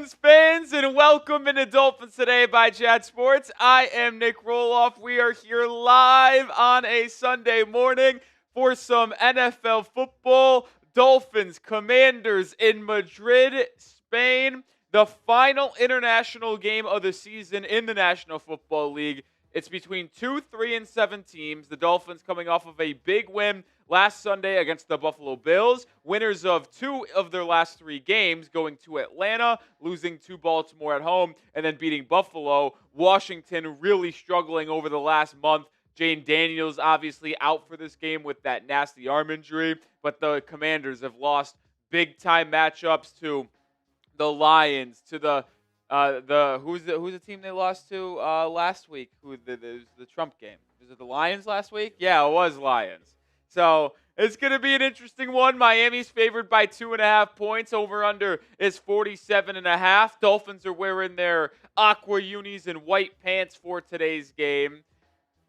Dolphins fans, and welcome into Dolphins Today by Chat Sports. I am Nic Rohloff. We are here live on a Sunday morning for some NFL football. Dolphins Commanders in Madrid, Spain. The final international game of the season in the National Football League. It's between 2, 3, and 7 teams. The Dolphins coming off of a big win last Sunday against the Buffalo Bills. Winners of 2 of their last 3 games, going to Atlanta, losing to Baltimore at home, and then beating Buffalo. Washington really struggling over the last month. Jane Daniels obviously out for this game with that nasty arm injury. But the Commanders have lost big-time matchups to the Lions, to who's the team they lost to last week? The Trump game? Was it the Lions last week? Yeah, it was Lions. So it's going to be an interesting one. Miami's favored by 2.5 points. Over under is 47.5. Dolphins are wearing their aqua unis and white pants for today's game.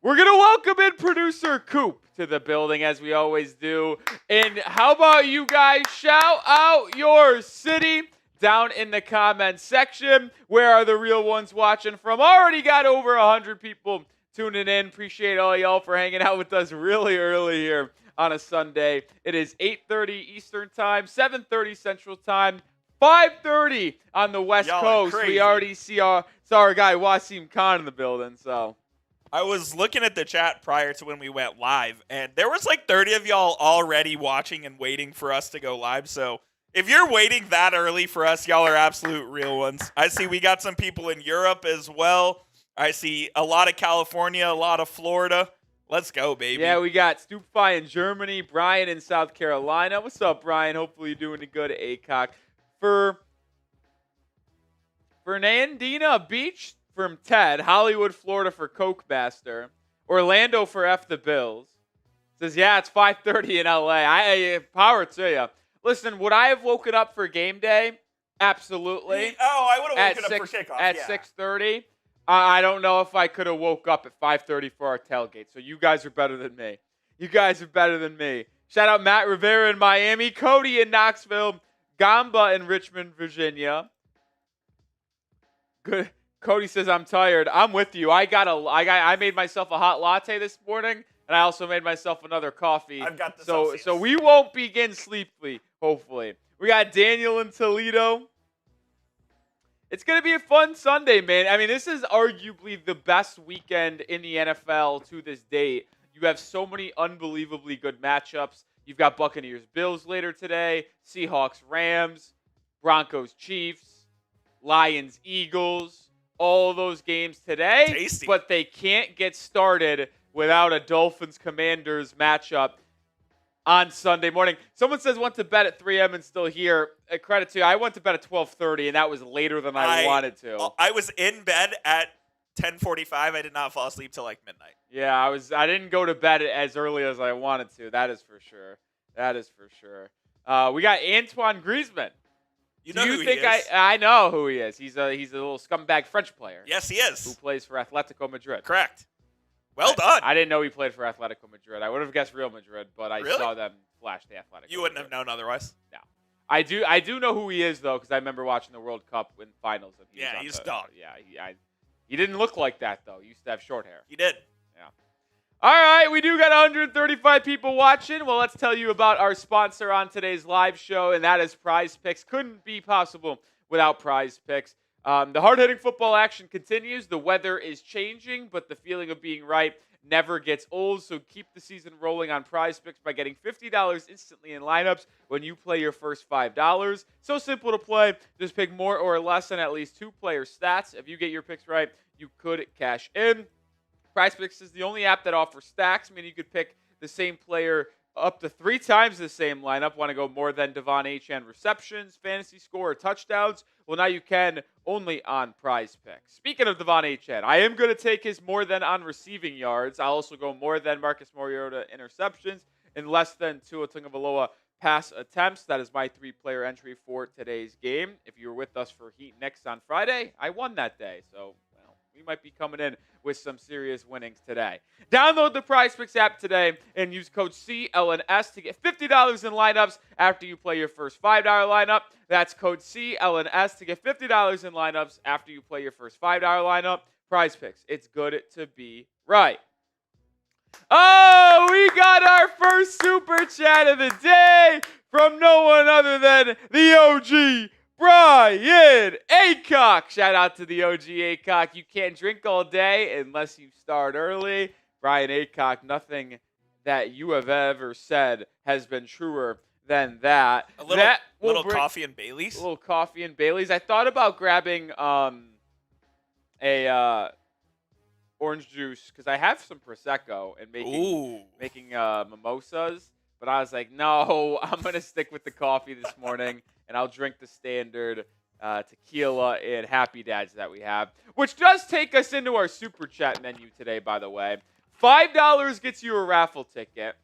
We're going to welcome in producer Coop to the building, as we always do. And how about you guys shout out your city down in the comments section? Where are the real ones watching from? Already got over 100 people tuning in. Appreciate all y'all for hanging out with us really early here on a Sunday. It is 8:30 Eastern Time, 7:30 Central Time, 5:30 on the West Coast. We already saw our guy Wasim Khan in the building. So I was looking at the chat prior to when we went live, and there was like 30 of y'all already watching and waiting for us to go live. So if you're waiting that early for us, y'all are absolute real ones. I see we got some people in Europe as well. I see a lot of California, a lot of Florida. Let's go, baby. Yeah, we got Stupfi in Germany, Brian in South Carolina. What's up, Brian? Hopefully you're doing good at ACOC. For Fernandina Beach from Ted, Hollywood, Florida for Coke Master, Orlando for F the Bills. Says, yeah, it's 5:30 in LA. I power to you. Listen, would I have woken up for game day? Absolutely. Oh, I would have woken up for kickoff. At 6:30. I don't know if I could have woke up at 5:30 for our tailgate. So you guys are better than me. You guys are better than me. Shout out Matt Rivera in Miami, Cody in Knoxville, Gamba in Richmond, Virginia. Good. Cody says, I'm tired. I'm with you. I made myself a hot latte this morning, and I also made myself another coffee. I've got the so we won't begin sleepily, hopefully. We got Daniel in Toledo. It's going to be a fun Sunday, man. I mean, this is arguably the best weekend in the NFL to this date. You have so many unbelievably good matchups. You've got Buccaneers Bills later today, Seahawks Rams, Broncos Chiefs, Lions Eagles. All those games today. Tasty. But they can't get started without a Dolphins Commanders matchup on Sunday morning. Someone says went to bed at 3 a.m. and still here. Credit to you. I went to bed at 12:30, and that was later than I wanted to. I was in bed at 10:45. I did not fall asleep till like midnight. Yeah, I didn't go to bed as early as I wanted to. That is for sure. We got Antoine Griezmann. You know who he is. I know who he is. He's a little scumbag French player. Yes, he is. Who plays for Atletico Madrid. Correct. Well done. I didn't know he played for Atletico Madrid. I would have guessed Real Madrid, but I saw them flash the Atletico. You wouldn't have known otherwise. No. I do know who he is, though, because I remember watching the World Cup in finals. And he's dog. Yeah, he didn't look like that, though. He used to have short hair. He did. Yeah. All right, we do got 135 people watching. Well, let's tell you about our sponsor on today's live show, and that is Prize Picks. Couldn't be possible without Prize Picks. The hard-hitting football action continues. The weather is changing, but the feeling of being right never gets old. So keep the season rolling on Prize Picks by getting $50 instantly in lineups when you play your first $5. So simple to play. Just pick more or less than at least 2 player stats. If you get your picks right, you could cash in. Prize Picks is the only app that offers stacks, meaning you could pick the same player up to 3 times the same lineup. Want to go more than Devon Achane receptions, fantasy score, or touchdowns? Well, now you can, only on Prize Picks. Speaking of Devon Achane, I am going to take his more than on receiving yards. I'll also go more than Marcus Mariota interceptions and less than Tua Tagovailoa pass attempts. That is my 3-player entry for today's game. If you were with us for Heat Knicks on Friday, I won that day. So, well, We might be coming in with some serious winnings today. Download the Prize Picks app today and use code CLNS to get $50 in lineups after you play your first $5 lineup. That's code CLNS to get $50 in lineups after you play your first $5 lineup. Prize Picks. It's good to be right. Oh, we got our first super chat of the day from no one other than the OG, Brian Aycock. Shout out to the OG Aycock. You can't drink all day unless you start early. Brian Aycock, nothing that you have ever said has been truer than that. A little coffee and Baileys. A little coffee and Baileys. I thought about grabbing orange juice because I have some Prosecco and making mimosas. But I was like, no, I'm going to stick with the coffee this morning, and I'll drink the standard tequila and Happy Dads that we have, which does take us into our Super Chat menu today, by the way. $5 gets you a raffle ticket.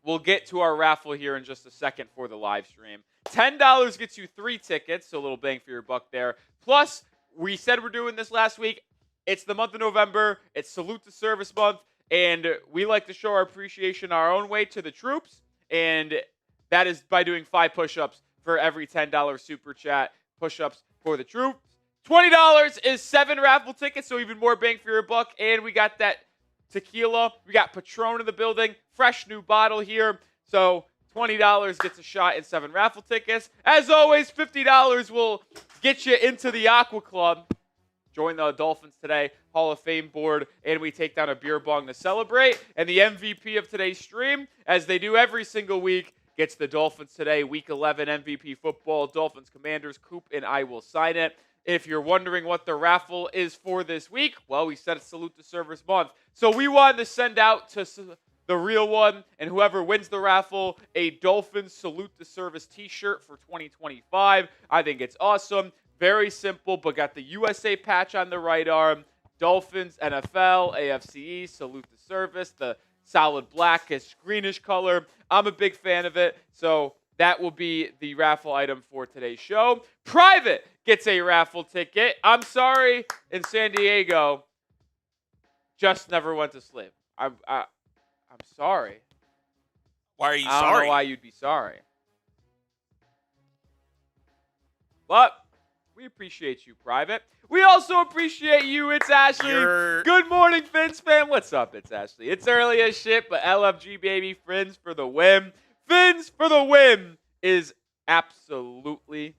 We'll get to our raffle here in just a second for the live stream. $10 gets you 3 tickets, so a little bang for your buck there. Plus, we said we're doing this last week. It's the month of November. It's Salute to Service Month. And we like to show our appreciation our own way to the troops. And that is by doing 5 push-ups for every $10 super chat. Push-ups for the troops. $20 is 7 raffle tickets, so even more bang for your buck. And we got that tequila. We got Patron in the building. Fresh new bottle here. So $20 gets a shot and 7 raffle tickets. As always, $50 will get you into the Aqua Club. Join the Dolphins Today Hall of Fame board, and we take down a beer bong to celebrate. And the MVP of today's stream, as they do every single week, gets the Dolphins Today Week 11 MVP football, Dolphins Commanders, Coop, and I will sign it. If you're wondering what the raffle is for this week, well, we said it's Salute to Service Month. So we wanted to send out to the real one, and whoever wins the raffle, a Dolphins Salute to Service t-shirt for 2025. I think it's awesome. Very simple, but got the USA patch on the right arm. Dolphins, NFL, AFC East, Salute to Service, the solid blackish, greenish color. I'm a big fan of it, so that will be the raffle item for today's show. Private gets a raffle ticket. I'm sorry, in San Diego, just never went to sleep. I'm sorry. Why are you sorry? I sorry? don't know why you'd be sorry. But we appreciate you, Private. We also appreciate you. It's Ashley. Good morning, Fins fam. What's up? It's Ashley. It's early as shit, but LFG, baby. Fins for the win. Fins for the win is absolutely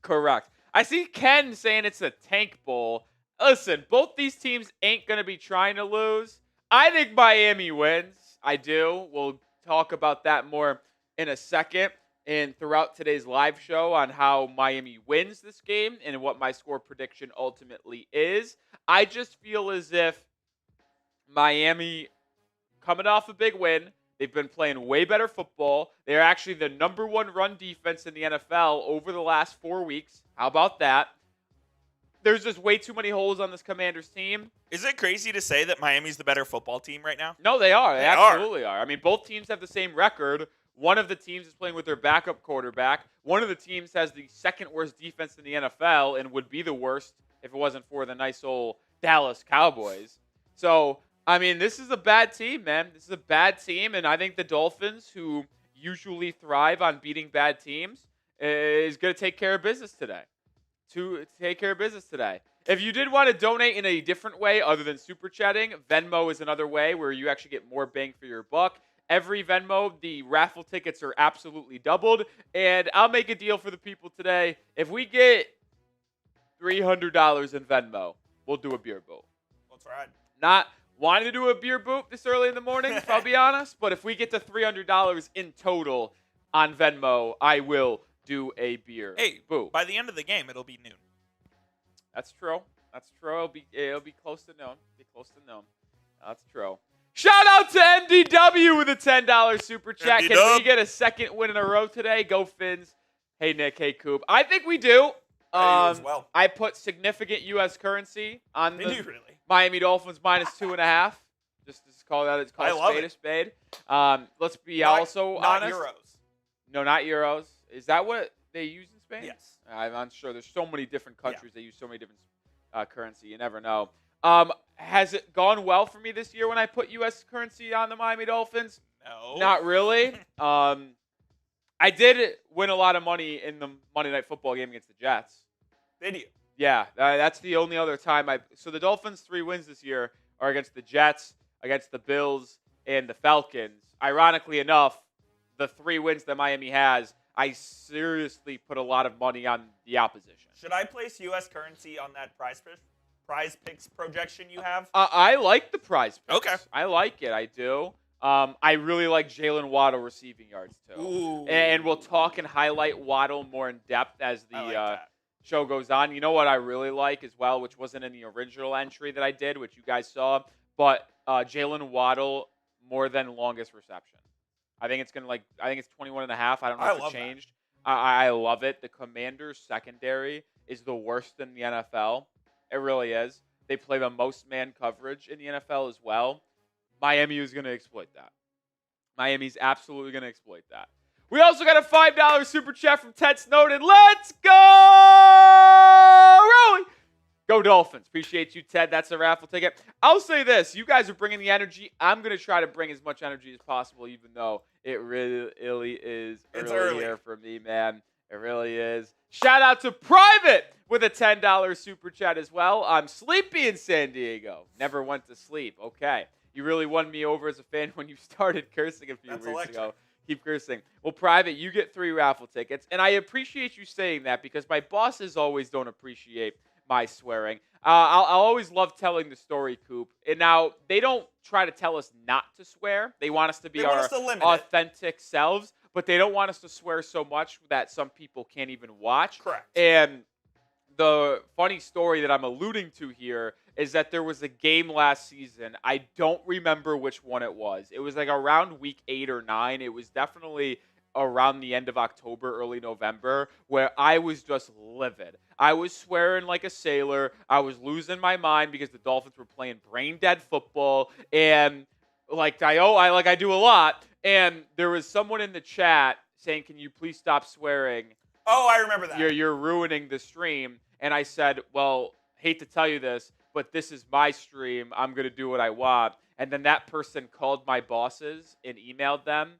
correct. I see Ken saying it's a tank bowl. Listen, both these teams ain't going to be trying to lose. I think Miami wins. I do. We'll talk about that more in a second. And throughout today's live show on how Miami wins this game and what my score prediction ultimately is. I just feel as if Miami, coming off a big win, they've been playing way better football. They're actually the number 1 run defense in the NFL over the last 4 weeks. How about that? There's just way too many holes on this Commanders team. Is it crazy to say that Miami's the better football team right now? No, they are. They absolutely are. I mean, both teams have the same record. One of the teams is playing with their backup quarterback. One of the teams has the second worst defense in the NFL and would be the worst if it wasn't for the nice old Dallas Cowboys. So, I mean, this is a bad team, man. This is a bad team, and I think the Dolphins, who usually thrive on beating bad teams, is going to take care of business today. If you did want to donate in a different way other than super chatting, Venmo is another way where you actually get more bang for your buck. Every Venmo, the raffle tickets are absolutely doubled. And I'll make a deal for the people today. If we get $300 in Venmo, we'll do a beer boot. That's right. Not wanting to do a beer boot this early in the morning, if I'll be honest. But if we get to $300 in total on Venmo, I will do a beer boot. By the end of the game, it'll be noon. That's true. It'll be close to noon. That's true. Shout out to MDW with a $10 super chat. Can we get a second win in a row today? Go Fins. Hey, Nick. Hey, Coop. I think we do. As well. I put significant U.S. currency on the really? Miami Dolphins -2.5. Just call that. It's called spade a spade. Let's be also honest. Not euros. No, not euros. Is that what they use in Spain? Yes. I'm unsure. There's so many different countries. They use so many different currency. You never know. Has it gone well for me this year when I put U.S. currency on the Miami Dolphins? No. Not really. I did win a lot of money in the Monday Night Football game against the Jets. Did you? Yeah, that's the only other time So the Dolphins' 3 wins this year are against the Jets, against the Bills, and the Falcons. Ironically enough, the 3 wins that Miami has, I seriously put a lot of money on the opposition. Should I place U.S. currency on that prize picks projection you have? I like the prize picks. Okay. I like it. I do. I really like Jalen Waddle receiving yards, too. Ooh. And we'll talk and highlight Waddle more in depth as the show goes on. You know what I really like as well, which wasn't in the original entry that I did, which you guys saw, but Jalen Waddle more than longest reception. I think it's I think it's 21.5. I don't know if it changed. I love it. The Commanders secondary is the worst in the NFL. It really is. They play the most man coverage in the NFL as well. Miami is going to exploit that. Miami's absolutely going to exploit that. We also got a $5 super chat from Ted Snowden. Let's go! Rolly! Go Dolphins. Appreciate you, Ted. That's a raffle ticket. I'll say this. You guys are bringing the energy. I'm going to try to bring as much energy as possible, even though it really is early here for me, man. It really is. Shout out to Private with a $10 super chat as well. I'm sleepy in San Diego. Never went to sleep. Okay. You really won me over as a fan when you started cursing a few weeks ago. Keep cursing. Well, Private, you get 3 raffle tickets. And I appreciate you saying that because my bosses always don't appreciate my swearing. I'll always love telling the story, Coop. And now, they don't try to tell us not to swear. They want us to be our authentic selves. But they don't want us to swear so much that some people can't even watch. Correct. And the funny story that I'm alluding to here is that there was a game last season. I don't remember which one it was. It was like around week 8 or 9. It was definitely around the end of October, early November, where I was just livid. I was swearing like a sailor. I was losing my mind because the Dolphins were playing brain-dead football. And I do a lot. And there was someone in the chat saying, "Can you please stop swearing? Oh, I remember that. You're ruining the stream." And I said, "Well, hate to tell you this, but this is my stream. I'm going to do what I want." And then that person called my bosses and emailed them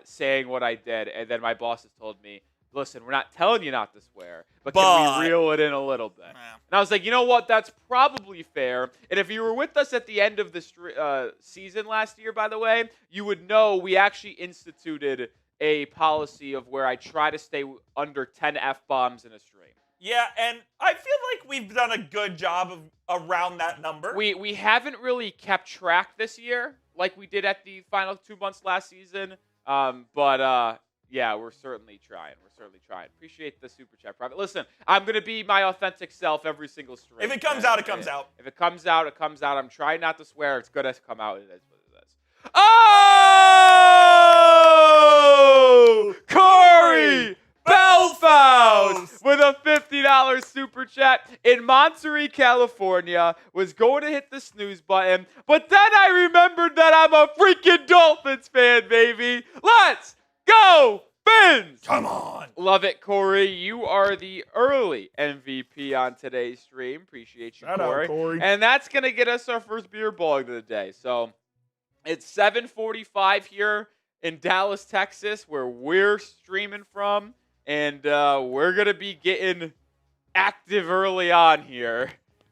saying what I did. And then my bosses told me, "Listen, we're not telling you not to swear, but can we reel it in a little bit?" And I was like, you know what? That's probably fair. And if you were with us at the end of the season last year, by the way, you would know we actually instituted a policy of where I try to stay under 10 F-bombs in a stream. Yeah, and I feel like we've done a good job of around that number. We haven't really kept track this year like we did at the final 2 months last season. Yeah, we're certainly trying. Appreciate the super chat, Private. Listen, I'm going to be my authentic self every single stream. If it comes out, it comes out. If it comes out, it comes out. I'm trying not to swear. It's going to come out. It is what it is. Oh! Corey Belfast with a $50 super chat in Monterey, California, was going to hit the snooze button, but then I remembered that I'm a freaking Dolphins fan, baby. Let's go, Fins! Come on. Love it, Corey. You are the early MVP on today's stream. Appreciate you, Shout Corey. out, Corey. And that's going to get us our first beer bong of the day. So it's 7:45 here in Dallas, Texas, where we're streaming from. And we're going to be getting active early on here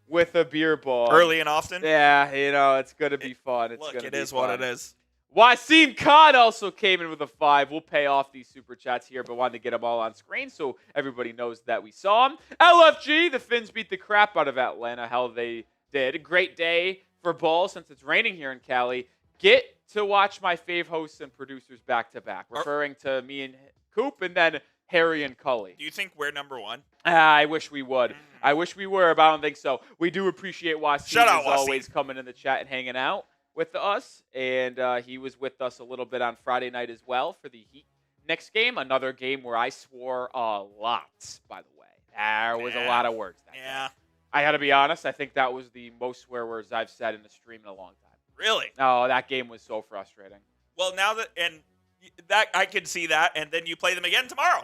with a beer bong. Early and often? Yeah, it's going to be fun. It is what it is. Wasim Khan also came in with a 5. We'll pay off these super chats here, but wanted to get them all on screen so everybody knows that we saw them. LFG, the Finns beat the crap out of Atlanta. Hell, they did. Great day for ball since it's raining here in Cali. Get to watch my fave hosts and producers back-to-back, referring to me and Coop and then Harry and Cully. Do you think we're number 1? I wish we would. I wish we were, but I don't think so. We do appreciate Wasim as always coming in the chat and hanging out with us. And he was with us a little bit on Friday night as well for the Heat next game. Another game where I swore a lot, by the way. There was a lot of words that game. I got to be honest. I think that was the most swear words I've said in a stream in a long time. Really? Oh, that game was so frustrating. Well, now that I can see that, and then you play them again tomorrow.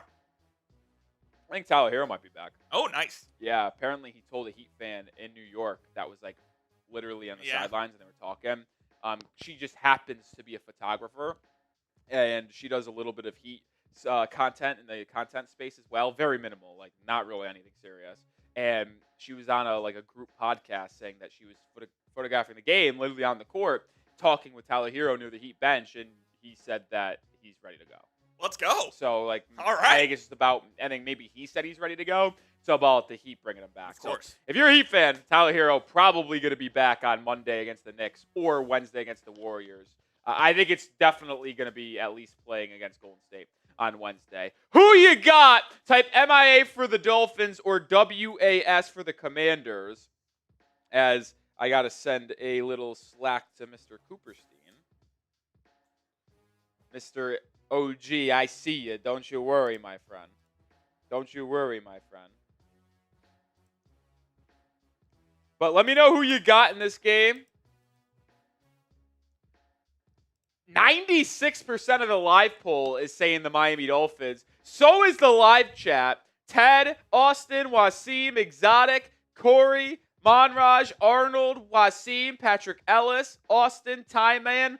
I think Tyler Hero might be back. Oh, nice. Yeah, apparently he told a Heat fan in New York that was like literally on the sidelines and they were talking. She just happens to be a photographer, and she does a little bit of Heat content in the content space as well. Very minimal, like not really anything serious. And she was on a group podcast saying that she was photographing the game, literally on the court, talking with Tyler Hero near the Heat bench, and he said that he's ready to go. Let's go. So, like, all right. I think it's just about, I think maybe he said he's ready to go. It's about the Heat bringing him back. Of course. So if you're a Heat fan, Tyler Hero probably going to be back on Monday against the Knicks or Wednesday against the Warriors. I think it's definitely going to be at least playing against Golden State on Wednesday. Who you got? Type MIA for the Dolphins or WAS for the Commanders, as I got to send a little slack to Mr. Cooperstein. Mr. OG, I see you. Don't you worry, my friend. Don't you worry, my friend. But let me know who you got in this game. 96% of the live poll is saying the Miami Dolphins. So is the live chat. Ted, Austin, Wasim, Exotic, Corey, Monraj, Arnold, Wasim, Patrick Ellis, Austin, Tyman,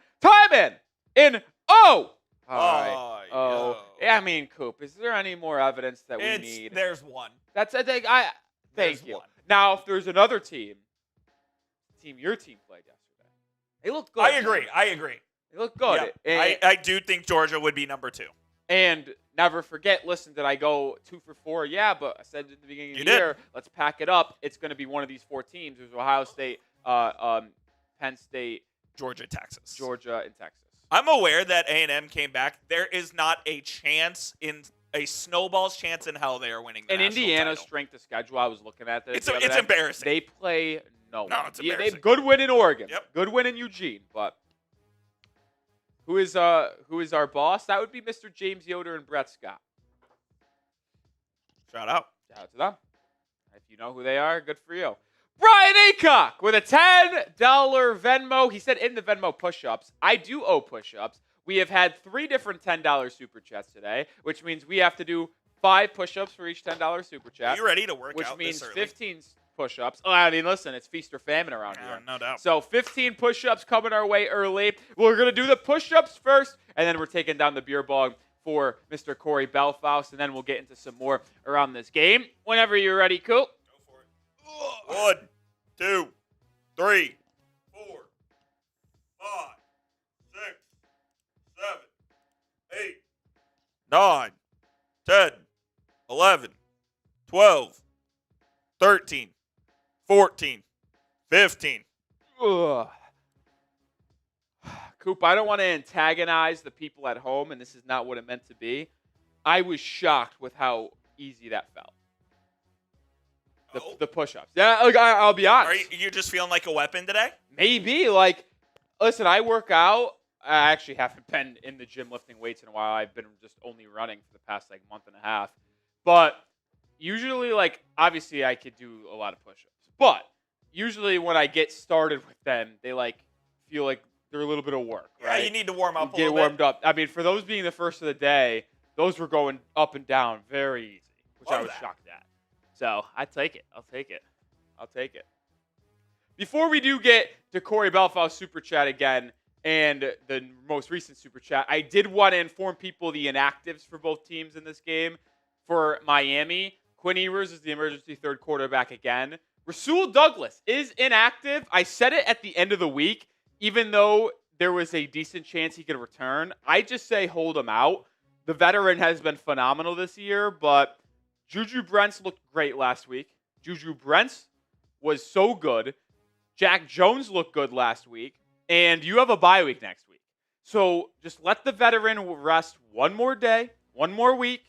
in O. All right. Oh, yeah. I mean, Coop, is there any more evidence that we need? There's one. That's I think thank you. One. Now, if there's another team, your team played yesterday. They look good. I agree. They look good. Yeah. I do think Georgia would be number 2. And never forget, listen, did I go 2 for 4? Yeah, but I said at the beginning of the year, let's pack it up. It's going to be one of these 4 teams. There's Ohio State, Penn State, Georgia, Texas. Georgia, and Texas. I'm aware that A&M came back. There is not a chance a snowball's chance in hell they are winning the national Indiana's title. Strength of schedule, I was looking at this. It's embarrassing. They play no one. No, it's embarrassing. They have good win in Oregon. Yep. Good win in Eugene. But who is our boss? That would be Mr. James Yoder and Brett Scott. Shout out. Shout out to them. If you know who they are, good for you. Brian Aycock with a $10 Venmo. He said in the Venmo push-ups. I do owe push-ups. We have had 3 different $10 super chats today, which means we have to do 5 push-ups for each $10 super chat. Are you ready to work which out means this early? 15 push-ups. Oh, I mean, listen, it's feast or famine around here. No doubt. So 15 push-ups coming our way early. We're going to do the push-ups first, and then we're taking down the beer bong for Mr. Corey Belfaust, and then we'll get into some more around this game. Whenever you're ready, Coop. Go for it. 1, 2, 3, 4, 5, 6, 7, 8, 9, 10, 11, 12, 13, 14, 15. Ugh. Coop, I don't want to antagonize the people at home, and this is not what it meant to be. I was shocked with how easy that felt. The push-ups. Yeah, look, I'll be honest. Are you just feeling like a weapon today? Maybe. Like, listen, I work out. I actually haven't been in the gym lifting weights in a while. I've been just only running for the past, month and a half. But usually, obviously I could do a lot of push-ups. But usually when I get started with them, they, feel like they're a little bit of work, right? Yeah, you need to warm up a Get little warmed bit. up. I mean, for those being the first of the day, those were going up and down very easy, which I was shocked at. So, I'll take it. Before we do get to Corey Belfaust Super Chat again and the most recent Super Chat, I did want to inform people the inactives for both teams in this game. For Miami, Quinn Ewers is the emergency third quarterback again. Rasul Douglas is inactive. I said it at the end of the week, even though there was a decent chance he could return. I just say hold him out. The veteran has been phenomenal this year, but Juju Brents looked great last week. Juju Brents was so good. Jack Jones looked good last week. And you have a bye week next week. So just let the veteran rest one more day, one more week.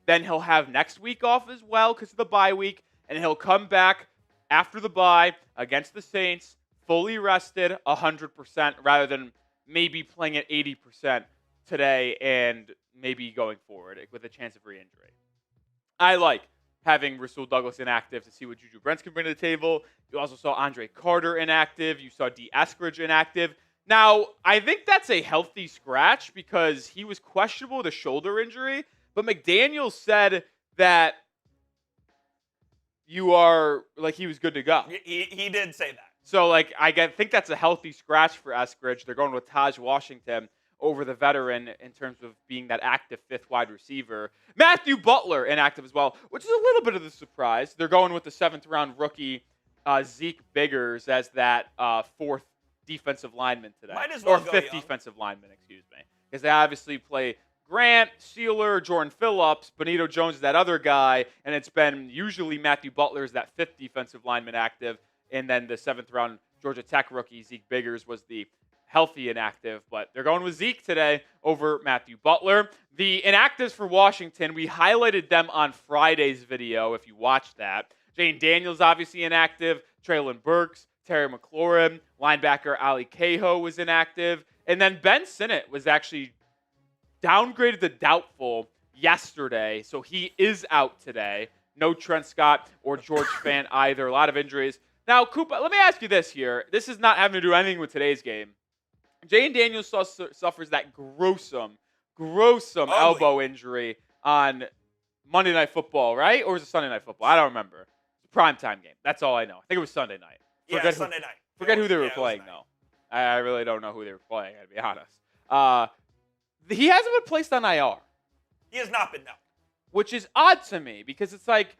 Then he'll have next week off as well because of the bye week. And he'll come back after the bye against the Saints, fully rested 100% rather than maybe playing at 80% today and maybe going forward with a chance of re-injury. I like having Rasul Douglas inactive to see what Juju Brents can bring to the table. You also saw Andre Carter inactive. You saw D. Eskridge inactive. Now, I think that's a healthy scratch because he was questionable with a shoulder injury, but McDaniels said that you are like he was good to go. He did say that. So like think that's a healthy scratch for Eskridge. They're going with Taj Washington over the veteran in terms of being that active fifth wide receiver. Matthew Butler inactive as well, which is a little bit of a surprise. They're going with the 7th round rookie Zeke Biggers as that 4th defensive lineman today. Might as well or go 5th young. defensive lineman, excuse me. Because they obviously play Grant, Sealer, Jordan Phillips, Benito Jones is that other guy, and it's been usually Matthew Butler is that 5th defensive lineman active, and then the 7th round Georgia Tech rookie Zeke Biggers was the healthy inactive, but they're going with Zeke today over Matthew Butler. The inactives for Washington, we highlighted them on Friday's video if you watched that. Jane Daniels obviously inactive, Traylon Burks, Terry McLaurin, linebacker Ali Cahoe was inactive, and then Ben Sinnott was actually downgraded to doubtful yesterday, so he is out today. No Trent Scott or George Fant either. A lot of injuries. Now, Koopa, let me ask you this here. This is not having to do anything with today's game. Jane Daniels suffers that gruesome elbow injury on Monday Night Football, right? Or was it Sunday Night Football? I don't remember. It's a primetime game. That's all I know. I think it was Sunday night. Sunday night. Forget who they were playing, though. I really don't know who they were playing, to be honest. He hasn't been placed on IR. He has not been, no. Which is odd to me because it's like,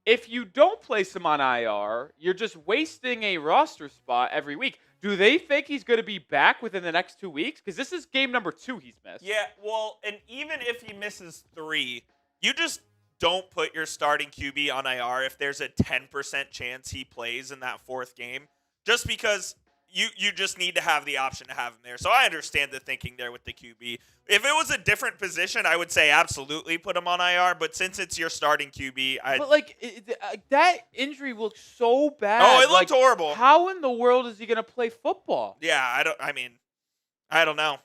if you don't place him on IR, you're just wasting a roster spot every week. Do they think he's going to be back within the next 2 weeks? Because this is game number 2 he's missed. Yeah, well, and even if he misses 3, you just don't put your starting QB on IR if there's a 10% chance he plays in that 4th game. Just because you just need to have the option to have him there. So I understand the thinking there with the QB. If it was a different position, I would say absolutely put him on IR. But since it's your starting QB, that injury looks so bad. Oh, it looked horrible. How in the world is he going to play football? Yeah, I don't know.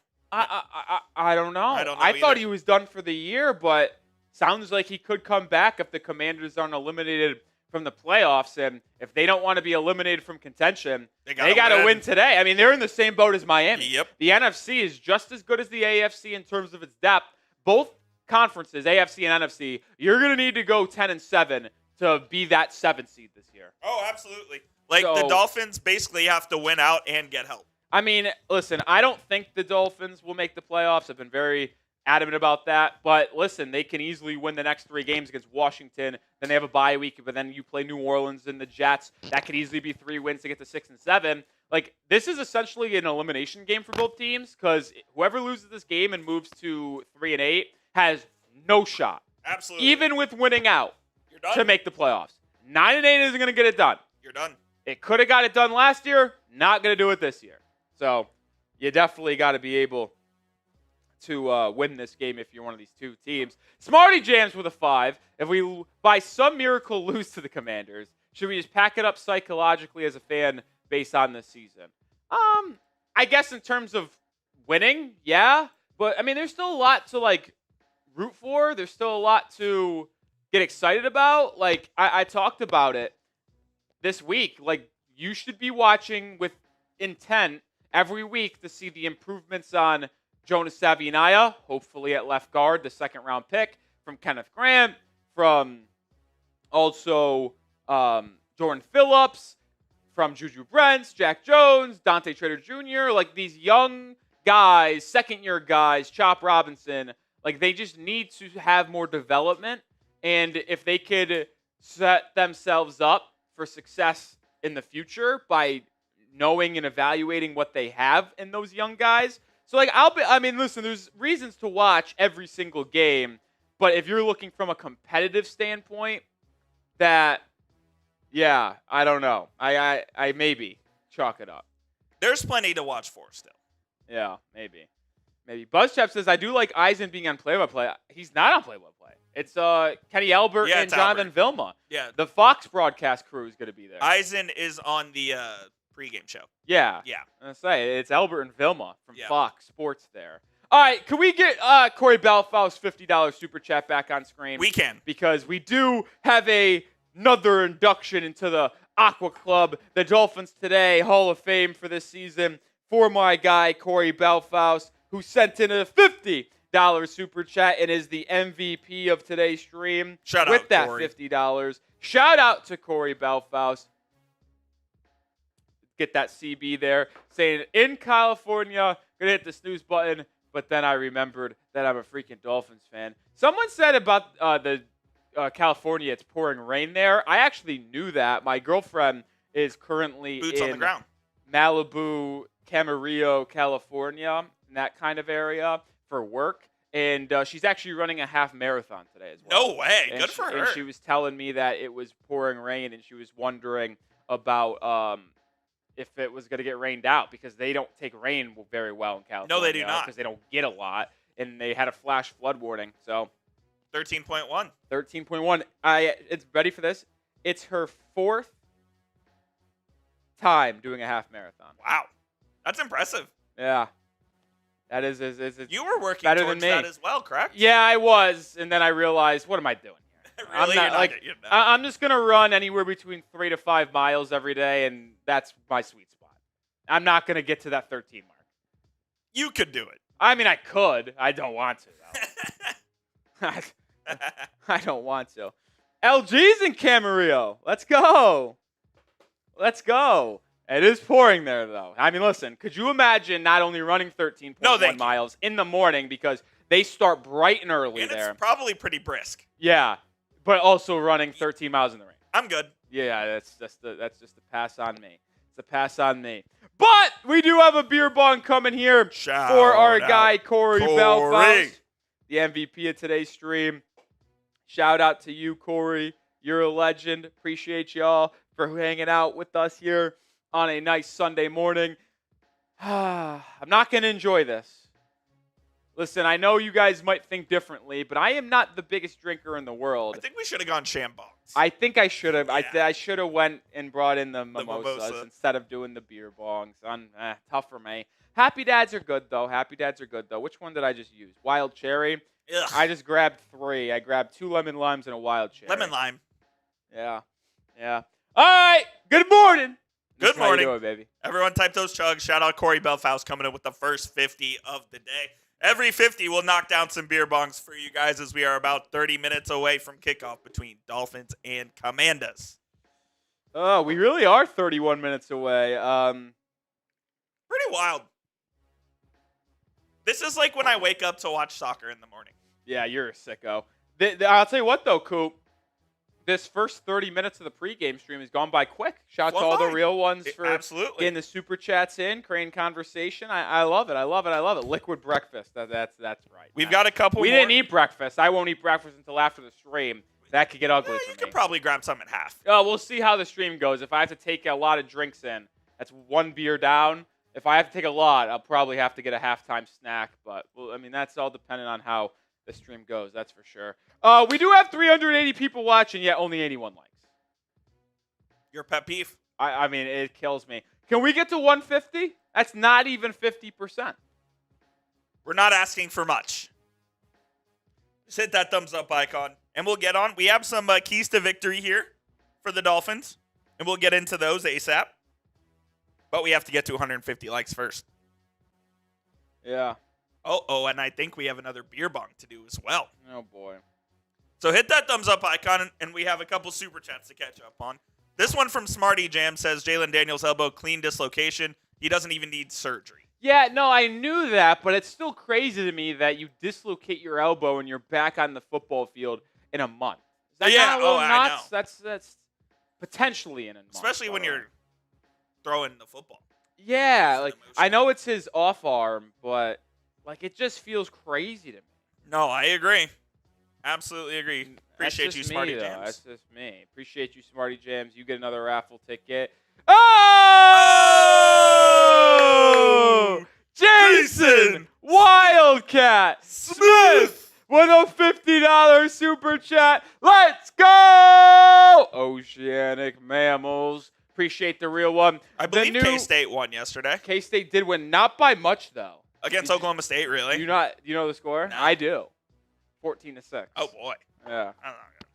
I don't know. I thought he was done for the year, but sounds like he could come back if the Commanders aren't eliminated from the playoffs, and if they don't want to be eliminated from contention, they got to win today. I mean, they're in the same boat as Miami. Yep. The NFC is just as good as the AFC in terms of its depth. Both conferences, AFC and NFC, you're going to need to go 10-7 to be that 7th seed this year. Oh, absolutely. The Dolphins basically have to win out and get help. I mean, listen, I don't think the Dolphins will make the playoffs. I've been very adamant about that. But listen, they can easily win the next 3 games against Washington. Then they have a bye week, but then you play New Orleans and the Jets. That could easily be 3 wins to get to 6-7. This is essentially an elimination game for both teams because whoever loses this game and moves to 3-8 has no shot. Absolutely. Even with winning out You're done. to make the playoffs. 9-8 isn't going to get it done. You're done. It could have got it done last year. Not going to do it this year. So you definitely got to be able to win this game if you're one of these 2 teams. Smarty Jams with a 5. If we, by some miracle, lose to the Commanders, should we just pack it up psychologically as a fan based on this season? I guess in terms of winning, yeah. But, I mean, there's still a lot to, root for. There's still a lot to get excited about. I talked about it this week. You should be watching with intent every week to see the improvements on Jonas Savianaya, hopefully at left guard, the 2nd-round pick, from Kenneth Grant, from also Jordan Phillips, from Juju Brents, Jack Jones, Dante Trader Jr., these young guys, 2nd-year guys, Chop Robinson, they just need to have more development. And if they could set themselves up for success in the future by knowing and evaluating what they have in those young guys. So, listen, there's reasons to watch every single game, but if you're looking from a competitive standpoint, I don't know. I maybe chalk it up. There's plenty to watch for still. Yeah, maybe. BuzzChap says, I do like Eisen being on play-by-play. He's not on play-by-play. It's Kenny Albert and Jonathan Vilma. Yeah. The Fox broadcast crew is going to be there. Eisen is on the pregame show. Yeah. Yeah. I say it's Albert and Vilma from Fox Sports there. All right, can we get Corey Balfour's $50 super chat back on screen? We can. Because we do have another induction into the Aqua Club, the Dolphins Today Hall of Fame for this season for my guy, Corey Balfour, who sent in a $50 super chat and is the MVP of today's stream. Shout with out, that Corey. $50. Shout out to Corey Belfaust. Get that CB there. Saying, in California, gonna hit the snooze button, but then I remembered that I'm a freaking Dolphins fan. Someone said about California, it's pouring rain there. I actually knew that. My girlfriend is currently Boots on the in ground. Malibu, Camarillo, California, in that kind of area for work. And she's actually running a half marathon today as well. No way. And Good for her. And she was telling me that it was pouring rain, and she was wondering about if it was going to get rained out, because they don't take rain very well in California. No, they do not. Because they don't get a lot, and they had a flash flood warning. So 13.1. 13.1. It's ready for this. It's her 4th time doing a half marathon. Wow. That's impressive. Yeah. That is You were working better towards than me. that as well, correct? Yeah, I was, and then I realized, what am I doing here? Really? I'm just gonna run anywhere between 3 to 5 miles every day, and that's my sweet spot. I'm not gonna get to that 13 mark. You could do it. I mean, I could. I don't want to, though. I don't want to. LG's in Camarillo. Let's go. Let's go. It is pouring there, though. I mean, listen, could you imagine not only running 13.1 miles in the morning, because they start bright and early and there. It's probably pretty brisk. Yeah, but also running 13 miles in the rain. I'm good. Yeah, that's just a pass on me. It's a pass on me. But we do have a beer bong coming here for our guy Corey Belfaust, the MVP of today's stream. Shout out to you, Corey. You're a legend. Appreciate y'all for hanging out with us here on a nice Sunday morning. I'm not going to enjoy this. Listen, I know you guys might think differently, but I am not the biggest drinker in the world. I think we should have gone Shambongs. I think I should have. Yeah. I should have went and brought in the mimosas mimosa. instead of doing the beer bongs. Tough for me. Happy Dads are good, though. Which one did I just use? Wild Cherry. Ugh. I just grabbed 3. I grabbed 2 lemon limes and a wild cherry. Lemon lime. Yeah. All right. Good morning. Good morning. How you doing, baby? Everyone type those chugs. Shout out Corey Belfaust coming in with the first 50 of the day. Every 50 will knock down some beer bongs for you guys, as we are about 30 minutes away from kickoff between Dolphins and Commanders. Oh, we really are 31 minutes away. Pretty wild. This is like when I wake up to watch soccer in the morning. Yeah, you're a sicko. I'll tell you what, though, Coop. This first 30 minutes of the pregame stream has gone by quick. Shout out to all the real ones for getting the super chats in, creating conversation. I love it. I love it. Liquid breakfast. That's right. We've got a couple. We didn't eat breakfast. I won't eat breakfast until after the stream. That could get ugly for me. You could probably grab some in half. Oh, we'll see how the stream goes. If I have to take a lot of drinks in, that's 1 beer down. If I have to take a lot, I'll probably have to get a halftime snack. But well, I mean, that's all dependent on how the stream goes. That's for sure. We do have 380 people watching, yet only 81 likes. Your pet peeve? I mean, it kills me. Can we get to 150? That's not even 50%. We're not asking for much. Just hit that thumbs up icon, and we'll get on. We have some keys to victory here for the Dolphins, and we'll get into those ASAP. But we have to get to 150 likes first. Yeah. Oh, and I think we have another beer bong to do as well. Oh, boy. So hit that thumbs up icon, and we have a couple super chats to catch up on. This one from Smarty Jam says, Jalen Daniels' elbow, clean dislocation. He doesn't even need surgery. Yeah, no, I knew that, but it's still crazy to me that you dislocate your elbow and you're back on the football field in a month. Is that not a little nuts? I know. That's potentially in a month. Especially when you're throwing the football. Yeah, like I know it's his off arm, but like it just feels crazy to me. No, I agree. Absolutely agree. Appreciate you, Smarty Jams. That's just me. Appreciate you, Smarty Jams. You get another raffle ticket. Oh! Jason Wildcat Smith with a $50 super chat. Let's go! Oceanic Mammals. Appreciate the real one. I believe K-State won yesterday. K-State did win, not by much though. Against Oklahoma State, really? You know the score? No. I do. 14-6. Oh boy. Yeah. I don't know.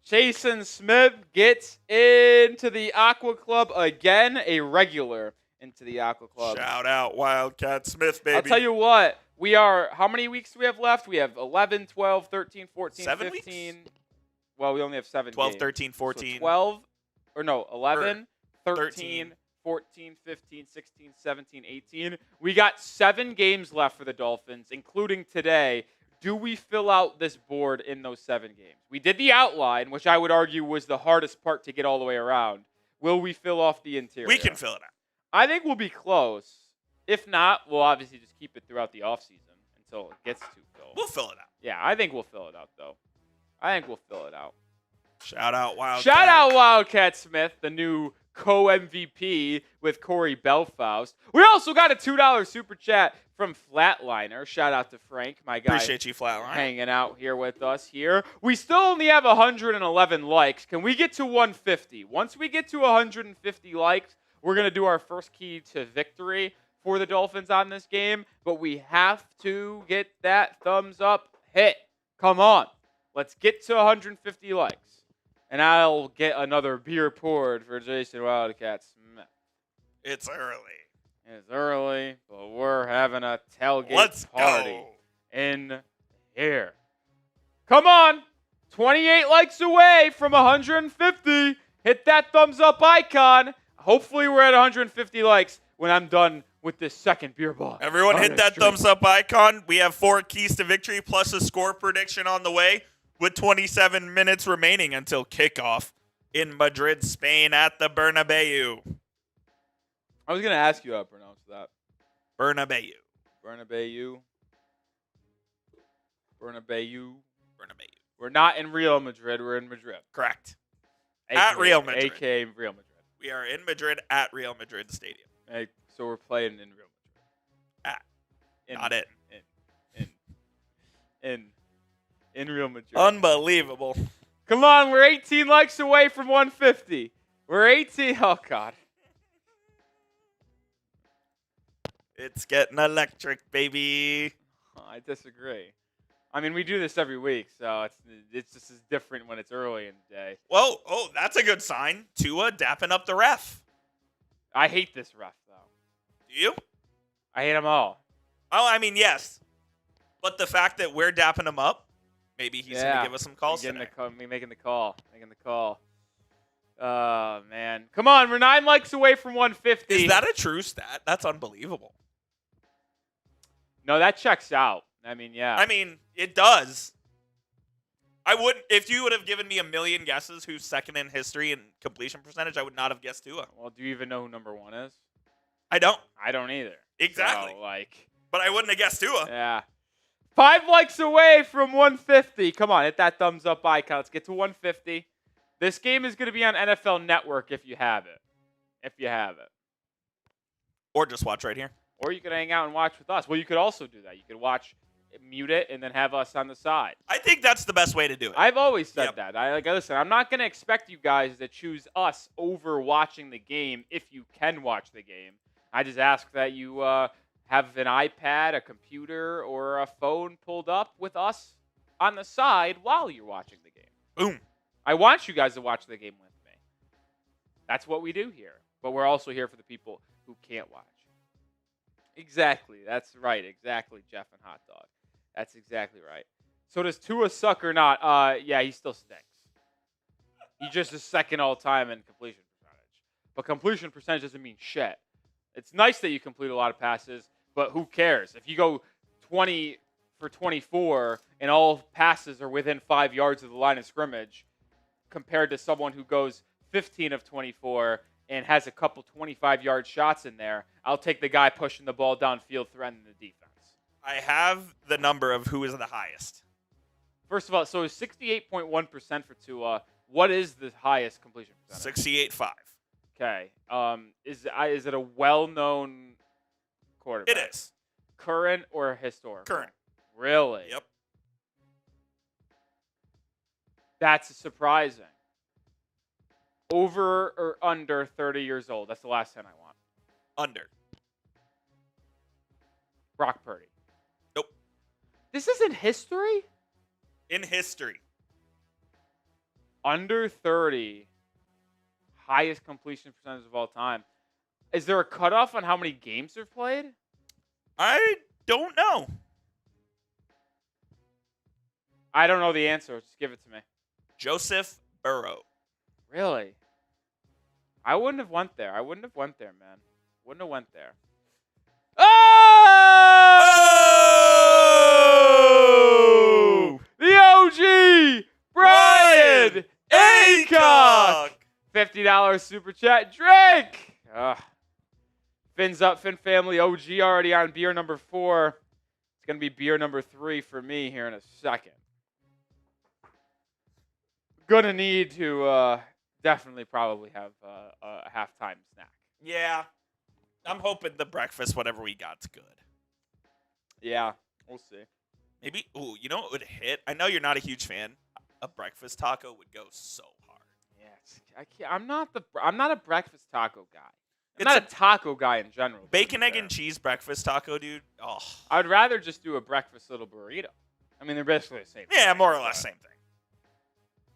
Jason Smith gets into the Aqua Club again, a regular into the Aqua Club. Shout out Wildcat Smith, baby. I'll tell you what, How many weeks do we have left? We have 11, 12, 13, 14, 7 15. weeks? Well, we only have 7 12, games. 13, 14. So 12, 11, 13, 13. 14, 15, 16, 17, 18. We got 7 games left for the Dolphins, including today. Do we fill out this board in those 7 games? We did the outline, which I would argue was the hardest part to get all the way around. Will we fill off the interior? We can fill it out. I think we'll be close. If not, we'll obviously just keep it throughout the offseason until it gets to filled. We'll fill it out. Yeah, I think we'll fill it out, though. I think we'll fill it out. Shout out Wildcat. Shout out Wildcat Smith, the new co-MVP with Corey Belfaust. We also got a $2 super chat from Flatliner. Shout out to Frank, my guy. Appreciate you, Flatliner. Hanging out here with us here. We still only have 111 likes. Can we get to 150? Once we get to 150 likes, we're going to do our first key to victory for the Dolphins on this game. But we have to get that thumbs up hit. Come on. Let's get to 150 likes. And I'll get another beer poured for Jason Wildcat Smith. It's early. It's early, but we're having a tailgate Let's party go. in here. Come on. 28 likes away from 150. Hit that thumbs up icon. Hopefully we're at 150 likes when I'm done with this second beer ball. Everyone hit that thumbs up icon. We have 4 keys to victory plus a score prediction on the way with 27 minutes remaining until kickoff in Madrid, Spain at the Bernabeu. I was going to ask you how to pronounce that. Bernabeu. Bernabeu. Bernabeu. We're not in Real Madrid. We're in Madrid. Correct. AKA, At Real Madrid. A.K.A. Real Madrid. We are in Madrid at Real Madrid Stadium. So we're playing in Real Madrid. Not it. In Real Madrid. Unbelievable. Come on, we're 18 likes away from 150. We're 18. Oh, God. It's getting electric, baby. I disagree. I mean, we do this every week, so it's just as different when it's early in the day. Well, that's a good sign. Tua dapping up the ref. I hate this ref, though. Do you? I hate them all. Oh, I mean, yes. But the fact that we're dapping him up, maybe he's going to give us some calls today. Making the call. Oh, man. Come on, we're 9 likes away from 150. Is that a true stat? That's unbelievable. No, that checks out. I mean, yeah. I mean, it does. I wouldn't. If you would have given me a million guesses who's second in history in completion percentage, I would not have guessed Tua. Well, do you even know who number 1 is? I don't. I don't either. Exactly. So, but I wouldn't have guessed Tua. Yeah. 5 likes away from 150. Come on, hit that thumbs up icon. Let's get to 150. This game is going to be on NFL Network if you have it. Or just watch right here. Or you could hang out and watch with us. Well, you could also do that. You could watch, mute it, and then have us on the side. I think that's the best way to do it. I've always said that. Listen, I'm not going to expect you guys to choose us over watching the game if you can watch the game. I just ask that you have an iPad, a computer, or a phone pulled up with us on the side while you're watching the game. Boom. I want you guys to watch the game with me. That's what we do here. But we're also here for the people who can't watch. Exactly. That's right. Exactly, Jeff and Hot Dog. That's exactly right. So does Tua suck or not? Yeah, he still stinks. He just is second all time in completion percentage. But completion percentage doesn't mean shit. It's nice that you complete a lot of passes, but who cares? If you go 20 for 24 and all passes are within 5 yards of the line of scrimmage compared to someone who goes 15 of 24 and has a couple 25-yard shots in there, I'll take the guy pushing the ball downfield, threatening the defense. I have the number of who is the highest. First of all, so 68.1% for Tua. What is the highest completion percentage? 68.5. Okay. Is it a well-known quarterback? It is. Current or historical? Current. Really? Yep. That's surprising. Over or under 30 years old? That's the last 10 I want. Under. Brock Purdy. Nope. This isn't history? In history. Under 30. Highest completion percentage of all time. Is there a cutoff on how many games they've played? I don't know. I don't know the answer. Just give it to me. Joseph Burrow. Really? I wouldn't have went there. Man. Wouldn't have went there. Oh! The OG, Brian Aycock. $50 super chat. Drake. Fins up, Fin family. OG already on beer number 4. It's going to be beer number 3 for me here in a second. Going to need to definitely probably have a halftime snack. Yeah. I'm hoping the breakfast, whatever we got's good. Yeah, we'll see. Maybe, you know what would hit? I know you're not a huge fan. A breakfast taco would go so hard. Yes, I'm not a breakfast taco guy. I'm not a taco guy in general. Bacon, egg, and cheese breakfast taco, dude. Oh. I'd rather just do a breakfast little burrito. I mean, they're basically the same thing. Yeah, more or less same thing.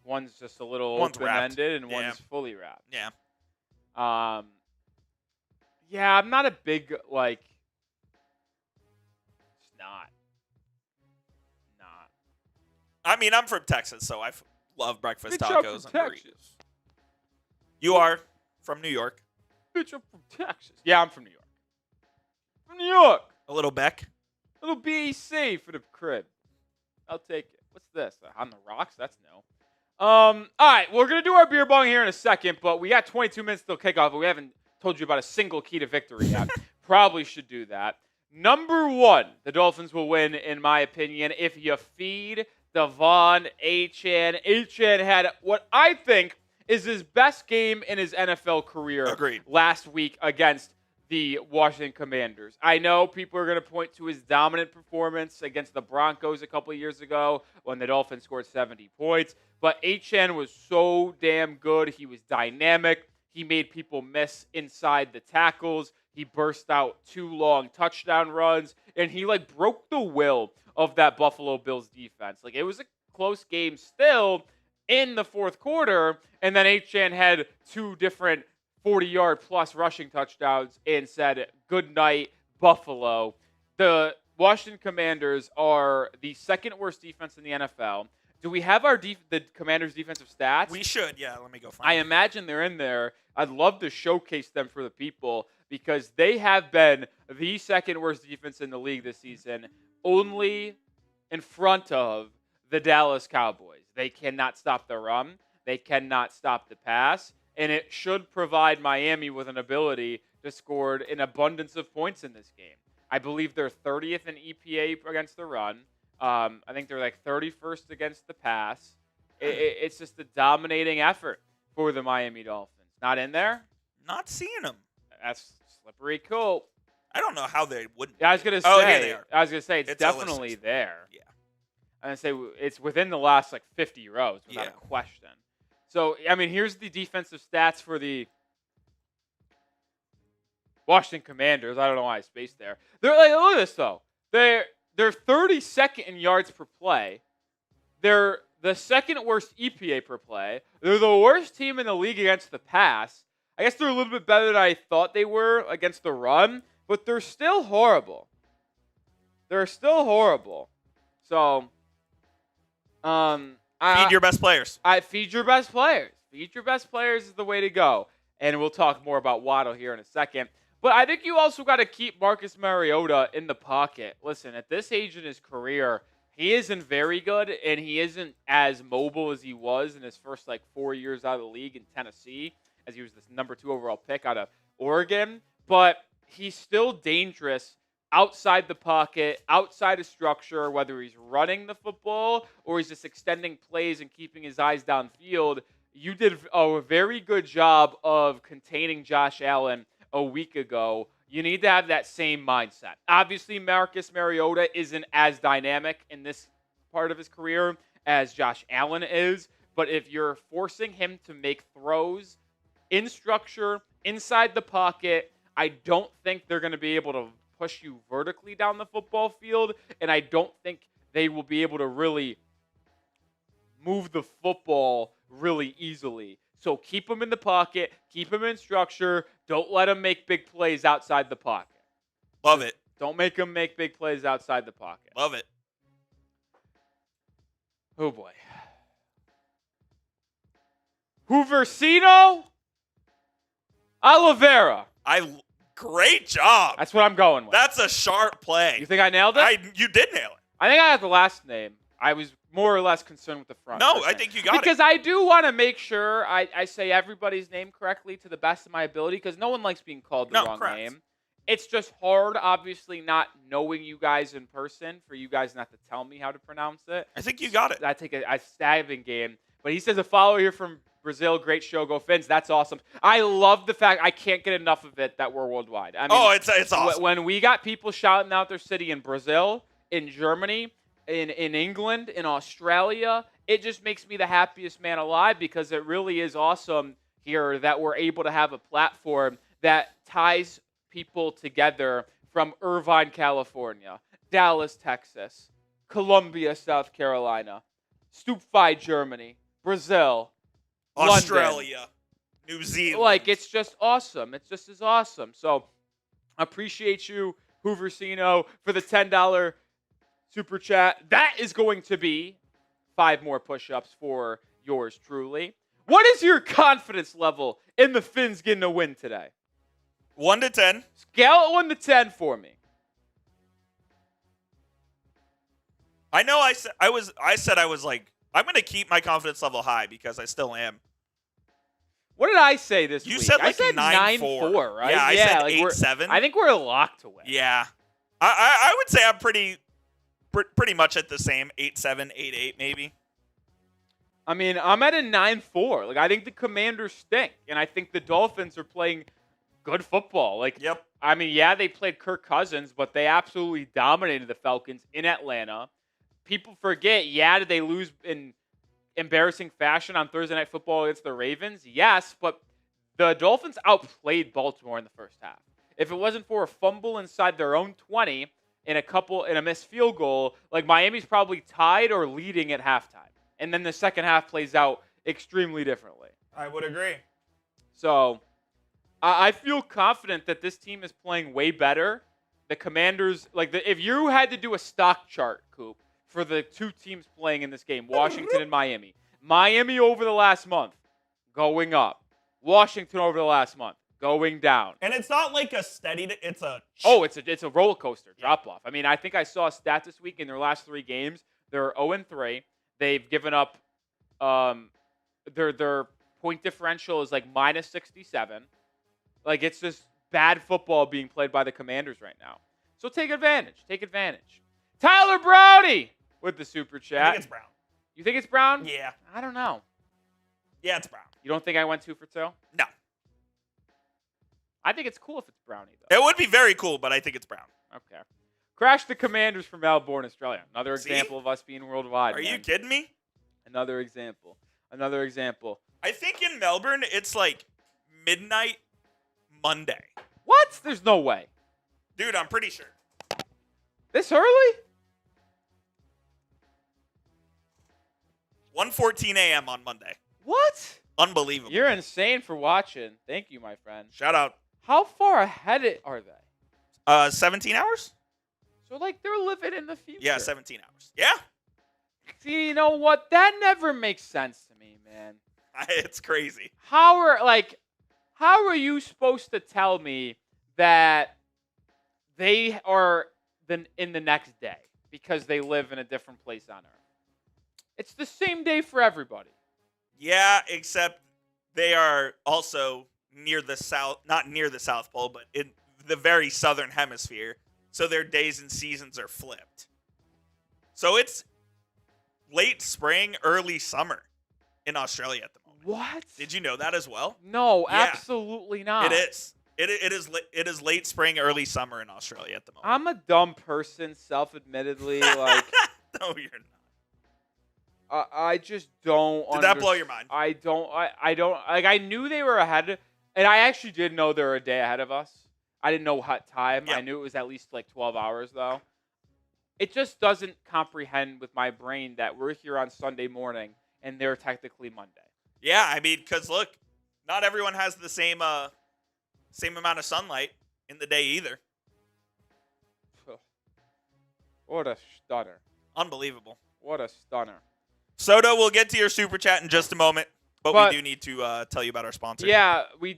One's just a little open-ended and one's fully wrapped. Yeah. Yeah, I'm not a big, like, it's not. I mean, I'm from Texas, so I love breakfast Bitch, tacos and Texas. burritos. You are from New York. Bitch, I'm from Texas. Yeah, I'm from New York. From New York. A little Beck. A little BEC for the crib. I'll take it. What's this? On the rocks? That's no. All right, we're going to do our beer bong here in a second, but we got 22 minutes till kickoff, and we haven't told you about a single key to victory yet. Probably should do that. Number 1, the Dolphins will win, in my opinion, if you feed Devon Achane. Achane had what I think is his best game in his NFL career. Agreed. Last week against the Washington Commanders. I know people are going to point to his dominant performance against the Broncos a couple of years ago when the Dolphins scored 70 points, but Achane was so damn good. He was dynamic. He made people miss inside the tackles. He burst out 2 long touchdown runs, and he broke the will of that Buffalo Bills defense. It was a close game still in the fourth quarter, and then Achane had 2 different 40-yard plus rushing touchdowns and said, good night, Buffalo. The Washington Commanders are the second worst defense in the NFL. Do we have the Commanders' defensive stats? We should, yeah. Let me go find I imagine they're in there. I'd love to showcase them for the people because they have been the second worst defense in the league this season, only in front of the Dallas Cowboys. They cannot stop the run. They cannot stop the pass. And it should provide Miami with an ability to score an abundance of points in this game. I believe they're 30th in EPA against the run. I think they're 31st against the pass. It's just a dominating effort for the Miami Dolphins. Not in there? Not seeing them. That's slippery cool. I don't know how they wouldn't. Yeah, I was gonna say. Oh, here they are. I was gonna say it's It's definitely there. Yeah. I'm gonna say it's within the last 50 rows without a question. So I mean, here's the defensive stats for the Washington Commanders. I don't know why I spaced there. They're look at this though. They're 32nd in yards per play. They're the second worst EPA per play. They're the worst team in the league against the pass. I guess they're a little bit better than I thought they were against the run, but they're still horrible. So, feed your best players. Feed your best players. Feed your best players is the way to go. And we'll talk more about Waddle here in a second. But I think you also got to keep Marcus Mariota in the pocket. Listen, at this age in his career, he isn't very good, and he isn't as mobile as he was in his first 4 years out of the league in Tennessee, as he was this number 2 overall pick out of Oregon. But he's still dangerous outside the pocket, outside of structure, whether he's running the football or he's just extending plays and keeping his eyes downfield. You did a very good job of containing Josh Allen a week ago. You need to have that same mindset. Obviously, Marcus Mariota isn't as dynamic in this part of his career as Josh Allen is, but if you're forcing him to make throws in structure, inside the pocket, I don't think they're going to be able to push you vertically down the football field, and I don't think they will be able to really move the football really easily. So keep him in the pocket, keep him in structure, don't let him make big plays outside the pocket. Love it. Don't make him make big plays outside the pocket. Love it. Oh, boy. Hooversino Oliveira. Great job. That's what I'm going with. That's a sharp play. You think I nailed it? You did nail it. I think I got the last name. I was more or less concerned with the front. No, I think you got it. Because I do want to make sure I say everybody's name correctly to the best of my ability, because no one likes being called the wrong name. It's just hard, obviously, not knowing you guys in person, for you guys not to tell me how to pronounce it. I think you got it. I take a stabbing game. But he says a follower here from Brazil. Great show. Go Fins. That's awesome. I love the fact I can't get enough of it that we're worldwide. I mean, it's awesome. When we got people shouting out their city in Brazil, in Germany, in England, in Australia, it just makes me the happiest man alive, because it really is awesome here that we're able to have a platform that ties people together from Irvine, California, Dallas, Texas, Columbia, South Carolina, Stupfi, Germany, Brazil, Australia, London. New Zealand. Like, it's just awesome. It's just as awesome. So, appreciate you, Hooversino, for the $10 super chat. That is going to be 5 more push-ups for yours truly. What is your confidence level in the Fins getting a win today? 1 to 10. Scale it 1 to 10 for me. I know I said I was like, I'm going to keep my confidence level high, because I still am. What did I say this week? You said like 9-4, right? Yeah, I said 8-7. I think we're locked to win. Yeah. I would say I'm pretty much at the same 8-7, 8-8 maybe. I mean, I'm at a 9-4. Like, I think the Commanders stink, and I think the Dolphins are playing good football. Like, yep. I mean, yeah, they played Kirk Cousins, but they absolutely dominated the Falcons in Atlanta. People forget, did they lose in embarrassing fashion on Thursday Night Football against the Ravens? Yes, but the Dolphins outplayed Baltimore in the first half. If it wasn't for a fumble inside their own 20 and a missed field goal, like, Miami's probably tied or leading at halftime. And then the second half plays out extremely differently. I would agree. So, I feel confident that this team is playing way better. The Commanders, if you had to do a stock chart, Coop, for the two teams playing in this game, Washington and Miami. Miami over the last month, going up. Washington over the last month, going down. And it's not like a steady, it's a roller coaster drop off. I mean, I think I saw a stat this week in their last 3 games. They're 0-3. They've given up their point differential is like -67. Like, it's just bad football being played by the Commanders right now. So take advantage. Take advantage. Tyler Brownie with the super chat. I think it's Brown. You think it's Brown? Yeah. I don't know. Yeah, it's Brown. You don't think I went 2 for 2? No. I think it's cool if it's Brownie, though. It would be very cool, but I think it's Brown. Okay. Crash the Commanders from Melbourne, Australia. Another example of us being worldwide. Are you kidding me? Another example. Another example. I think in Melbourne, it's like midnight Monday. What? There's no way. Dude, I'm pretty sure. This early? 1:14 a.m. on Monday. What? Unbelievable. You're insane for watching. Thank you, my friend. Shout out. How far ahead are they? 17 hours? So, like, they're living in the future. Yeah, 17 hours. Yeah. See, you know what? That never makes sense to me, man. It's crazy. How are you supposed to tell me that they are in the next day because they live in a different place on Earth? It's the same day for everybody. Yeah, except they are also near the south, not near the South Pole, but in the very southern hemisphere. So their days and seasons are flipped. So it's late spring, early summer in Australia at the moment. What? Did you know that as well? No, Yeah. absolutely not. It is. It is late spring, early summer in Australia at the moment. I'm a dumb person, self-admittedly. Like, no, you're not. I just don't. Did that blow your mind? I don't. Like, I knew they were ahead, and I actually did know they were a day ahead of us. I didn't know what time. Yep. I knew it was at least like 12 hours, though. It just doesn't comprehend with my brain that we're here on Sunday morning and they're technically Monday. Yeah, I mean, because look, not everyone has the same amount of sunlight in the day either. What a stunner. Unbelievable. What a stunner. Soto, we'll get to your super chat in just a moment, but we do need to tell you about our sponsor. Yeah, we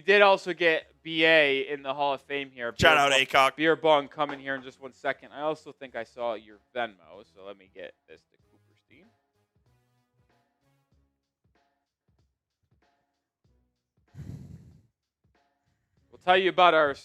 did also get BA in the Hall of Fame here. Shout out ACOG. Beer Bong coming here in just 1 second. I also think I saw your Venmo, so let me get this to Cooperstein. We'll tell you about our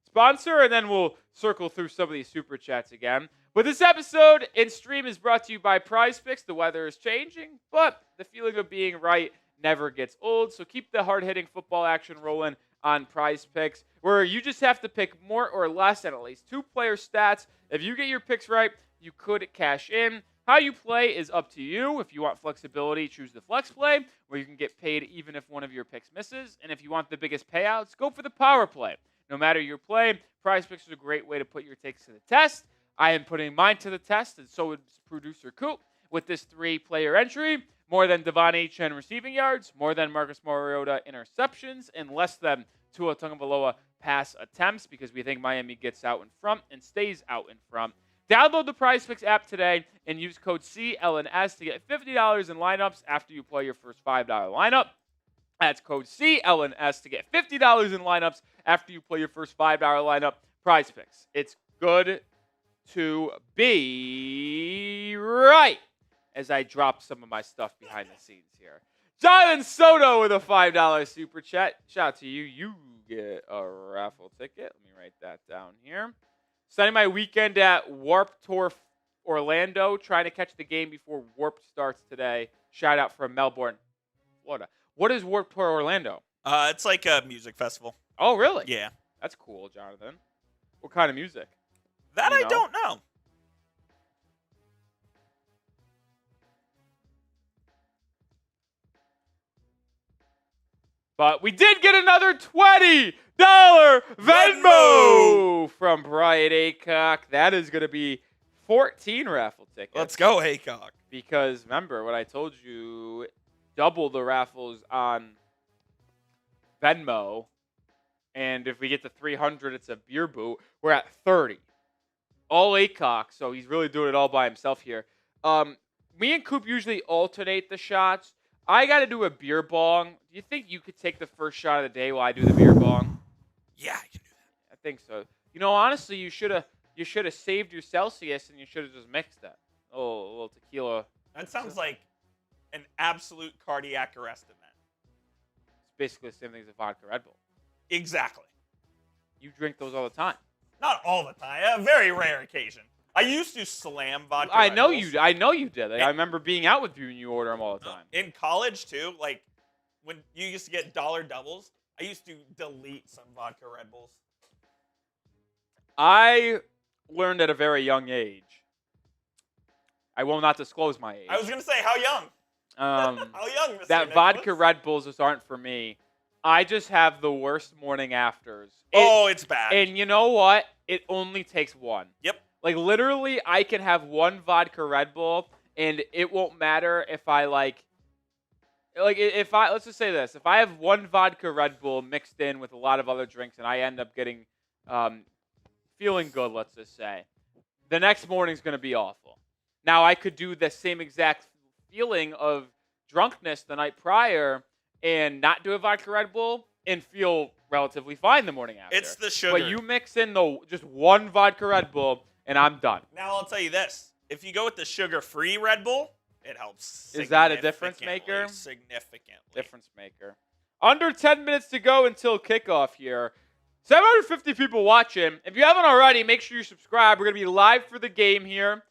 sponsor, and then we'll circle through some of these super chats again. But this episode and stream is brought to you by PrizePicks. The weather is changing, but the feeling of being right never gets old. So keep the hard-hitting football action rolling on PrizePicks, where you just have to pick more or less and at least 2 player stats. If you get your picks right, you could cash in. How you play is up to you. If you want flexibility, choose the flex play, where you can get paid even if one of your picks misses. And if you want the biggest payouts, go for the power play. No matter your play, PrizePicks is a great way to put your takes to the test. I am putting mine to the test, and so is producer Coop, with this 3-player entry. More than Devon Achane receiving yards, more than Marcus Mariota interceptions, and less than Tua Tagovailoa pass attempts, because we think Miami gets out in front and stays out in front. Download the PrizePicks app today and use code CLNS to get $50 in lineups after you play your first $5 lineup. That's code CLNS to get $50 in lineups after you play your first $5 lineup. PrizePicks. It's good to be right, as I drop some of my stuff behind the scenes here. Jonathan Soto with a $5 super chat. Shout out to you. You get a raffle ticket. Let me write that down here. Spending my weekend at Warped Tour Orlando, trying to catch the game before Warped starts today. Shout out from Melbourne, Florida. What is Warped Tour Orlando? It's like a music festival. Oh, really? Yeah. That's cool, Jonathan. What kind of music? That I don't know. But we did get another $20 Venmo from Brian Aycock. That is going to be 14 raffle tickets. Let's go, Aycock. Because remember what I told you, double the raffles on Venmo. And if we get to 300, it's a beer boot. We're at 30. All Aycock, so he's really doing it all by himself here. Me and Coop usually alternate the shots. I got to do a beer bong. Do you think you could take the first shot of the day while I do the beer bong? Yeah, I can do that. I think so. You know, honestly, you should have saved your Celsius and you should have just mixed that. Oh, a little tequila. That sounds like an absolute cardiac arrest event. It's basically the same thing as a vodka Red Bull. Exactly. You drink those all the time. Not all the time. A very rare occasion. I used to slam vodka. I know Red Bulls. you. I know you did. I remember being out with you and you order them all the time. In college too, like when you used to get dollar doubles, I used to delete some vodka Red Bulls. I learned at a very young age. I will not disclose my age. I was gonna say, how young? How young, Mr. That Nicholas? vodka Red Bulls just aren't for me. I just have the worst morning afters. It's bad. And you know what? It only takes one. Yep. Like, literally, I can have one vodka Red Bull, and it won't matter if I, let's just say this. If I have one vodka Red Bull mixed in with a lot of other drinks, and I end up getting, feeling good, let's just say, the next morning's going to be awful. Now, I could do the same exact feeling of drunkenness the night prior and not do a vodka Red Bull and feel relatively fine the morning after. It's the sugar. But you mix in just one vodka Red Bull, and I'm done. Now, I'll tell you this. If you go with the sugar-free Red Bull, it helps. Is that a difference maker? Significantly. Difference maker. Under 10 minutes to go until kickoff here. 750 people watching. If you haven't already, make sure you subscribe. We're going to be live for the game here.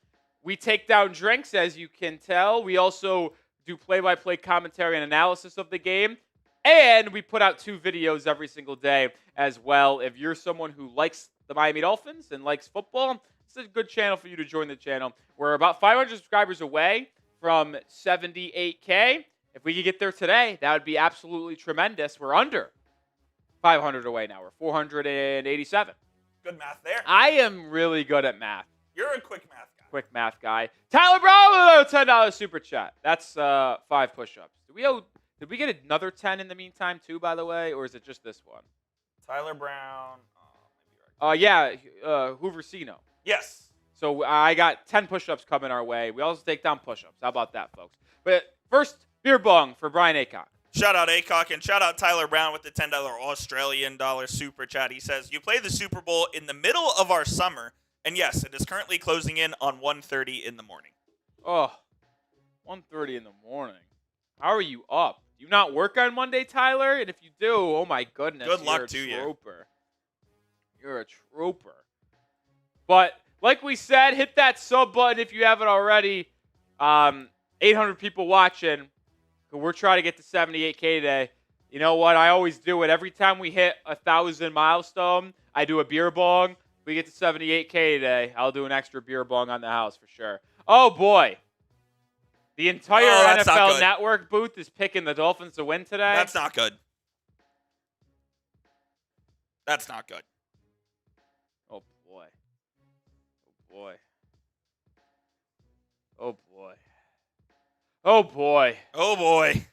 We take down drinks, as you can tell. We also do play-by-play commentary and analysis of the game. And we put out 2 videos every single day as well. If you're someone who likes the Miami Dolphins and likes football, it's a good channel for you to join the channel. We're about 500 subscribers away from 78K. If we could get there today, that would be absolutely tremendous. We're under 500 away now. We're 487. Good math there. I am really good at math. You're a quick math guy. Quick math guy. Tyler Brown with a $10 super chat. That's 5 push-ups. Did we get another 10 in the meantime too, by the way, or is it just this one? Tyler Brown. Yeah, Hooversino. Yes. So I got 10 push-ups coming our way. We also take down push-ups. How about that, folks? But first, beer bong for Brian Aycock. Shout out Aycock and shout out Tyler Brown with the $10 Australian dollar super chat. He says, you play the Super Bowl in the middle of our summer, and yes, it is currently closing in on 1:30 in the morning. Oh, 1:30 in the morning. How are you up? Do you not work on Monday, Tyler? And if you do, oh my goodness. Good luck to you. You're a trooper. But like we said, hit that sub button if you haven't already. 800 people watching. We're trying to get to 78K today. You know what? I always do it. Every time we hit 1,000 milestone, I do a beer bong. If we get to 78K today, I'll do an extra beer bong on the house for sure. Oh, boy. The entire NFL Network booth is picking the Dolphins to win today. That's not good. That's not good. Oh, boy. Oh, boy. Oh, boy. Oh, boy. Oh, boy.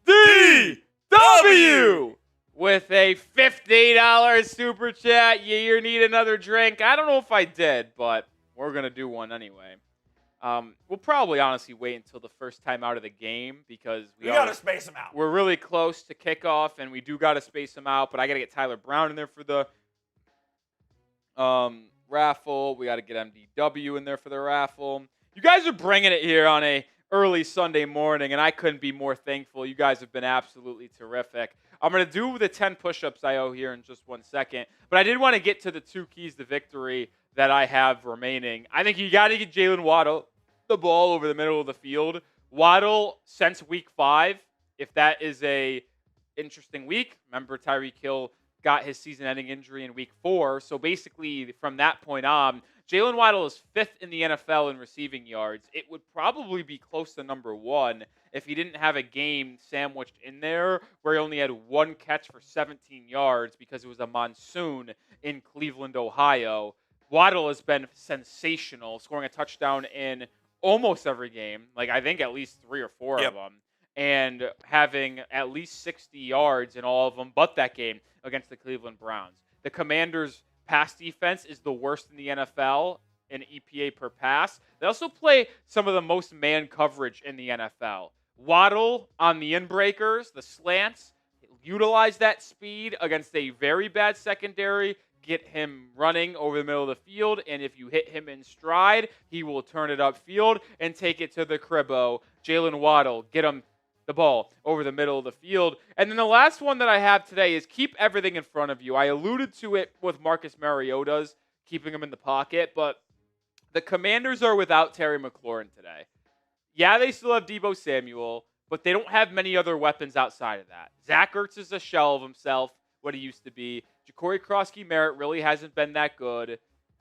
MDW with a $50 super chat. You need another drink. I don't know if I did, but we're going to do one anyway. We'll probably honestly wait until the first time out of the game because we got to space them out. We're really close to kickoff, and we do got to space them out, but I got to get Tyler Brown in there for the raffle. We got to get MDW in there for the raffle. You guys are bringing it here on a early Sunday morning, and I couldn't be more thankful. You guys have been absolutely terrific. I'm going to do the 10 push-ups I owe here in just 1 second, but I did want to get to the 2 keys to victory that I have remaining. I think you got to get Jalen Waddle the ball over the middle of the field. Waddle, since week 5, if that is a interesting week, remember Tyreek Hill got his season-ending injury in week 4, so basically from that point on, Jalen Waddle is 5th in the NFL in receiving yards. It would probably be close to number 1 if he didn't have a game sandwiched in there where he only had 1 catch for 17 yards because it was a monsoon in Cleveland, Ohio. Waddle has been sensational, scoring a touchdown in almost every game, like I think at least 3 or 4 of them, and having at least 60 yards in all of them but that game against the Cleveland Browns. The Commanders' pass defense is the worst in the NFL in EPA per pass. They also play some of the most man coverage in the NFL. Waddle on the inbreakers, the slants, utilize that speed against a very bad secondary, get him running over the middle of the field, and if you hit him in stride, he will turn it upfield and take it to the cribbo. Jalen Waddle, get him the ball over the middle of the field. And then the last one that I have today is keep everything in front of you. I alluded to it with Marcus Mariota's keeping him in the pocket, but the Commanders are without Terry McLaurin today. Yeah, they still have Deebo Samuel, but they don't have many other weapons outside of that. Zach Ertz is a shell of himself, what he used to be. Ja'Cory Krosky-Merritt really hasn't been that good.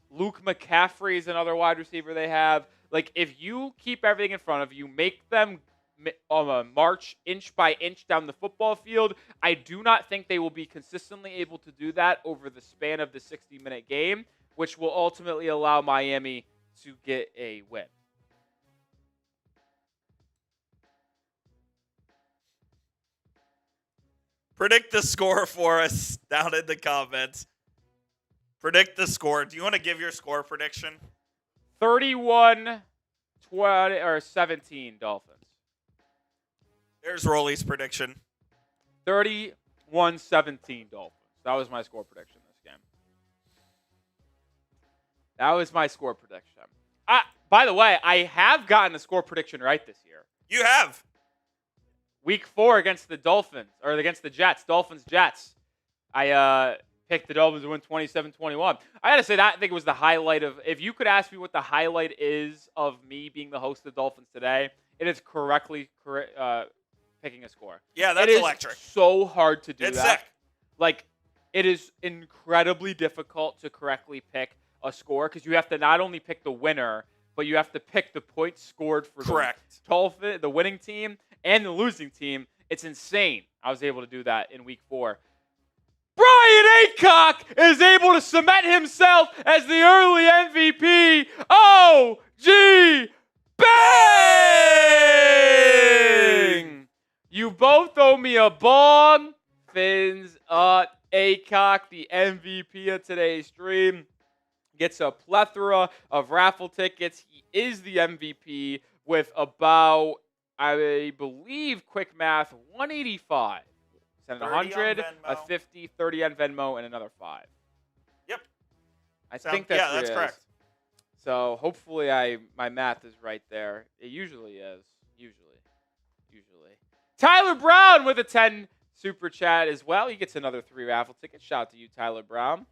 Luke McCaffrey is another wide receiver they have. Like, if you keep everything in front of you, make them march inch by inch down the football field, I do not think they will be consistently able to do that over the span of the 60-minute game, which will ultimately allow Miami to get a win. Predict the score for us down in the comments. Predict the score. Do you want to give your score prediction? 31-20 or 17 Dolphins. There's Rolly's prediction. 31-17 Dolphins. That was my score prediction this game. That was my score prediction. By the way, I have gotten the score prediction right this year. You have. Week 4 against the Dolphins, or against the Jets, Dolphins-Jets. I picked the Dolphins to win 27-21. I got to say, that I think it was the highlight of, if you could ask me what the highlight is of me being the host of the Dolphins today, it is correctly picking a score. Yeah, that's electric. It is so hard to do it's that. Sick. Like, it is incredibly difficult to correctly pick a score because you have to not only pick the winner, but you have to pick the points scored for the winning team and the losing team. It's insane. I was able to do that in week 4. Brian Aycock is able to cement himself as the early MVP. OG Bang! You both owe me a bong. Fins up. Aycock, the MVP of today's stream. Gets a plethora of raffle tickets. He is the MVP with about, I believe, quick math, 185. Send 100, a 50, 30 on Venmo, and another 5. Yep. I think that's that's correct. So hopefully my math is right there. It usually is. Usually. Tyler Brown with a 10 super chat as well. He gets another 3 raffle tickets. Shout out to you, Tyler Brown.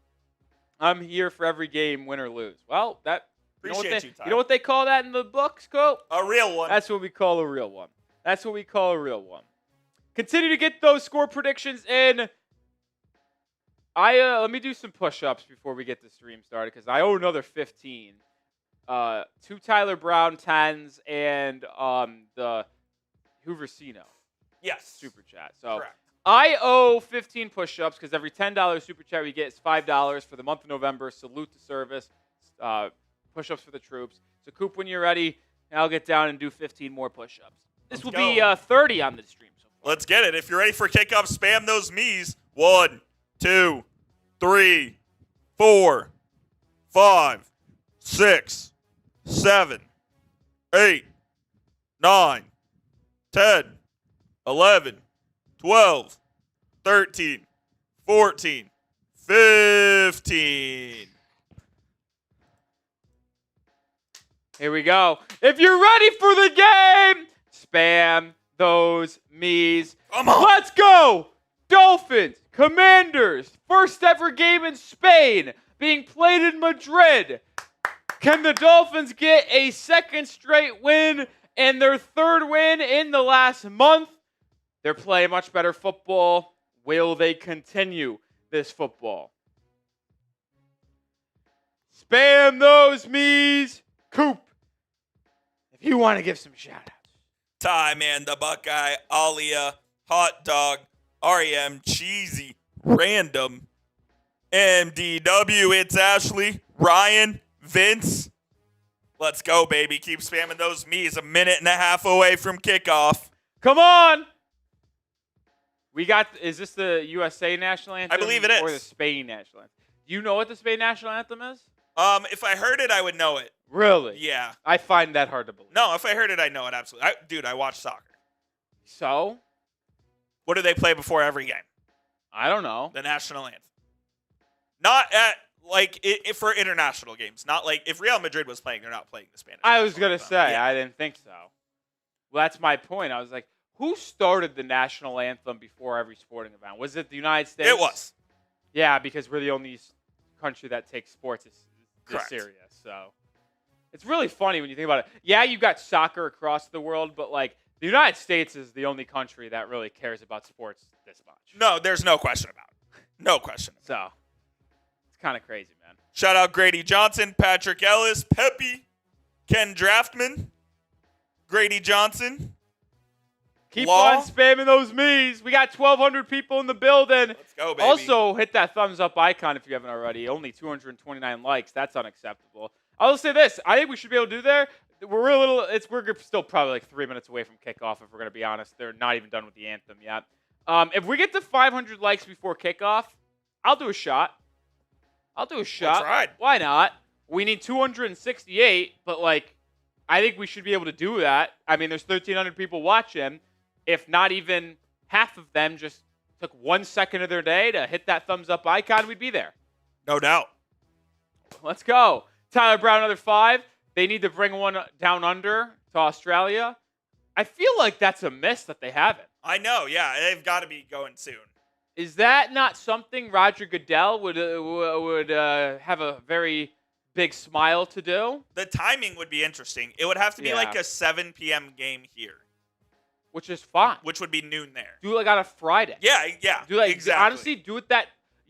I'm here for every game, win or lose. Well, you know what they call that in the books, Cope? A real one. That's what we call a real one. Continue to get those score predictions in. Let me do some push-ups before we get the stream started because I owe another 15. 2 Tyler Brown 10s and the Hooversino. Yes. Super chat. So correct. I owe 15 push-ups because every $10 super chat we get is $5 for the month of November. Salute to service. Push-ups for the troops. So, Coop, when you're ready, I'll get down and do 15 more push-ups. This will be 30 on the stream so far. Let's get it. If you're ready for kickoff, spam those me's. 1, 2, 3, 4, 5, 6, 7, 8, 9, 10, 11, 12, 13, 14, 15. Here we go. If you're ready for the game, spam those me's. Come on. Let's go. Dolphins, Commanders, first ever game in Spain being played in Madrid. Can the Dolphins get a second straight win and their third win in the last month? They're playing much better football. Will they continue this football? Spam those me's. Coop, if you want to give some shout outs. Ty, man, the Buckeye, Alia, Hot Dog, REM, Cheesy, Random, MDW, it's Ashley, Ryan, Vince. Let's go, baby. Keep spamming those me's. A minute and a half away from kickoff. Come on. Is this the USA national anthem? I believe it is. Or the Spain national anthem? Do you know what the Spain national anthem is? If I heard it, I would know it. Really? Yeah. I find that hard to believe. No, if I heard it, I know it absolutely. Dude, I watch soccer. So? What do they play before every game? I don't know. The national anthem. Not at, for international games. Not like, if Real Madrid was playing, they're not playing the Spanish. I was going to say, yeah. I didn't think so. Well, that's my point. I was like, who started the national anthem before every sporting event? Was it the United States? It was. Yeah, because we're the only country that takes sports this serious. So it's really funny when you think about it. Yeah, you've got soccer across the world, but the United States is the only country that really cares about sports this much. No, there's no question about it. No question. So it's kind of crazy, man. Shout out Grady Johnson, Patrick Ellis, Pepe, Ken Draftman, Grady Johnson. Keep on spamming those me's. We got 1,200 people in the building. Let's go, baby. Also, hit that thumbs up icon if you haven't already. Only 229 likes. That's unacceptable. I'll say this. I think we should be able to do there. We're still probably 3 minutes away from kickoff, if we're going to be honest. They're not even done with the anthem yet. If we get to 500 likes before kickoff, I'll do a shot. That's right. Why not? We need 268, but I think we should be able to do that. I mean, there's 1,300 people watching. If not even half of them just took 1 second of their day to hit that thumbs up icon, we'd be there. No doubt. Let's go. Tyler Brown, another 5. They need to bring one down under to Australia. I feel like that's a miss that they haven't. I know, yeah. They've got to be going soon. Is that not something Roger Goodell would have a very big smile to do? The timing would be interesting. It would have to be like a 7 p.m. game here. Which is fine. Which would be noon there. Do it on a Friday. Yeah, exactly. Honestly, do it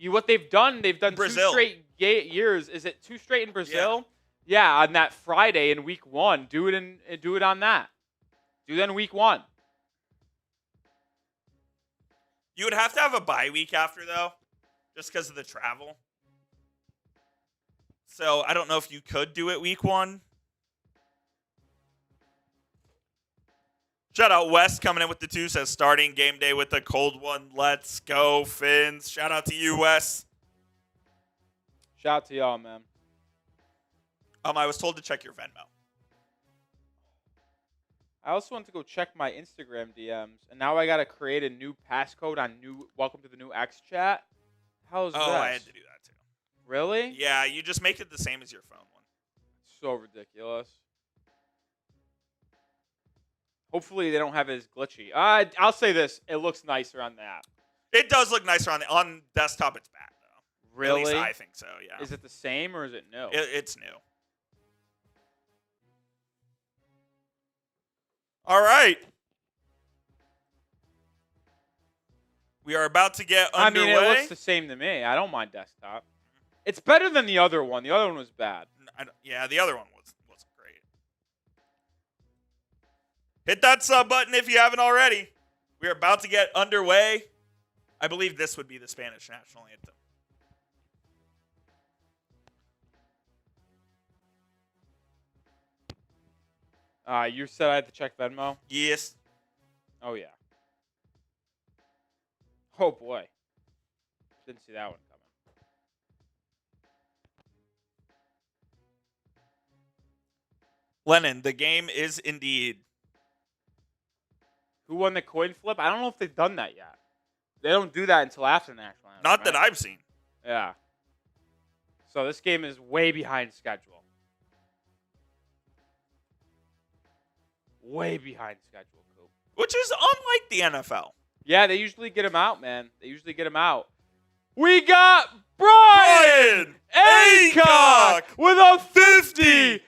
what they've done Brazil. 2 straight years. Is it 2 straight in Brazil? Yeah, on that Friday in week 1. Do it on that. Do that in week 1. You would have to have a bye week after, though, just because of the travel. So I don't know if you could do it week 1. Shout out West coming in with the 2, says starting game day with a cold one. Let's go, Fins. Shout out to you, Wes. Shout out to y'all, man. I was told to check your Venmo. I also want to go check my Instagram DMs, and now I got to create a new passcode on Welcome to the New X chat. How's this? I had to do that too. Really? Yeah, you just make it the same as your phone one. So ridiculous. Hopefully they don't have it as glitchy. I'll say this: it looks nicer on the app. It does look nicer on desktop. It's bad though. Really? At least I think so. Yeah. Is it the same or is it new? It's new. All right. We are about to get underway. I mean, it looks the same to me. I don't mind desktop. It's better than the other one. The other one was bad. Yeah, the other one wasn't great. Hit that sub button if you haven't already. We are about to get underway. I believe this would be the Spanish national anthem. You said I had to check Venmo? Yes. Oh, yeah. Oh, boy. Didn't see that one coming. Lennon, the game is indeed. Who won the coin flip? I don't know if they've done that yet. They don't do that until after the national anthem. Not that I've seen. Yeah. So this game is way behind schedule. Way behind schedule, Coop. Which is unlike the NFL. Yeah, they usually get them out, man. They usually get them out. We got Brian Aycock with a $50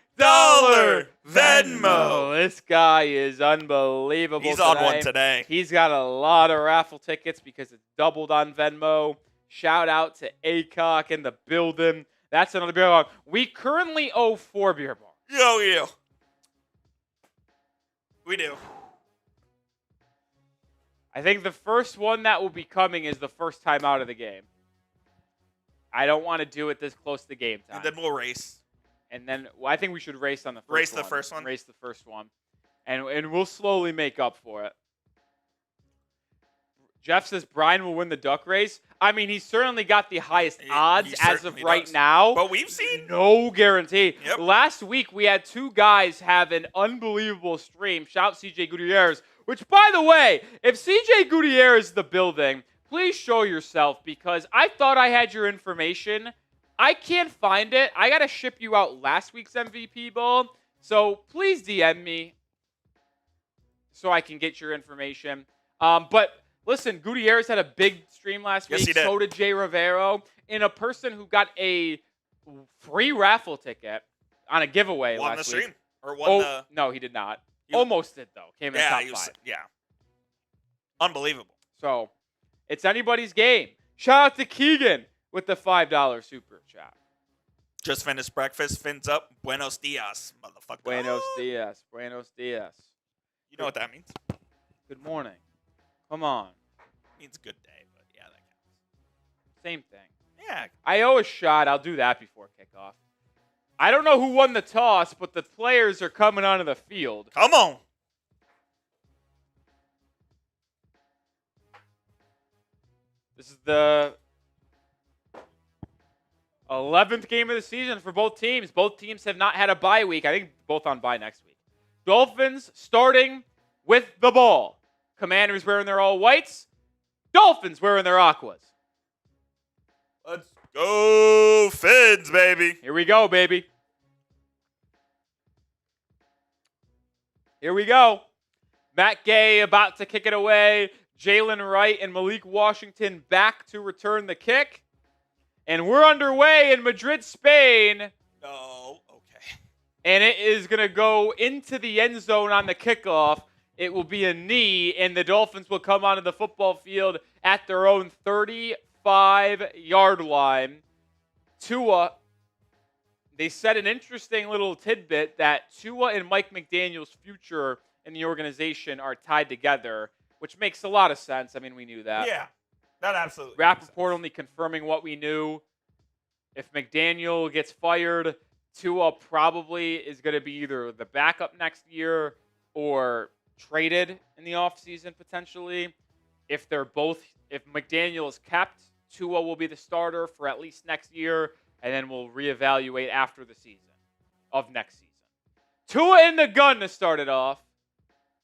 Venmo. This guy is unbelievable. He's on one today. He's got a lot of raffle tickets because it's doubled on Venmo. Shout out to Aycock in the building. That's another beer bong. We currently owe 4 beer bongs. Yo. We do. I think the first one that will be coming is the first time out of the game. I don't want to do it this close to game time. And then we'll race. And then I think we should race on the first one. Race the first one? Race the first one. And we'll slowly make up for it. Jeff says Brian will win the duck race. I mean, he's certainly got the highest odds as of right now. But we've seen no guarantee. Yep. Last week, we had 2 guys have an unbelievable stream. Shout CJ Gutierrez. Which, by the way, if CJ Gutierrez is the building, please show yourself because I thought I had your information. I can't find it. I got to ship you out last week's MVP ball. So please DM me so I can get your information. But listen, Gutierrez had a big stream last week. He did. So did Jay Rivero. And a person who got a free raffle ticket on a giveaway won last the week. stream. Or won the... No, he did not. Almost did, though. Came in top 5. Yeah. Unbelievable. So, it's anybody's game. Shout out to Keegan with the $5 super chat. Just finished breakfast. Fins up. Buenos dias, motherfucker. Buenos dias. Buenos dias. You know what that means? Good morning. Come on. Means good day, but yeah, that counts. Same thing. Yeah. I owe a shot. I'll do that before kickoff. I don't know who won the toss, but the players are coming onto the field. Come on. This is the 11th game of the season for both teams. Both teams have not had a bye week. I think both on bye next week. Dolphins starting with the ball. Commanders wearing their all whites. Dolphins wearing their aquas. Let's go Fins, baby. Here we go, baby. Here we go. Matt Gay about to kick it away. Jalen Wright and Malik Washington back to return the kick. And we're underway in Madrid, Spain. Oh, okay. And it is going to go into the end zone on the kickoff. It will be a knee, and the Dolphins will come onto the football field at their own 35-yard line. Tua, they said an interesting little tidbit that Tua and Mike McDaniel's future in the organization are tied together, which makes a lot of sense. I mean, we knew that. Yeah, that absolutely. Rappaport only confirming what we knew. If McDaniel gets fired, Tua probably is going to be either the backup next year or traded in the offseason potentially. If McDaniel is kept, Tua will be the starter for at least next year, and then we'll reevaluate after the season. of next season. Tua in the gun to start it off.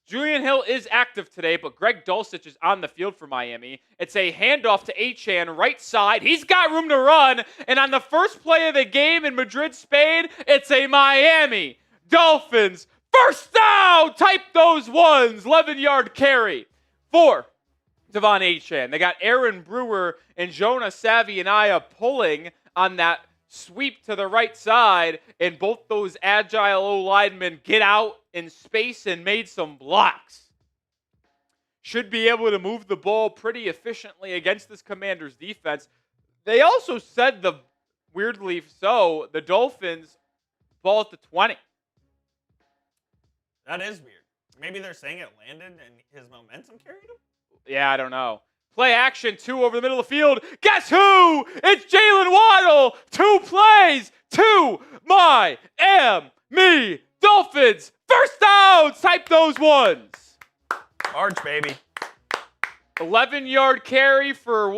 Julian Hill is active today, but Greg Dulcich is on the field for Miami. It's a handoff to Achane, right side. He's got room to run. And on the first play of the game in Madrid, Spain, it's a Miami Dolphins first down. Type those ones. 11-yard carry for Devon Achane. They got Aaron Brewer and Jonah Savianaya pulling on that sweep to the right side, and both those agile O-linemen get out in space and made some blocks. Should be able to move the ball pretty efficiently against this Commanders defense. They also said, weirdly so, the Dolphins ball at the 20. That is weird. Maybe they're saying it landed and his momentum carried him? Yeah, I don't know. Play action, 2 over the middle of the field. Guess who? It's Jalen Waddle. 2 plays, 2 Miami Dolphins first downs. Type those ones. Arch, baby. 11-yard carry for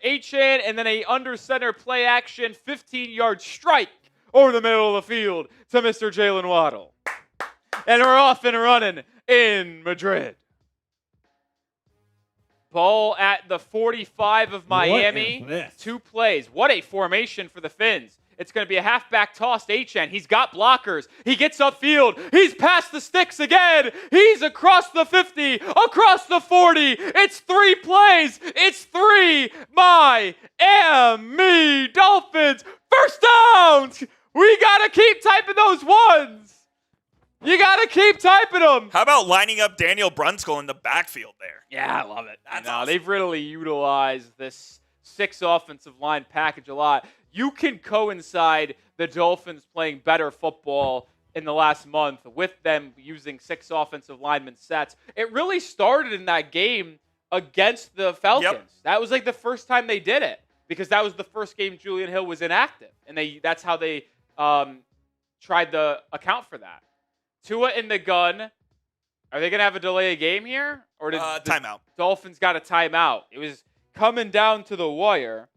Achane, and then a under center play action 15-yard strike over the middle of the field to Mr. Jalen Waddle. And we're off and running in Madrid. Ball at the 45 of Miami. 2 plays. What a formation for the Fins. It's going to be a halfback toss to Achane. He's got blockers. He gets upfield. He's past the sticks again. He's across the 50, across the 40. It's 3 plays. It's 3 Miami Dolphins first downs. We got to keep typing those ones. You got to keep typing them. How about lining up Daniel Brunskill in the backfield there? Yeah, I love it. That's awesome. They've really utilized this 6 offensive line package a lot. You can coincide the Dolphins playing better football in the last month with them using 6 offensive lineman sets. It really started in that game against the Falcons. Yep. That was like the first time they did it because that was the first game Julian Hill was inactive. And that's how they tried to account for that. Tua in the gun. Are they going to have a delay of game here? Or did timeout. Dolphins got a timeout? It was coming down to the wire.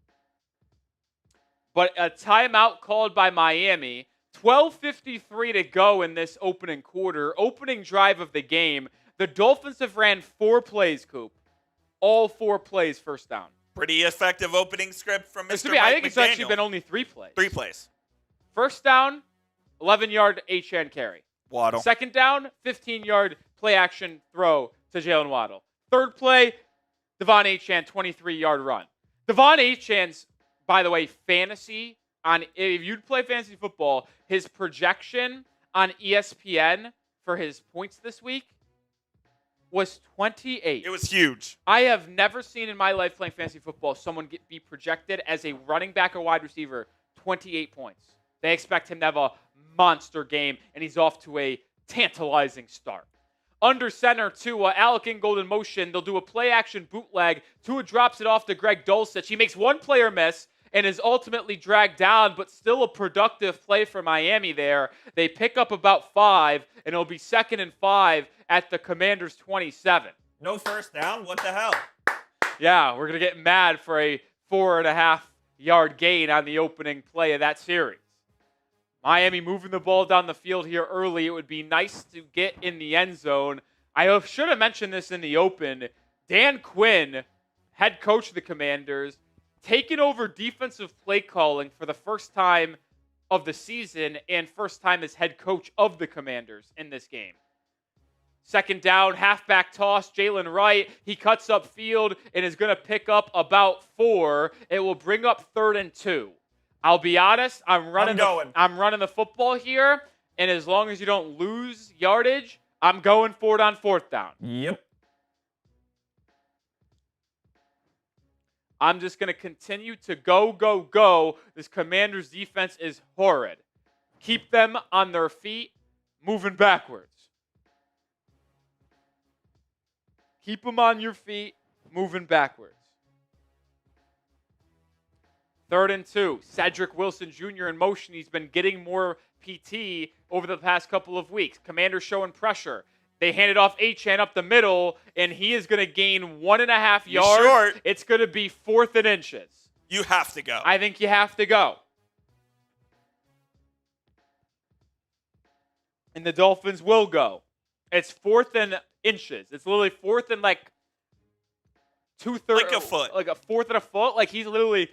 But a timeout called by Miami. 12:53 to go in this opening quarter. Opening drive of the game. The Dolphins have ran 4 plays, Coop. All 4 plays first down. Pretty effective opening script from Mr. Mike I think it's McDaniel. actually been only 3 plays. 3 plays. First down, 11-yard Achane carry. Waddle. Second down, 15-yard play action throw to Jalen Waddle. Third play, Devon Achane, 23-yard run. Devon Achane's, by the way, fantasy if you'd play fantasy football, his projection on ESPN for his points this week was 28. It was huge. I have never seen in my life playing fantasy football someone be projected as a running back or wide receiver 28 points. They expect him to have a monster game, and he's off to a tantalizing start. Under center, Tua, Alec Ingold in motion. They'll do a play-action bootleg. Tua drops it off to Greg Dulcich. He makes one player miss and is ultimately dragged down, but still a productive play for Miami there. They pick up about 5, and it'll be 2nd and 5 at the Commanders' 27. No first down? What the hell? Yeah, we're going to get mad for a 4.5-yard gain on the opening play of that series. Miami moving the ball down the field here early. It would be nice to get in the end zone. I should have mentioned this in the open. Dan Quinn, head coach of the Commanders, taking over defensive play calling for the first time of the season and first time as head coach of the Commanders in this game. Second down, halfback toss, Jalen Wright. He cuts up field and is going to pick up about 4. It will bring up 3rd and 2. I'll be honest, I'm running the football here, and as long as you don't lose yardage, I'm going for it on 4th down. Yep. I'm just going to continue to go. This Commanders defense is horrid. Keep them on their feet, moving backwards. Keep them on your feet, moving backwards. 3rd and 2. Cedric Wilson Jr. in motion. He's been getting more PT over the past couple of weeks. Commanders showing pressure. They hand it off Achane up the middle, and he is going to gain 1.5 yards. Short. It's going to be 4th and inches. You have to go. I think you have to go. and the Dolphins will go. It's 4th and inches. It's literally 4th and like 2/3, like a foot, like a 4th and a foot. Like he's literally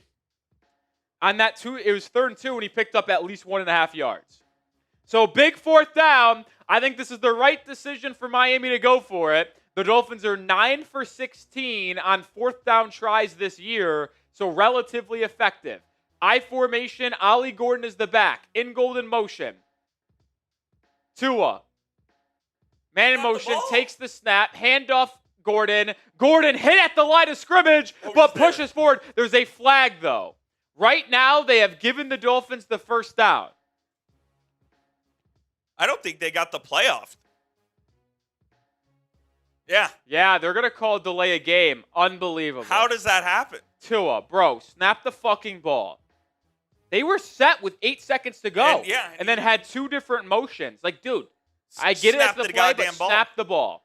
on that 2. It was 3rd and 2, and he picked up at least 1.5 yards. So big 4th down. I think this is the right decision for Miami to go for it. The Dolphins are 9 for 16 on 4th down tries this year, so relatively effective. I formation, Ollie Gordon is the back, in golden motion. Tua. Man in motion, takes the snap, handoff Gordon. Gordon hit at the line of scrimmage, but pushes forward. There's a flag, though. Right now, they have given the Dolphins the first down. I don't think they got the playoff. Yeah. Yeah, they're going to call delay a game. Unbelievable. How does that happen? Tua, bro, snap the fucking ball. They were set with 8 seconds to go. And then had 2 different motions. Like, dude, I get it as the play, but snap the ball.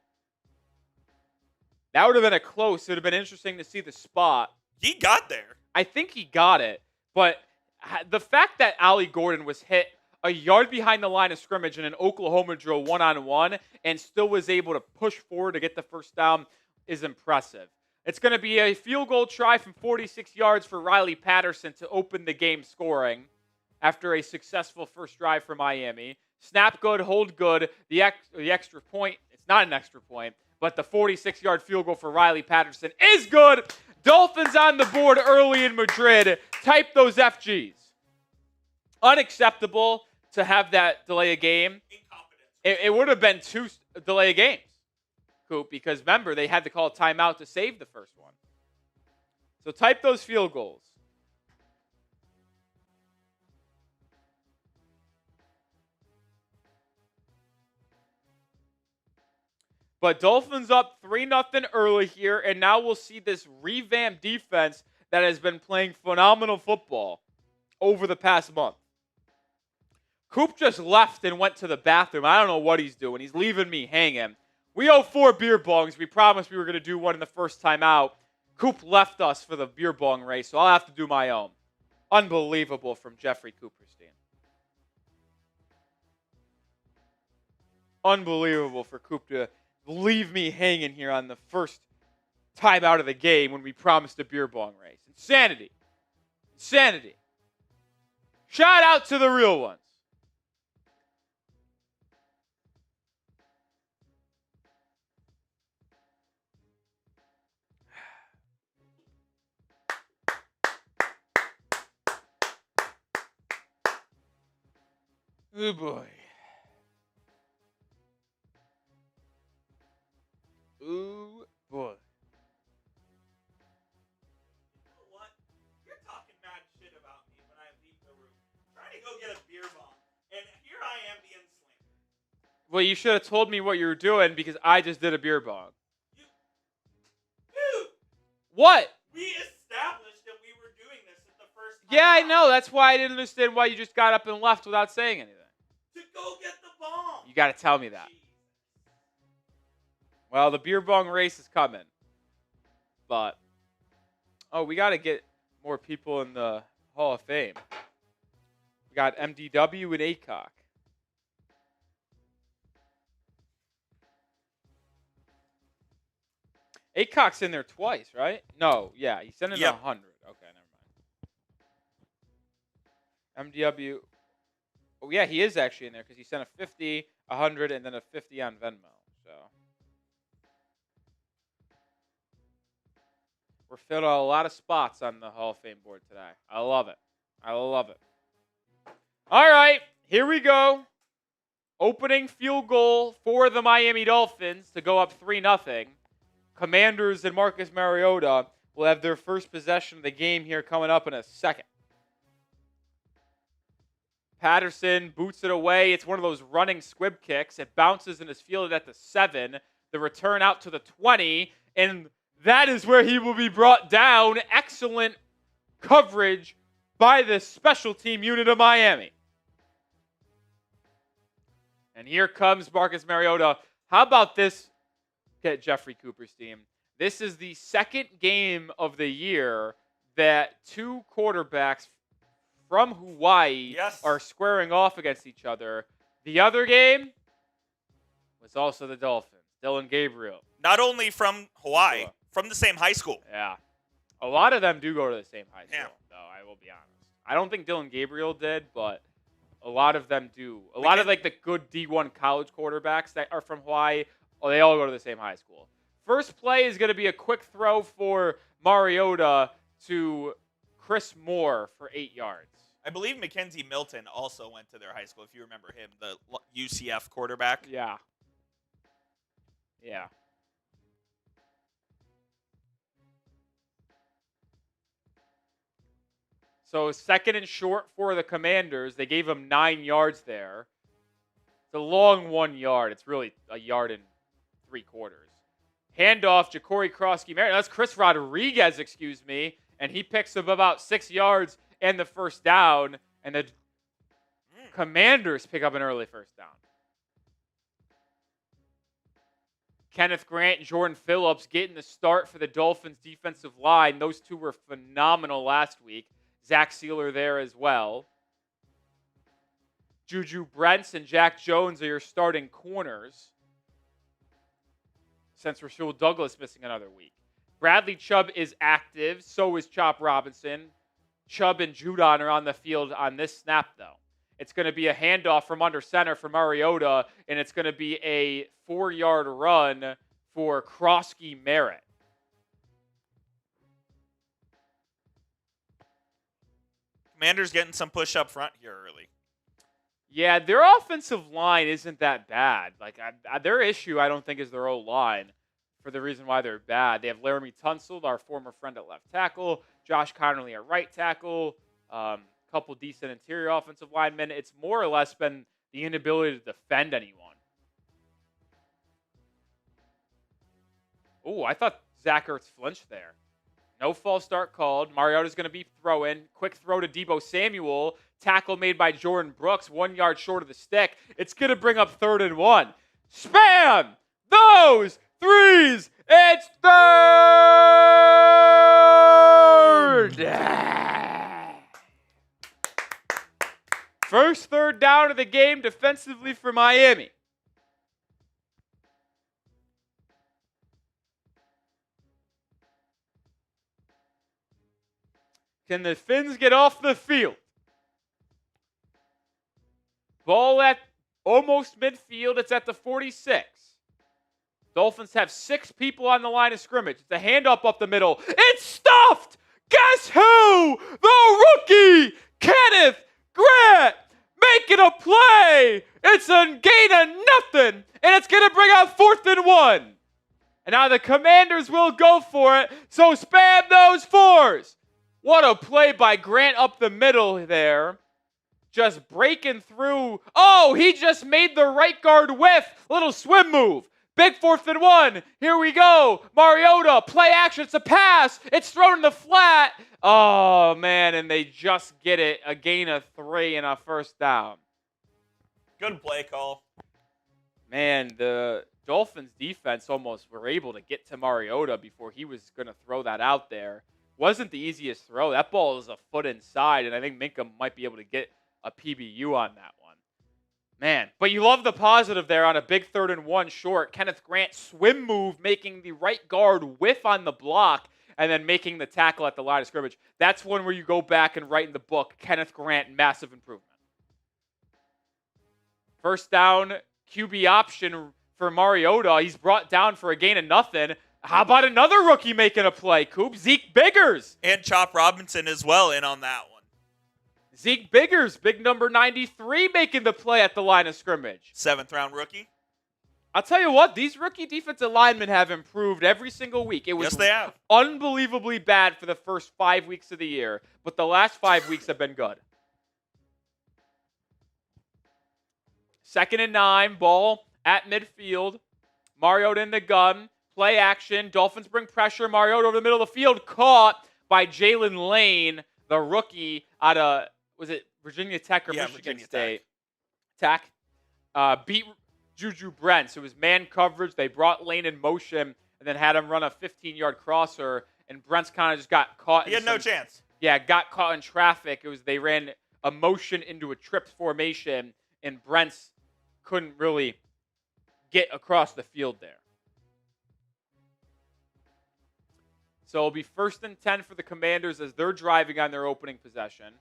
That would have been a close. It would have been interesting to see the spot. He got there. I think he got it. But the fact that Ollie Gordon was hit a yard behind the line of scrimmage in an Oklahoma drill one-on-one and still was able to push forward to get the first down is impressive. It's going to be a field goal try from 46 yards for Riley Patterson to open the game scoring after a successful first drive for Miami. Snap good, hold good. The extra point, it's not an extra point, but the 46-yard field goal for Riley Patterson is good. Dolphins on the board early in Madrid. Type those FGs. Unacceptable to have that delay a game. It would have been 2 delay games, Coop, because remember, they had to call a timeout to save the first one. So type those field goals. But Dolphins up 3-0 early here, and now we'll see this revamped defense that has been playing phenomenal football over the past month. Coop just left and went to the bathroom. I don't know what he's doing. He's leaving me hanging. We owe 4 beer bongs. We promised we were going to do one in the first time out. Coop left us for the beer bong race, so I'll have to do my own. Unbelievable from Jeffrey Cooperstein. Unbelievable for Coop to leave me hanging here on the first time out of the game when we promised a beer bong race. Insanity. Insanity. Shout out to the real ones. Oh boy. Ooh, boy. You know what? You're talking mad shit about me when I leave the room. Trying to go get a beer bomb. And here I am being slammed. Well, you should have told me what you were doing because I just did a beer bong. Dude! What? We established that we were doing this at the first time. Yeah, I know. That's why I didn't understand why you just got up and left without saying anything. To go get the bomb. You got to tell me that. Well, the beer bong race is coming. But, we got to get more people in the Hall of Fame. We got MDW and ACOC. ACOC's in there twice, right? No, yeah, he sent in 100. Okay, never mind. MDW. Oh, yeah, he is actually in there because he sent a 50, 100, and then a 50 on Venmo. So we're filling a lot of spots on the Hall of Fame board today. I love it. I love it. All right, here we go. Opening field goal for the Miami Dolphins to go up 3-0. Commanders and Marcus Mariota will have their first possession of the game here coming up in a second. Patterson boots it away. It's one of those running squib kicks. It bounces and is fielded at the 7. The return out to the 20. And that is where he will be brought down. Excellent coverage by the special team unit of Miami. And here comes Marcus Mariota. How about this, Jeffrey Cooper's team? This is the second game of the year that 2 quarterbacks from Hawaii are squaring off against each other. The other game, was also the Dolphins. Dylan Gabriel. Not only from Hawaii, Sure. from the same high school. Yeah. A lot of them do go to the same high school, Yeah. though, I will be honest. I don't think Dylan Gabriel did, but a lot of them do. A lot of like the good D1 college quarterbacks that are from Hawaii, they all go to the same high school. First play is going to be a quick throw for Mariota to Chris Moore for 8 yards. I believe Mackenzie Milton also went to their high school, if you remember him, the UCF quarterback. Yeah. Yeah. So second and short for the Commanders. They gave him 9 yards there. It's a long 1 yard. It's really a yard and 3/4. Handoff, Ja'Cory Krosky-Merritt. That's Chris Rodriguez, excuse me. And he picks up about 6 yards and the first down. And the Commanders pick up an early first down. Kenneth Grant and Jordan Phillips getting the start for the Dolphins defensive line. Those two were phenomenal last week. Zach Sealer there as well. Juju Brents and Jack Jones are your starting corners, since Rasul Douglas missing another week. Bradley Chubb is active. So is Chop Robinson. Chubb and Judon are on the field on this snap, though. It's going to be a handoff from under center for Mariota, and it's going to be a 4-yard run for Krosky-Merritt. Commanders getting some push up front here early. Yeah, their offensive line isn't that bad. Like their issue, I don't think, is their O-line for the reason why they're bad. They have Laramie Tunsil, our former friend at left tackle, Josh Connerly at right tackle, couple decent interior offensive linemen. It's more or less been the inability to defend anyone. Oh, I thought Zach Ertz flinched there. No false start called. Mariota's going to be throwing. Quick throw to Deebo Samuel. Tackle made by Jordan Brooks, 1 yard short of the stick. It's going to bring up 3rd and 1. Spam those threes. It's 3rd. First 3rd down of the game defensively for Miami. Can the Finns get off the field? Ball at almost midfield. It's at the 46. Dolphins have 6 people on the line of scrimmage. It's a handoff up the middle. It's stuffed! Guess who? The rookie, Kenneth Grant, making a play. It's a gain of nothing, and it's going to bring out 4th and 1. And now the Commanders will go for it, so spam those 4s. What a play by Grant up the middle there. Just breaking through. Oh, he just made the right guard whiff. Little swim move. Big 4th and 1. Here we go. Mariota, play action. It's a pass. It's thrown in the flat. Oh, man, and they just get it. A gain of 3 and a first down. Good play call. Man, the Dolphins defense almost were able to get to Mariota before he was going to throw that out there. Wasn't the easiest throw. That ball is a foot inside, and I think Minka might be able to get a PBU on that one. Man, but you love the positive there on a big 3rd and 1 short. Kenneth Grant swim move, making the right guard whiff on the block, and then making the tackle at the line of scrimmage. That's one where you go back and write in the book, Kenneth Grant, massive improvement. First down, QB option for Mariota. He's brought down for a gain of nothing. How about another rookie making a play, Coop? Zeke Biggers. And Chop Robinson as well in on that one. Zeke Biggers, big number 93, making the play at the line of scrimmage. 7th round rookie. I'll tell you what, these rookie defensive linemen have improved every single week. It was Yes, they have. Unbelievably bad for the first 5 weeks of the year, but the last 5 weeks have been good. 2nd and 9, ball at midfield. Mariota in the gun. Play action. Dolphins bring pressure. Mariota over the middle of the field. Caught by Jalen Lane, the rookie out of, was it Virginia Tech or Michigan Virginia State? Tech. Beat Juju Brents. It was man coverage. They brought Lane in motion and then had him run a 15-yard crosser. And Brents kind of just got caught. He had no chance. Yeah, got caught in traffic. They ran a motion into a tripped formation, and Brents couldn't really get across the field there. So it'll be 1st and 10 for the Commanders as they're driving on their opening possession.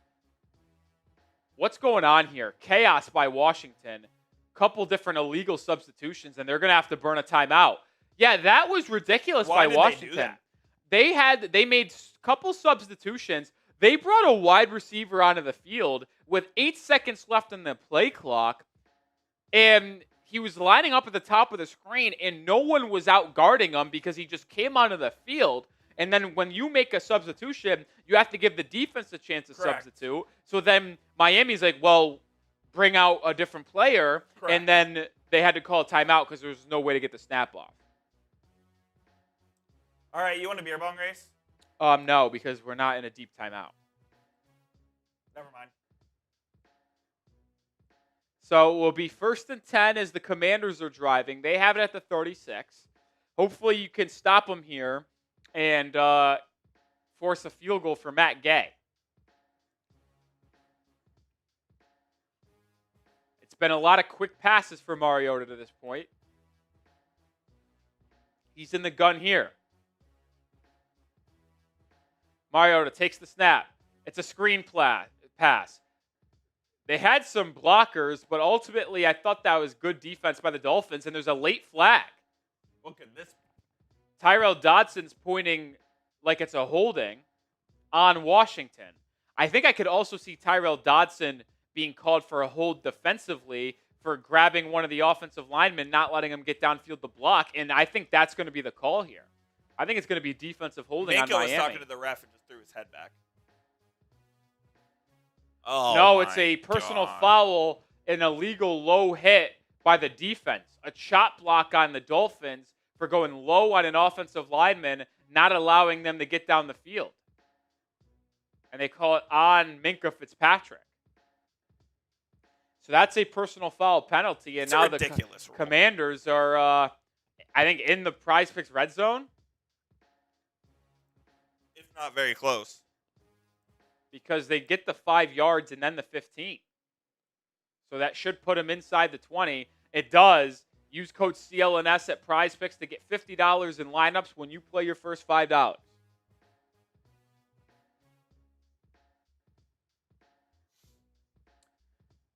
What's going on here? Chaos by Washington. Couple different illegal substitutions, and they're going to have to burn a timeout. Yeah, that was ridiculous by Washington. They made a couple substitutions. They brought a wide receiver onto the field with 8 seconds left on the play clock, and he was lining up at the top of the screen, and no one was out guarding him because he just came onto the field. And then when you make a substitution, you have to give the defense a chance to substitute. So then Miami's like, well, bring out a different player. Correct. And then they had to call a timeout because there was no way to get the snap off. All right, you want a beer bong race? No, because we're not in a deep timeout. Never mind. So it will be 1st and 10 as the Commanders are driving. They have it at the 36. Hopefully you can stop them here and force a field goal for Matt Gay. It's been a lot of quick passes for Mariota to this point. He's in the gun here. Mariota takes the snap. It's a screen pass. They had some blockers, but ultimately I thought that was good defense by the Dolphins, and there's a late flag. What could this be? Tyrell Dodson's pointing like it's a holding on Washington. I think I could also see Tyrell Dodson being called for a hold defensively for grabbing one of the offensive linemen, not letting him get downfield to block, and I think that's going to be the call here. I think it's going to be defensive holding on Miami. Mako was talking to the ref and just threw his head back. Oh, no, it's a personal foul, an illegal low hit by the defense. A chop block on the Dolphins for going low on an offensive lineman, not allowing them to get down the field. And they call it on Minkah Fitzpatrick. So that's a personal foul penalty. And now the Commanders are, I think, in the Prize Picks red zone. It's not very close. Because they get the 5 yards and then the 15. So that should put them inside the 20. It does. Use code CLNS at Prize Picks to get $50 in lineups when you play your first $5.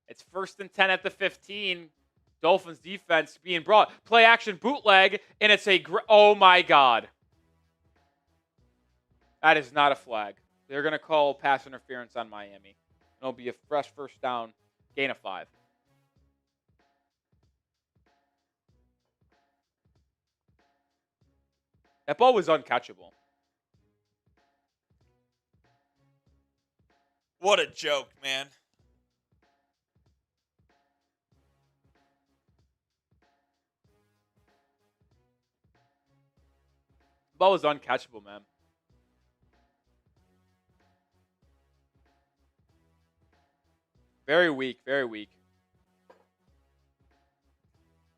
It's 1st and 10 at the 15. Dolphins defense being brought. Play action bootleg, and it's oh my God. That is not a flag. They're going to call pass interference on Miami. It'll be a fresh first down, gain of 5. That ball was uncatchable. What a joke, man. The ball was uncatchable, man. Very weak, very weak.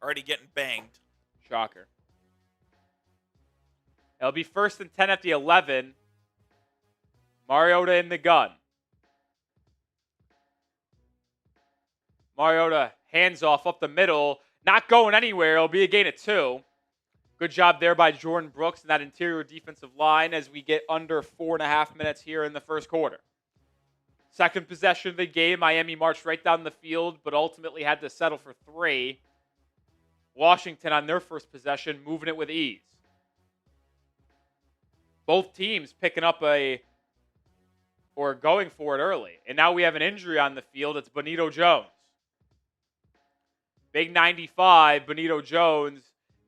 Already getting banged. Shocker. It'll be 1st and 10 at the 11. Mariota in the gun. Mariota hands off up the middle. Not going anywhere. It'll be a gain of 2. Good job there by Jordan Brooks and that interior defensive line as we get under 4.5 minutes here in the first quarter. Second possession of the game, Miami marched right down the field, but ultimately had to settle for 3. Washington on their first possession, moving it with ease. Both teams picking up or going for it early. And now we have an injury on the field. It's Benito Jones. Big 95, Benito Jones,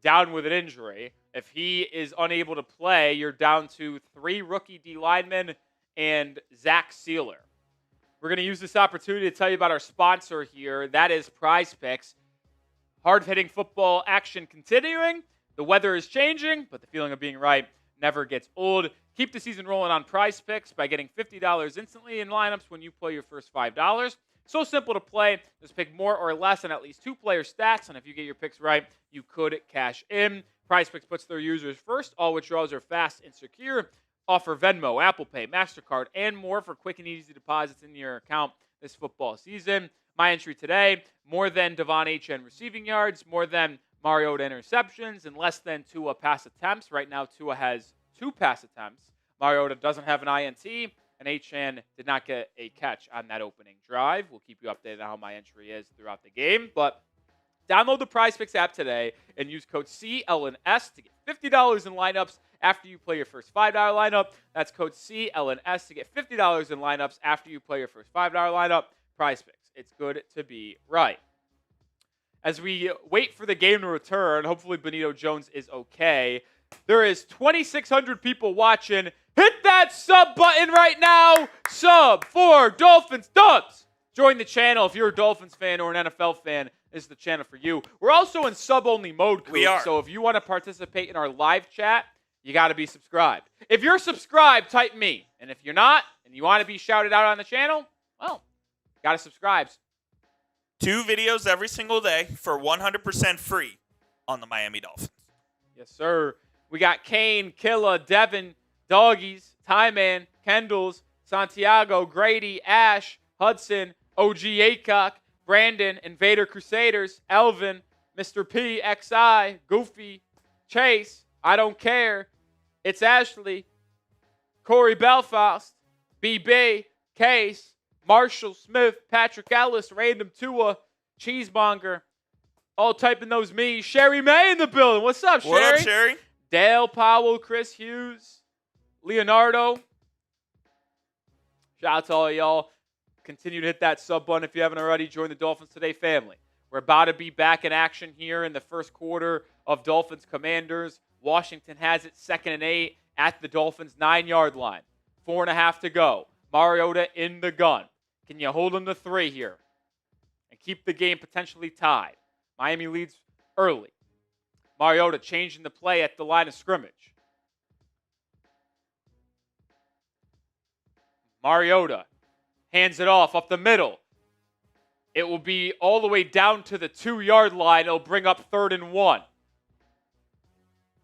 down with an injury. If he is unable to play, you're down to 3 rookie D linemen and Zach Sealer. We're going to use this opportunity to tell you about our sponsor here. That is Prize Picks. Hard-hitting football action continuing. The weather is changing, but the feeling of being right never gets old. Keep the season rolling on Prize Picks by getting $50 instantly in lineups when you play your first $5. So simple to play. Just pick more or less on at least 2 player stats, and if you get your picks right, you could cash in. Prize Picks puts their users first. All withdrawals are fast and secure. Offer Venmo, Apple Pay, MasterCard, and more for quick and easy deposits in your account this football season. My entry today, more than Devon Achane receiving yards, more than Mariota interceptions and less than Tua pass attempts. Right now, Tua has 2 pass attempts. Mariota doesn't have an INT, and Achane did not get a catch on that opening drive. We'll keep you updated on how my entry is throughout the game. But download the PrizePicks app today and use code CLNS to get $50 in lineups after you play your first $5 lineup. That's code CLNS to get $50 in lineups after you play your first $5 lineup. PrizePicks. It's good to be right. As we wait for the game to return, hopefully Benito Jones is okay. There is 2,600 people watching. Hit that sub button right now. Sub for Dolphins Dubs. Join the channel if you're a Dolphins fan or an NFL fan. This is the channel for you. We're also in sub-only mode, Coop, We are. So if you want to participate in our live chat, you got to be subscribed. If you're subscribed, type me. And if you're not, and you want to be shouted out on the channel, well, got to subscribe. 2 videos every single day for 100% free on the Miami Dolphins. Yes, sir. We got Kane, Killa, Devin, Doggies, Tyman, Kendalls, Santiago, Grady, Ash, Hudson, OG Aycock, Brandon, Invader Crusaders, Elvin, Mr. P, XI, Goofy, Chase, I Don't Care, It's Ashley, Corey Belfast, BB, Case, Marshall Smith, Patrick Ellis, Random Tua, Cheesemonger, all typing those me. Sherry May in the building. What's up, Sherry? What up, Sherry? Dale Powell, Chris Hughes, Leonardo. Shout out to all of y'all. Continue to hit that sub button if you haven't already. Join the Dolphins Today family. We're about to be back in action here in the first quarter of Dolphins Commanders. Washington has it 2nd and 8 at the Dolphins 9-yard line. 4.5 to go. Mariota in the gun. Can you hold him to 3 here and keep the game potentially tied? Miami leads early. Mariota changing the play at the line of scrimmage. Mariota hands it off up the middle. It will be all the way down to the 2-yard line. It'll bring up 3rd and 1.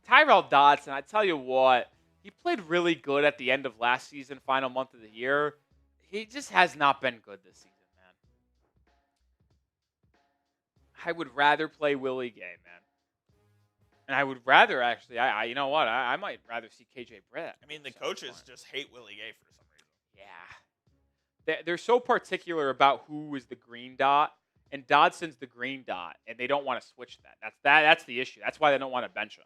Tyrell Dodson, I tell you what, he played really good at the end of last season, final month of the year. He just has not been good this season, man. I would rather play Willie Gay, man. And I would rather actually, you know what, I might rather see KJ Britt. I mean, the coaches just hate Willie Gay for some reason. Yeah. They're so particular about who is the green dot, and Dodson's the green dot, and they don't want to switch that. That's the issue. That's why they don't want to bench him.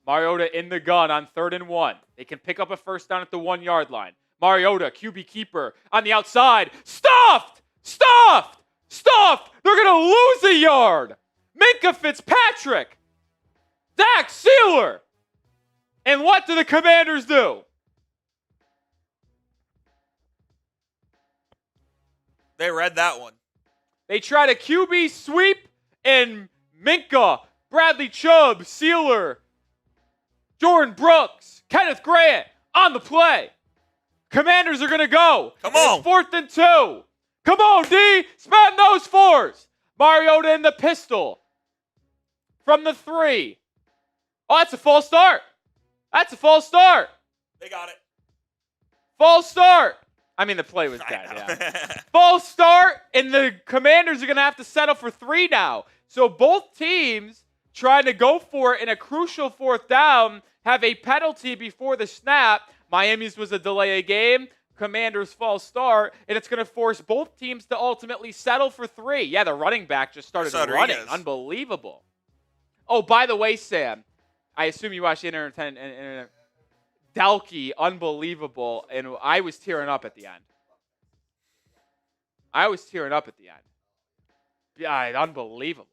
Mariota in the gun on 3rd and 1. They can pick up a first down at the 1-yard line. Mariota, QB keeper, on the outside. Stuffed! Stuffed! Stuffed! They're going to lose a yard! Minka Fitzpatrick! Zach Sealer! And what do the Commanders do? They read that one. They try to QB sweep, and Minka, Bradley Chubb, Sealer, Jordan Brooks, Kenneth Grant on the play. Commanders are going to go. Come on. It's 4th and 2. Come on, D. Spam those 4s. Mariota in the pistol. From the 3. Oh, that's a false start. That's a false start. They got it. False start. I mean, the play was dead. Yeah. False start, and the Commanders are going to have to settle for 3 now. So both teams trying to go for it in a crucial 4th down have a penalty before the snap. Miami's was a delay of game. Commanders false start, and it's going to force both teams to ultimately settle for 3. Yeah, the running back just started running. Unbelievable. Oh, by the way, Sam, I assume you watched the internet. Delkey, unbelievable, and I was tearing up at the end. Yeah, unbelievable.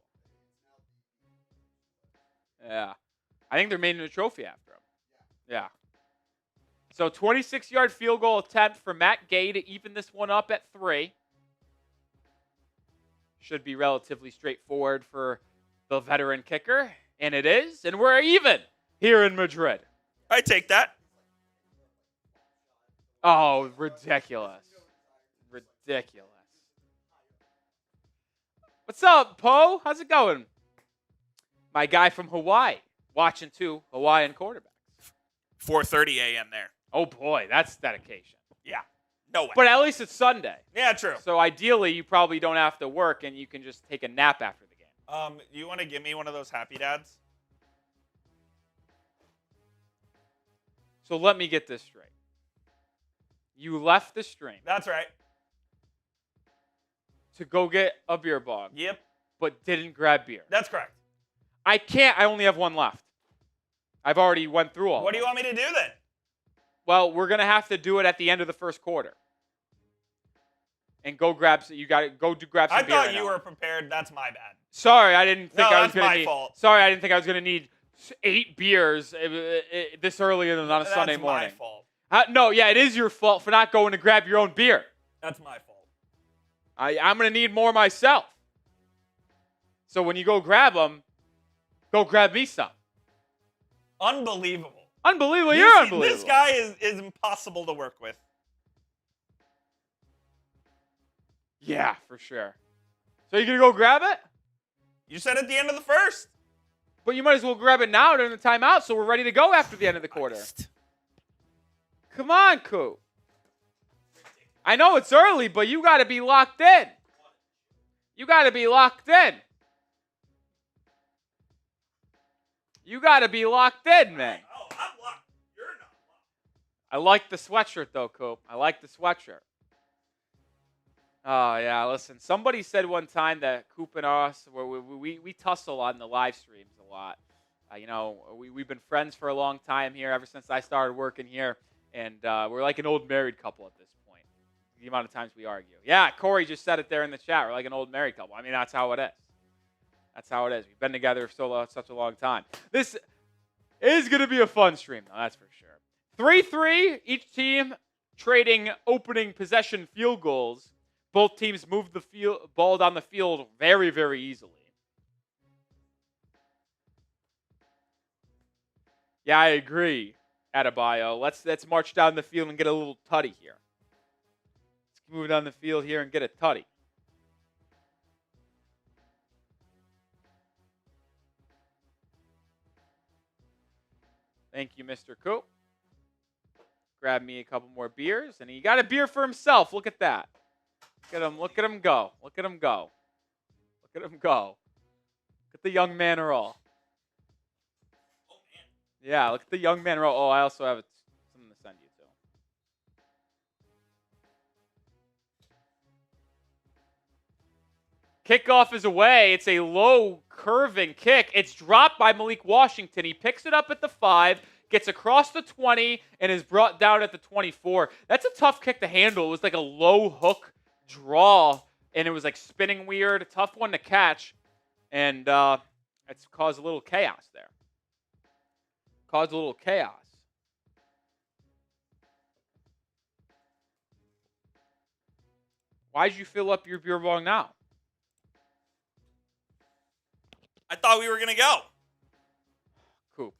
Yeah. I think they're making a trophy after him. Yeah. So 26-yard field goal attempt for Matt Gay to even this one up at 3. Should be relatively straightforward for the veteran kicker, and it is, and we're even here in Madrid. I take that. Oh, ridiculous. Ridiculous. What's up, Poe? How's it going? My guy from Hawaii, watching 2 Hawaiian quarterbacks. 4:30 a.m. there. Oh, boy, that's dedication. Yeah. No way. But at least it's Sunday. Yeah, true. So ideally, you probably don't have to work, and you can just take a nap after the game. You want to give me one of those happy dads? So let me get this straight. You left the stream That's right. to go get a beer bong, Yep. but didn't grab beer. That's correct. I can't. I only have one left. I've already went through all. What do you want me to do then? Well, we're gonna have to do it at the end of the first quarter. And go grab. You got to go grab some I beer. thought you were prepared. That's my bad. Sorry, I didn't think No, I was that's gonna my need. fault. Sorry, I didn't think I was gonna need 8 beers this early on a Sunday morning. That's my fault. No, yeah, it is your fault for not going to grab your own beer. That's my fault. I'm going to need more myself. So when you go grab them, go grab me some. Unbelievable. Unbelievable. You're unbelievable. This guy is impossible to work with. Yeah, for sure. So you going to go grab it? You said at the end of the first. But you might as well grab it now during the timeout so we're ready to go after the end of the quarter. Come on, Coop. I know it's early, but you got to be locked in. You got to be locked in. You got to be locked in, man. Oh, I'm locked. You're not locked. I like the sweatshirt, though, Coop. I like the sweatshirt. Oh, yeah, listen. Somebody said one time that Coop and us, we tussle on the live streams a lot. We've been friends for a long time here, ever since I started working here. And we're like an old married couple at this point, the amount of times we argue. Yeah, Corey just said it there in the chat. We're like an old married couple. I mean, that's how it is. That's how it is. We've been together for such a long time. This is going to be a fun stream, though, that's for sure. 3-3, each team trading opening possession field goals. Both teams moved the ball down the field very, very easily. Yeah, I agree. Adebayo. Let's march down the field and get a little tutty here. Let's move down the field here and get a tutty. Thank you, Mr. Coop. Grab me a couple more beers, and he got a beer for himself. Look at that. Look at him go. Look at him go. Look at him go. Look at the young man roll. Yeah, look at the young man roll. Oh, I also have something to send you to. Kickoff is away. It's a low curving kick. It's dropped by Malik Washington. He picks it up at the 5, gets across the 20, and is brought down at the 24. That's a tough kick to handle. It was like a low hook draw, and it was like spinning weird. A tough one to catch, and it's caused a little chaos there. Caused a little chaos. Why'd you fill up your beer bong now? I thought we were going to go. Coop.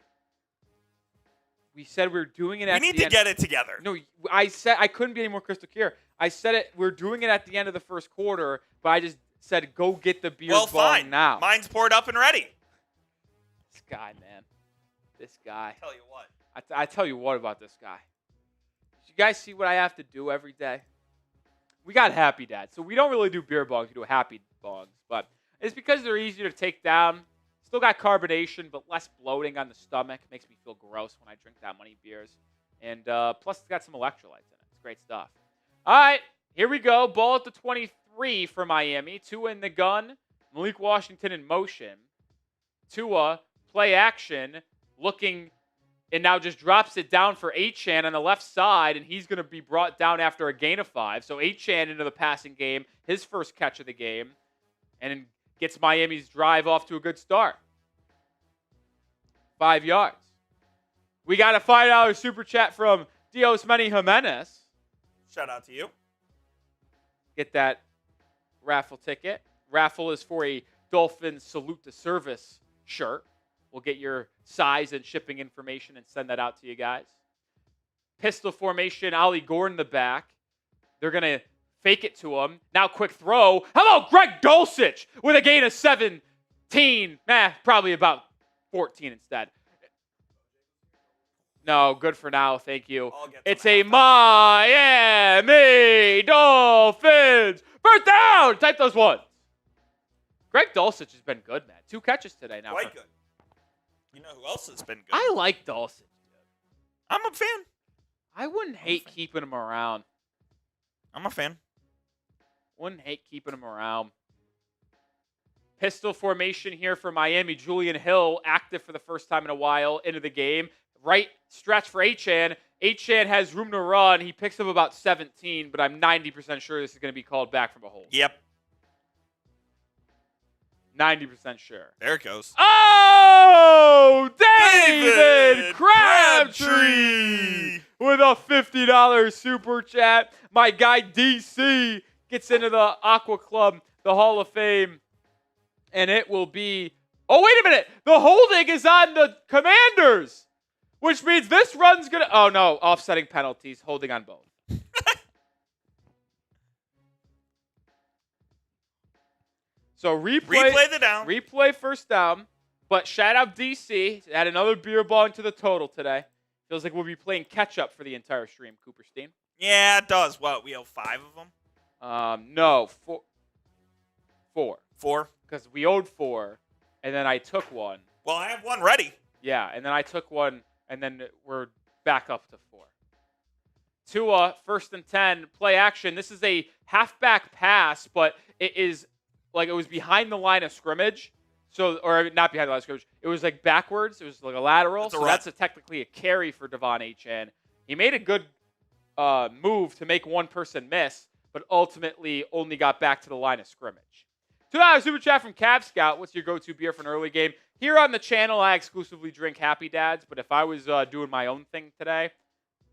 We said we were doing it at the end. We need to get it together. No, I said I couldn't be any more crystal clear. I said it. We're doing it at the end of the first quarter, but I just said go get the beer bong fine. now. Mine's poured up and ready. This guy, man. This guy. Tell you what. I tell you what about this guy. You guys see what I have to do every day? We got Happy Dad, so we don't really do beer bongs. We do Happy Bongs, but it's because they're easier to take down. Still got carbonation, but less bloating on the stomach. Makes me feel gross when I drink that many beers. And plus, it's got some electrolytes in it. It's great stuff. All right, here we go. Ball at the 23 for Miami. Tua in the gun. Malik Washington in motion. Tua, play action, looking, and now just drops it down for Achane on the left side, and he's going to be brought down after a gain of 5. So Achane into the passing game, his first catch of the game, and gets Miami's drive off to a good start. 5 yards. We got a $5 super chat from Dios Many Jimenez. Shout out to you. Get that raffle ticket. Raffle is for a Dolphins Salute to Service shirt. We'll get your size and shipping information and send that out to you guys. Pistol formation, Ollie Gordon the back. They're going to fake it to him. Now quick throw. How about Greg Dulcich with a gain of 17? Probably about 14 instead. No, good for now. Thank you. It's a Miami Dolphins first down. Type those ones. Greg Dulcich has been good, man. 2 catches today now. Quite good. You know who else has been good? I like Dulcich. I'm a fan. I wouldn't hate keeping him around. I'm a fan. Wouldn't hate keeping him around. Pistol formation here for Miami. Julian Hill active for the first time in a while into the game. Right stretch for Achane. Achane has room to run. He picks up about 17, but I'm 90% sure this is going to be called back from a hold. Yep. 90% sure. There it goes. Oh! David Crabtree with a $50 super chat. My guy DC gets into the Aqua Club, the Hall of Fame, and it will be... Oh, wait a minute! The holding is on the Commanders, which means this run's going to... Oh, no. Offsetting penalties. Holding on both. So replay the down. Replay first down. But shout out DC. Add another beer bong to the total today. Feels like we'll be playing catch up for the entire stream, Cooperstein. Yeah, it does. What? We have 5 of them? No, 4. 4? Because we owed 4, and then I took 1. Well, I have 1 ready. Yeah, and then I took 1, and then we're back up to 4. Tua, 1st and 10, play action. This is a halfback pass, but it is like it was behind the line of scrimmage. So, or not behind the line of scrimmage. It was like backwards. It was like a lateral. That's technically a carry for Devon Achane. He made a good move to make one person miss, but ultimately only got back to the line of scrimmage. $2 super chat from Cav Scout. What's your go-to beer for an early game? Here on the channel, I exclusively drink Happy Dads, but if I was doing my own thing today,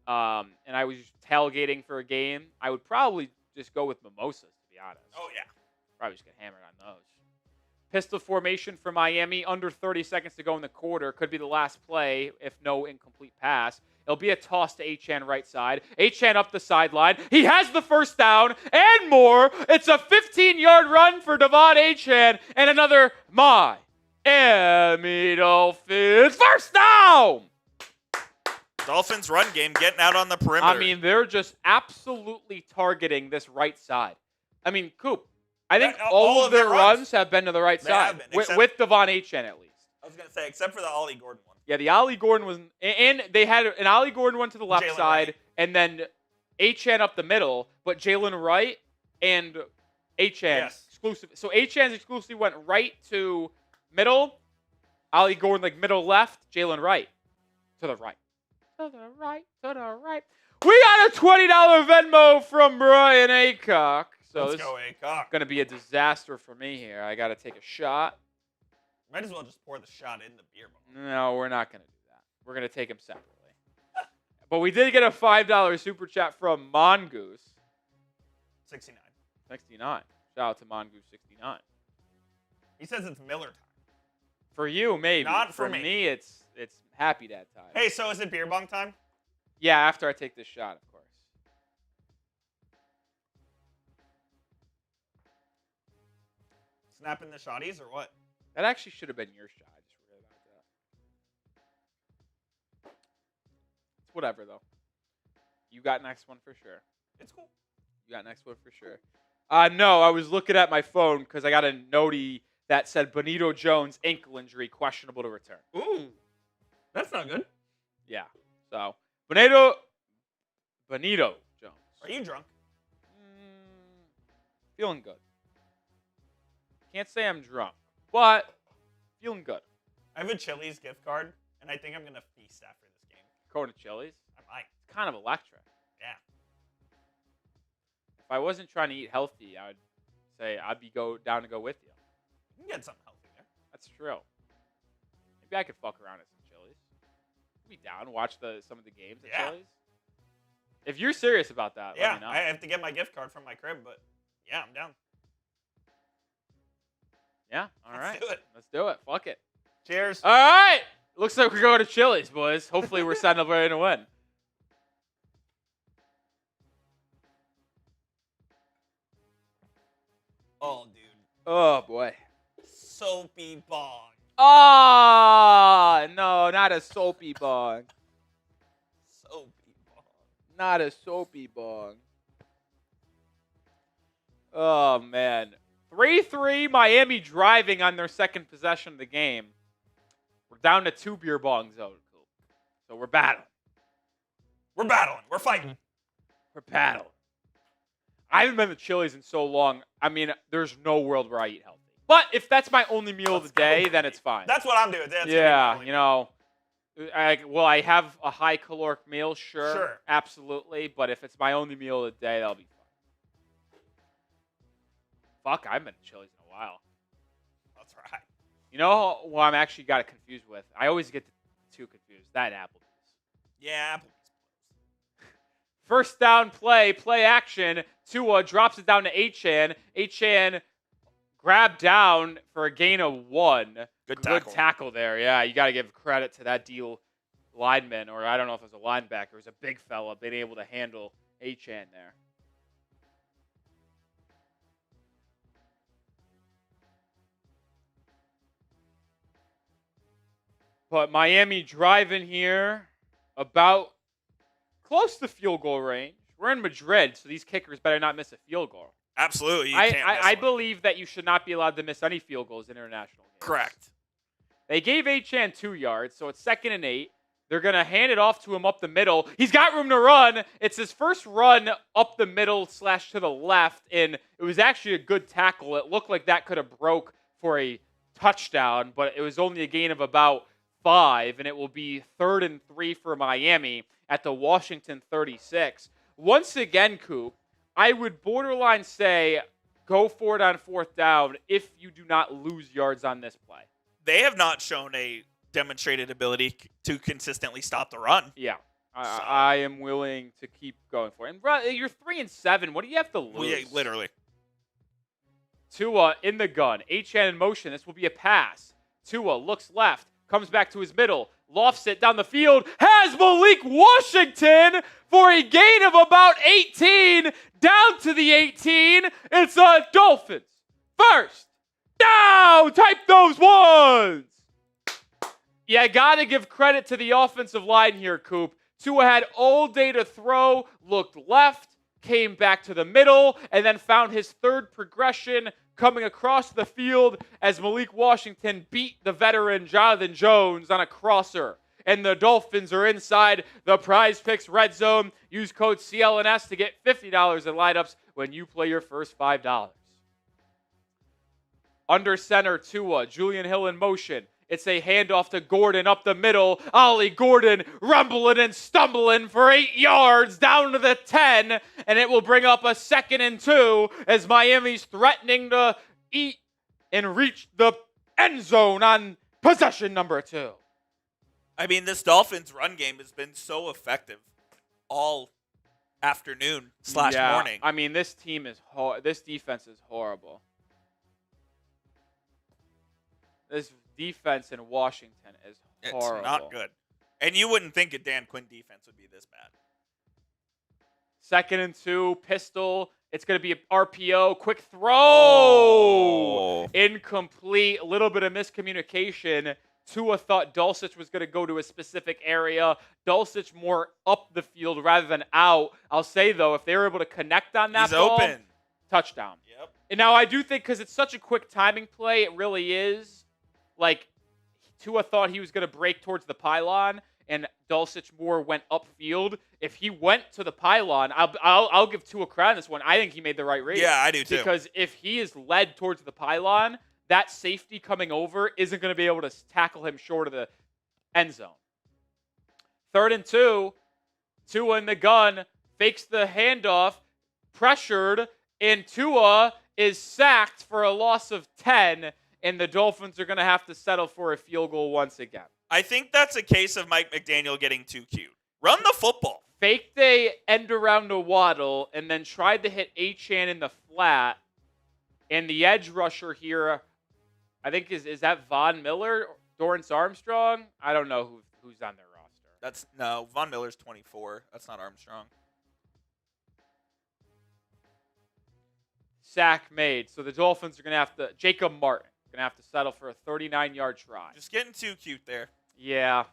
and I was tailgating for a game, I would probably just go with mimosas, to be honest. Oh, yeah. Probably just get hammered on those. Pistol formation for Miami. Under 30 seconds to go in the quarter. Could be the last play if no incomplete pass. It'll be a toss to Achane right side. Achane up the sideline. He has the first down and more. It's a 15-yard run for Devon Achane and another Miami Dolphins first down. Dolphins run game getting out on the perimeter. I mean, they're just absolutely targeting this right side. I mean, Coop, I think all of their runs have been to the right side. With Devon Achane, at least. I was going to say, except for the Ollie Gordon one. Yeah, the Ollie Gordon was... And they had an Ollie Gordon one to the left side, Wright. And then Achane up the middle, but Jalen Wright and Achane exclusive. So Achane's exclusively went right to middle. Ollie Gordon, like middle left. Jalen Wright to the right. To the right, to the right. We got a $20 Venmo from Brian Aycock. So Let's go, Aycock. Going to be a disaster for me here. I got to take a shot. Might as well just pour the shot in the beer bottle. No, we're not going to do that. We're going to take them separately. But we did get a $5 super chat from Mongoose. 69. 69. Shout out to Mongoose 69. He says it's Miller time. For you, maybe. Not for me. It's Happy Dad time. Hey, so is it beer bong time? Yeah, after I take this shot, of course. Snapping the shotties or what? That actually should have been your shot. I just forgot about that. It's whatever, though. You got next one for sure. It's cool. You got next one for sure. No, I was looking at my phone because I got a notey that said Benito Jones ankle injury questionable to return. Ooh. That's not good. Yeah. So, Benito Jones. Are you drunk? Feeling good. Can't say I'm drunk, but feeling good. I have a Chili's gift card, and I think I'm going to feast after this game. Going to Chili's? I might. It's kind of electric. Yeah. If I wasn't trying to eat healthy, I would say I'd be down to go with you. You can get something healthy there. That's true. Maybe I could fuck around at some Chili's. Be down, watch some of the games at Chili's. If you're serious about that, let me know. I have to get my gift card from my crib, but yeah, I'm down. Yeah, all right. Let's do it. Let's do it. Fuck it. Cheers. All right. Looks like we're going to Chili's, boys. Hopefully we're setting up ready to win. Oh, dude. Oh, boy. Soapy bong. Oh, no, not a soapy bong. Soapy bong. Not a soapy bong. Oh, man. 3-3, Miami driving on their second possession of the game. We're down to 2 beer bongs, though. So we're battling. We're battling. We're fighting. We're battling. I haven't been to Chili's in so long. I mean, there's no world where I eat healthy. But if that's my only meal of the day, then it's fine. That's what I'm doing. Yeah, you know. I have a high caloric meal, sure. Absolutely. But if it's my only meal of the day, that'll be fine. Fuck, I haven't been to Chili's in a while. That's right. You know what I'm actually got it confused with? I always get the two confused. That and Applebee's. Yeah, Applebee's. First down play action. Tua drops it down to Achane. Achane grabbed down for a gain of 1. Good tackle there. Yeah, you got to give credit to that D lineman, or I don't know if it was a linebacker. It was a big fella being able to handle Achane there. But Miami driving here about close to field goal range. We're in Madrid, so these kickers better not miss a field goal. Absolutely. I believe that you should not be allowed to miss any field goals in international games. Correct. They gave Achane 2 yards, so it's 2nd and 8. They're going to hand it off to him up the middle. He's got room to run. It's his first run up the middle / to the left, and it was actually a good tackle. It looked like that could have broke for a touchdown, but it was only a gain of about 5, and it will be 3rd and 3 for Miami at the Washington 36. Once again, Coop, I would borderline say go for it on 4th down if you do not lose yards on this play. They have not shown a demonstrated ability to consistently stop the run. Yeah. I am willing to keep going for it. And bro, you're 3-7. What do you have to lose? Well, yeah, literally. Tua in the gun. Achane in motion. This will be a pass. Tua looks left. Comes back to his middle, lofts it down the field, has Malik Washington for a gain of about 18, down to the 18. It's a Dolphins first down. Type those ones. Yeah, got to give credit to the offensive line here, Coop. Tua had all day to throw, looked left, came back to the middle, and then found his 3rd progression coming across the field as Malik Washington beat the veteran Jonathan Jones on a crosser. And the Dolphins are inside the Prize Picks red zone. Use code CLNS to get $50 in lineups when you play your first $5. Under center, Tua, Julian Hill in motion. It's a handoff to Gordon up the middle. Ollie Gordon rumbling and stumbling for 8 yards down to the 10. And it will bring up a 2nd and 2 as Miami's threatening to eat and reach the end zone on possession number 2. I mean, this Dolphins run game has been so effective all afternoon / morning. I mean, this defense is horrible. This defense in Washington is horrible. It's not good. And you wouldn't think a Dan Quinn defense would be this bad. 2nd and 2, pistol. It's going to be an RPO. Quick throw. Oh. Incomplete. A little bit of miscommunication. Tua thought Dulcich was going to go to a specific area. Dulcich more up the field rather than out. I'll say, though, if they were able to connect on that ball, open. Touchdown. Yep. And now I do think, because it's such a quick timing play, it really is. Like, Tua thought he was going to break towards the pylon, and Dulcich Moore went upfield. If he went to the pylon, I'll give Tua credit on this one. I think he made the right read. Yeah, I do too. Because if he is led towards the pylon, that safety coming over isn't going to be able to tackle him short of the end zone. 3rd and 2, Tua in the gun, fakes the handoff, pressured, and Tua is sacked for a loss of 10. And the Dolphins are going to have to settle for a field goal once again. I think that's a case of Mike McDaniel getting too cute. Run the football. Faked a end around a Waddle and then tried to hit Achane in the flat. And the edge rusher here, I think, is that Von Miller? Dorrance Armstrong? I don't know who's on their roster. No, Von Miller's 24. That's not Armstrong. Sack made. So the Dolphins are going to have to, Jacob Martin. Going to have to settle for a 39-yard try. Just getting too cute there. Yeah.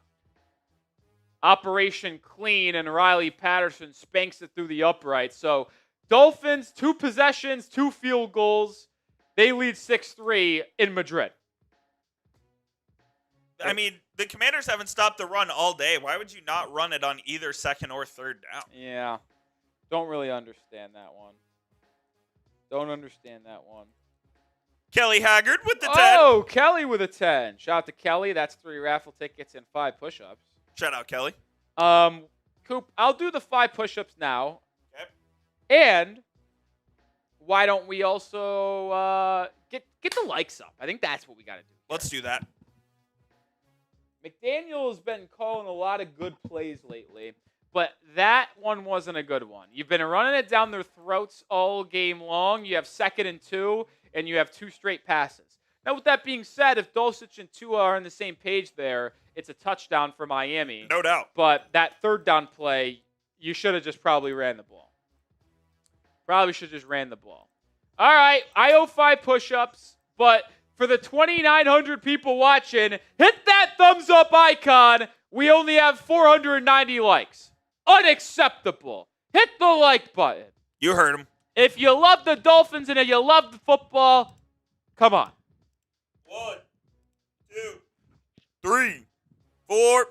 Operation clean, and Riley Patterson spanks it through the upright. So Dolphins, 2 possessions, 2 field goals. They lead 6-3 in Madrid. I mean, the Commanders haven't stopped the run all day. Why would you not run it on either second or third down? Yeah. Don't really understand that one. Don't understand that one. Kelly Haggard with the 10. Oh, Kelly with a 10. Shout out to Kelly. That's 3 raffle tickets and 5 push-ups. Shout out, Kelly. Coop, I'll do the 5 push-ups now. Okay. And why don't we also get the likes up? I think that's what we got to do. Let's do that. McDaniel has been calling a lot of good plays lately, but that one wasn't a good one. You've been running it down their throats all game long. You have 2nd and 2, and you have 2 straight passes. Now, with that being said, if Dulcich and Tua are on the same page there, it's a touchdown for Miami. No doubt. But that 3rd down play, you should have just probably ran the ball. Probably should have just ran the ball. All right, I owe 5 push-ups, but for the 2,900 people watching, hit that thumbs up icon. We only have 490 likes. Unacceptable. Hit the like button. You heard him. If you love the Dolphins and if you love the football, come on. 1, 2, 3, 4,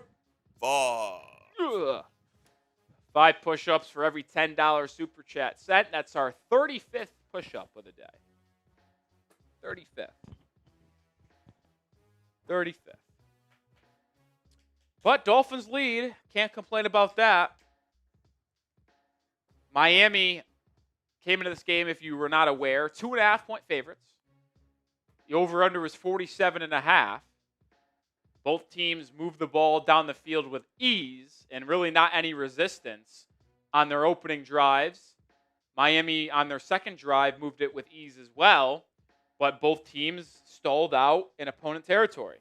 5. Ugh. 5 push-ups for every $10 super chat sent. That's our 35th push-up of the day. 35th. 35th. But Dolphins lead. Can't complain about that. Miami came into this game, if you were not aware, 2.5-point favorites. The over-under was 47.5. Both teams moved the ball down the field with ease and really not any resistance on their opening drives. Miami, on their second drive, moved it with ease as well, but both teams stalled out in opponent territory.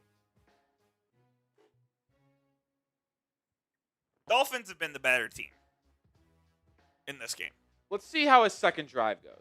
Dolphins have been the better team in this game. Let's see how his second drive goes.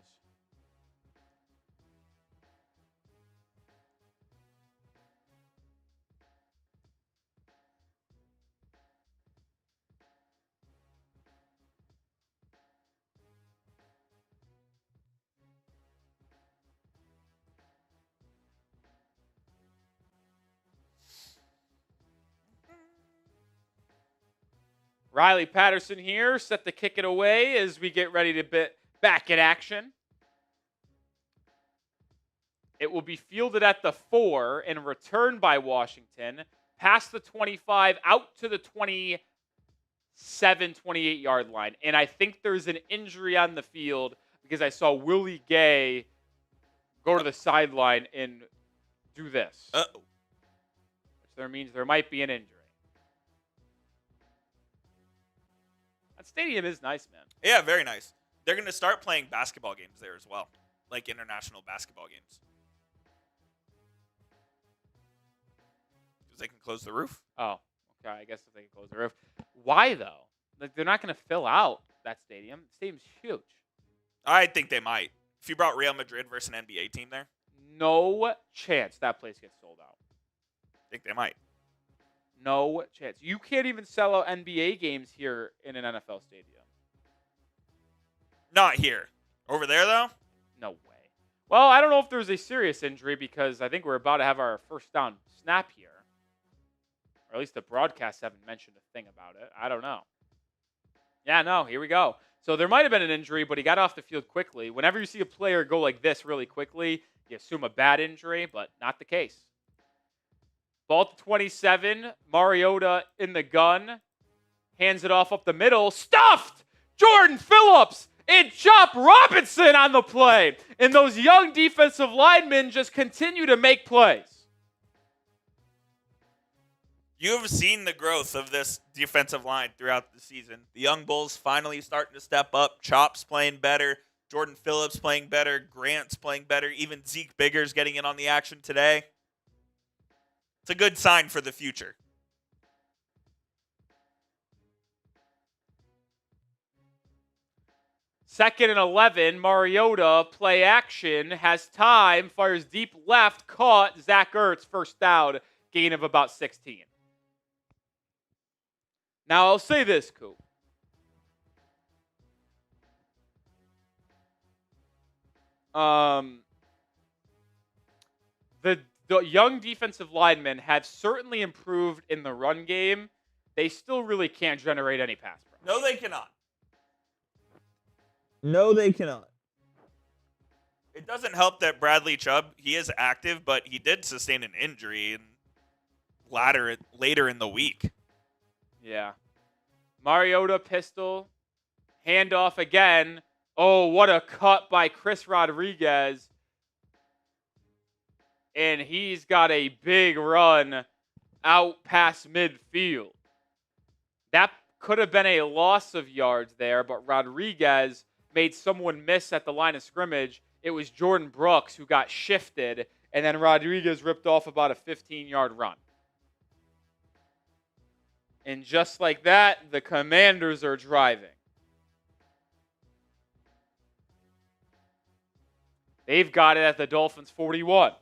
Riley Patterson here, set to kick it away as we get ready to back in action. It will be fielded at the 4 and returned by Washington, past the 25, out to the 27, 28-yard line. And I think there's an injury on the field because I saw Willie Gay go to the sideline and do this. Uh-oh. Which means there might be an injury. Stadium is nice, man. Yeah, very nice. They're going to start playing basketball games there as well, like international basketball games. Because they can close the roof. Oh, okay. I guess if they can close the roof. Why, though? Like, they're not going to fill out that stadium. The stadium's huge. I think they might. If you brought Real Madrid versus an NBA team there, no chance that place gets sold out. I think they might. No chance. You can't even sell out NBA games here in an NFL stadium. Not here. Over there, though? No way. Well, I don't know if there's a serious injury because I think we're about to have our first down snap here. Or at least the broadcasts haven't mentioned a thing about it. I don't know. Yeah, no, here we go. So there might have been an injury, but he got off the field quickly. Whenever you see a player go like this really quickly, you assume a bad injury, but not the case. Ball to 27. Mariota in the gun. Hands it off up the middle. Stuffed! Jordan Phillips and Chop Robinson on the play. And those young defensive linemen just continue to make plays. You have seen the growth of this defensive line throughout the season. The young bulls finally starting to step up. Chop's playing better. Jordan Phillips playing better. Grant's playing better. Even Zeke Biggers getting in on the action today. It's a good sign for the future. Second and 11, Mariota, play action, has time, fires deep left, caught, Zach Ertz, first down, gain of about 16. Now, I'll say this, Coop. the young defensive linemen have certainly improved in the run game. They still really can't generate any pass rush. No, they cannot. No, they cannot. It doesn't help that Bradley Chubb, he is active, but he did sustain an injury later in the week. Yeah. Mariota pistol. Handoff again. Oh, what a cut by Chris Rodriguez. And he's got a big run out past midfield. That could have been a loss of yards there, but Rodriguez made someone miss at the line of scrimmage. It was Jordan Brooks who got shifted, and then Rodriguez ripped off about a 15-yard run. And just like that, the Commanders are driving. They've got it at the Dolphins 41.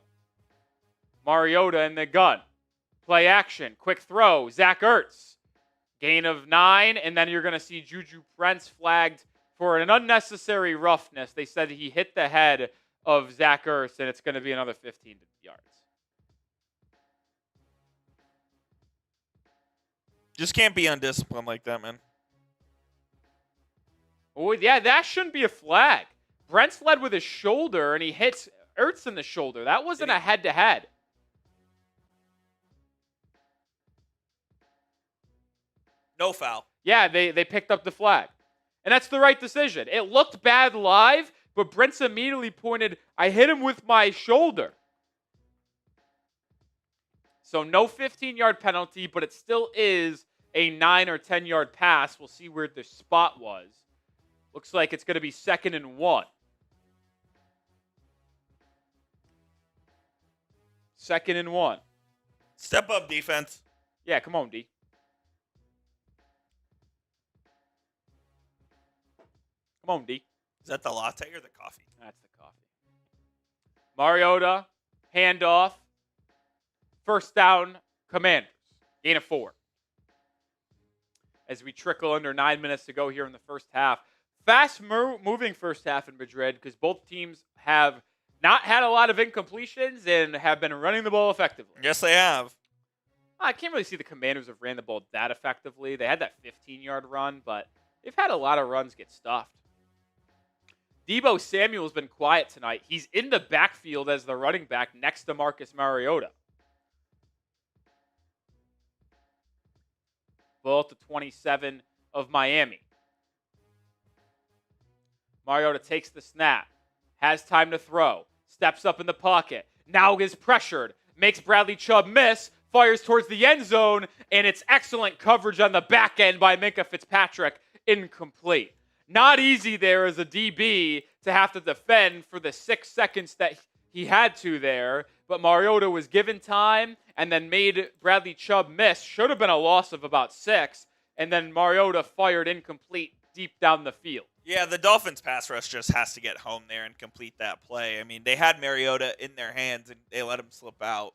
Mariota in the gun. Play action. Quick throw. Zach Ertz. Gain of 9, and then you're going to see Juju Brents flagged for an unnecessary roughness. They said he hit the head of Zach Ertz, and it's going to be another 15 yards. Just can't be undisciplined like that, man. Oh, yeah, that shouldn't be a flag. Brent's led with his shoulder, and he hits Ertz in the shoulder. That wasn't a head-to-head. No foul. Yeah, they picked up the flag. And that's the right decision. It looked bad live, but Brent's immediately pointed, I hit him with my shoulder. So no 15-yard penalty, but it still is a 9 or 10-yard pass. We'll see where the spot was. Looks like it's going to be 2nd and 1. 2nd and 1. Step up defense. Yeah, come on, D. Come on, D. Is that the latte or the coffee? That's the coffee. Mariota, handoff. First down, Commanders. Gain of 4. As we trickle under 9 minutes to go here in the first half. Fast-moving first half in Madrid because both teams have not had a lot of incompletions and have been running the ball effectively. Yes, they have. I can't really see the Commanders have ran the ball that effectively. They had that 15-yard run, but they've had a lot of runs get stuffed. Deebo Samuel's been quiet tonight. He's in the backfield as the running back next to Marcus Mariota. Ball to 27 of Miami. Mariota takes the snap. Has time to throw. Steps up in the pocket. Now is pressured. Makes Bradley Chubb miss. Fires towards the end zone. And it's excellent coverage on the back end by Minkah Fitzpatrick. Incomplete. Not easy there as a DB to have to defend for the 6 seconds that he had to there. But Mariota was given time and then made Bradley Chubb miss. Should have been a loss of about 6. And then Mariota fired incomplete deep down the field. Yeah, the Dolphins pass rush just has to get home there and complete that play. I mean, they had Mariota in their hands and they let him slip out.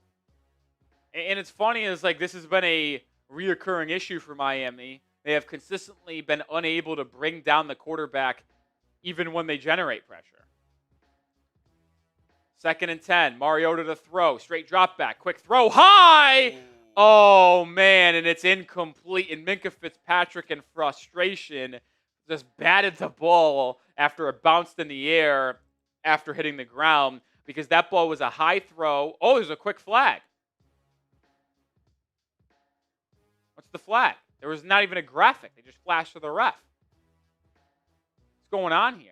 And it's funny is like this has been a reoccurring issue for Miami. They have consistently been unable to bring down the quarterback even when they generate pressure. 2nd and 10. Mariota to throw. Straight drop back. Quick throw. High! Oh, man. And it's incomplete. And Minkah Fitzpatrick in frustration just batted the ball after it bounced in the air after hitting the ground because that ball was a high throw. Oh, there's a quick flag. What's the flag? There was not even a graphic. They just flashed to the ref. What's going on here?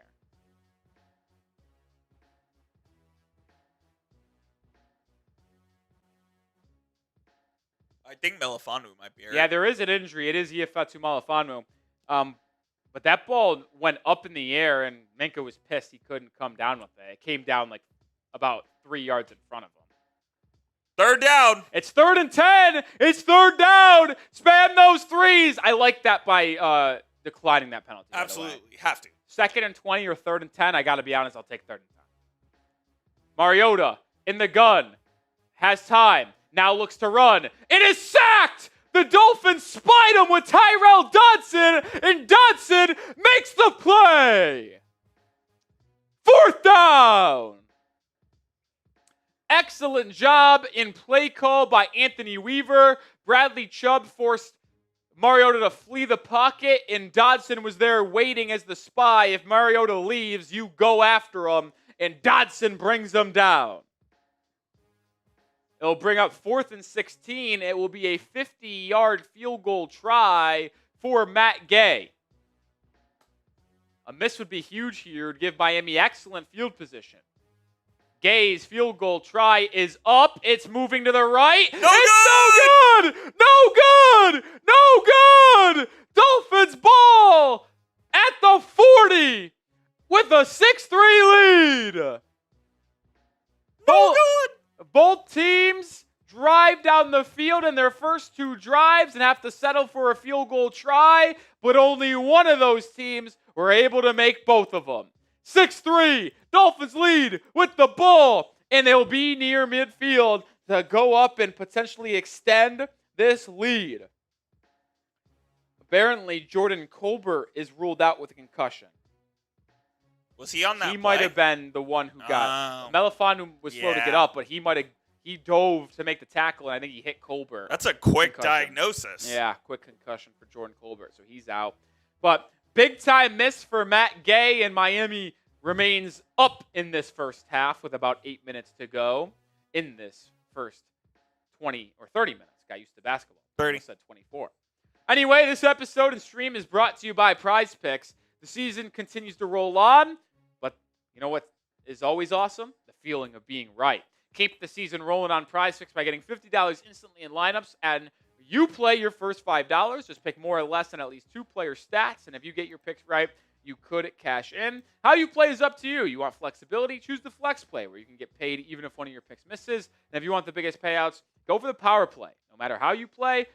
I think Melifonwu might be hurt. Yeah, there is an injury. It is Iafetu Melifonwu. But that ball went up in the air, and Minkah was pissed he couldn't come down with it. It came down like about 3 yards in front of him. 3rd down. It's 3rd and 10. It's 3rd down. Spam those threes. I like that by declining that penalty. Absolutely. Have to. 2nd and 20 or 3rd and 10. I got to be honest. I'll take 3rd and 10. Mariota in the gun. Has time. Now looks to run. It is sacked. The Dolphins spite him with Tyrell Dodson, and Dodson makes the play. 4th down. Excellent job in play call by Anthony Weaver. Bradley Chubb forced Mariota to flee the pocket, and Dodson was there waiting as the spy. If Mariota leaves, you go after him, and Dodson brings him down. It'll bring up 4th and 16. It will be a 50-yard field goal try for Matt Gay. A miss would be huge here to give Miami excellent field position. Gay's field goal try is up. It's moving to the right. No good! No good! No good! Dolphins ball at the 40 with a 6-3 lead. Both teams drive down the field in their first 2 drives and have to settle for a field goal try, but only one of those teams were able to make both of them. 6-3, Dolphins lead with the ball, and they'll be near midfield to go up and potentially extend this lead. Apparently, Jordan Colbert is ruled out with a concussion. Was he on that He play? might have been the one who got it. Melifonu was slow to get up, but he dove to make the tackle, and I think he hit Colbert. That's a quick diagnosis. Yeah, quick concussion for Jordan Colbert, so he's out. But big-time miss for Matt Gay, and Miami remains up in this first half with about 8 minutes to go in this first 20 or 30 minutes. Got used to basketball. 30. I said 24. Anyway, this episode and stream is brought to you by Prize Picks. The season continues to roll on, but you know what is always awesome? The feeling of being right. Keep the season rolling on Prize Picks by getting $50 instantly in lineups, and you play your first $5. Just pick more or less than at least 2 player stats, and if you get your picks right, you could cash in. How you play is up to you. You want flexibility? Choose the flex play, where you can get paid even if one of your picks misses. And if you want the biggest payouts, go for the power play. No matter how you play,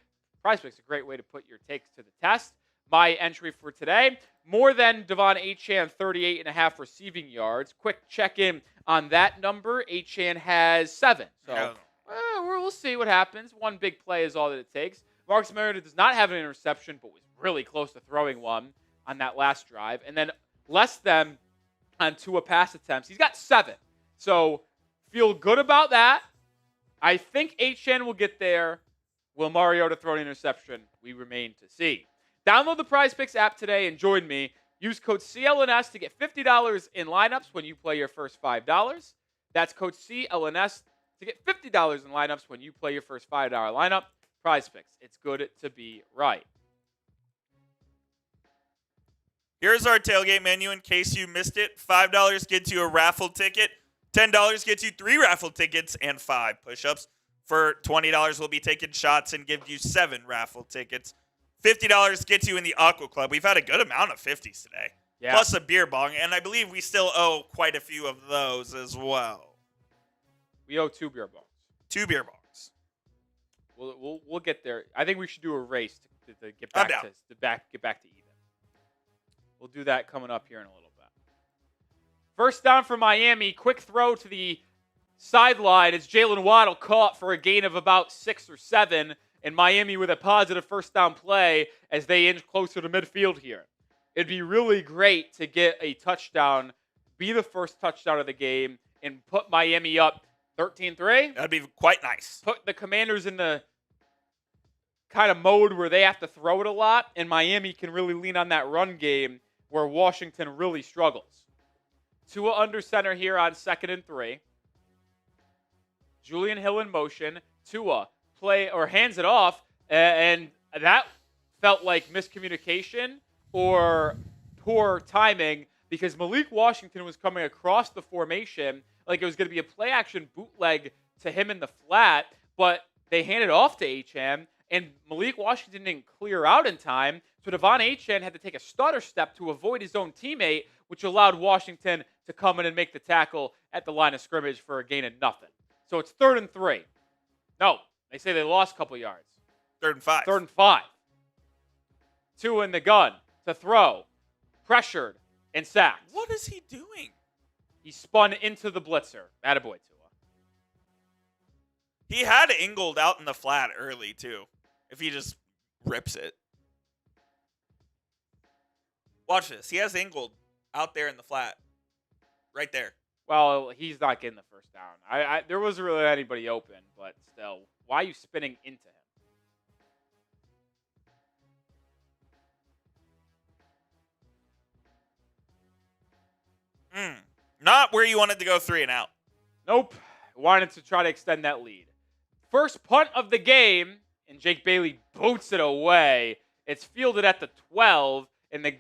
Prize Picks is a great way to put your takes to the test. My entry for today, more than Devon Achane, 38.5 receiving yards. Quick check-in on that number. Achane has 7. So we'll see what happens. One big play is all that it takes. Marcus Mariota does not have an interception, but was really close to throwing one on that last drive. And then less than on Tua pass attempts. He's got 7. So feel good about that. I think Achane will get there. Will Mariota throw an interception? We remain to see. Download the Prize Picks app today and join me. Use code CLNS to get $50 in lineups when you play your first $5. That's code CLNS to get $50 in lineups when you play your first $5 lineup. Prize Picks. It's good to be right. Here's our tailgate menu in case you missed it. $5 gets you a raffle ticket. $10 gets you 3 raffle tickets and 5 push-ups. For $20, we'll be taking shots and give you 7 raffle tickets. $50 gets you in the Aqua Club. We've had a good amount of 50s today. Yeah. Plus a beer bong, and I believe we still owe quite a few of those as well. We owe 2 beer bongs. 2 beer bongs. We'll get there. I think we should do a race to get back get back to even. We'll do that coming up here in a little bit. First down for Miami. Quick throw to the sideline as Jalen Waddle caught for a gain of about 6 or 7. And Miami with a positive first down play as they inch closer to midfield here. It'd be really great to get a touchdown, be the first touchdown of the game, and put Miami up 13-3. That'd be quite nice. Put the Commanders in the kind of mode where they have to throw it a lot, and Miami can really lean on that run game where Washington really struggles. Tua under center here on 2nd and 3. Julian Hill in motion. Tua hands it off, and that felt like miscommunication or poor timing because Malik Washington was coming across the formation like it was going to be a play-action bootleg to him in the flat, but they handed off to Achane, and Malik Washington didn't clear out in time, so Devon Achane had to take a stutter step to avoid his own teammate, which allowed Washington to come in and make the tackle at the line of scrimmage for a gain of nothing. So it's 3rd and 3. No. They say they lost a couple yards. 3rd and 5. 3rd and 5. 2 in the gun to throw. Pressured and sacked. What is he doing? He spun into the blitzer. Attaboy, Tua. He had Ingold out in the flat early, too. If he just rips it. Watch this. He has Ingold out there in the flat. Right there. Well, he's not getting the first down. There wasn't really anybody open, but still, why are you spinning into him? Not where you wanted to go 3 and out. Nope. Wanted to try to extend that lead. First punt of the game, and Jake Bailey boots it away. It's fielded at the 12, and the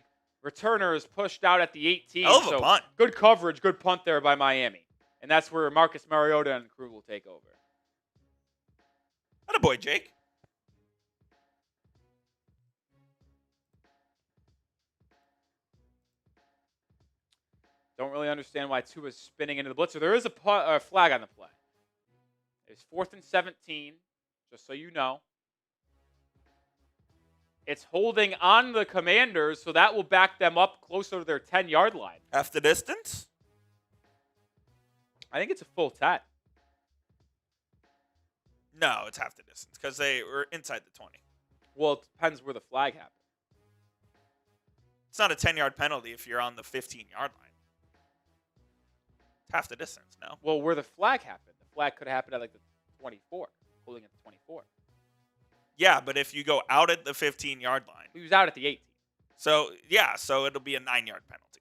returner is pushed out at the 18. Hell of a punt. Good coverage, good punt there by Miami. And that's where Marcus Mariota and crew will take over. Attaboy, Jake. Don't really understand why Tua's spinning into the blitzer. There is a flag on the play. It's 4th and 17, just so you know. It's holding on the Commanders, so that will back them up closer to their 10-yard line. Half the distance? I think it's a full 10. No, it's half the distance because they were inside the 20. Well, it depends where the flag happened. It's not a 10-yard penalty if you're on the 15-yard line. It's half the distance, no? Well, where the flag happened. The flag could have happened at like the 24, holding at the 24. Yeah, but if you go out at the 15-yard line. He was out at the 18. So it'll be a 9-yard penalty.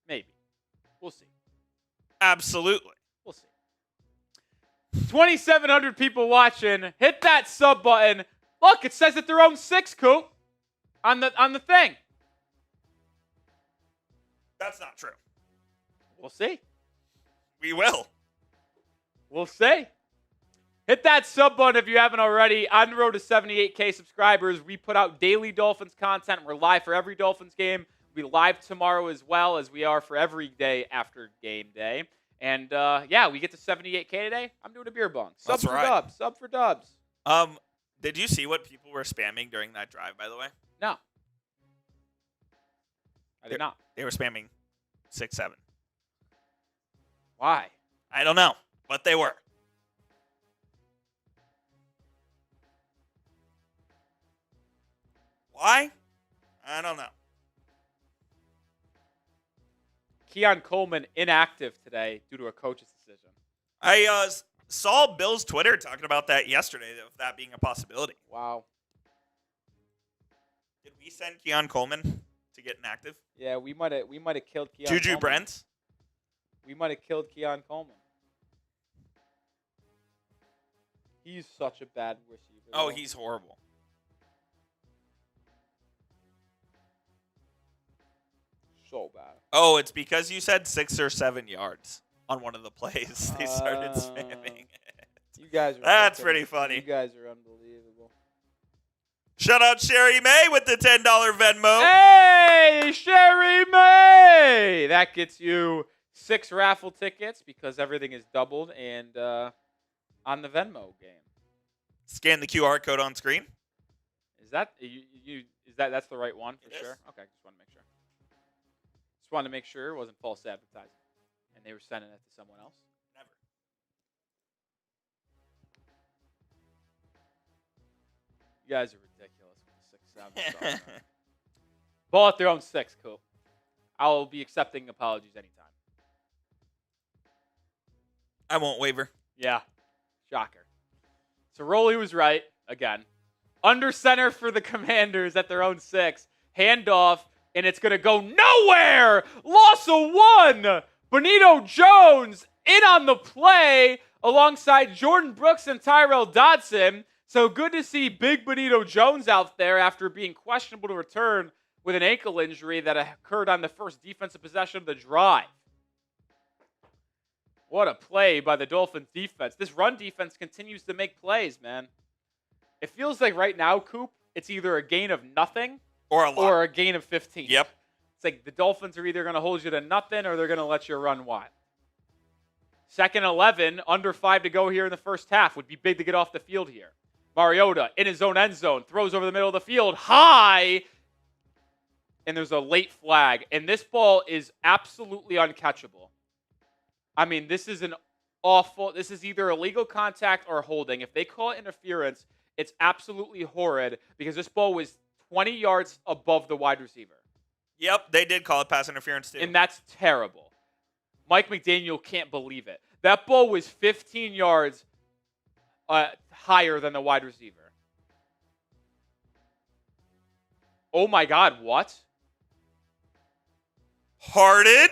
Maybe. We'll see. Absolutely. We'll see. 2,700 people watching. Hit that sub button. Look, it says that they're own 6, Coop, on the thing. That's not true. We'll see. We will. We'll see. Hit that sub button if you haven't already. On the road to 78K subscribers. We put out daily Dolphins content. We're live for every Dolphins game. We'll be live tomorrow as well as we are for every day after game day. And, we get to 78K today. I'm doing a beer bong. Sub That's for right. dubs. Sub for dubs. Did you see what people were spamming during that drive, by the way? No. I did not. They were spamming 6-7. Why? I don't know, but they were. Why? I don't know. Keon Coleman inactive today due to a coach's decision. I saw Bill's Twitter talking about that yesterday, of that being a possibility. Wow. Did we send Keon Coleman to get inactive? Yeah, we might have killed Keon Juju Coleman. Brents? We might have killed Keon Coleman. He's such a bad receiver. Oh, he's horrible. So bad. Oh, it's because you said 6 or 7 yards on one of the plays. They started spamming it. You guys are That's pretty funny. You guys are unbelievable. Shout out Sherry May with the $10 Venmo. Hey, Sherry May! That gets you 6 raffle tickets because everything is doubled and on the Venmo game. Scan the QR code on screen. Is that that's the right one for It sure? is. Okay, just want to make sure. Just wanted to make sure it wasn't false advertising and they were sending it to someone else. Never. You guys are ridiculous with the 6-7 stuff. Ball at their own 6, cool. I'll be accepting apologies anytime. I won't waver. Yeah, shocker. So Rolly was right again. Under center for the Commanders at their own 6. Handoff, and it's going to go nowhere. Loss of 1. Benito Jones in on the play alongside Jordan Brooks and Tyrell Dodson. So good to see big Benito Jones out there after being questionable to return with an ankle injury that occurred on the first defensive possession of the drive. What a play by the Dolphins defense. This run defense continues to make plays, man. It feels like right now, Coop, it's either a gain of nothing Or a lot. or a gain of 15. Yep. It's like the Dolphins are either going to hold you to nothing or they're going to let you run wild. 2nd 11, under 5 to go here in the first half. Would be big to get off the field here. Mariota in his own end zone, throws over the middle of the field, high, and there's a late flag. And this ball is absolutely uncatchable. I mean, this is this is either illegal contact or holding. If they call it interference, it's absolutely horrid because this ball was 20 yards above the wide receiver. Yep, they did call it pass interference too. And that's terrible. Mike McDaniel can't believe it. That ball was 15 yards higher than the wide receiver. Oh my God, what? Harden?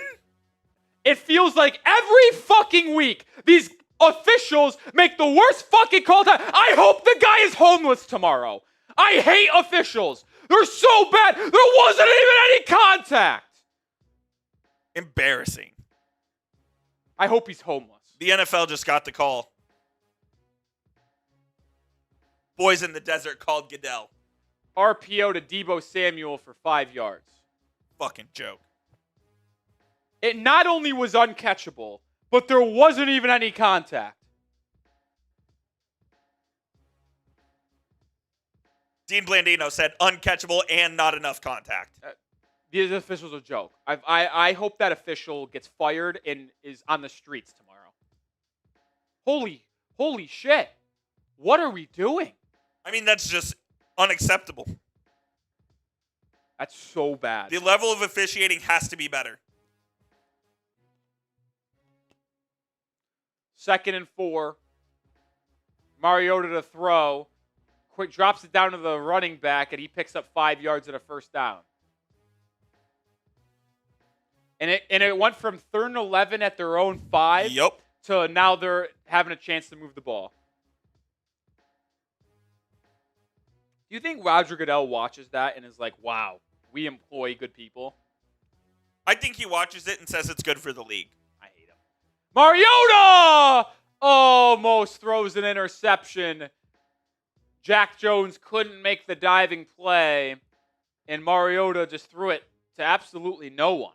It feels like every fucking week these officials make the worst fucking call time. I hope the guy is homeless tomorrow. I hate officials. They're so bad. There wasn't even any contact. Embarrassing. I hope he's homeless. The NFL just got the call. Boys in the desert called Goodell. RPO to Deebo Samuel for 5 yards. Fucking joke. It not only was uncatchable, but there wasn't even any contact. Dean Blandino said uncatchable and not enough contact. These officials are a joke. I hope that official gets fired and is on the streets tomorrow. Holy shit. What are we doing? I mean, that's just unacceptable. That's so bad. The level of officiating has to be better. 2nd and 4. Mariota to throw. Quick drops it down to the running back, and he picks up 5 yards and a first down. And it went from 3rd and 11 at their own 5 Yep. to now they're having a chance to move the ball. Do you think Roger Goodell watches that and is like, wow, we employ good people? I think he watches it and says it's good for the league. I hate him. Mariota almost throws an interception. Jack Jones couldn't make the diving play, and Mariota just threw it to absolutely no one.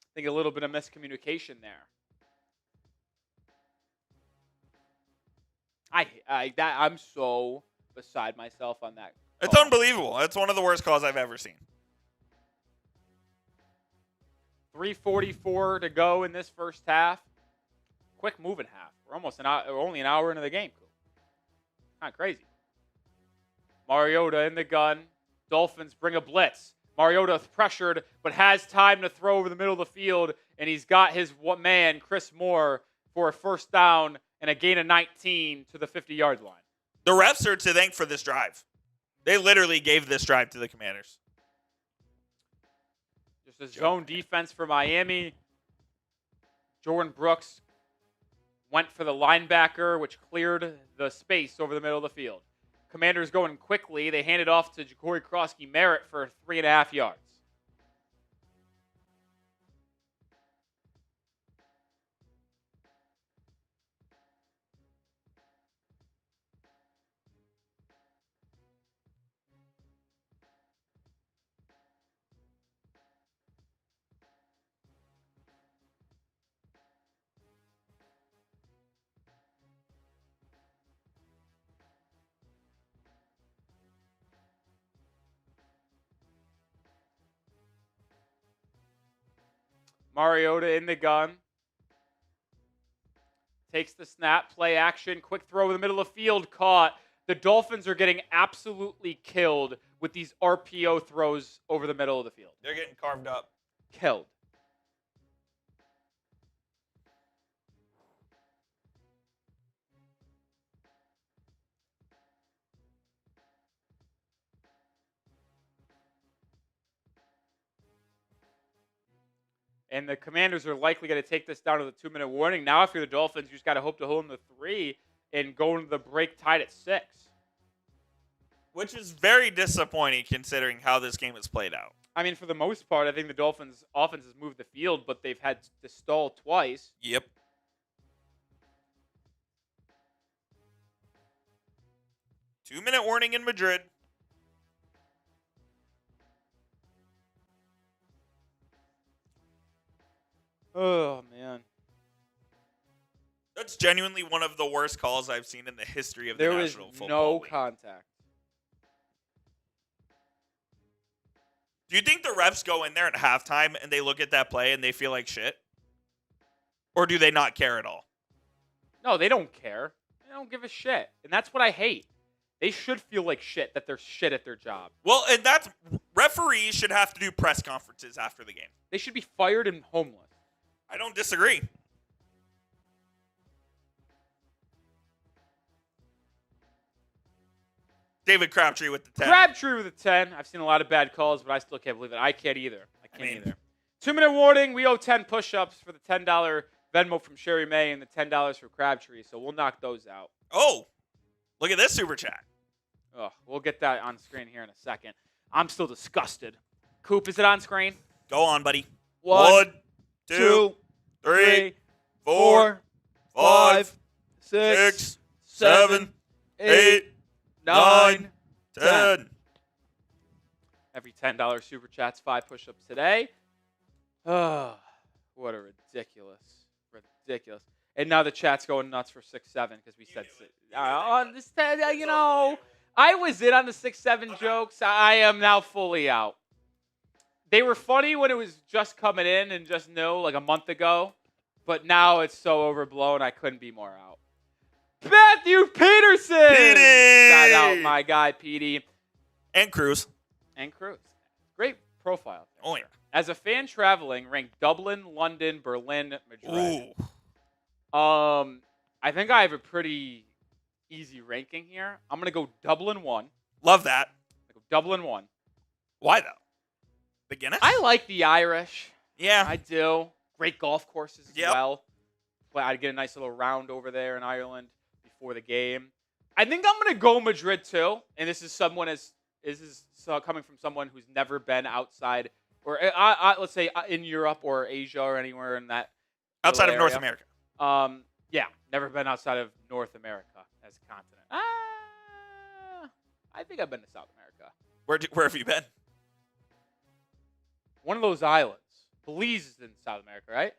I think a little bit of miscommunication there. I'm so beside myself on that call. It's unbelievable. It's one of the worst calls I've ever seen. 3:44 to go in this first half. Quick moving half. We're almost only an hour into the game. Kind of crazy. Mariota in the gun. Dolphins bring a blitz. Mariota pressured, but has time to throw over the middle of the field, and he's got his man, Chris Moore, for a first down and a gain of 19 to the 50-yard line. The refs are to thank for this drive. They literally gave this drive to the Commanders. Just a zone defense for Miami. Jordan Brooks went for the linebacker, which cleared the space over the middle of the field. Commanders going quickly. They hand it off to Ja'Cory Krosky-Merritt for 3.5 yards. Mariota in the gun. Takes the snap, play action, quick throw in the middle of the field, caught. The Dolphins are getting absolutely killed with these RPO throws over the middle of the field. They're getting carved up. Killed. And the Commanders are likely going to take this down to the 2-minute warning. Now, if you're the Dolphins, you just got to hope to hold them to 3 and go into the break tied at 6. Which is very disappointing considering how this game has played out. I mean, for the most part, I think the Dolphins' offense has moved the field, but they've had to stall twice. Yep. Two-minute warning in Madrid. Oh, man. That's genuinely one of the worst calls I've seen in the history of the National Football no League. contact. Do you think the refs go in there at halftime and they look at that play and they feel like shit? Or do they not care at all? No, they don't care. They don't give a shit. And that's what I hate. They should feel like shit that they're shit at their job. Well, and refs referees should have to do press conferences after the game. They should be fired and homeless. I don't disagree. David Crabtree with the 10. Crabtree with a 10. I've seen a lot of bad calls, but I still can't believe it. I can't either. I can't either. 2-minute warning. We owe 10 push-ups for the $10 Venmo from Sherry May and the $10 for Crabtree, so we'll knock those out. Oh, look at this super chat. Oh, we'll get that on screen here in a second. I'm still disgusted. Coop, is it on screen? Go on, buddy. 1, 2, 2, 3, 4, 5, 6, 7, 8, 9, 10. Every $10 super chats, 5 push-ups today. Oh, what a ridiculous. And now the chat's going nuts for 6-7 because we said on this. I was in on the 6-7 jokes. I am now fully out. They were funny when it was just coming in and just new, like a month ago. But now it's so overblown, I couldn't be more out. Matthew Peterson! Petey! Shout out my guy, Petey. And Cruz. Great profile. Oh, yeah. As a fan traveling, ranked Dublin, London, Berlin, Madrid. Ooh. I think I have a pretty easy ranking here. I'm going to go Dublin 1. Love that. Dublin 1. Why, though? The Guinness? I like the Irish. Yeah. I do. Great golf courses as Yep. well. I'd get a nice little round over there in Ireland before the game. I think I'm going to go Madrid, too. And this is coming from someone who's never been outside, or let's say in Europe or Asia or anywhere in that. Outside of area. North America. Yeah, never been outside of North America as a continent. I think I've been to South America. Where have you been? One of those islands. Belize is in South America, right?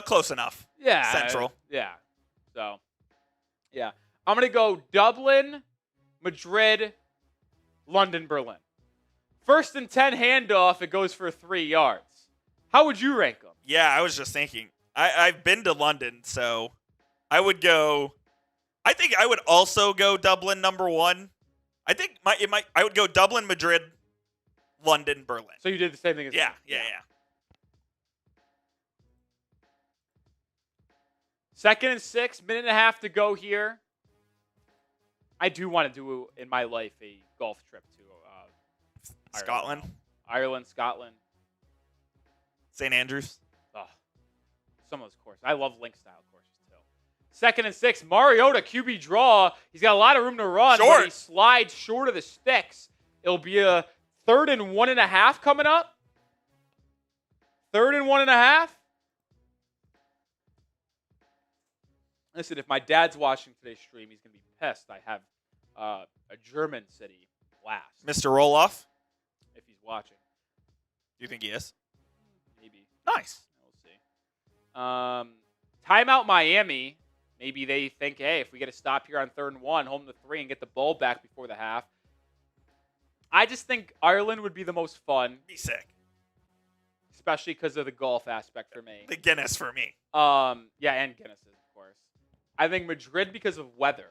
Close enough. Yeah. Central. Yeah. So, yeah. I'm going to go Dublin, Madrid, London, Berlin. 1st and 10 handoff, it goes for 3 yards. How would you rank them? Yeah, I was just thinking. I've been to London, so I would go. I think I would also go Dublin number 1. I think I would go Dublin, Madrid, London, Berlin. So you did the same thing as me. Yeah. 2nd and 6, minute and a half to go here. I do want to do in my life a golf trip to Scotland, Ireland, Scotland, St. Andrews. Oh, some of those courses. I love link style courses too. 2nd and 6, Mariota QB draw. He's got a lot of room to run, but he slides short of the sticks. It'll be a 3rd and 1.5 coming up. 3rd and 1.5. Listen, if my dad's watching today's stream, he's going to be pissed. I have a German city last. Mr. Rohloff? If he's watching. Do you think he is? Maybe. Nice. We'll see. Timeout Miami. Maybe they think, hey, if we get a stop here on 3rd and 1, home to 3, and get the ball back before the half. I just think Ireland would be the most fun. Be sick. Especially because of the golf aspect for me. The Guinness for me. Yeah, and Guinnesses, of course. I think Madrid because of weather.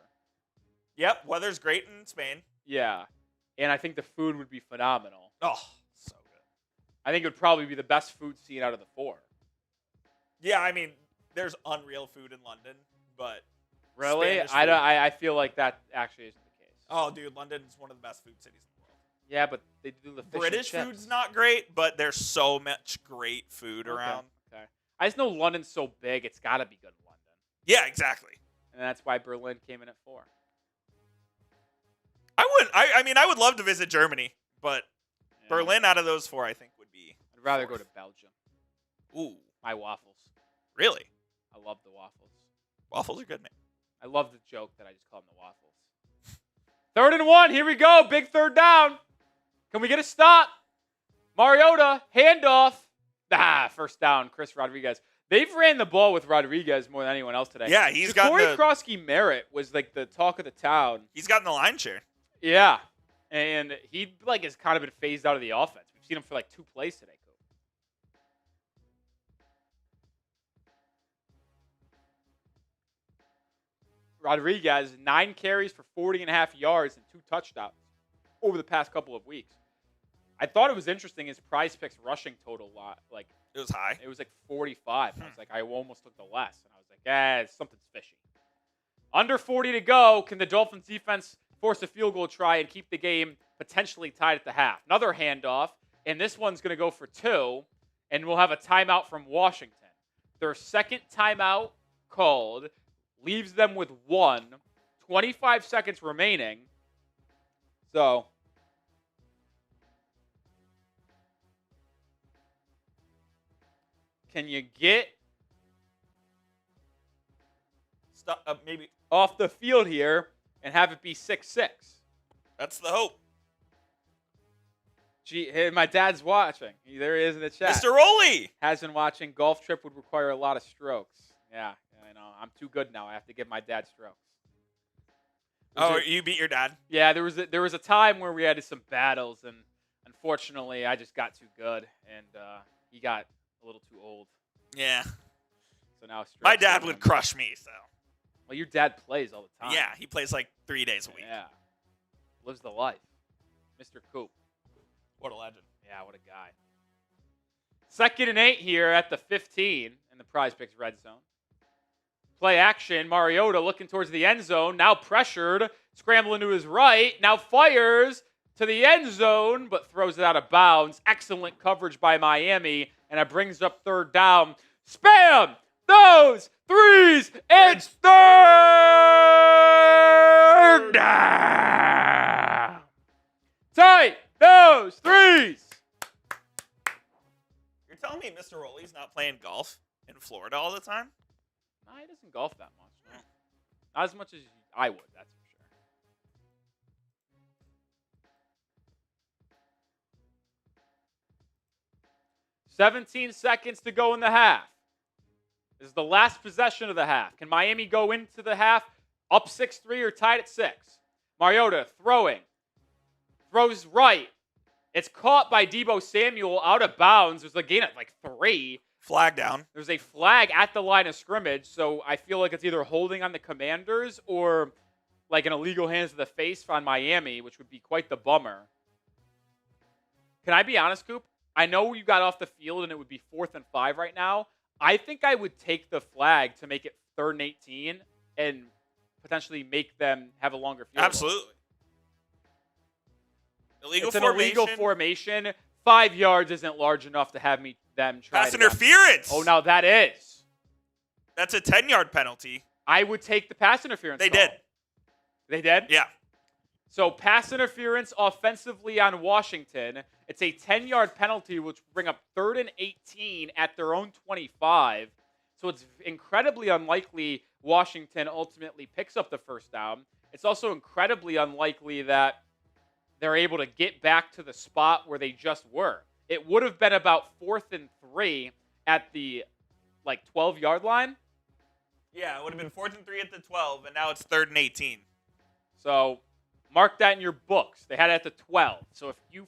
Yep, weather's great in Spain. Yeah. And I think the food would be phenomenal. Oh, so good. I think it would probably be the best food scene out of the 4. Yeah, I mean, there's unreal food in London, but really, I feel like that actually isn't the case. Oh, dude, London's one of the best food cities in the world. Yeah, but they do the fish British and food's chips. not great, but there's so much great food around. Okay. I just know London's so big, it's got to be good in London. Yeah, exactly. And that's why Berlin came in at 4. I would love to visit Germany, but Yeah. Berlin out of those 4, I think, would be. I'd rather 4th. go to Belgium. Ooh, My waffles. really? I love the waffles. Waffles are good, man. I love the joke that I just called them the waffles. 3rd and 1. Here we go. Big 3rd down. Can we get a stop? Mariota, handoff. 1st down, Chris Rodriguez. They've ran the ball with Rodriguez more than anyone else today. Yeah, he's got Corey Krosky-Merritt was like the talk of the town. He's gotten the line share. Yeah, and he has kind of been phased out of the offense. We've seen him for 2 plays today. Rodriguez, 9 carries for 40.5 yards and 2 touchdowns over the past couple of weeks. I thought it was interesting his Prize Picks rushing total like It was high. it was like 45. I was like, I almost took the less, and I was like, something's fishy. Under 40 to go. Can the Dolphins defense force a field goal try and keep the game potentially tied at the half? Another handoff, and this one's going to go for 2, and we'll have a timeout from Washington. Their second timeout called leaves them with 1. 25 seconds remaining. So can you get maybe off the field here and have it be 6-6? that's the hope. Gee, hey, my dad's watching. There he is in the chat. Mr. Rolly Has been watching. Golf trip would require a lot of strokes. Yeah, I know. I'm too good now. I have to give my dad strokes. You beat your dad? Yeah, there was a time where we had some battles, and unfortunately, I just got too good, and he got a little too old. Yeah. So now my dad would crush me. So. Well, your dad plays all the time. Yeah, he plays like 3 days a week. Yeah, lives the life, Mr. Coop. What a legend. Yeah, what a guy. 2nd and 8 here at the 15 in the Prize Picks red zone. Play action. Mariota looking towards the end zone. Now pressured. Scrambling to his right. Now fires to the end zone, but throws it out of bounds. Excellent coverage by Miami, and it brings up 3rd down. Spam those threes. It's 3rd down. Tight those threes. You're telling me Mr. Rolly's not playing golf in Florida all the time? No, he doesn't golf that much. No. Not as much as I would, that's for sure. "17 seconds to go in the half. This is the last possession of the half. Can Miami go into the half up 6-3 or tied at 6? Mariota throwing. Throws right. It's caught by Deebo Samuel out of bounds. There's a gain at like 3. Flag down. There's a flag at the line of scrimmage, so I feel like it's either holding on the Commanders or like an illegal hands to the face on Miami, which would be quite the bummer. Can I be honest, Coop? I know you got off the field and it would be 4th and 5 right now. I think I would take the flag to make it 3rd and 18 and potentially make them have a longer field goal. Absolutely. It's an illegal formation. 5 yards isn't large enough to have them try. Pass interference. Oh, now that is. That's a 10-yard penalty. I would take the pass interference. They call. did. They did? Yeah. So pass interference offensively on Washington. It's a 10-yard penalty, which will bring up 3rd and 18 at their own 25. So it's incredibly unlikely Washington ultimately picks up the 1st down. It's also incredibly unlikely that they're able to get back to the spot where they just were. It would have been about 4th and 3 at the 12-yard line. Yeah, it would have been 4th and 3 at the 12, and now it's 3rd and 18. So mark that in your books. They had it at the 12. So if you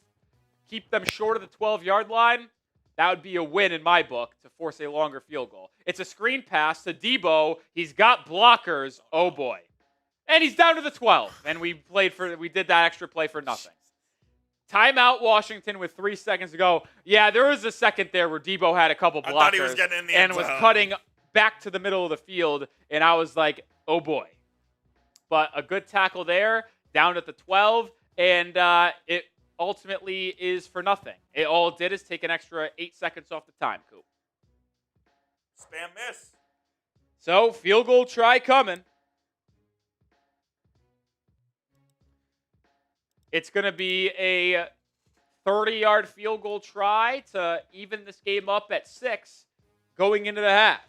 keep them short of the 12-yard line, that would be a win in my book to force a longer field goal. It's a screen pass to Deebo. He's got blockers. Oh, boy. And he's down to the 12. And we did that extra play for nothing. Timeout Washington with 3 seconds to go. Yeah, there was a second there where Deebo had a couple blockers. I thought he was getting in the end and was zone. cutting back to the middle of the field. And I was like, oh, boy. But a good tackle there, down at the 12. And it ultimately is for nothing. It all it did is take an extra 8 seconds off the time, Coop. Spam miss. So, field goal try coming. It's going to be a 30-yard field goal try to even this game up at 6 going into the half.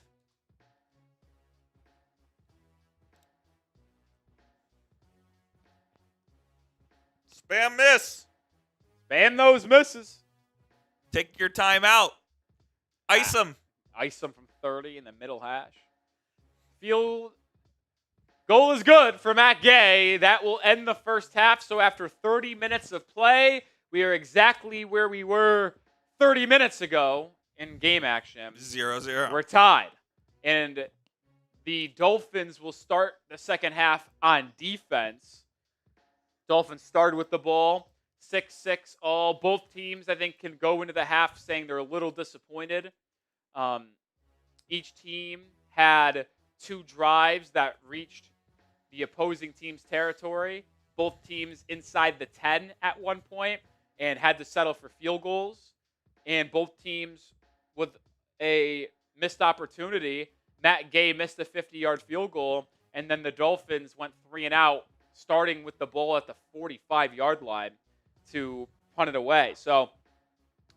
Spam miss. Spam those misses. Take your time out. Ice them. Ice them from 30 in the middle hash. Field goal is good for Matt Gay. That will end the first half. So after 30 minutes of play, we are exactly where we were 30 minutes ago in game action. 0-0. We're tied. And the Dolphins will start the second half on defense. Dolphins started with the ball. 6-6 all. Both teams, I think, can go into the half saying they're a little disappointed. Each team had 2 drives that reached the opposing team's territory. Both teams inside the 10 at one point and had to settle for field goals. And both teams with a missed opportunity. Matt Gay missed a 50-yard field goal, and then the Dolphins went 3 and out, starting with the ball at the 45-yard line to punt it away. So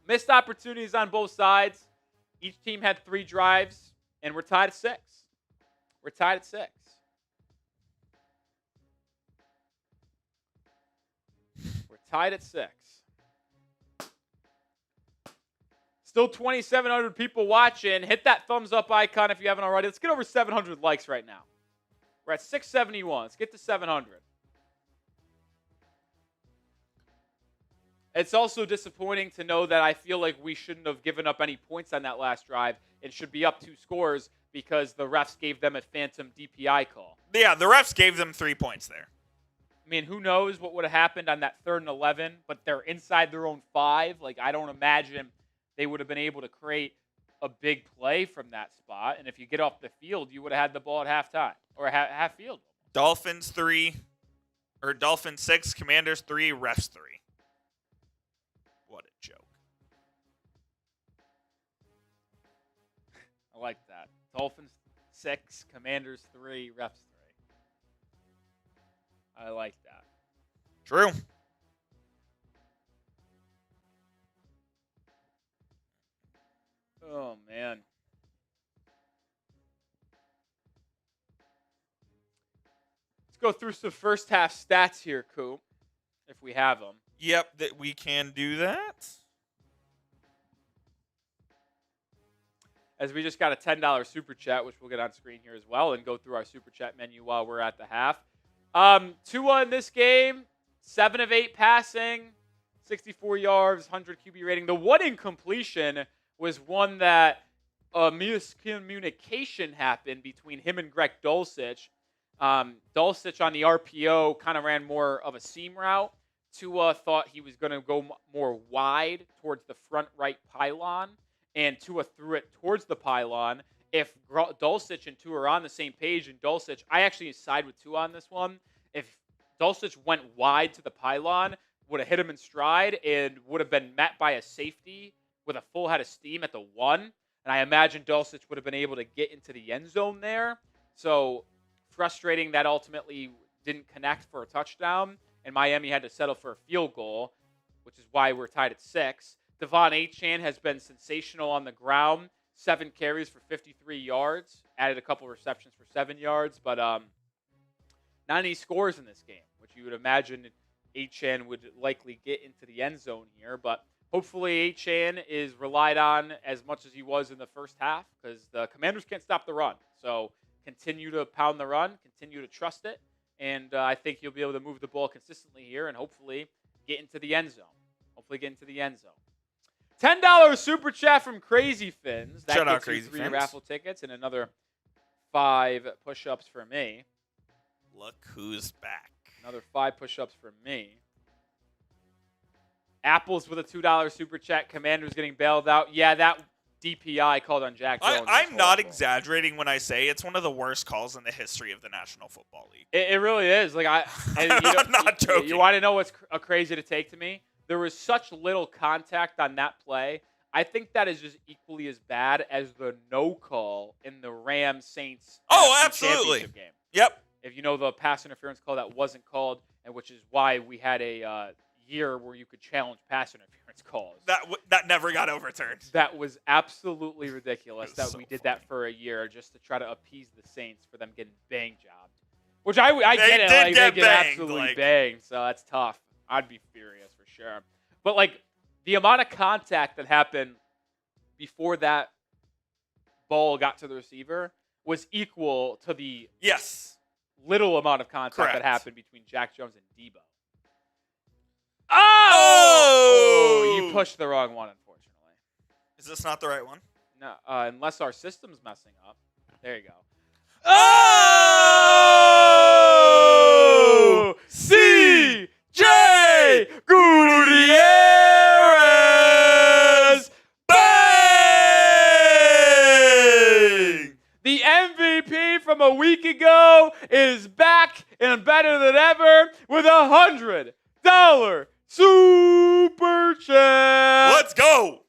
missed opportunities on both sides. Each team had 3 drives, and we're tied at 6. We're tied at 6. We're tied at 6. Still 2,700 people watching. Hit that thumbs up icon if you haven't already. Let's get over 700 likes right now. We're at 671. Let's get to 700. It's also disappointing to know that I feel like we shouldn't have given up any points on that last drive and should be up 2 scores because the refs gave them a phantom DPI call. Yeah, the refs gave them 3 points there. I mean, who knows what would have happened on that 3rd and 11, but they're inside their own 5. Like, I don't imagine they would have been able to create a big play from that spot. And if you get off the field, you would have had the ball at halftime or half field. Dolphins 6, Commanders 3, refs 3. What a joke. I like that. Dolphins 6, Commanders 3, refs 3. I like that. True. Oh, man. Let's go through some first half stats here, Coop, if we have them. Yep, that we can do that. As we just got a $10 super chat, which we'll get on screen here as well, and go through our super chat menu while we're at the half. Tua in this game, 7 of 8 passing, 64 yards, 100 QB rating. The one incompletion was one that miscommunication happened between him and Greg Dulcich. Dulcich on the RPO kind of ran more of a seam route. Tua thought he was going to go more wide towards the front right pylon, and Tua threw it towards the pylon. If Dulcich and Tua are on the same page, and Dulcich, I actually side with Tua on this one. If Dulcich went wide to the pylon, would have hit him in stride and would have been met by a safety with a full head of steam at the 1. And I imagine Dulcich would have been able to get into the end zone there. So frustrating that ultimately didn't connect for a touchdown, and Miami had to settle for a field goal, which is why we're tied at 6. Devon Achane has been sensational on the ground. 7 carries for 53 yards. Added a couple receptions for 7 yards, but not any scores in this game, which you would imagine Achane would likely get into the end zone here. But hopefully Achane is relied on as much as he was in the first half, because the Commanders can't stop the run. So continue to pound the run, continue to trust it, and I think you'll be able to move the ball consistently here and hopefully get into the end zone. $10 super chat from Crazy Fins. That Shout out gets you Crazy 3 Fins. raffle tickets and another 5 push-ups for me. Look who's back. Another 5 push-ups for me. Apples with a $2 super chat. Commanders getting bailed out. Yeah, that DPI called on Jack Jones. I'm not exaggerating when I say it's one of the worst calls in the history of the National Football League. It really is. Like I'm not joking. You want to know what's crazy to take to me? There was such little contact on that play. I think that is just equally as bad as the no call in the Rams-Saints absolutely. championship game. Yep. If you know the pass interference call that wasn't called, and which is why we had a year where you could challenge pass interference calls. That never got overturned. That was absolutely ridiculous that so we did funny. that for a year just to try to appease the Saints for them getting bang jobbed. Which I get it. did Like, get they get banged, absolutely banged, so that's tough. I'd be furious for sure. But, like, the amount of contact that happened before that ball got to the receiver was equal to the little amount of contact that happened between Jack Jones and Debo. Oh! You pushed the wrong one, unfortunately. Is this not the right one? No, unless our system's messing up. There you go. Oh! CJ Goody! week ago is back and better than ever with $100 super chat. Let's go.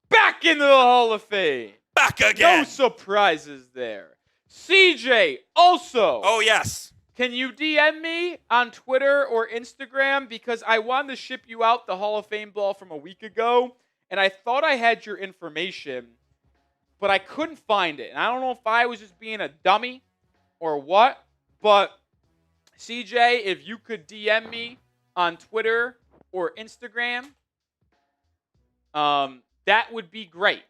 Back into the Hall of Fame. Back again. No surprises there. CJ, also. Oh, yes. Can you DM me on Twitter or Instagram? Because I wanted to ship you out the Hall of Fame ball from a week ago, and I thought I had your information, but I couldn't find it. And I don't know if I was just being a dummy or what, but CJ, if you could DM me on Twitter or Instagram, that would be great.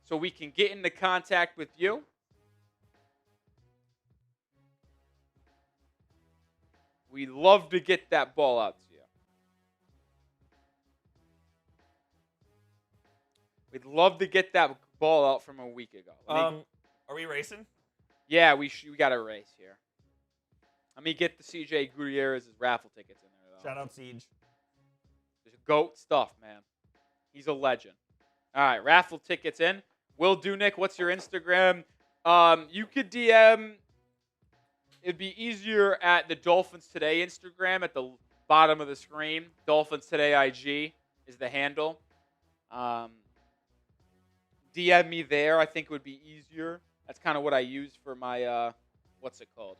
So we can get into contact with you. We'd love to get that ball out to you. We'd love to get that ball out from a week ago. Are we racing? Yeah, we got a race here. Let me get the CJ Gutierrez's raffle tickets in there, though. Shout out Siege. There's GOAT stuff, man. He's a legend. All right, raffle tickets in. Will do, Nick. What's your Instagram? You could DM. It'd be easier at the Dolphins Today Instagram at the bottom of the screen. Dolphins Today IG is the handle. DM me there. I think it would be easier. That's kind of what I use for my, what's it called?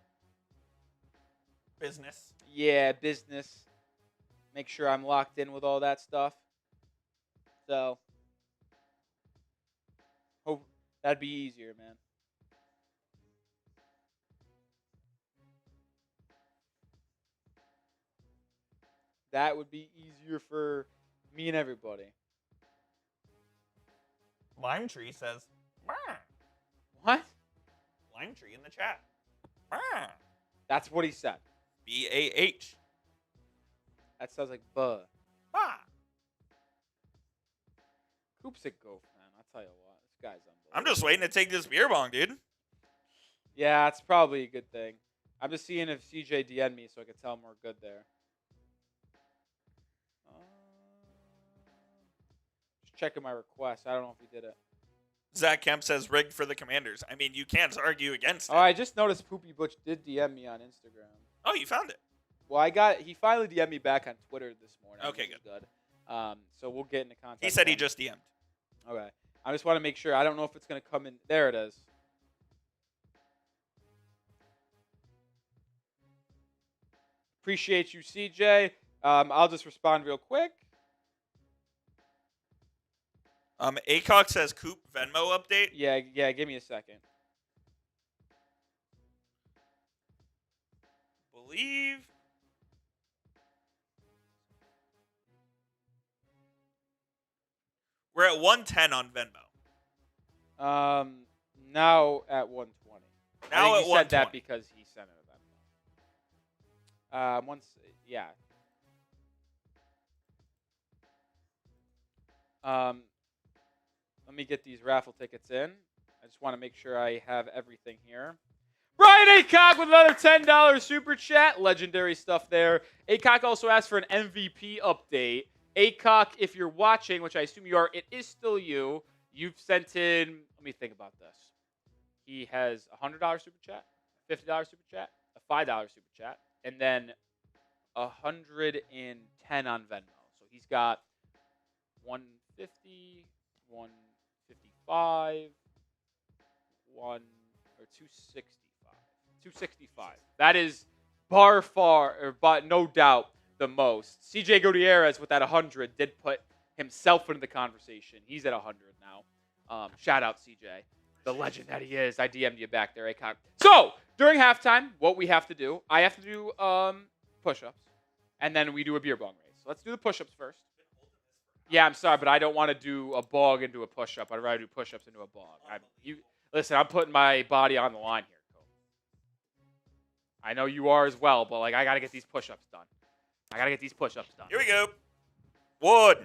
Business. Yeah, business. Make sure I'm locked in with all that stuff. So, hope that'd be easier, man. That would be easier for me and everybody. Lime Tree says, "Bah." What? Lime Tree in the chat. Bah. That's what he said. BAH. That sounds like buh. Bah. Coop's a goof, man. I'll tell you what. This guy's unbelievable. I'm just waiting to take this beer bong, dude. Yeah, it's probably a good thing. I'm just seeing if CJ DM'd me so I can tell him we're good there. Just checking my request. I don't know if he did it. Zach Kemp says rigged for the Commanders. I mean, you can't argue against it. Oh, I just noticed Poopy Butch did DM me on Instagram. Oh, you found it. Well, he finally DM'd me back on Twitter this morning. Okay, good. So we'll get into contact. He said he with him. just DM'd. Okay. I just want to make sure. I don't know if it's going to come in. There it is. Appreciate you, CJ. I'll just respond real quick. Acock says Coop Venmo update. Yeah. Give me a second. Believe. We're at 110 on Venmo. Now at 120. Now I at think he said that 120. because he sent it a Venmo. Yeah. Let me get these raffle tickets in. I just want to make sure I have everything here. Brian Acock with another $10 super chat. Legendary stuff there. Acock also asked for an MVP update. Acock, if you're watching, which I assume you are, it is still you. You've sent in, let me think about this. He has a $100 super chat, a $50 super chat, a $5 super chat, and then 110 on Venmo. So he's got 150, 155, 265. 265. That is but no doubt the most. CJ Gutierrez with that 100 did put himself into the conversation. He's at 100 now. Shout out CJ, the legend that he is. I DM'd you back there, Acock. So during halftime, what we have to do, I have to do push-ups, and then we do a beer bong race. So let's do the push-ups first. Yeah, I'm sorry, but I don't want to do a bog into a push-up. I'd rather do push-ups into a bog. Listen, I'm putting my body on the line here, Cole. I know you are as well, but I got to get these push-ups done. Here we go. 1,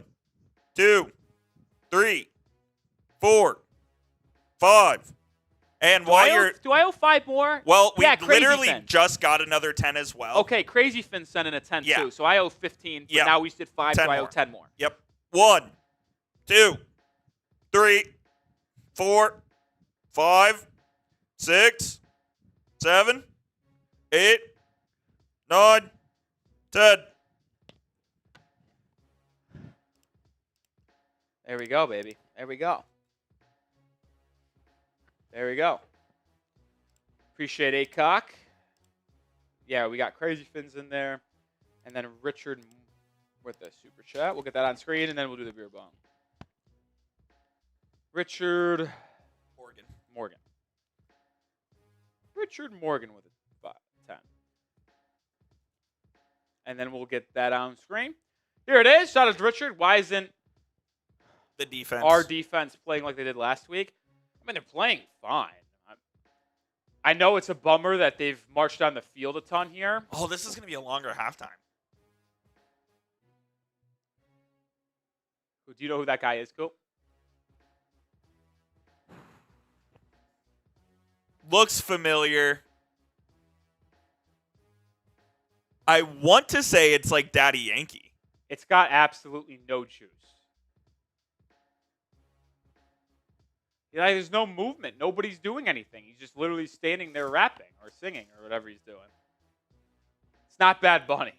2, 3, 4, 5. And Do while I owe 5 more? Well, we Crazy literally Finn. just got another 10 as well. Okay, Crazy Finn sent in a 10 Yeah. too, so I owe 15. But Yeah. now we did 5, so 10 I owe more. 10 more. Yep. 1, 2, 3, 4, 5, 6, 7, 8, 9, 10. There we go, baby. There we go. There we go. Appreciate ACOC. Yeah, we got Crazy Fins in there. And then Richard with the super chat. We'll get that on screen, and then we'll do the beer bong. Richard Morgan. Richard Morgan with a 10. And then we'll get that on screen. Here it is. Shout out to Richard. Why isn't The defense. our defense playing like they did last week? I mean, they're playing fine. I know it's a bummer that they've marched down the field a ton here. Oh, this is going to be a longer halftime. Do you know who that guy is, Coop? Looks familiar. I want to say it's like Daddy Yankee. It's got absolutely no juice. Yeah, there's no movement. Nobody's doing anything. He's just literally standing there rapping or singing or whatever he's doing. It's not Bad Bunny.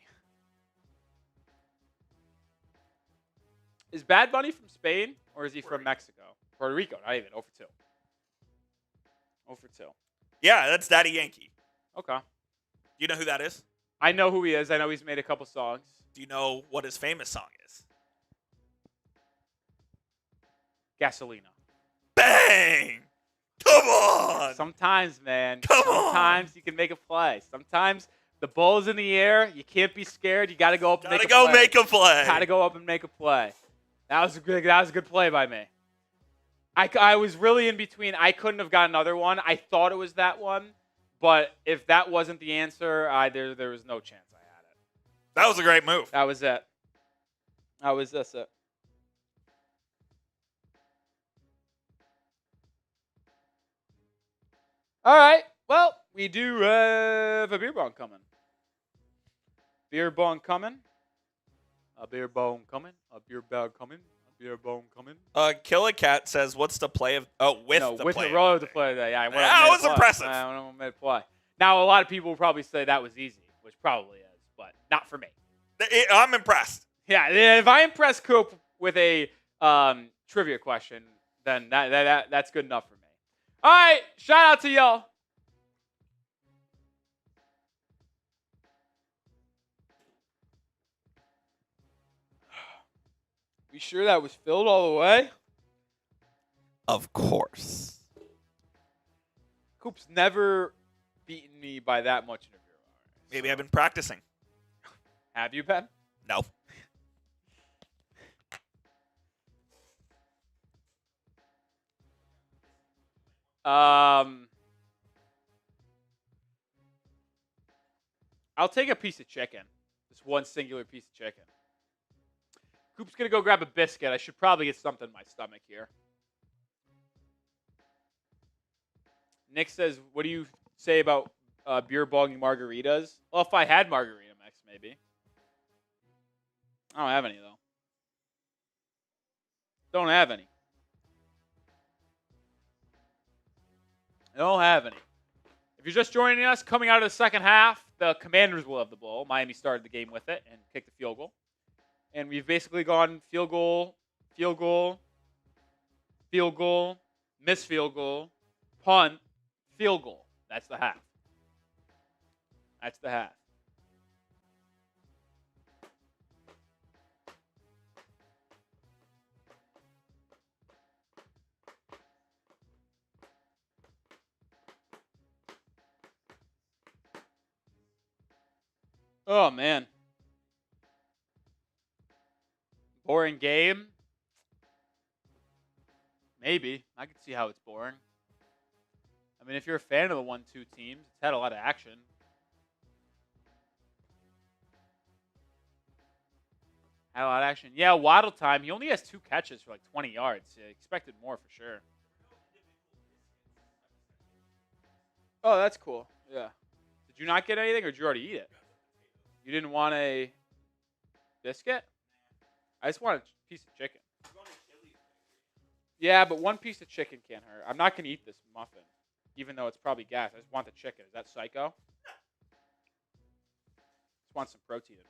Is Bad Bunny from Spain or is he from Mexico? Puerto Rico, not even. 0 for 2. 0 for 2. Yeah, that's Daddy Yankee. Okay. You know who that is? I know who he is. I know he's made a couple songs. Do you know what his famous song is? Gasolina. Bang! Come on! Sometimes, man. Come on! Sometimes you can make a play. Sometimes the ball's in the air. You can't be scared. You got to go up and make a play. Gotta go make a play. Got to go up and make a play. That was a good play by me. I was really in between. I couldn't have got another one. I thought it was that one, but if that wasn't the answer, there was no chance I had it. That was a great move. That was it. That's it. All right. Well, we do have a beer bong coming. Beer bong coming. A beer bong coming. A beer bong coming. A beer bong coming. Killer Cat says, "What's the play of?" Oh, with the with play. the road to play that. Yeah, that was impressive. I made a play. Now, a lot of people will probably say that was easy, which probably is, but not for me. I'm impressed. Yeah, if I impress Coop with a trivia question, then that's good enough for me. All right, shout out to y'all. We sure that was filled all the way? Of course. Coop's never beaten me by that much in a beer bar. Maybe I've been practicing. Have you, Ben? No. I'll take a piece of chicken. Just one singular piece of chicken. Coop's going to go grab a biscuit. I should probably get something in my stomach here. Nick says, what do you say about beer bonging margaritas? Well, if I had margarita mix, maybe. I don't have any, though. Don't have any. I don't have any. If you're just joining us, coming out of the second half, the Commanders will have the ball. Miami started the game with it and kicked the field goal. And we've basically gone field goal, field goal, field goal, missed field goal, punt, field goal. That's the half. That's the half. Oh, man. Boring game? Maybe. I can see how it's boring. I mean, if you're a fan of the 1-2 teams, it's had a lot of action. Had a lot of action. Yeah, Waddle time. He only has 2 catches for like 20 yards. I expected more for sure. Oh, that's cool. Yeah. Did you not get anything, or did you already eat it? You didn't want a biscuit? I just want a piece of chicken. Yeah, but one piece of chicken can't hurt. I'm not going to eat this muffin. even though it's probably gas. I just want the chicken. Is that psycho? Just want some protein in me.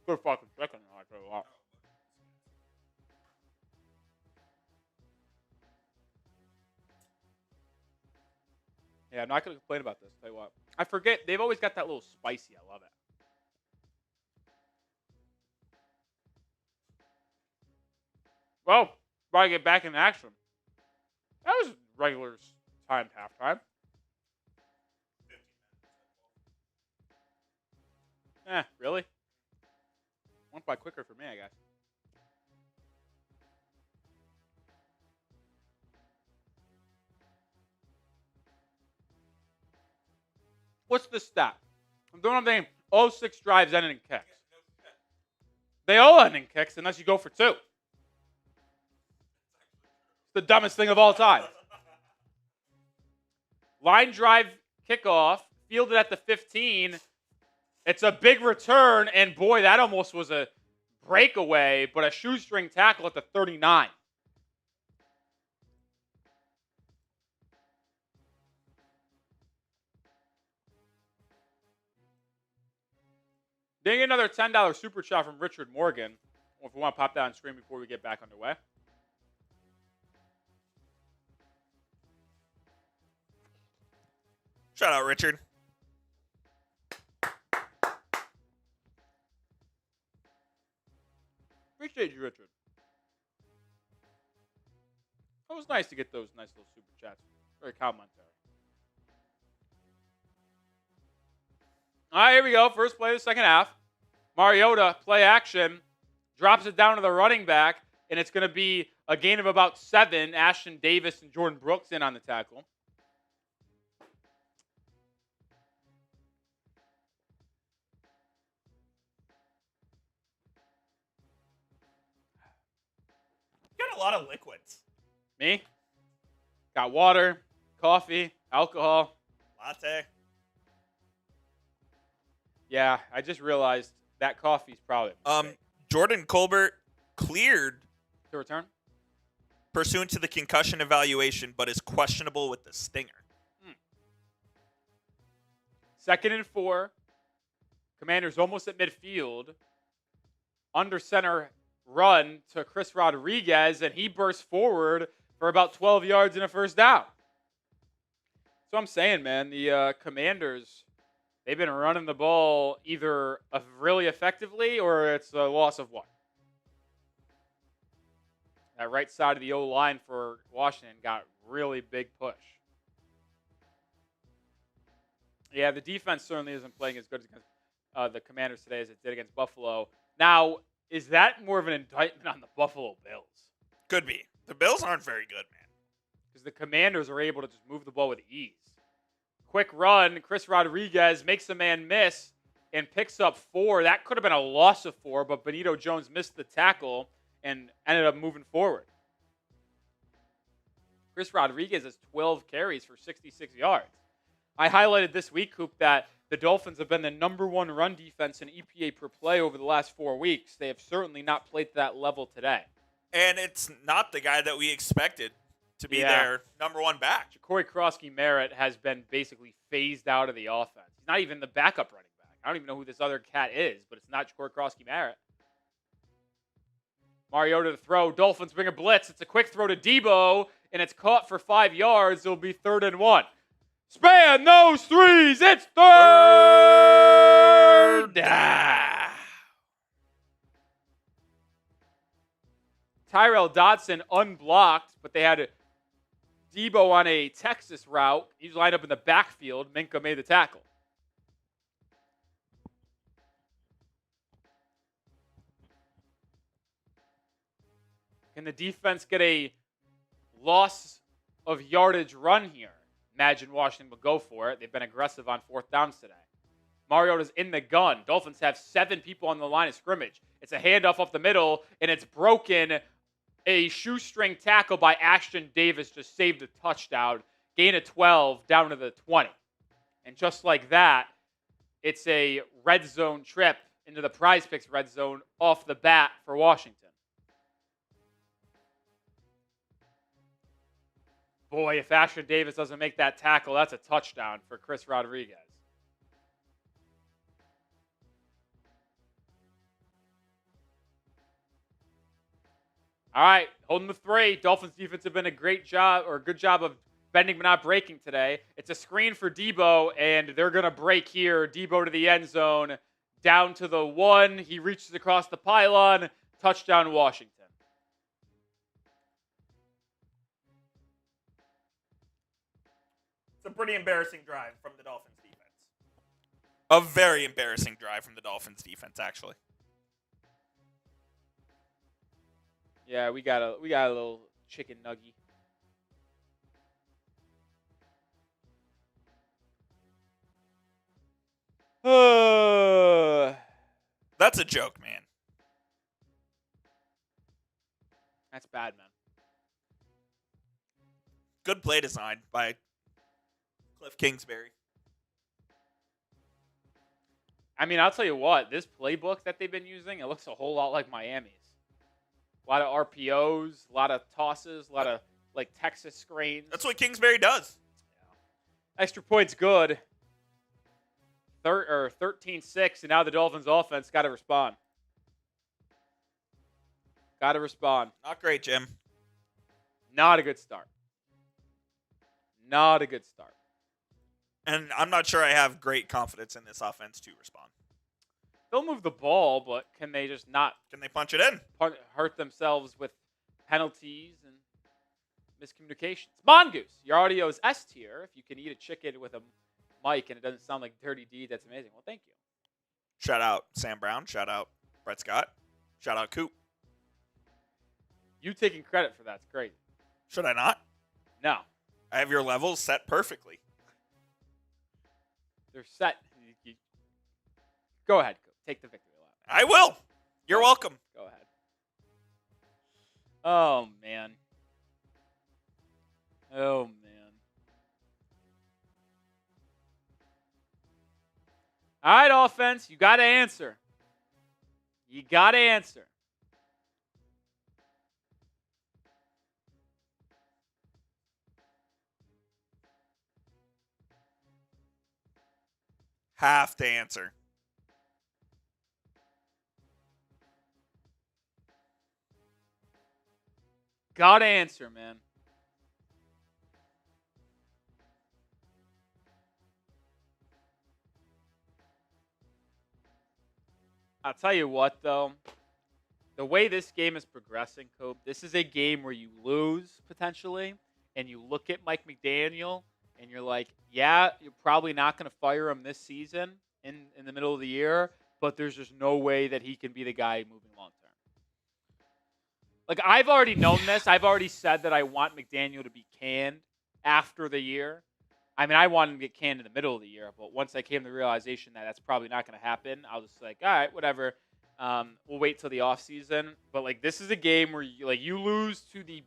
Good fucking chicken, though, I tell you what. Yeah, I'm not going to complain about this. Tell you what. I forget. They've always got that little spicy. I love it. Well, gotta get back in action. That was regular timed halftime. Really? Went by quicker for me, I guess. What's the stat? I'm doing something. All 6 drives ended in kicks. They all end in kicks unless you go for 2. It's the dumbest thing of all time. Line drive kickoff, fielded at the 15. It's a big return, and boy, that almost was a breakaway, but a shoestring tackle at the 39. Ding, another $10 super chat from Richard Morgan. If we want to pop that on screen before we get back underway. Shout out, Richard. Appreciate you, Richard. It was nice to get those nice little super chats. Very complimentary. All right, here we go. First play of the second half. Mariota, play action, drops it down to the running back, and it's going to be a gain of about 7. Ashton Davis and Jordan Brooks in on the tackle. You got a lot of liquids. Me? Got water, coffee, alcohol. Latte. Yeah, I just realized that coffee's probably a mistake. Jordan Colbert cleared To return? pursuant to the concussion evaluation, but is questionable with the stinger. 2nd and 4. Commanders almost at midfield. Under center run to Chris Rodriguez, and he bursts forward for about 12 yards and a first down. So I'm saying, man, the Commanders, they've been running the ball either really effectively or it's a loss of 1. That right side of the O-line for Washington got really big push. Yeah, the defense certainly isn't playing as good against the Commanders today as it did against Buffalo. Now, is that more of an indictment on the Buffalo Bills? Could be. The Bills aren't very good, man. Because the Commanders are able to just move the ball with ease. Quick run, Chris Rodriguez makes a man miss and picks up 4. That could have been a loss of 4, but Benito Jones missed the tackle and ended up moving forward. Chris Rodriguez has 12 carries for 66 yards. I highlighted this week, Coop, that the Dolphins have been the #1 run defense in EPA per play over the last 4 weeks. They have certainly not played to that level today. And it's not the guy that we expected to be their #1 back. Ja'Cory Krosky-Merritt has been basically phased out of the offense. He's not even the backup running back. I don't even know who this other cat is, but it's not Ja'Cory Krosky-Merritt. Mariota to throw. Dolphins bring a blitz. It's a quick throw to Debo, and it's caught for 5 yards. It'll be 3rd and 1. Span those threes. It's 3rd down. Tyrell Dodson unblocked, but they had Debo on a Texas route. He's lined up in the backfield. Minka made the tackle. Can the defense get a loss of yardage run here? Imagine Washington will go for it. They've been aggressive on 4th downs today. Mariota's in the gun. Dolphins have 7 people on the line of scrimmage. It's a handoff up the middle, and it's broken. A shoestring tackle by Ashton Davis just saved a touchdown. Gain of 12 down to the 20. And just like that, it's a red zone trip into the Prize Picks red zone off the bat for Washington. Boy, if Ashton Davis doesn't make that tackle, that's a touchdown for Chris Rodriguez. All right, holding the 3. Dolphins defense have been a good job of bending but not breaking today. It's a screen for Debo, and they're going to break here. Debo to the end zone, down to the 1. He reaches across the pylon. Touchdown, Washington. It's a pretty embarrassing drive from the Dolphins defense. A very embarrassing drive from the Dolphins defense, actually. Yeah, we got a little chicken nugget. That's a joke, man. That's bad, man. Good play design by Cliff Kingsbury. I mean, I'll tell you what, this playbook that they've been using, it looks a whole lot like Miami's. A lot of RPOs, a lot of tosses, a lot of like Texas screens. That's what Kingsbury does. Yeah. Extra points good. 13-6, and now the Dolphins offense got to respond. Got to respond. Not great, Jim. Not a good start. Not a good start. And I'm not sure I have great confidence in this offense to respond. They'll move the ball, but can they just not? Can they punch it in? Hurt themselves with penalties and miscommunications. Mongoose, your audio is S tier. If you can eat a chicken with a mic and it doesn't sound like Dirty D, that's amazing. Well, thank you. Shout out Sam Brown. Shout out Brett Scott. Shout out Coop. You taking credit for that's great. Should I not? No. I have your levels set perfectly. They're set. Go ahead, Coop. Take the victory lap. I will. You're welcome. Go ahead. Oh, man. Oh, man. All right, offense. You got to answer. You got to answer. Have to answer. Got to answer, man. I'll tell you what, though. The way this game is progressing, Cope, this is a game where you lose, potentially, and you look at Mike McDaniel, and you're like, yeah, you're probably not going to fire him this season in the middle of the year, but there's just no way that he can be the guy moving long term. Like, I've already known this. I've already said that I want McDaniel to be canned after the year. I mean, I wanted him to get canned in the middle of the year, but once I came to the realization that that's probably not going to happen, I was just like, all right, whatever. We'll wait till the offseason. But, like, this is a game where you lose to the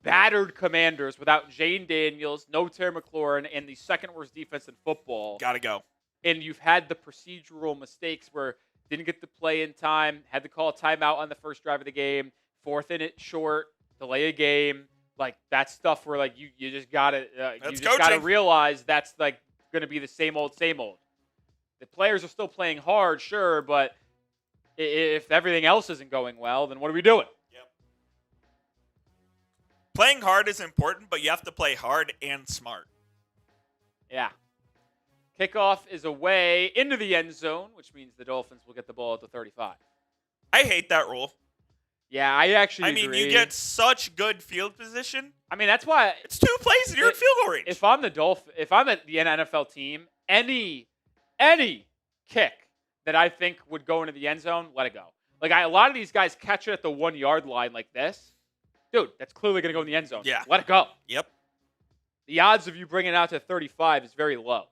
battered Commanders without Jane Daniels, no Terry McLaurin, and the second worst defense in football. Gotta go. And you've had the procedural mistakes where didn't get to play in time, had to call a timeout on the first drive of the game, fourth in it short, delay a game. Like, that's stuff where, like, you just gotta realize that's like gonna be the same old. The players are still playing hard, sure, but if everything else isn't going well, then what are we doing? Yep. Playing hard is important, but you have to play hard and smart. Yeah. Kickoff is away into the end zone, which means the Dolphins will get the ball at the 35. I hate that rule. Yeah, I actually agree. You get such good field position. I mean, that's why it's 2 plays and you're in field goal range. If I'm at the NFL team, any kick that I think would go into the end zone, let it go. Like, a lot of these guys catch it at the 1 yard line like this. Dude, that's clearly going to go in the end zone. Yeah. Let it go. Yep. The odds of you bringing it out to 35 is very low.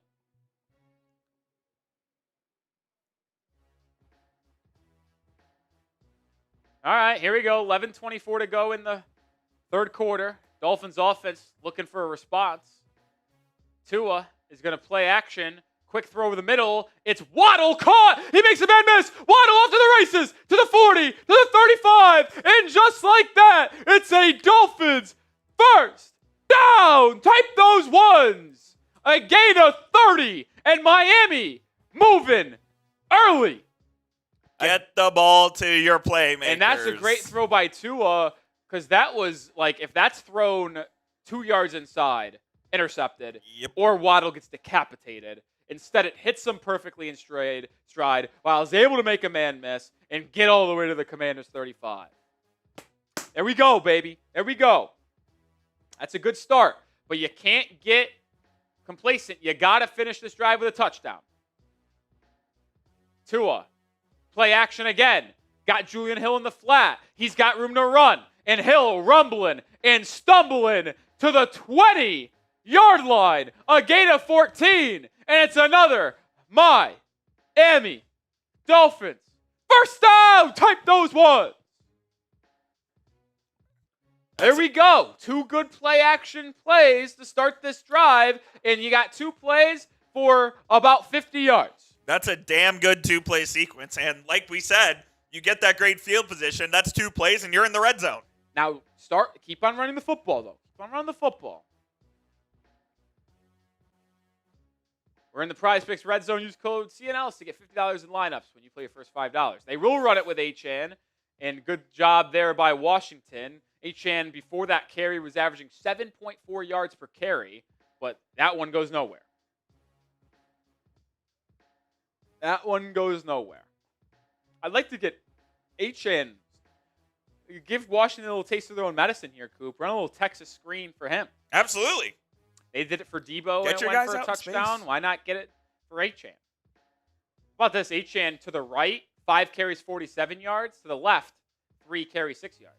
All right, here we go. 11:24 to go in the third quarter. Dolphins offense looking for a response. Tua is going to play action. Quick throw over the middle. It's Waddle caught. He makes a man miss. Waddle off to the races, to the 40, to the 35. And just like that, it's a Dolphins first down. Type those ones. A gain of 30. And Miami moving early. Get the ball to your playmakers. And that's a great throw by Tua, because that was like, if that's thrown 2 yards inside, intercepted, or Waddle gets decapitated. Instead, it hits him perfectly in stride while I was able to make a man miss and get all the way to the Commanders 35. There we go, baby. There we go. That's a good start. But you can't get complacent. You got to finish this drive with a touchdown. Tua, play action again. Got Julian Hill in the flat. He's got room to run. And Hill rumbling and stumbling to the 20-yard line. A gain of 14. And it's another Miami Dolphins. First down. Type those ones. There we go. 2 good play action plays to start this drive. And you got 2 plays for about 50 yards. That's a damn good 2-play sequence. And like we said, you get that great field position. That's 2 plays, and you're in the red zone. Now, keep on running the football, though. Keep on running the football. We're in the Prize Picks Red Zone. Use code CNLs to get $50 in lineups when you play your first $5. They will run it with Achane, and good job there by Washington. Achane, before that carry, was averaging 7.4 yards per carry, but that one goes nowhere. That one goes nowhere. I'd like to get Achane. You give Washington a little taste of their own medicine here, Coop. Run a little Texas screen for him. Absolutely. They did it for Debo Get and it your went guys for a out in touchdown. space. Why not get it for Achane? How about this? Achane to the right, 5 carries, 47 yards. To the left, 3 carries, 6 yards.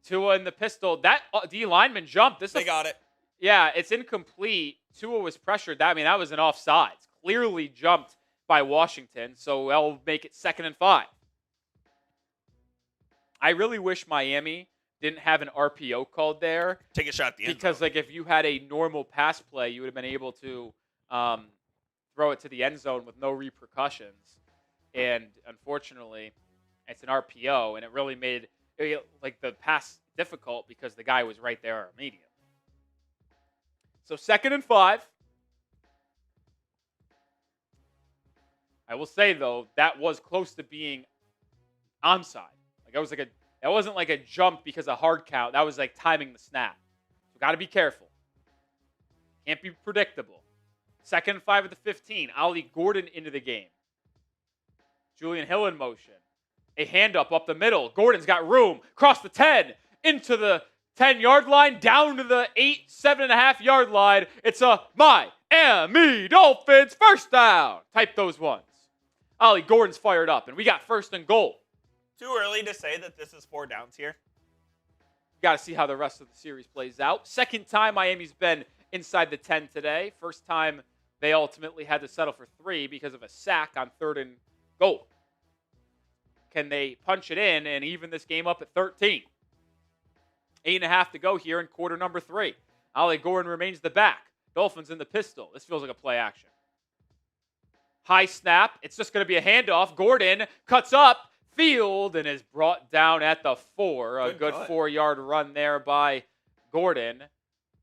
Tua in the pistol. That D lineman jumped. They got it. Yeah, it's incomplete. Tua was pressured. That was an offsides. Clearly jumped by Washington, so they'll make it 2nd and 5. I really wish Miami didn't have an RPO called there. Take a shot at the end Because zone. if you had a normal pass play, you would have been able to throw it to the end zone with no repercussions. And unfortunately, it's an RPO, and it really made the pass difficult because the guy was right there immediately. So 2nd and 5. I will say, though, that was close to being onside. That wasn't like a jump because of hard count. That was like timing the snap. So got to be careful. Can't be predictable. 2nd and 5 at the 15. Ollie Gordon into the game. Julian Hill in motion. A handoff up the middle. Gordon's got room. Cross the 10. Into the 10-yard line. Down to the 7.5-yard line. It's a Miami Dolphins first down. Type those ones. Ollie Gordon's fired up, and we got 1st and goal. Too early to say that this is 4 downs here. Got to see how the rest of the series plays out. 2nd time Miami's been inside the 10 today. 1st time they ultimately had to settle for 3 because of a sack on 3rd and goal. Can they punch it in and even this game up at 13? 8.5 to go here in quarter number 3. Ollie Gordon remains the back. Dolphins in the pistol. This feels like a play action. High snap. It's just going to be a handoff. Gordon cuts up field and is brought down at the 4. A good 4-yard run there by Gordon.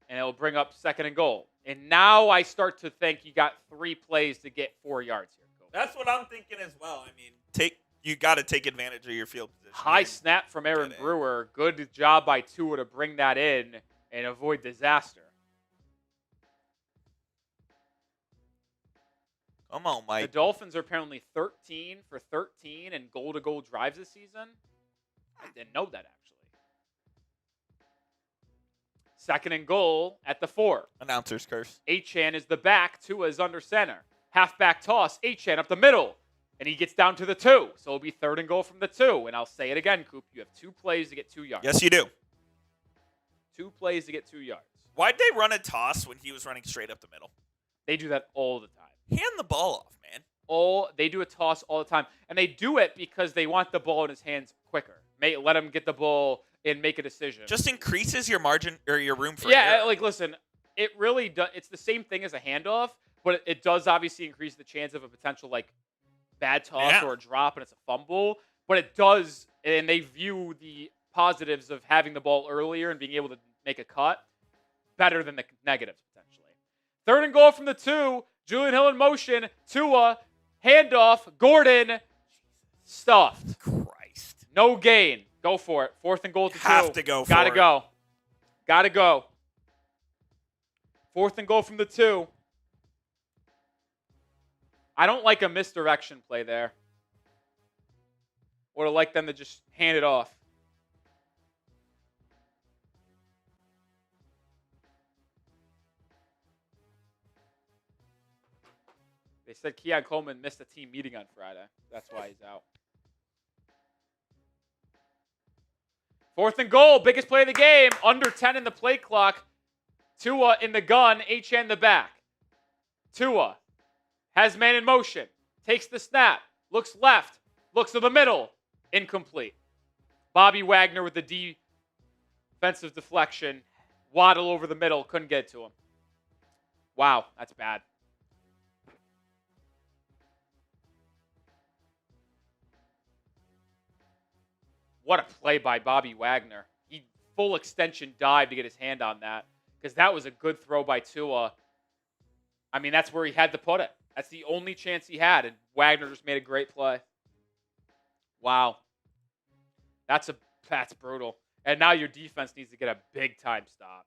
And it'll bring up 2nd and goal. And now I start to think you got 3 plays to get 4 yards here. That's what I'm thinking as well. I mean, you got to take advantage of your field position. High snap from Aaron Brewer. Good job by Tua to bring that in and avoid disaster. Come on, Mike. The Dolphins are apparently 13 for 13 in goal-to-goal drives this season. I didn't know that, actually. 2nd and goal at the 4. Announcer's curse. Achane is the back. Tua is under center. Halfback toss. Achane up the middle. And he gets down to the 2. So it'll be 3rd and goal from the 2. And I'll say it again, Coop. You have 2 plays to get 2 yards. Yes, you do. 2 plays to get 2 yards. Why'd they run a toss when he was running straight up the middle? They do that all the time. Hand the ball off, man. They do a toss all the time. And they do it because they want the ball in his hands quicker. Let him get the ball and make a decision. Just increases your margin or your room for error. Listen, it really does. It's the same thing as a handoff, but it does obviously increase the chance of a potential bad toss or a drop and it's a fumble. But it does, and they view the positives of having the ball earlier and being able to make a cut. Better than the negatives, potentially. 3rd and goal from the 2. Julian Hill in motion. Tua, handoff. Gordon, stuffed. Christ. No gain. Go for it. 4th and goal to 2. Have to go for Gotta it. go. Gotta go. 4th and goal from the 2. I don't like a misdirection play there. Would have liked them to just hand it off. They said Keon Coleman missed a team meeting on Friday. That's why he's out. 4th and goal. Biggest play of the game. Under 10 in the play clock. Tua in the gun. Achane in the back. Tua has man in motion. Takes the snap. Looks left. Looks to the middle. Incomplete. Bobby Wagner with the defensive deflection. Waddle over the middle. Couldn't get to him. Wow, that's bad. What a play by Bobby Wagner. He full extension dive to get his hand on that because that was a good throw by Tua. I mean, that's where he had to put it. That's the only chance he had, and Wagner just made a great play. Wow. That's brutal. And now your defense needs to get a big-time stop.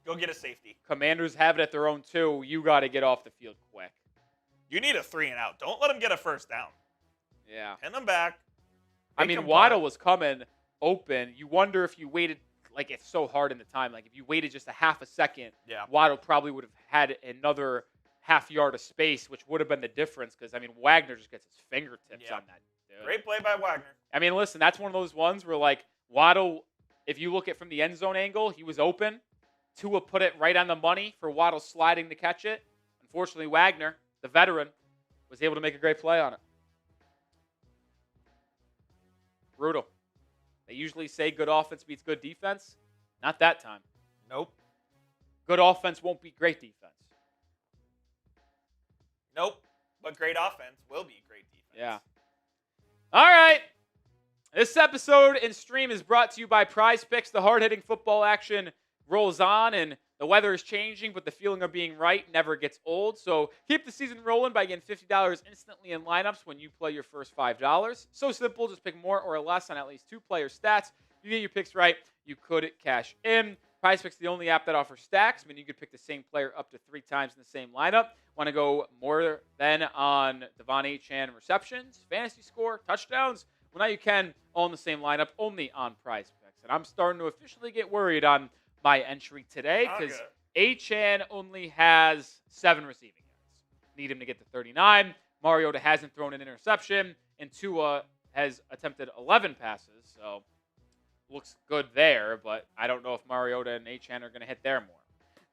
Go get a safety. Commanders have it at their own 2. You got to get off the field quick. You need a 3 and out. Don't let them get a first down. Yeah. Pin them back. I mean, Waddle was coming open. You wonder if you waited, like it's so hard in the time. Like if you waited just a half a second, Waddle probably would have had another half yard of space, which would have been the difference because, I mean, Wagner just gets his fingertips on that. Dude. Great play by Wagner. I mean, listen, that's one of those ones where, like, Waddle, if you look at from the end zone angle, he was open. Tua put it right on the money for Waddle sliding to catch it. Unfortunately, Wagner, the veteran, was able to make a great play on it. Brutal. They usually say good offense beats good defense. Not that time. Nope. Good offense won't beat great defense. Nope. But great offense will be great defense. Yeah. All right. This episode and stream is brought to you by Prize Picks. The hard-hitting football action rolls on, and the weather is changing, but the feeling of being right never gets old. So keep the season rolling by getting $50 instantly in lineups when you play your first $5. So simple, just pick more or less on at least 2 player stats. You get your picks right, you could cash in. Prize Picks is the only app that offers stacks. I mean, you could pick the same player up to 3 times in the same lineup. Want to go more than on Devon Achane receptions, fantasy score, touchdowns? Well, now you can all in the same lineup, only on Prize Picks. And I'm starting to officially get worried on my entry today because Achane only has 7 receiving yards. Need him to get to 39. Mariota hasn't thrown an interception, and Tua has attempted 11 passes, so looks good there, but I don't know if Mariota and Achane are going to hit there more.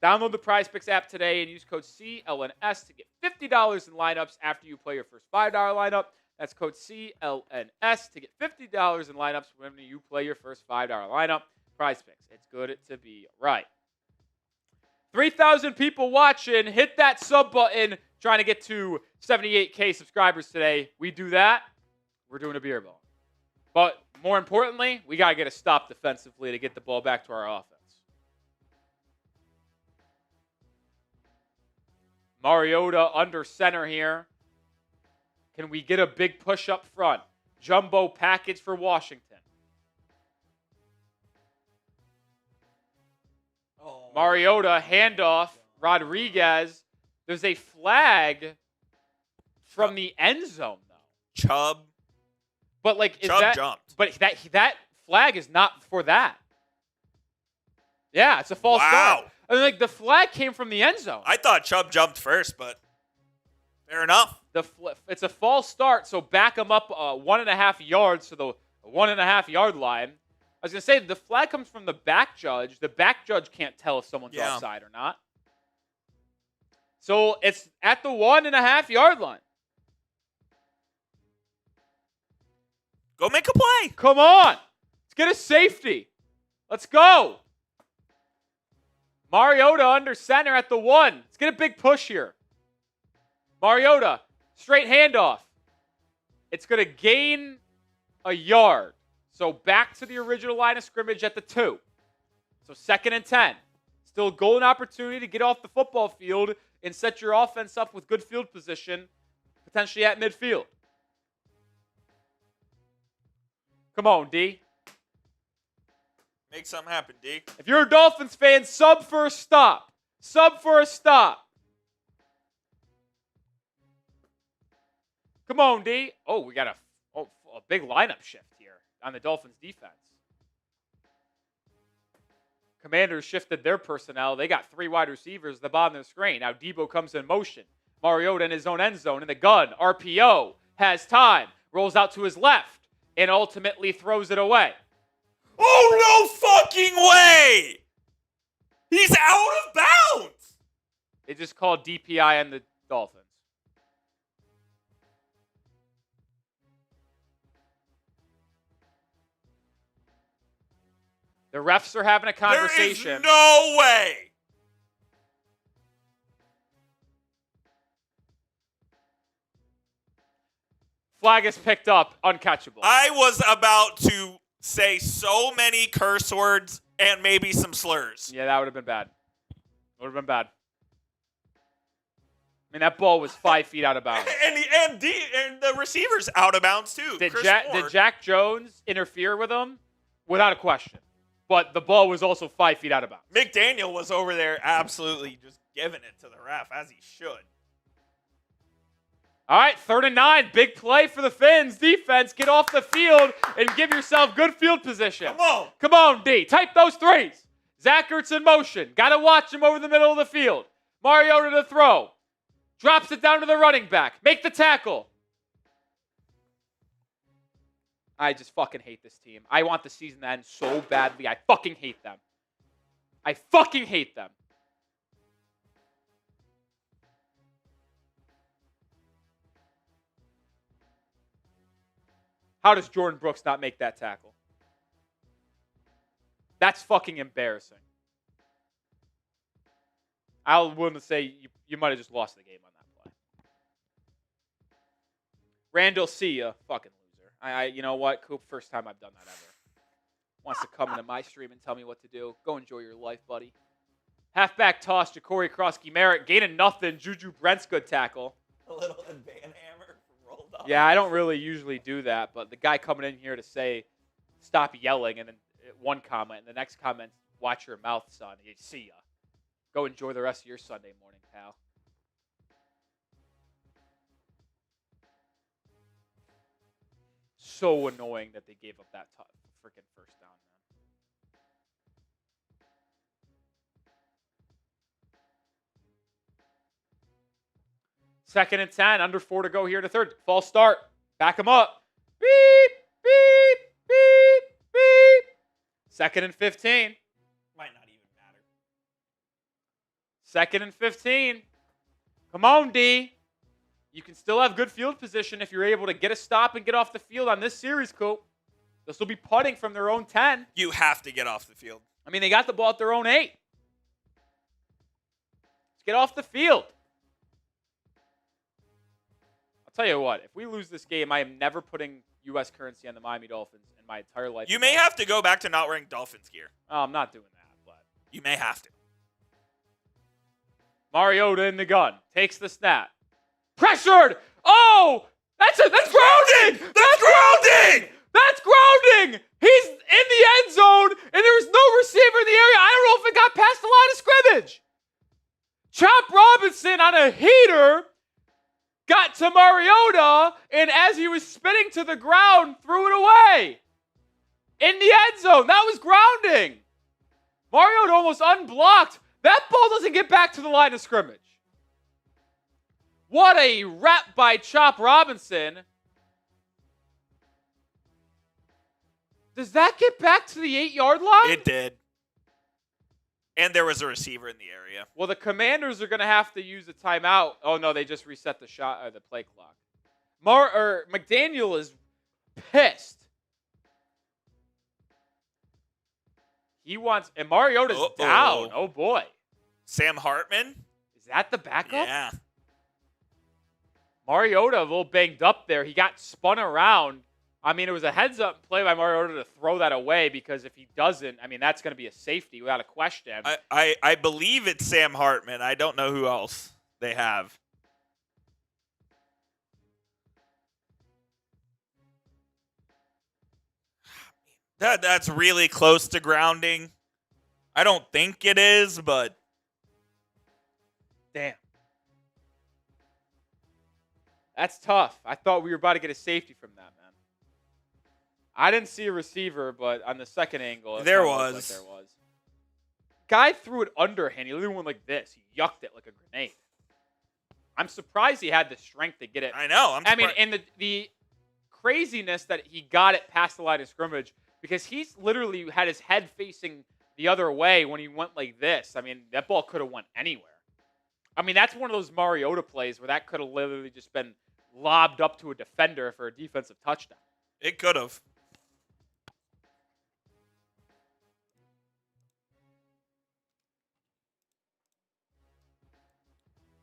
Download the Prize Picks app today and use code CLNS to get $50 in lineups after you play your first $5 lineup. That's code CLNS to get $50 in lineups when you play your first $5 lineup. Prize Picks. It's good to be right. 3,000 people watching. Hit that sub button. Trying to get to 78K subscribers today. We do that, we're doing a beer ball. But more importantly, we got to get a stop defensively to get the ball back to our offense. Mariota under center here. Can we get a big push up front? Jumbo package for Washington. Mariota, handoff, Rodriguez. There's a flag from the end zone, though. Chubb. But like, is Chubb that? jumped. But that flag is not for that. Yeah, it's a false start. I mean, like the flag came from the end zone. I thought Chubb jumped first, but fair enough. It's a false start, so back him up 1.5 yards to the 1.5 yard line. I was going to say, the flag comes from the back judge. The back judge can't tell if someone's offside or not. So it's at the 1.5 yard line. Go make a play. Come on. Let's get a safety. Let's go. Mariota under center at the 1. Let's get a big push here. Mariota, straight handoff. It's going to gain a yard. So back to the original line of scrimmage at the 2. So 2nd and 10. Still a golden opportunity to get off the football field and set your offense up with good field position, potentially at midfield. Come on, D. Make something happen, D. If you're a Dolphins fan, sub for a stop. Sub for a stop. Come on, D. Oh, we got a big lineup shift here on the Dolphins defense. Commanders shifted their personnel. They got 3 wide receivers at the bottom of the screen. Now Debo comes in motion. Mariota in his own end zone in the gun. RPO has time. Rolls out to his left and ultimately throws it away. Oh, no fucking way! He's out of bounds! They just called DPI on the Dolphins. The refs are having a conversation. There is no way! Flag is picked up, uncatchable. I was about to say so many curse words and maybe some slurs. Yeah, that would have been bad. Would have been bad. I mean, that ball was 5 feet out of bounds. And the receiver's out of bounds, too. Did Jack Jones interfere with him? Without a question. But the ball was also 5 feet out of bounds. McDaniel was over there absolutely just giving it to the ref, as he should. All right, 3rd and 9. Big play for the Fins. Defense, get off the field and give yourself good field position. Come on. Come on, D. Type those threes. Zach Ertz in motion. Got to watch him over the middle of the field. Mariota to throw. Drops it down to the running back. Make the tackle. I just fucking hate this team. I want the season to end so badly. I fucking hate them. I fucking hate them. How does Jordan Brooks not make that tackle? That's fucking embarrassing. I'll willing to say you might have just lost the game on that play. Randall, see ya. Fucking loser. You know what, Coop? First time I've done that ever. Wants to come into my stream and tell me what to do. Go enjoy your life, buddy. Halfback toss, Ja'Cory Krosky-Merritt. Gaining nothing. Juju Brent's good tackle. A little Van Hammer rolled up. Yeah, I don't really usually do that, but the guy coming in here to say, stop yelling, and then one comment, and the next comment, watch your mouth, son. See ya. Go enjoy the rest of your Sunday morning, pal. So annoying that they gave up that freaking first down, man. 2nd and 10, under 4 to go here to 3rd. False start. Back him up. Beep, beep, beep, beep. 2nd and 15. Might not even matter. 2nd and 15. Come on, D. You can still have good field position if you're able to get a stop and get off the field on this series, Coop. This will be putting from their own 10. You have to get off the field. I mean, they got the ball at their own 8. Let's get off the field. I'll tell you what. If we lose this game, I am never putting U.S. currency on the Miami Dolphins in my entire life. You may have to go back to not wearing Dolphins gear. Oh, I'm not doing that, but you may have to. Mariota in the gun. Takes the snap. Pressured! Oh! That's grounding! That's grounding! That's grounding! He's in the end zone, and there was no receiver in the area. I don't know if it got past the line of scrimmage. Chop Robinson on a heater got to Mariota, and as he was spinning to the ground, threw it away. In the end zone. That was grounding. Mariota almost unblocked. That ball doesn't get back to the line of scrimmage. What a rep by Chop Robinson. Does that get back to the 8-yard line? It did. And there was a receiver in the area. Well, the Commanders are going to have to use a timeout. Oh, no, they just reset the shot or the play clock. McDaniel is pissed. He wants, and Mariota's down. Oh, boy. Sam Hartman? Is that the backup? Yeah. Mariota a little banged up there. He got spun around I mean, it was a heads-up play by Mariota to throw that away because if he doesn't, I mean, that's going to be a safety without a question. I believe it's Sam Hartman. I don't know who else they have. That's really close to grounding. I don't think it is, but damn. That's tough. I thought we were about to get a safety from that, man. I didn't see a receiver, but on the second angle, there was. There was. Guy threw it underhand. He literally went like this. He yucked it like a grenade. I'm surprised he had the strength to get it. I know. I mean, and the craziness that he got it past the line of scrimmage because he's literally had his head facing the other way when he went like this. I mean, that ball could have went anywhere. I mean, that's one of those Mariota plays where that could have literally just been lobbed up to a defender for a defensive touchdown. It could have.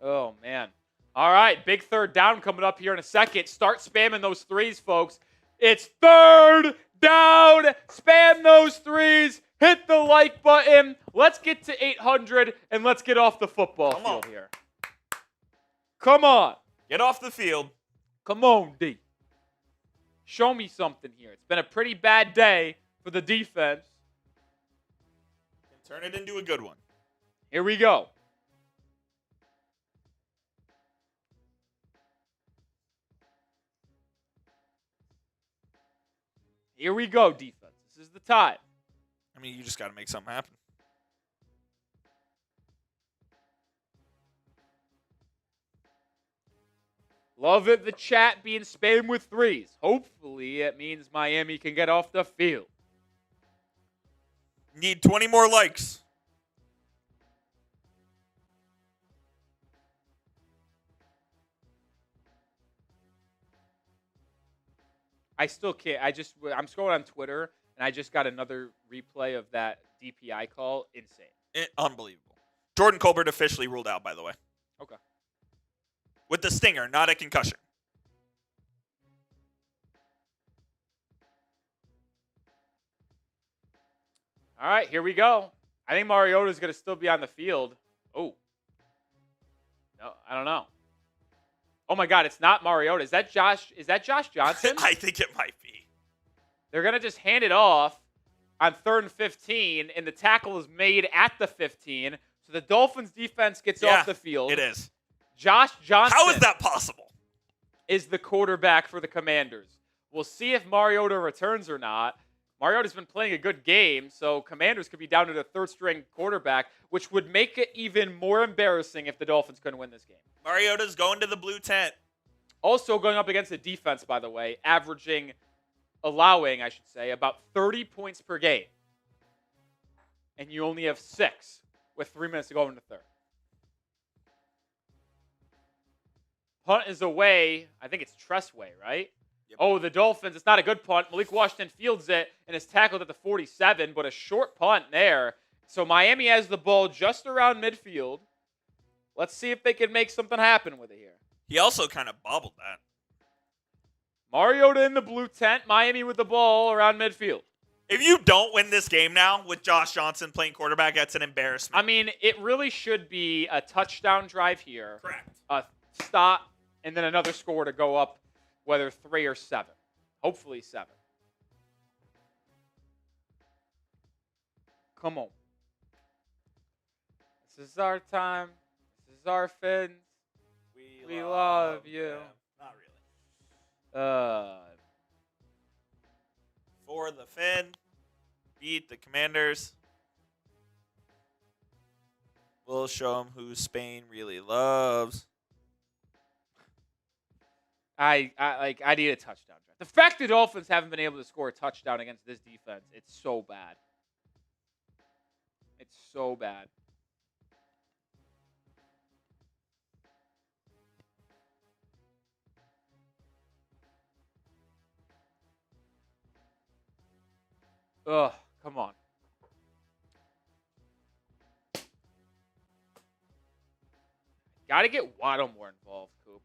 Oh, man. All right, big third down coming up here in a second. Start spamming those threes, folks. It's third down. Spam those threes. Hit the like button. Let's get to 800, and let's get off the football field here. Come on. Get off the field. Come on, D. Show me something here. It's been a pretty bad day for the defense. And turn it into a good one. Here we go. Here we go, defense. This is the time. I mean, you just got to make something happen. Love it, the chat being spammed with threes. Hopefully, it means Miami can get off the field. Need 20 more likes. I still can't. I'm scrolling on Twitter, and I just got another replay of that DPI call. Insane. Unbelievable. Jordan Colbert officially ruled out, by the way. Okay. With the stinger, not a concussion. All right, here we go. I think Mariota's going to still be on the field. Oh. No, I don't know. Oh my God, it's not Mariota. Is that Josh Johnson? I think it might be. They're going to just hand it off on 3rd and 15, and the tackle is made at the 15. So the Dolphins defense gets off the field. It is. Josh Johnson. How is that possible? Is the quarterback for the Commanders. We'll see if Mariota returns or not. Mariota's been playing a good game, so Commanders could be down to the 3rd-string quarterback, which would make it even more embarrassing if the Dolphins couldn't win this game. Mariota's going to the blue tent. Also going up against the defense, by the way, allowing, about 30 points per game. And you only have 6 with 3 minutes to go in the third. Punt is away. I think it's Tressway, right? Yep. Oh, the Dolphins. It's not a good punt. Malik Washington fields it and is tackled at the 47, but a short punt there. So Miami has the ball just around midfield. Let's see if they can make something happen with it here. He also kind of bobbled that. Mariota in the blue tent. Miami with the ball around midfield. If you don't win this game now with Josh Johnson playing quarterback, that's an embarrassment. I mean, it really should be a touchdown drive here. Correct. A stop, and then another score to go up, whether 3 or 7. Hopefully 7. Come on. This is our time. This is our Fins. We love you. Them. Not really. For the Fin, beat the Commanders. We'll show them who Spain really loves. I need a touchdown drive. The fact the Dolphins haven't been able to score a touchdown against this defense, it's so bad. It's so bad. Ugh, come on. Got to get Waddle more involved, Coop.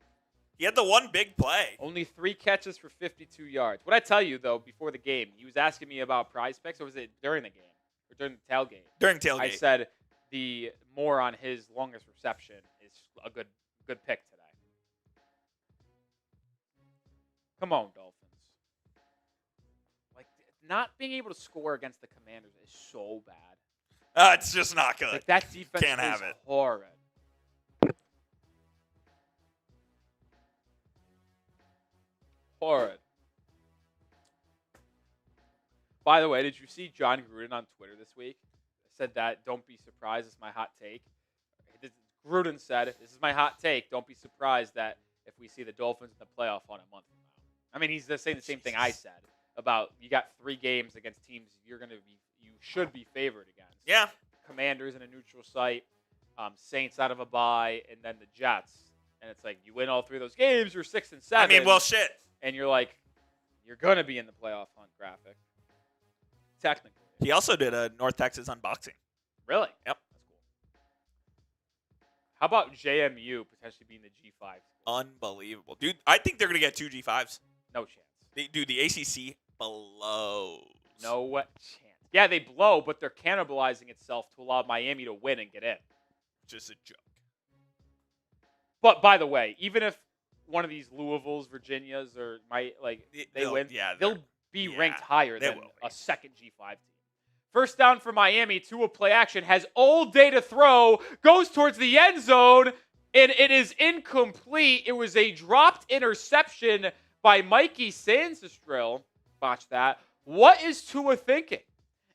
He had the one big play. Only 3 catches for 52 yards. What I tell you, though, before the game, he was asking me about prize picks, or was it during the game? Or during the tailgate? During tailgate. I said the more on his longest reception is a good pick today. Come on, Dolphins. Like, not being able to score against the Commanders is so bad. It's just not good. Like, that defense Can't is have it. horrid. Horrid. By the way, did you see John Gruden on Twitter this week? Said that, don't be surprised, it's my hot take. Gruden said, this is my hot take, don't be surprised that if we see the Dolphins in the playoff on a month from now. I mean, he's just saying the same thing I said about you got 3 games against teams you should be favored against. Yeah. Commanders in a neutral site, Saints out of a bye, and then the Jets. And it's like, you win all 3 of those games, you're 6-7. I mean, well, shit. And you're like, you're going to be in the playoff hunt graphic. Technically. He also did a North Texas unboxing. Really? Yep. That's cool. How about JMU potentially being the G5? Unbelievable. Dude, I think they're going to get 2 G5s. No chance. Dude, the ACC blows. No chance. Yeah, they blow, but they're cannibalizing itself to allow Miami to win and get in. Just a joke. But, by the way, even if one of these Louisvilles, Virginias, or they win, they'll be ranked higher than a second G5 team. First down for Miami, Tua play action, has all day to throw, goes towards the end zone, and it is incomplete. It was a dropped interception by Mikey Sansestrell. Botch that. What is Tua thinking?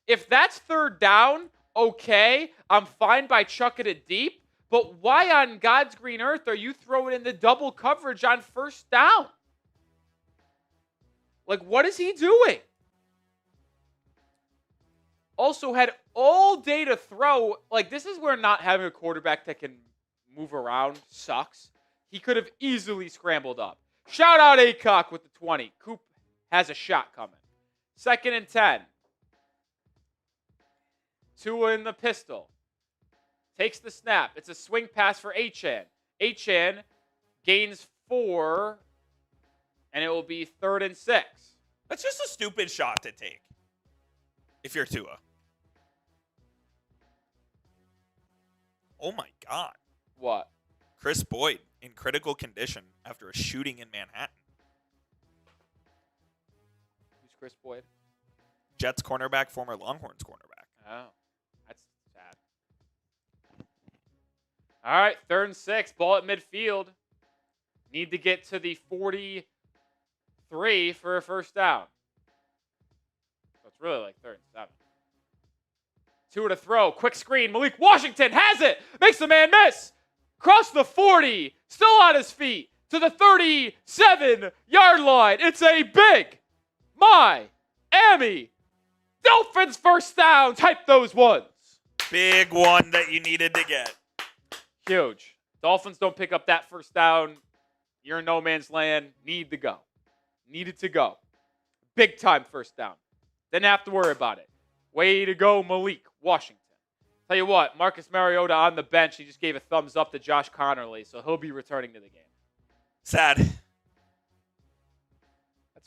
If that's third down, okay, I'm fine by chucking it deep, but why on God's green earth are you throwing in the double coverage on first down? Like, what is he doing? Also had all day to throw. Like, this is where not having a quarterback that can move around sucks. He could have easily scrambled up. Shout out Acock with the 20. Coop has a shot coming. 2nd and 10. Tua in the pistol. Takes the snap. It's a swing pass for Achane. Achane gains 4, and it will be 3rd and 6. That's just a stupid shot to take if you're Tua. Oh, my God. What? Chris Boyd in critical condition after a shooting in Manhattan. Who's Chris Boyd? Jets cornerback, former Longhorns cornerback. Oh, that's sad. All right, 3rd and 6. Ball at midfield. Need to get to the 43 for a first down. So it's really like 3rd and 7. 2 to throw. Quick screen. Malik Washington has it. Makes the man miss. Across the 40. Still on his feet. To the 37-yard line. It's a big Miami Dolphins first down. Type those ones. Big one that you needed to get. Huge. Dolphins don't pick up that first down. You're in no man's land. Need to go. Needed to go. Big time first down. Didn't have to worry about it. Way to go, Malik Washington. Tell you what, Marcus Mariota on the bench. He just gave a thumbs up to Josh Connerly, so he'll be returning to the game. Sad. That's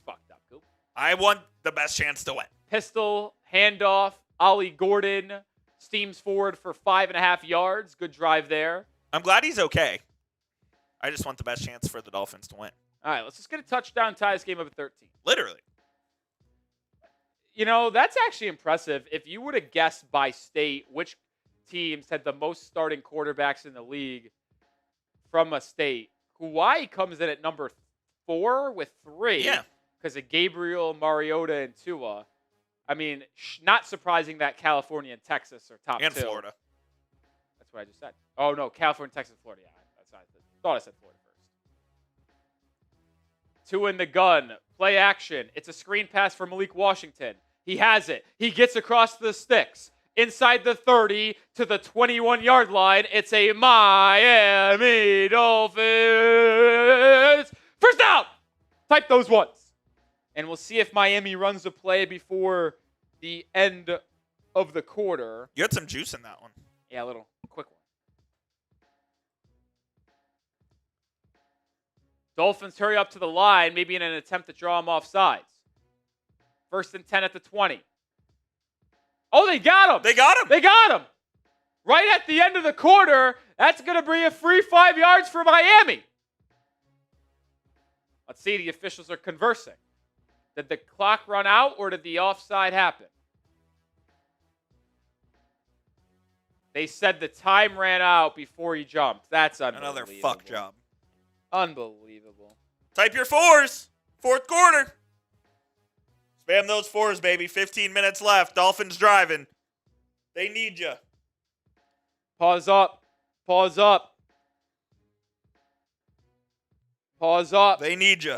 fucked up, Coop. I want the best chance to win. Pistol, handoff, Ollie Gordon steams forward for 5.5 yards. Good drive there. I'm glad he's okay. I just want the best chance for the Dolphins to win. All right, let's just get a touchdown, tie this game up at 13. Literally. You know, that's actually impressive. If you were to guess by state which teams had the most starting quarterbacks in the league from a state, Hawaii comes in at number 4 with 3. Yeah. Because of Gabriel, Mariota, and Tua. I mean, not surprising that California and Texas are top 2. And Florida. That's what I just said. Oh, no, California, Texas, Florida. Yeah, that's what I thought I said Florida first. 2 in the gun. Play action. It's a screen pass for Malik Washington. He has it. He gets across the sticks. Inside the 30 to the 21-yard line. It's a Miami Dolphins first down. Type those ones. And we'll see if Miami runs the play before the end of the quarter. You had some juice in that one. Yeah, a little quick one. Dolphins hurry up to the line, maybe in an attempt to draw them off sides. 1st and 10 at the 20. Oh, they got him. They got him. They got him. Right at the end of the quarter, that's going to be a free 5 yards for Miami. Let's see, the officials are conversing. Did the clock run out or did the offside happen? They said the time ran out before he jumped. That's unbelievable. Another fuck job. Unbelievable. Type your 4s. 4th quarter. Spam those 4s, baby. 15 minutes left. Dolphins driving. They need you. Pause up. Pause up. Pause up. They need you.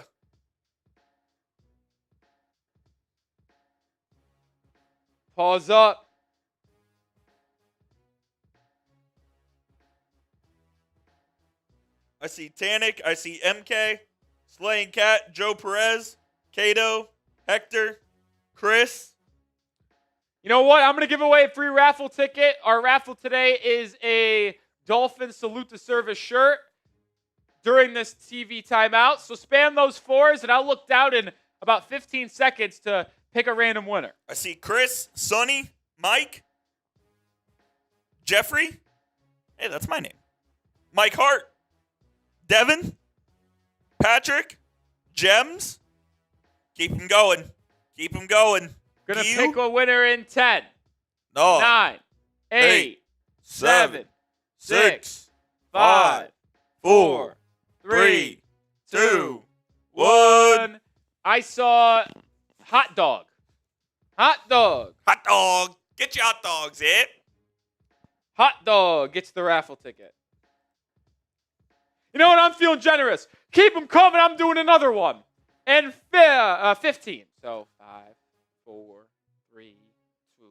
Pause up. I see Tanik. I see MK. Slaying Cat. Joe Perez. Cato. Hector. Chris. You know what? I'm going to give away a free raffle ticket. Our raffle today is a Dolphins Salute to Service shirt during this TV timeout. So spam those 4s, and I'll look down in about 15 seconds to pick a random winner. I see Chris, Sonny, Mike, Jeffrey. Hey, that's my name. Mike Hart, Devin, Patrick, Gems. Keep them going. Keep them going. Gonna pick a winner in 10, No. 9, 8, 7, 6, 5, 4, 3, 2, 1. I saw hot dog. Hot dog. Hot dog. Get your hot dogs, eh? Hot dog gets the raffle ticket. You know what? I'm feeling generous. Keep them coming. I'm doing another one. And 15. So 5, 4, 3, 2,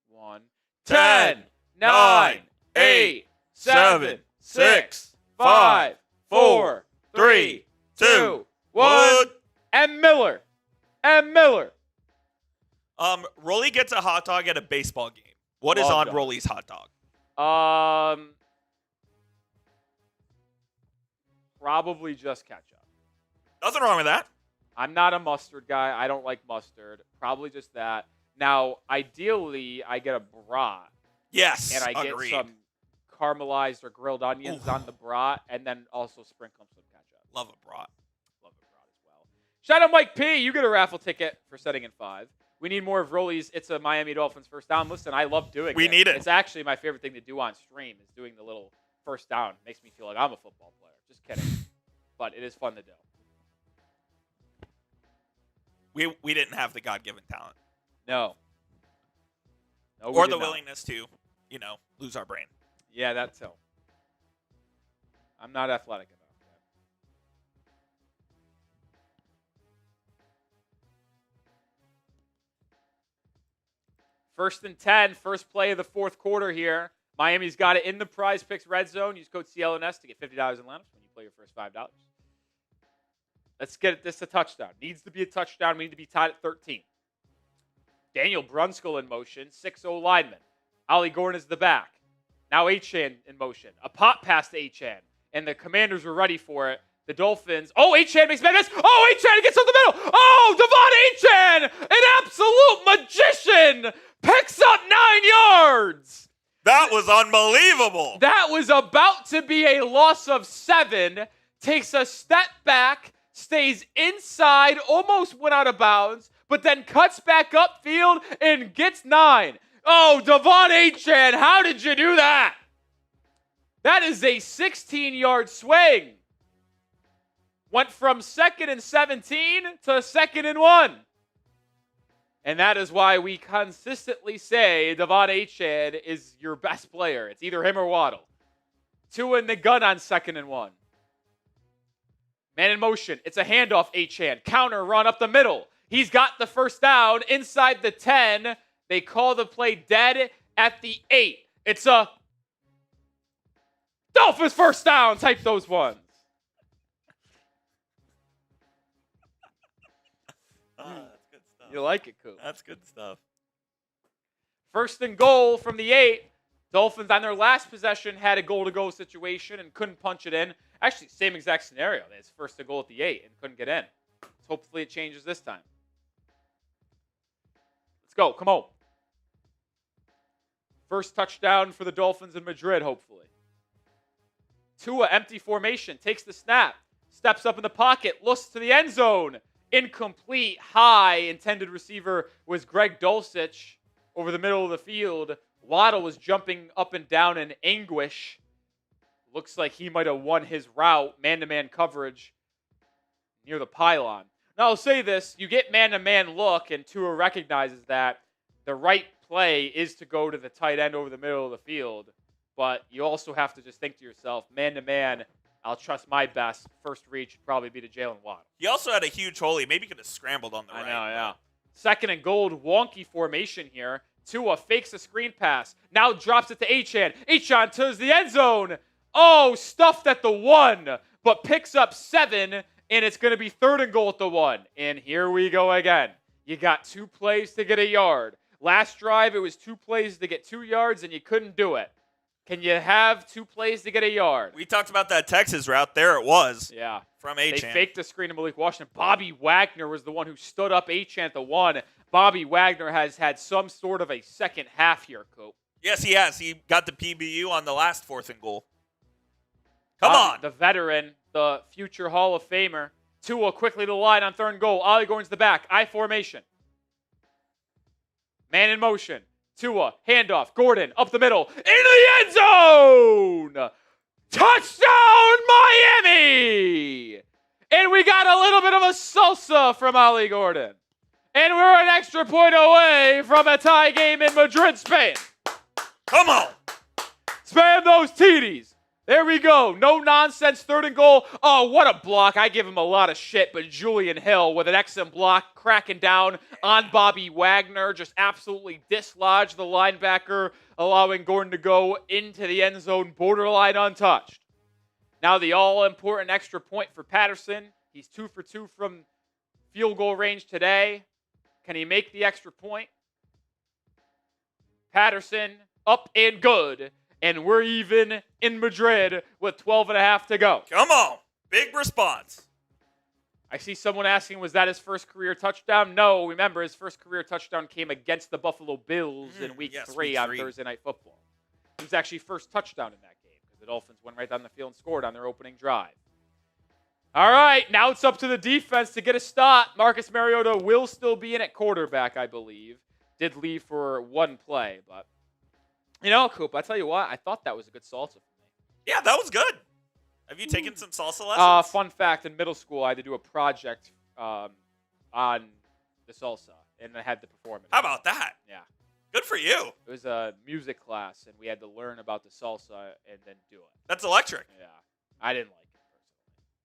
1. 10, 9, 8, 7, 6, 5, 4, 3, 2, 1. And Miller. Rolly gets a hot dog at a baseball game. What is on Rolly's hot dog? Probably just ketchup. Nothing wrong with that. I'm not a mustard guy. I don't like mustard. Probably just that. Now, ideally, I get a brat. Yes, and I agreed. get some caramelized or grilled onions on the brat, and then also sprinkle some ketchup. Love a brat. Love a brat as well. Shout out Mike P. You get a raffle ticket for setting in 5. We need more of Rolly's It's a Miami Dolphins first down. Listen, I love doing it. We need it. It's actually my favorite thing to do on stream is doing the little first down. It makes me feel like I'm a football player. Just kidding. But it is fun to do. We didn't have the God-given talent. No. Or the willingness to, lose our brain. Yeah, that too. I'm not athletic enough. First and 10, first play of the 4th quarter here. Miami's got it in the Prize Picks red zone. Use code CLNS to get $50 in lineups when you play your first $5. Let's get this a touchdown. Needs to be a touchdown. We need to be tied at 13. Daniel Brunskill in motion. 6-0 lineman. Ollie Gordon is the back. Now Achane in motion. A pop pass to Achane. And the Commanders were ready for it. The Dolphins. Oh, Achane makes a miss. Oh, Achane gets up the middle. Oh, Devon Achane, an absolute magician, picks up 9 yards. That was unbelievable. That was about to be a loss of 7. Takes a step back. Stays inside, almost went out of bounds, but then cuts back upfield and gets 9. Oh, Devon Achane, how did you do that? That is a 16-yard swing. Went from 2nd and 17 to 2nd and 1. And that is why we consistently say Devon Achane is your best player. It's either him or Waddle. 2 in the gun on 2nd and 1. Man in motion. It's a handoff, Achane. Counter run up the middle. He's got the first down inside the 10. They call the play dead at the 8. It's a Dolphins first down. Type those ones. That's good stuff. You like it, Coop? That's good stuff. 1st and goal from the 8. Dolphins on their last possession had a goal-to-go situation and couldn't punch it in. Actually, same exact scenario. It's first and goal at the 8 and couldn't get in. So hopefully it changes this time. Let's go. Come on. First touchdown for the Dolphins in Madrid, hopefully. Tua, empty formation, takes the snap, steps up in the pocket, looks to the end zone. Incomplete, high, intended receiver was Greg Dulcich over the middle of the field. Waddle was jumping up and down in anguish. Looks like he might have won his route, man-to-man coverage near the pylon. Now, I'll say this. You get man-to-man look, and Tua recognizes that the right play is to go to the tight end over the middle of the field. But you also have to just think to yourself, man-to-man, I'll trust my best. First reach would probably be to Jalen Waddle. He also had a huge hole. He maybe could have scrambled on the right. I know, yeah. Second and goal, wonky formation here. Tua fakes a screen pass. Now drops it to Achane. Achane to the end zone. Oh, stuffed at the 1, but picks up 7, and it's going to be third and goal at the 1. And here we go again. You got 2 plays to get a yard. Last drive, it was 2 plays to get 2 yards, and you couldn't do it. Can you have 2 plays to get a yard? We talked about that Texas route. There it was. Yeah. From Achane. They faked the screen to Malik Washington. Bobby Wagner was the one who stood up Achane at the 1. Bobby Wagner has had some sort of a second half here, Coop. Yes, he has. He got the PBU on the last 4th and goal. Come on. The veteran, the future Hall of Famer. Tua quickly to the line on 3rd and goal. Ollie Gordon's the back. I formation. Man in motion. Tua, handoff. Gordon, up the middle. Into the end zone! Touchdown, Miami! And we got a little bit of a salsa from Ollie Gordon. And we're an extra point away from a tie game in Madrid, Spain. Come on. Spam those TDs. There we go. No nonsense, 3rd and goal. Oh, what a block. I give him a lot of shit, but Julian Hill with an excellent block, cracking down on Bobby Wagner, just absolutely dislodged the linebacker, allowing Gordon to go into the end zone, borderline untouched. Now the all-important extra point for Patterson. He's 2 for 2 from field goal range today. Can he make the extra point? Patterson up and good. And we're even in Madrid with 12 and a half to go. Come on. Big response. I see someone asking, was that his first career touchdown? No, remember, his first career touchdown came against the Buffalo Bills in week 3 on Thursday Night Football. It was actually first touchdown in that game because the Dolphins went right down the field and scored on their opening drive. All right, now it's up to the defense to get a stop. Marcus Mariota will still be in at quarterback, I believe. Did leave for 1 play, but... You know, Coop, I tell you what, I thought that was a good salsa for me. Yeah, that was good. Have you taken some salsa lessons? Fun fact, in middle school, I had to do a project on the salsa, and I had to perform it. How about that? Yeah. Good for you. It was a music class, and we had to learn about the salsa and then do it. That's electric. Yeah. I didn't like it personally.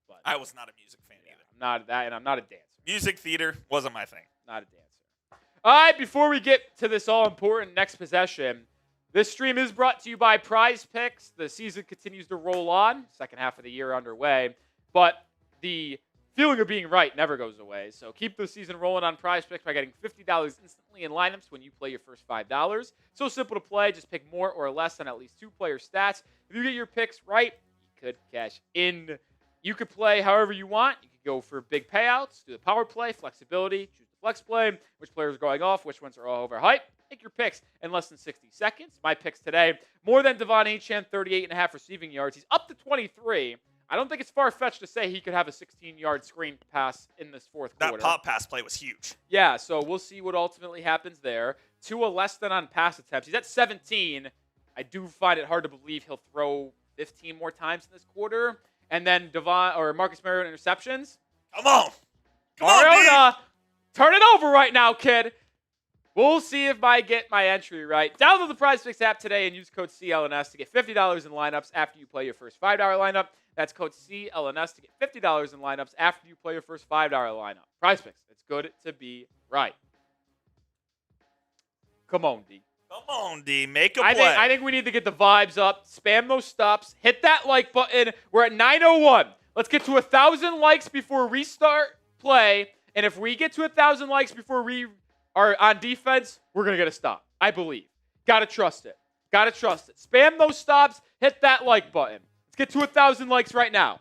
But I was not a music fan either. I'm not that, and I'm not a dancer. Music theater wasn't my thing. Not a dancer. All right, before we get to this all-important next possession, this stream is brought to you by Prize Picks. The season continues to roll on. Second half of the year underway. But the feeling of being right never goes away. So keep the season rolling on Prize Picks by getting $50 instantly in lineups when you play your first $5. So simple to play. Just pick more or less on at least 2 player stats. If you get your picks right, you could cash in. You could play however you want. You could go for big payouts, do the power play, flexibility, choose the flex play, which players are going off, which ones are all overhyped. Make your picks in less than 60 seconds. My picks today, more than Devon Achane, 38.5 receiving yards. He's up to 23. I don't think it's far-fetched to say he could have a 16-yard screen pass in this 4th quarter. That pop pass play was huge. Yeah, so we'll see what ultimately happens there. Tua less than on pass attempts. He's at 17. I do find it hard to believe he'll throw 15 more times in this quarter. And then Marcus Mariota interceptions. Come on. Mariota, turn it over right now, kid. We'll see if I get my entry right. Download the Prize Picks app today and use code CLNS to get $50 in lineups after you play your first $5 lineup. That's code CLNS to get $50 in lineups after you play your first $5 lineup. Prize Picks. It's good to be right. Come on, D. Come on, D. Make a play. I think we need to get the vibes up. Spam those stops. Hit that like button. We're at 9:01. Let's get to 1,000 likes before restart play. And if we get to 1,000 likes before we are on defense, we're going to get a stop. I believe. Got to trust it. Got to trust it. Spam those stops. Hit that like button. Let's get to 1,000 likes right now.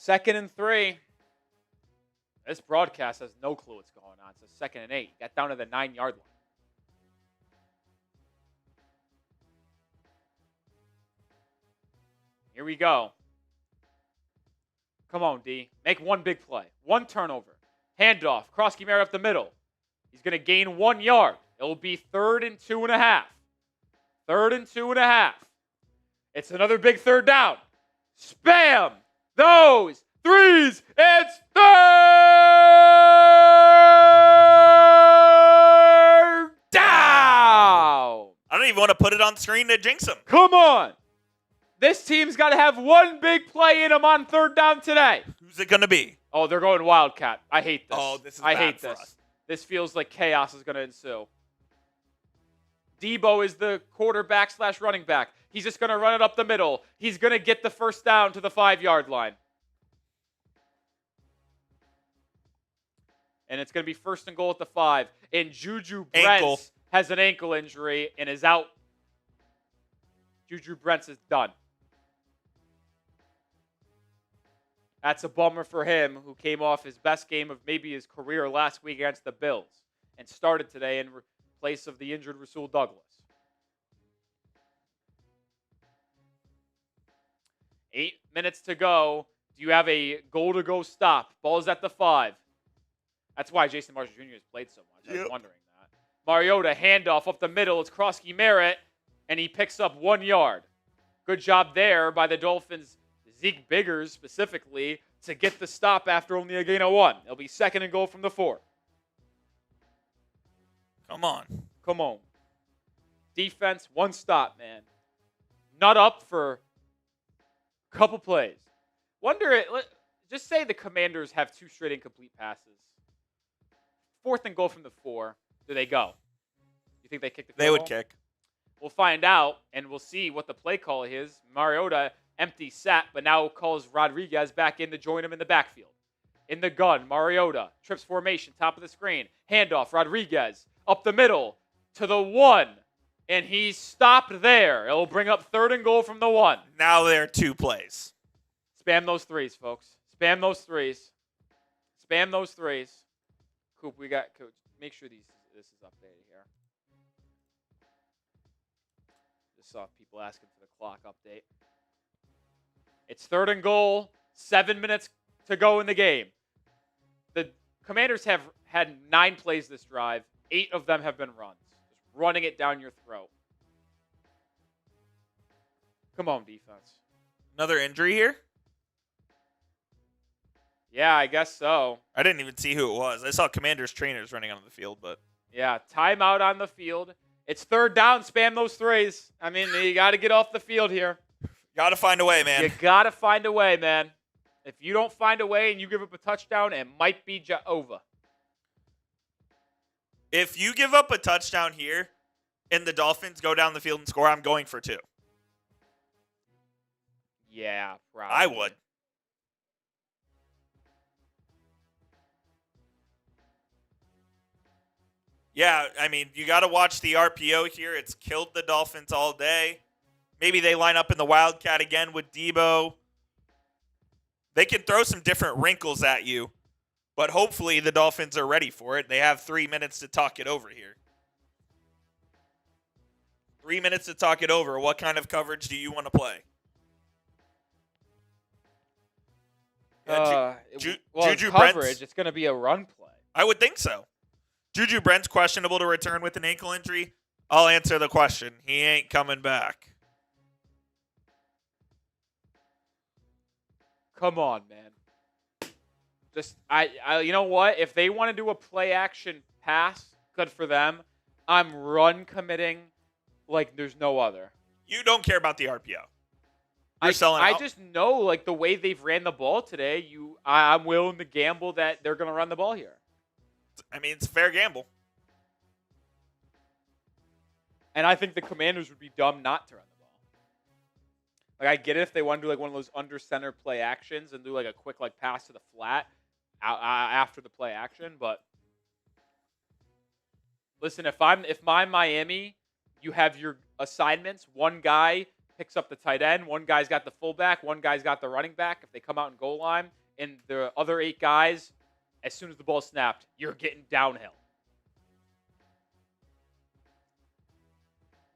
2nd and 3. This broadcast has no clue what's going on. It's a 2nd and 8. Got down to the 9-yard line. Here we go. Come on, D. Make one big play. One turnover. Handoff. Krosky-Merritt up the middle. He's going to gain 1 yard. It will be 3rd and 2.5. 3rd and 2.5. It's another big 3rd down. Spam those threes. It's 3rd down. I don't even want to put it on screen to jinx him. Come on. This team's got to have one big play in them on 3rd down today. Who's it going to be? Oh, they're going Wildcat. I hate this. Oh, this is I bad hate for this. us. This feels like chaos is going to ensue. Debo is the quarterback / running back. He's just going to run it up the middle. He's going to get the 1st down to the 5-yard line. And it's going to be 1st and goal at the 5. And Juju Brents has an ankle injury and is out. Juju Brents is done. That's a bummer for him, who came off his best game of maybe his career last week against the Bills and started today in place of the injured Rasul Douglas. 8 minutes to go. Do you have a goal-to-go stop? Ball's at the 5. That's why Jason Marshall Jr. has played so much. I was wondering that. Mariota, handoff up the middle. It's Krosky-Merritt, and he picks up 1 yard. Good job there by the Dolphins' Zeke Biggers specifically to get the stop after only a gain of 1. It'll be 2nd and goal from the 4. Come on. Come on. Defense, 1 stop, man. Not up for a couple plays. Just say the Commanders have 2 straight incomplete passes. 4th and goal from the 4. Do they go? You think they kick the field They would goal? kick. We'll find out, and we'll see what the play call is. Mariota, empty set, but now calls Rodriguez back in to join him in the backfield. In the gun, Mariota, trips formation, top of the screen. Handoff, Rodriguez, up the middle to the 1. And he's stopped there. It'll bring up 3rd and goal from the 1. Now there are 2 plays. Spam those threes, folks. Spam those threes. Spam those threes. Coop, Coach, make sure this is updated here. Just saw people asking for the clock update. It's 3rd and goal. 7 minutes to go in the game. The Commanders have had 9 plays this drive. 8 of them have been runs. Just running it down your throat. Come on, defense. Another injury here? Yeah, I guess so. I didn't even see who it was. I saw Commanders trainers running on the field, but Yeah, timeout on the field. It's 3rd down. Spam those threes. I mean, you got to get off the field here. got to find a way, man. You got to find a way, man. If you don't find a way and you give up a touchdown, it might be over. If you give up a touchdown here and the Dolphins go down the field and score, I'm going for 2. Yeah, probably. I would. Yeah, I mean, you got to watch the RPO here. It's killed the Dolphins all day. Maybe they line up in the Wildcat again with Debo. They can throw some different wrinkles at you, but hopefully the Dolphins are ready for it. They have 3 minutes to talk it over here. 3 minutes to talk it over. What kind of coverage do you want to play? Juju Juju coverage, Brents. it's going to be a run play. I would think so. Juju Brent's questionable to return with an ankle injury. I'll answer the question. He ain't coming back. Come on, man. Just you know what? If they want to do a play action pass, good for them. I'm run committing like there's no other. You don't care about the RPO. You're selling out. I just know, like, the way they've ran the ball today, I'm willing to gamble that they're going to run the ball here. I mean, it's a fair gamble. And I think the Commanders would be dumb not to run the ball. Like, I get it if they want to do, like, one of those under center play actions and do, like, a quick, like, pass to the flat after the play action. But listen, if I'm Miami, you have your assignments. One guy picks up the tight end. One guy's got the fullback. One guy's got the running back. If they come out in goal line, and the other 8 guys, as soon as the ball snapped, you're getting downhill.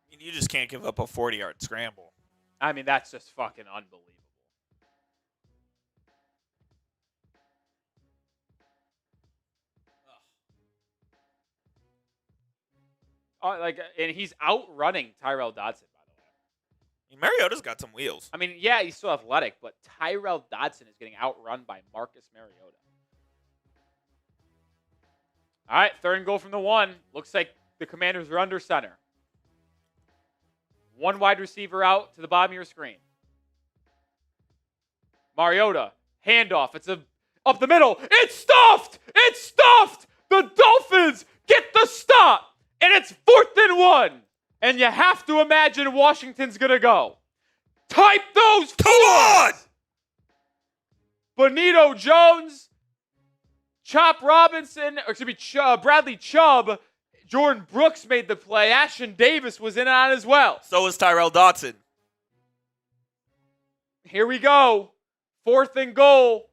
I mean, you just can't give up a 40-yard scramble. I mean, that's just fucking unbelievable. And he's outrunning Tyrell Dodson, by the way. I mean, Mariota's got some wheels. I mean, yeah, he's still athletic, but Tyrell Dodson is getting outrun by Marcus Mariota. All right, 3rd and goal from the 1. Looks like the Commanders are under center. 1 wide receiver out to the bottom of your screen. Mariota, handoff. It's up the middle. It's stuffed! It's stuffed! The Dolphins get the stop! And it's 4th and 1. And you have to imagine Washington's going to go. Type those Come on! Benito Jones, Bradley Chubb, Jordan Brooks made the play. Ashton Davis was in on it as well. So was Tyrell Dodson. Here we go. 4th and goal.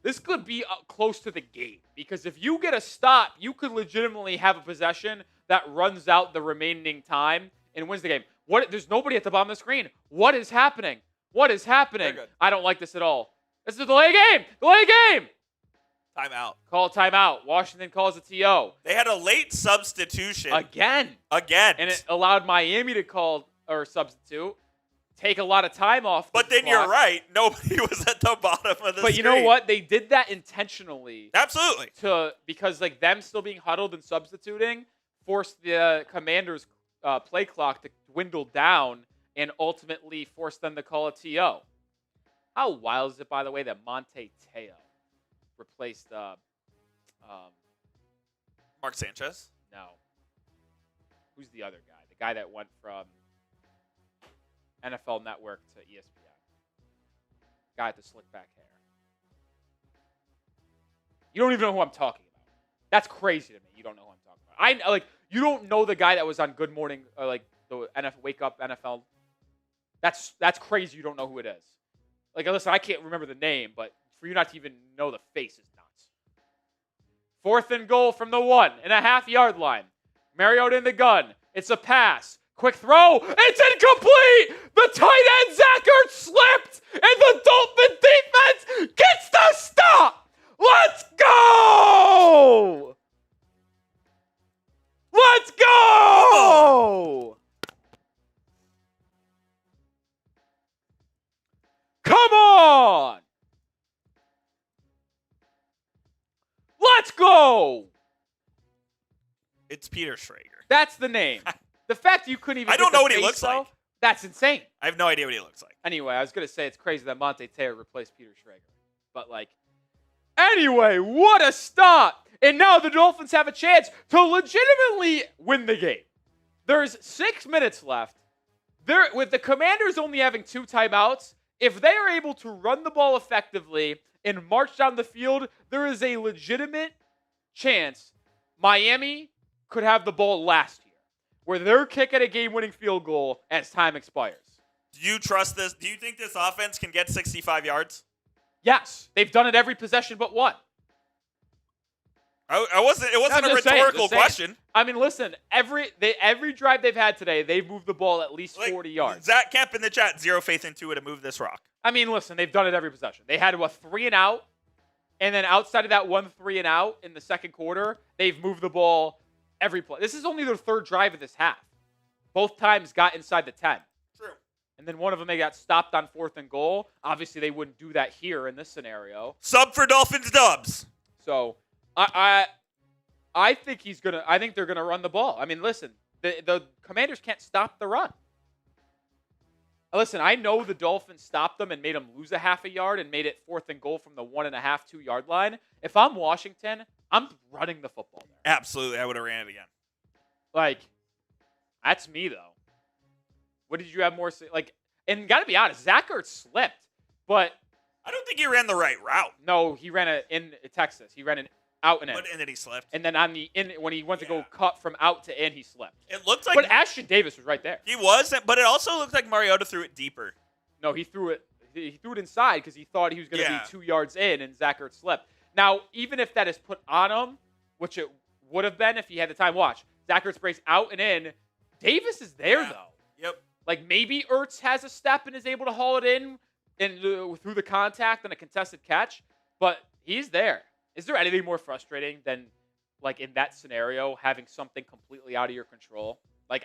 This could be close to the game because if you get a stop, you could legitimately have a possession that runs out the remaining time and wins the game. There's nobody at the bottom of the screen. What is happening? What is happening? I don't like this at all. This is a delay game. Delay game. Timeout. Call timeout. Washington calls a TO. They had a late substitution. Again. And it allowed Miami to call or substitute. Take a lot of time off. But then you're right. Nobody was at the bottom of the screen. But you know what? They did that intentionally. Absolutely. Because them still being huddled and substituting forced the Commanders' play clock to dwindle down and ultimately forced them to call a TO. How wild is it, by the way, that Monte Teo replaced Mark Sanchez? No. Who's the other guy? The guy that went from NFL Network to ESPN. Guy with the slick back hair. You don't even know who I'm talking about. That's crazy to me. You don't know who I'm talking about. You don't know the guy that was on Good Morning, the NFL Wake Up NFL. That's crazy. You don't know who it is. Listen, I can't remember the name, but for you not to even know the face is nuts. 4th and goal from the 1.5-yard line. Mariota in the gun. It's a pass. Quick throw. It's incomplete. The tight end, Zach Ertz, slipped, and the Dolphin defense gets the stop. Let's go. Let's go. Come on. Let's go. It's Peter Schrager. That's the name. The fact you couldn't even I don't know what he looks though, like. That's insane. I have no idea what he looks like. Anyway, I was going to say it's crazy that Monte Teo replaced Peter Schrager. But, anyway, what a stop. And now the Dolphins have a chance to legitimately win the game. There's 6 minutes left. With the Commanders only having 2 timeouts, if they are able to run the ball effectively and march down the field, there is a legitimate chance Miami could have the ball last year, where they're kicking a game-winning field goal as time expires. Do you trust this? Do you think this offense can get 65 yards? Yes. They've done it every possession but one. It wasn't a rhetorical question. I mean, listen, every drive they've had today, they've moved the ball at least 40 yards. Zach Kemp in the chat, zero faith in Tua to move this rock. I mean, listen, they've done it every possession. They had a 3 and out, and then outside of that 1 3 and out in the second quarter, they've moved the ball every play. This is only their 3rd drive of this half. Both times got inside the 10. True. And then one of them, they got stopped on 4th and goal. Obviously, they wouldn't do that here in this scenario. Sub for Dolphins dubs. So, I think I think they're gonna run the ball. I mean, listen, the Commanders can't stop the run. Listen, I know the Dolphins stopped them and made them lose a half a yard and made it 4th and goal from the 1.5, 2 yard line. If I'm Washington, I'm running the football there. Absolutely, I would have ran it again. That's me though. What did you have more? And gotta be honest, Zach Ertz slipped, but I don't think he ran the right route. No, he ran it in Texas. He ran an out and in. And then he slipped. And then on the in, when he went to go cut from out to in, he slipped. It looked like. But Ashton Davis was right there. He was, but it also looked like Mariota threw it deeper. No, he threw it. He threw it inside because he thought he was going to be 2 yards in, and Zach Ertz slipped. Now, even if that is put on him, which it would have been if he had the time, watch. Zach Ertz breaks out and in. Davis is there, though. Yep. Like, maybe Ertz has a step and is able to haul it in and through the contact and a contested catch, but he's there. Is there anything more frustrating than, like, in that scenario, having something completely out of your control? Like,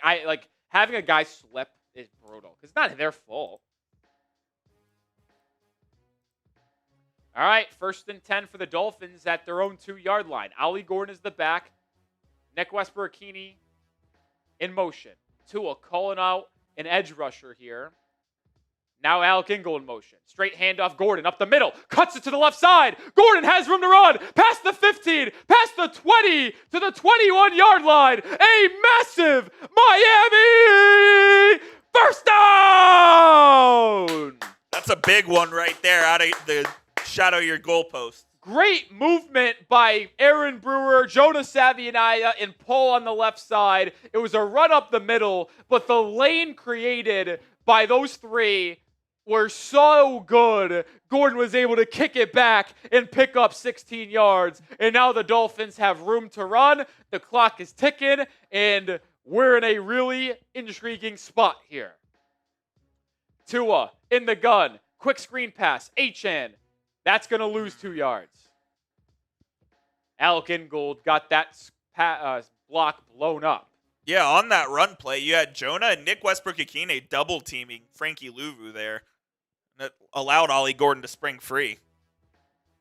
having a guy slip is brutal because it's not their fault. All right, 1st and 10 for the Dolphins at their own 2-yard line. Ollie Gordon is the back. Nick Westbrook-Akini in motion. Tua calling out an edge rusher here. Now Alec Ingold in motion. Straight handoff, Gordon up the middle. Cuts it to the left side. Gordon has room to run. Past the 15, past the 20, to the 21-yard line. A massive Miami first down! That's a big one right there out of the shadow your goalpost. Great movement by Aaron Brewer, Jonah Savianaya, and Paul on the left side. It was a run up the middle, but the lane created by those three were so good. Gordon was able to kick it back and pick up 16 yards. And now the Dolphins have room to run. The clock is ticking, and we're in a really intriguing spot here. Tua in the gun. Quick screen pass. HN. That's going to lose 2 yards. Alec Ingold got that block blown up. Yeah, on that run play, you had Jonah and Nick Westbrook-Akini double-teaming Frankie Louvu there. And it allowed Ollie Gordon to spring free.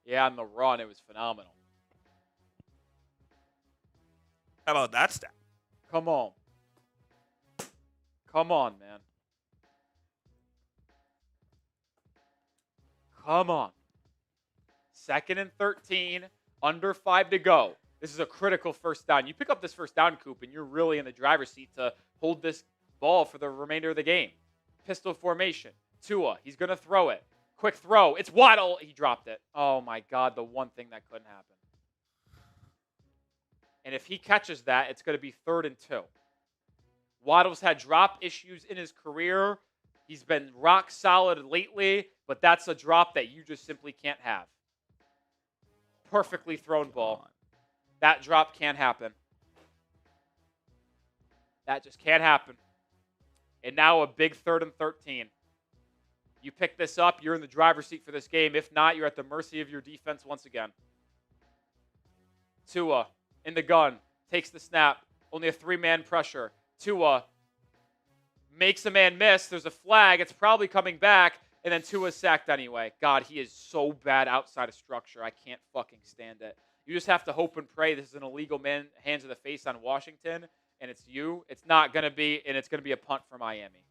Yeah, on the run, it was phenomenal. How about that stat? Come on. Come on, man. Come on. 2nd and 13, under 5 to go. This is a critical first down. You pick up this first down, Coop, and you're really in the driver's seat to hold this ball for the remainder of the game. Pistol formation. Tua, he's going to throw it. Quick throw. It's Waddle. He dropped it. Oh, my God, the one thing that couldn't happen. And if he catches that, it's going to be 3rd and 2. Waddle's had drop issues in his career. He's been rock solid lately, but that's a drop that you just simply can't have. Perfectly thrown ball. That drop can't happen. That just can't happen. And now a big 3rd and 13. You pick this up, you're in the driver's seat for this game. If not, you're at the mercy of your defense once again. Tua in the gun, takes the snap. Only a 3-man pressure. Tua makes a man miss. There's a flag. It's probably coming back. And then Tua's sacked anyway. God, he is so bad outside of structure. I can't fucking stand it. You just have to hope and pray this is an illegal man, hands to the face on Washington, and it's you. It's not going to be, and it's going to be a punt for Miami.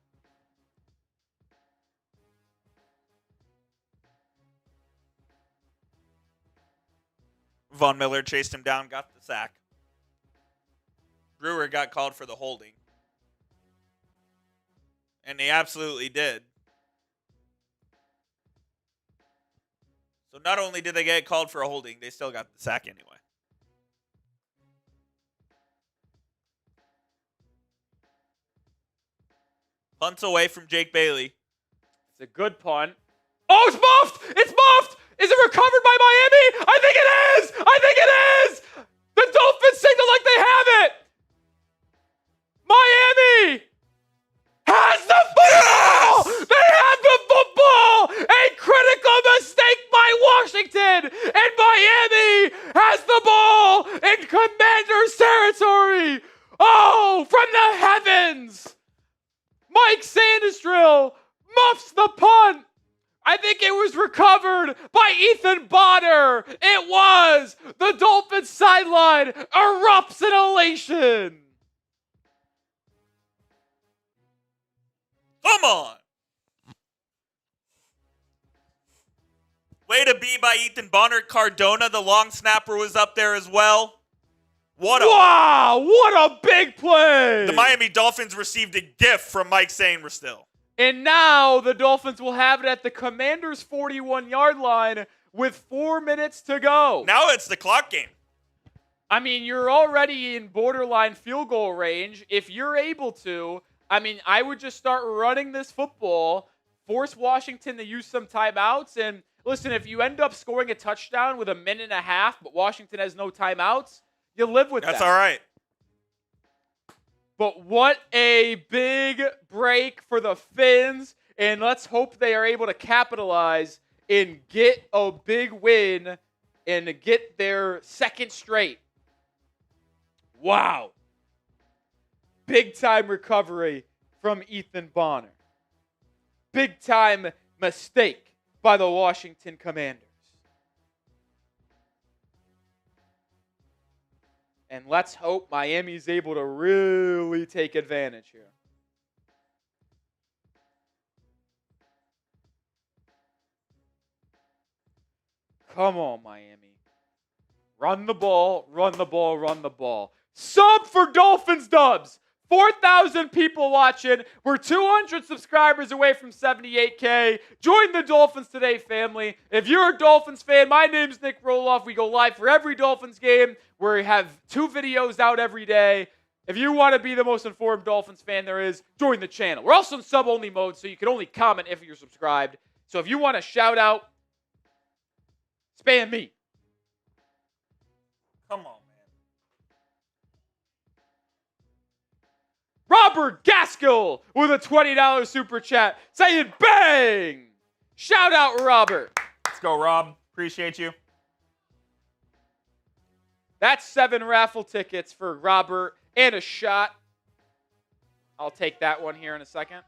Von Miller chased him down, got the sack. Brewer got called for the holding. And he absolutely did. So not only did they get called for a holding, they still got the sack anyway. Punts away from Jake Bailey. It's a good punt. Oh, it's muffed! It's muffed! Is it recovered by Miami? I think it is! I think it is! The Dolphins signal like they have it! Miami has the football! Yes! They have the football! A critical mistake by Washington! And Miami has the ball in Commanders territory! Oh, from the heavens! Mike Sandestrill muffs the punt! I think it was recovered by Ethan Bonner. It was. The Dolphins sideline erupts in elation. Come on. Way to be by Ethan Bonner. Cardona, the long snapper, was up there as well. What a big play. The Miami Dolphins received a gift from Mike Sanderstil. And now the Dolphins will have it at the Commanders' 41-yard line with 4 minutes to go. Now it's the clock game. I mean, you're already in borderline field goal range. If you're able to, I mean, I would just start running this football, force Washington to use some timeouts. And listen, if you end up scoring a touchdown with a minute and a half, but Washington has no timeouts, you live with that. That's all right. But what a big break for the Finns. And let's hope they are able to capitalize and get a big win and get their second straight. Wow. Big time recovery from Ethan Bonner. Big time mistake by the Washington Commanders. And let's hope Miami's able to really take advantage here. Come on, Miami. Run the ball, run the ball, run the ball. Sub for Dolphins dubs. 4,000 people watching. We're 200 subscribers away from 78K. Join the Dolphins Today family. If you're a Dolphins fan, my name's Nic Rohloff. We go live for every Dolphins game. We have 2 videos out every day. If you want to be the most informed Dolphins fan there is, join the channel. We're also in sub-only mode, so you can only comment if you're subscribed. So if you want to shout out, spam me. Come on, man. Robert Gaskell with a $20 super chat saying bang! Shout out, Robert. Let's go, Rob. Appreciate you. That's 7 raffle tickets for Robert and a shot. I'll take that one here in a second.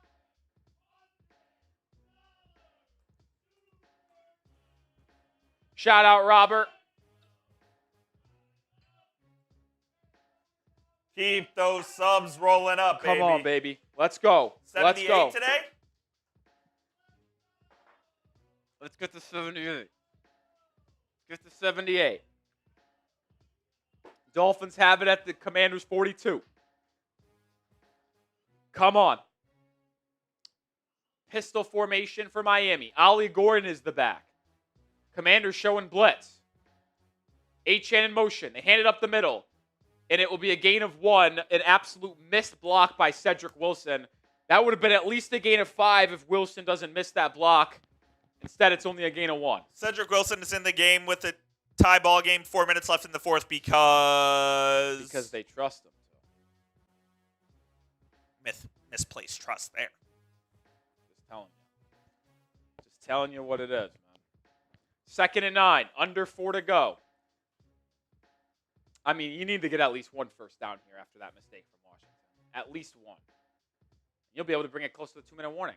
Shout out, Robert. Keep those subs rolling up, baby. Come on, baby. Let's go. Let's go. 78 today? Let's get to 78. Get to 78. Dolphins have it at the Commanders 42. Come on. Pistol formation for Miami. Ollie Gordon is the back. Commanders showing blitz. Achane in motion. They hand it up the middle. And it will be a gain of 1, an absolute missed block by Cedric Wilson. That would have been at least a gain of 5 if Wilson doesn't miss that block. Instead, it's only a gain of 1. Cedric Wilson is in the game with a tie ball game, 4 minutes left in the fourth because they trust him. Misplaced trust there. Just telling you. Just telling you what it is, man. 2nd and 9, under 4 to go. I mean, you need to get at least 1 first down here after that mistake from Washington. At least 1. You'll be able to bring it close to the 2-minute warning.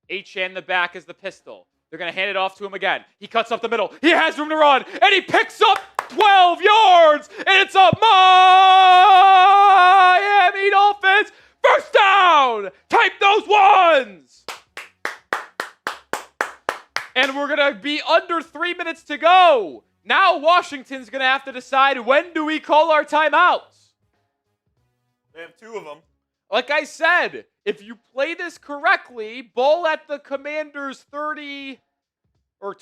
Achane in the back is the pistol. They're going to hand it off to him again. He cuts up the middle. He has room to run. And he picks up 12 yards. And it's a Miami Dolphins first down. Type those ones. And we're going to be under 3 minutes to go. Now Washington's going to have to decide, when do we call our timeouts? They have 2 of them. Like I said, if you play this correctly, ball at the Commanders 30 or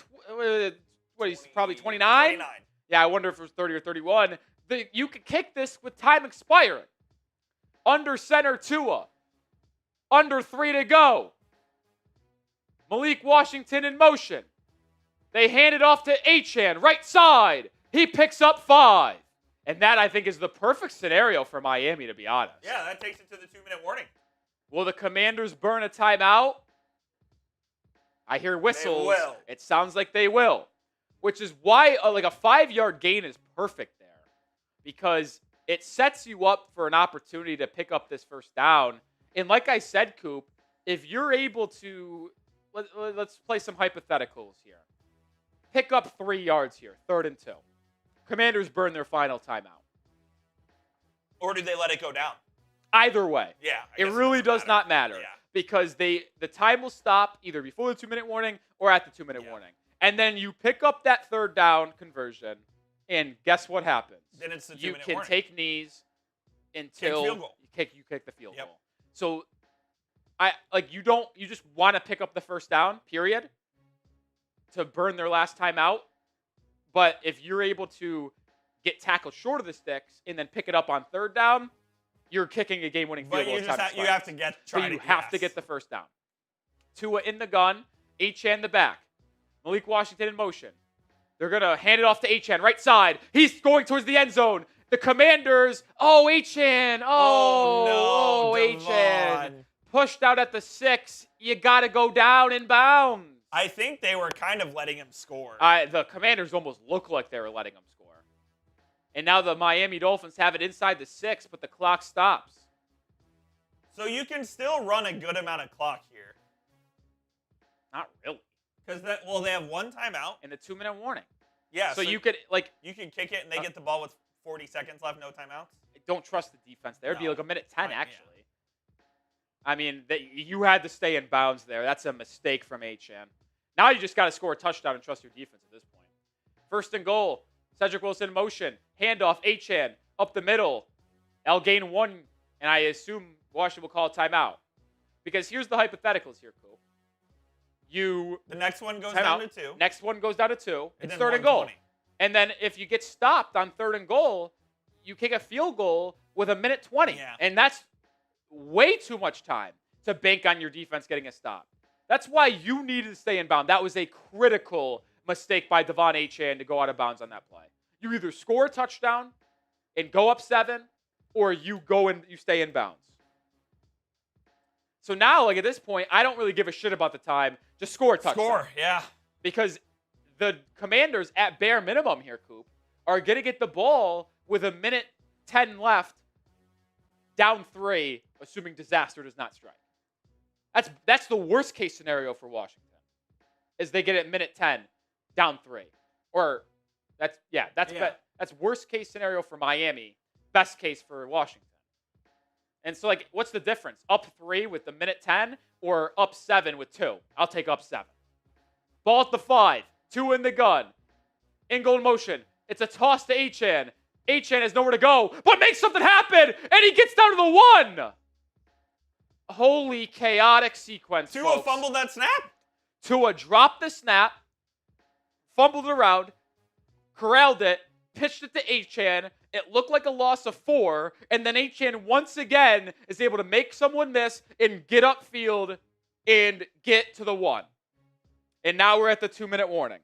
probably 29? 29. Yeah, I wonder if it was 30 or 31. You could kick this with time expiring. Under center Tua. Under 3 to go. Malik Washington in motion. They hand it off to Achane, right side. He picks up 5. And that, I think, is the perfect scenario for Miami, to be honest. Yeah, that takes it to the 2-minute warning. Will the Commanders burn a timeout? I hear whistles. They will. It sounds like they will. Which is why a 5-yard gain is perfect there. Because it sets you up for an opportunity to pick up this first down. And like I said, Coop, if you're able to, let's play some hypotheticals here. Pick up 3 yards here, 3rd and 2. Commanders burn their final timeout. Or do they let it go down? Either way. Yeah. It really does not matter. Yeah. Because the time will stop either before the 2-minute warning or at the 2-minute warning. And then you pick up that 3rd down conversion, and guess what happens? Then it's the 2-minute warning. You can warning. take knees until field goal. you kick the field Yep. goal. So you just want to pick up the first down, period, to burn their last time out. But if you're able to get tackled short of the sticks, and then pick it up on third down, you're kicking a game-winning field goal. But you have to get the first down. Tua in the gun, Achane in the back. Malik Washington in motion. They're going to hand it off to Achane, right side. He's going towards the end zone. The Commanders, Achane. Achane. Pushed out at the 6. You got to go down in bounds. I think they were kind of letting him score. The Commanders almost look like they were letting him score. And now the Miami Dolphins have it inside the 6, but the clock stops. So you can still run a good amount of clock here. Not really. Because they have one timeout and a 2-minute warning. Yeah. So you could kick it and they get the ball with 40 seconds left, no timeouts. I don't trust the defense there. It'd be like a minute 10 actually. Yeah. I mean, you had to stay in bounds there. That's a mistake from Achane. Now you just got to score a touchdown and trust your defense at this point. First and goal. Cedric Wilson in motion. Handoff. Achane up the middle. I'll gain 1, and I assume Washington will call a timeout. Because here's the hypotheticals here, Coop. The next one goes down to 2. Next one goes down to 2. It's third and goal. And then if you get stopped on third and goal, you kick a field goal with 1:20. Yeah. And that's way too much time to bank on your defense getting a stop. That's why you needed to stay in bounds. That was a critical mistake by Devon Achane to go out of bounds on that play. You either score a touchdown and go up 7, or you go and you stay in bounds. So now, at this point, I don't really give a shit about the time. Just score a touchdown. Score, yeah. Because the Commanders, at bare minimum here, Coop, are going to get the ball with 1:10 left, down 3, assuming disaster does not strike. That's the worst case scenario for Washington, is they get it 1:10, down 3. Or that's worst case scenario for Miami, best case for Washington. And so, what's the difference? Up 3 with the 1:10 or up 7 with 2? I'll take up 7. Ball at the 5. 2 in the gun. In goal motion. It's a toss to Achane. Achane has nowhere to go, but makes something happen, and he gets down to the 1. Holy chaotic sequence, Tua folks. fumbled that snap? Tua dropped the snap, fumbled around, corralled it, pitched it to Achane. It looked like a loss of 4, and then Achane once again is able to make someone miss and get upfield and get to the 1. And now we're at the 2-minute warning.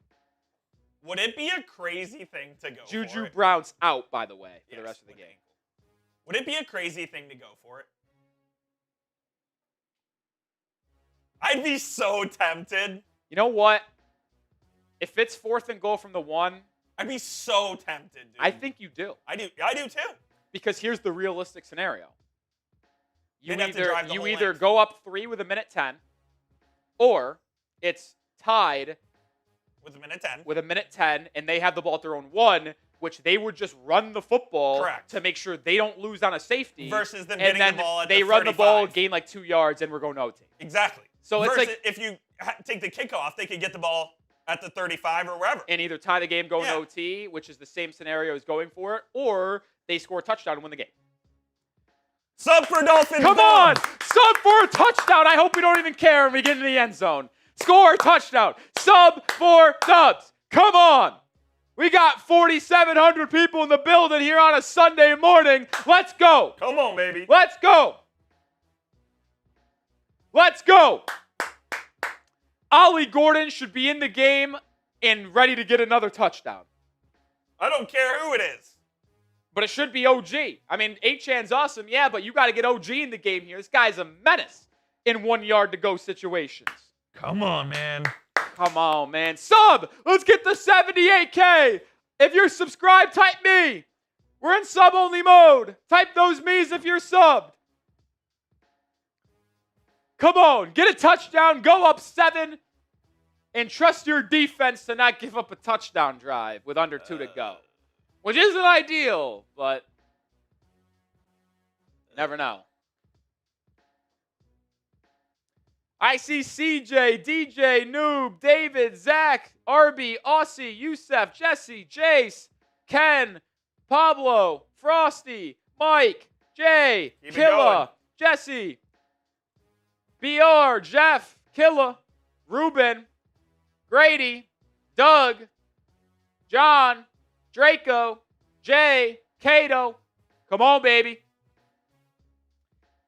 Would it be a crazy thing to go for it? Juju Brown's out, by the way, for the rest of the game. Would it be a crazy thing to go for it? I'd be so tempted. You know what? If it's 4th and goal from the 1, I'd be so tempted, dude. I think you do. I do too. Because here's the realistic scenario. You They'd have to drive the whole either length. go up 3 with 1:10, or it's tied with 1:10. With 1:10, and they have the ball at their own 1, which they would just run the football to make sure they don't lose on a safety. Versus them and getting the ball at they the run 35. the ball, gain 2 yards, and we're going OT. Exactly. So versus it's if you take the kickoff, they could get the ball at the 35 or wherever. And either tie the game, go in OT, which is the same scenario as going for it, or they score a touchdown and win the game. Sub for Dolphins. Come on! Sub for a touchdown. I hope we don't even care when we get into the end zone. Score a touchdown. Sub for Dubs. Come on. We got 4,700 people in the building here on a Sunday morning. Let's go. Come on, baby. Let's go. Let's go. Ollie Gordon should be in the game and ready to get another touchdown. I don't care who it is. But it should be OG. I mean, Achane's awesome, yeah, but you got to get OG in the game here. This guy's a menace in 1 yard to go situations. Come on, man. Come on, man. Sub! Let's get to 78K. If you're subscribed, type me. We're in sub-only mode. Type those me's if you're subbed. Come on. Get a touchdown. Go up 7. And trust your defense to not give up a touchdown drive with under 2 to go. Which isn't ideal, but never know. I see CJ, DJ, Noob, David, Zach, Arby, Aussie, Youssef, Jesse, Jace, Ken, Pablo, Frosty, Mike, Jay, Killa, Jesse, BR, Jeff, Killa, Ruben, Grady, Doug, John, Draco, Jay, Cato. Come on, baby.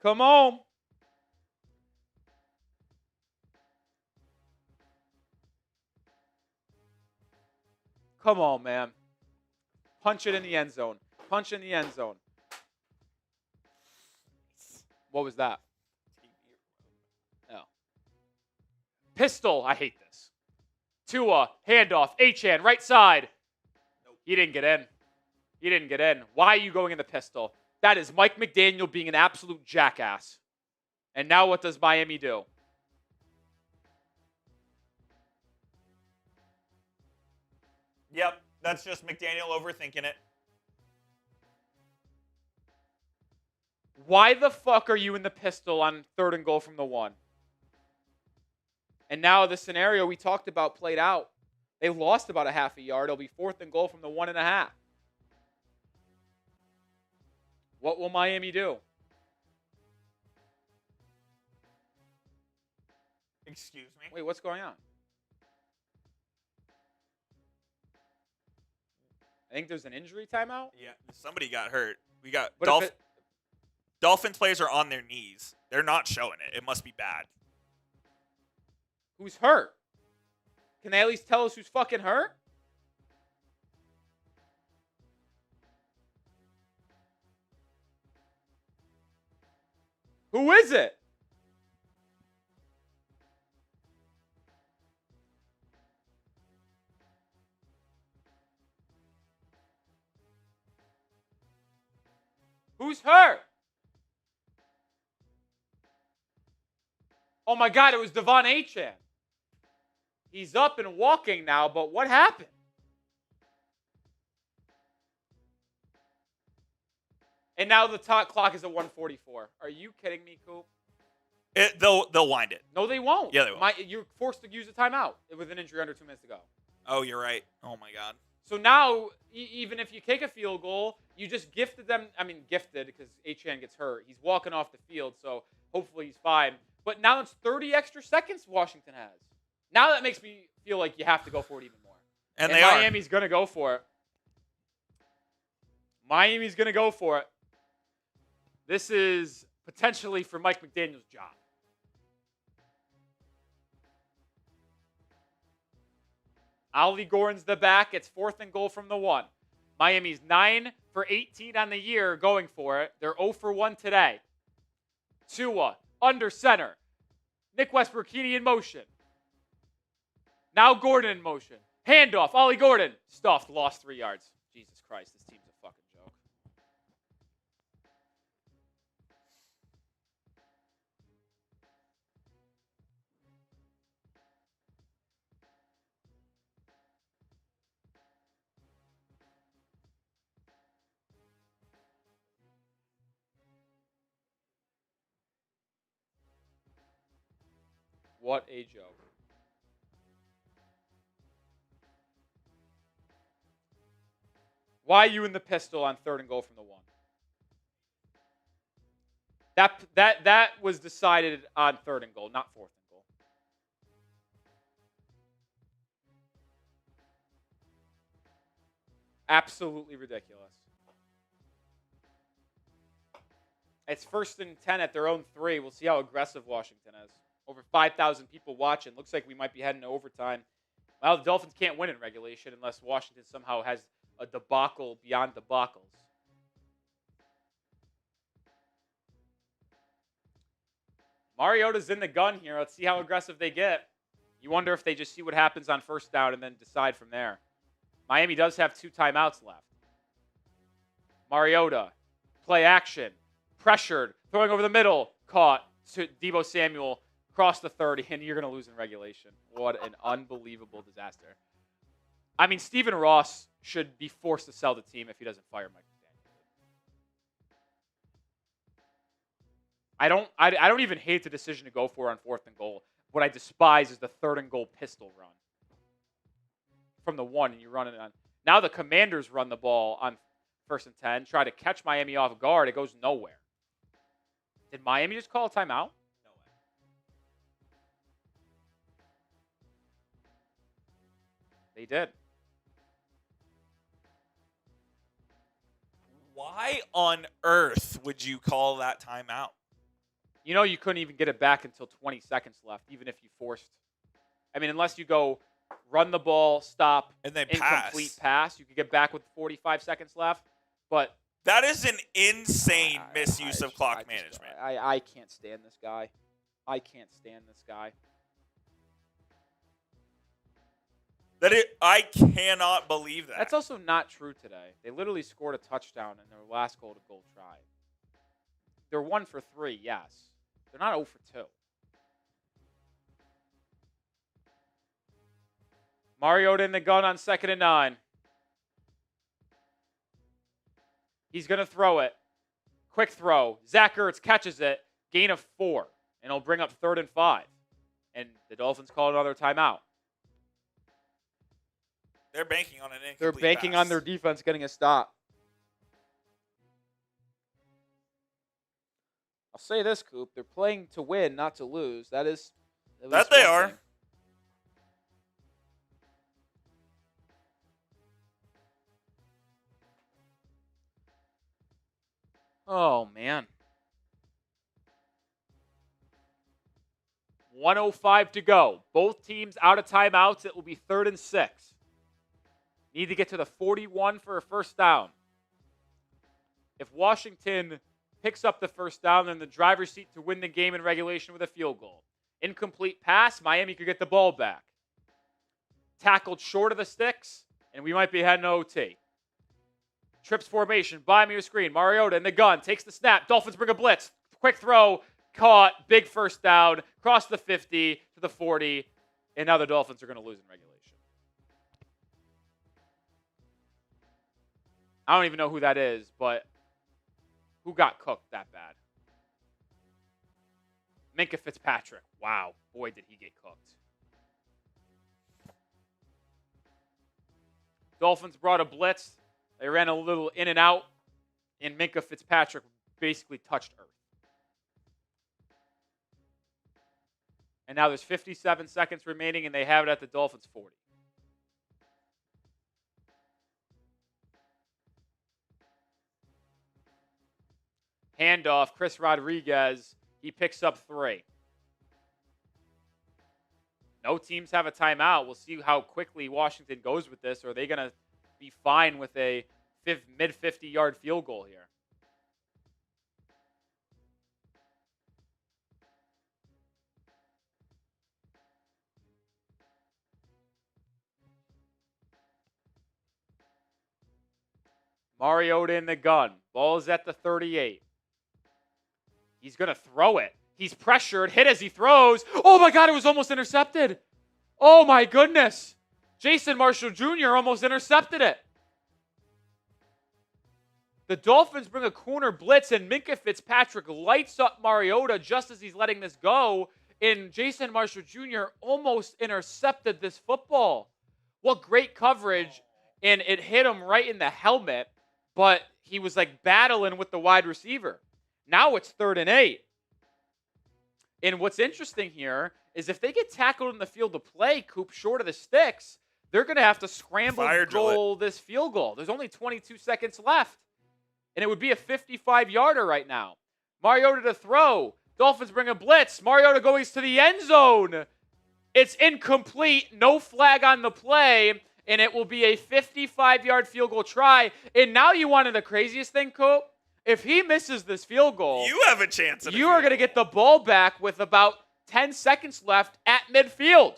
Come on. Come on, man. Punch it in the end zone. Punch in the end zone. What was that? No. Pistol. I hate this. Tua, handoff. Achane, right side. Nope. He didn't get in. He didn't get in. Why are you going in the pistol? That is Mike McDaniel being an absolute jackass. And now what does Miami do? Yep, that's just McDaniel overthinking it. Why the fuck are you in the pistol on 3rd and goal from the 1? And now the scenario we talked about played out. They lost about a half a yard. It'll be 4th and goal from the 1.5. What will Miami do? Excuse me? Wait, what's going on? I think there's an injury timeout. Yeah, somebody got hurt. We got But Dolphins players are on their knees. They're not showing it. It must be bad. Who's hurt? Can they at least tell us who's fucking hurt? Who is it? Who's hurt? Oh my God, it was Devon Achane. He's up and walking now, but what happened? And now the clock is at 1:44. Are you kidding me, Coop? They'll wind it. No, they won't. Yeah, they won't. You're forced to use a timeout with an injury under 2 minutes to go. Oh, you're right. Oh my God. So now, even if you kick a field goal, you just gifted them. I mean, gifted because Achane gets hurt. He's walking off the field, so hopefully he's fine. But now it's 30 extra seconds Washington has. Now that makes me feel like you have to go for it even more. And Miami's going to go for it. Miami's going to go for it. This is potentially for Mike McDaniel's job. Ollie Gordon's the back. It's 4th and goal from the 1. Miami's 9 for 18 on the year going for it. They're 0 for 1 today. Tua, under center. Nick Westbrook-Keeney in motion. Now Gordon in motion. Handoff, Ollie Gordon. Stuffed, lost 3 yards. Jesus Christ, this team's a fucking joke. What a joke. Why are you in the pistol on 3rd and goal from the 1? That was decided on 3rd and goal, not 4th and goal. Absolutely ridiculous. It's 1st and 10 at their own 3. We'll see how aggressive Washington is. Over 5,000 people watching. Looks like we might be heading to overtime. Well, the Dolphins can't win in regulation unless Washington somehow has a debacle beyond debacles. Mariota's in the gun here. Let's see how aggressive they get. You wonder if they just see what happens on 1st down and then decide from there. Miami does have 2 timeouts left. Mariota, play action, pressured, throwing over the middle, caught to Deebo Samuel. Cross the 30, and you're going to lose in regulation. What an unbelievable disaster. I mean, Stephen Ross should be forced to sell the team if he doesn't fire Mike McDaniel. I don't even hate the decision to go for on 4th and goal. What I despise is the 3rd and goal pistol run. From the 1, and you run it on. Now the Commanders run the ball on 1st and 10, try to catch Miami off guard. It goes nowhere. Did Miami just call a timeout? They did. why on earth would you call that timeout? You know you couldn't even get it back until 20 seconds left, even if you forced. I mean, unless you go run the ball, stop, and then incomplete pass, you could get back with 45 seconds left. But that is an insane misuse of clock management. I can't stand this guy. I can't stand this guy. I cannot believe that. That's also not true today. They literally scored a touchdown in their last goal-to-goal try. They're 1 for 3, yes. They're not 0 for 2. Mariota in the gun on 2nd and 9. He's going to throw it. Quick throw. Zach Ertz catches it. Gain of 4. And he'll bring up 3rd and 5. And the Dolphins call another timeout. They're banking on an incomplete They're banking pass. on their defense getting a stop. I'll say this, Coop. They're playing to win, not to lose. That is at least that they one are. thing. Oh, man. 1:05 to go. Both teams out of timeouts. It will be 3rd and 6. Need to get to the 41 for a first down. If Washington picks up the first down, then the driver's seat to win the game in regulation with a field goal. Incomplete pass, Miami could get the ball back. Tackled short of the sticks, and we might be heading to OT. Trips formation, buy me your screen. Mariota in the gun, takes the snap. Dolphins bring a blitz. Quick throw, caught, big first down, cross the 50 to the 40, and now the Dolphins are going to lose in regulation. I don't even know who that is, but who got cooked that bad? Minkah Fitzpatrick. Wow. Boy, did he get cooked. Dolphins brought a blitz. They ran a little in and out, and Minkah Fitzpatrick basically touched earth. And now there's 57 seconds remaining, and they have it at the Dolphins' 40. Handoff, Chris Rodriguez, he picks up 3. No teams have a timeout. We'll see how quickly Washington goes with this. Or are they going to be fine with a mid-50-yard field goal here? Mariota in the gun. Ball's at the 38. He's going to throw it. He's pressured, hit as he throws. Oh, my God, it was almost intercepted. Oh, my goodness. Jason Marshall Jr. almost intercepted it. The Dolphins bring a corner blitz, and Minkah Fitzpatrick lights up Mariota just as he's letting this go, and Jason Marshall Jr. almost intercepted this football. What great coverage, and it hit him right in the helmet, but he was like battling with the wide receiver. Now it's 3rd and 8. And what's interesting here is if they get tackled in the field of play, Coop, short of the sticks, they're going to have to scramble to goal this field goal. There's only 22 seconds left. And it would be a 55-yarder right now. Mariota to throw. Dolphins bring a blitz. Mariota goes to the end zone. It's incomplete. No flag on the play. And it will be a 55-yard field goal try. And now you wanted the craziest thing, Coop? If he misses this field goal, you have a chance. You are going to get the ball back with about 10 seconds left at midfield.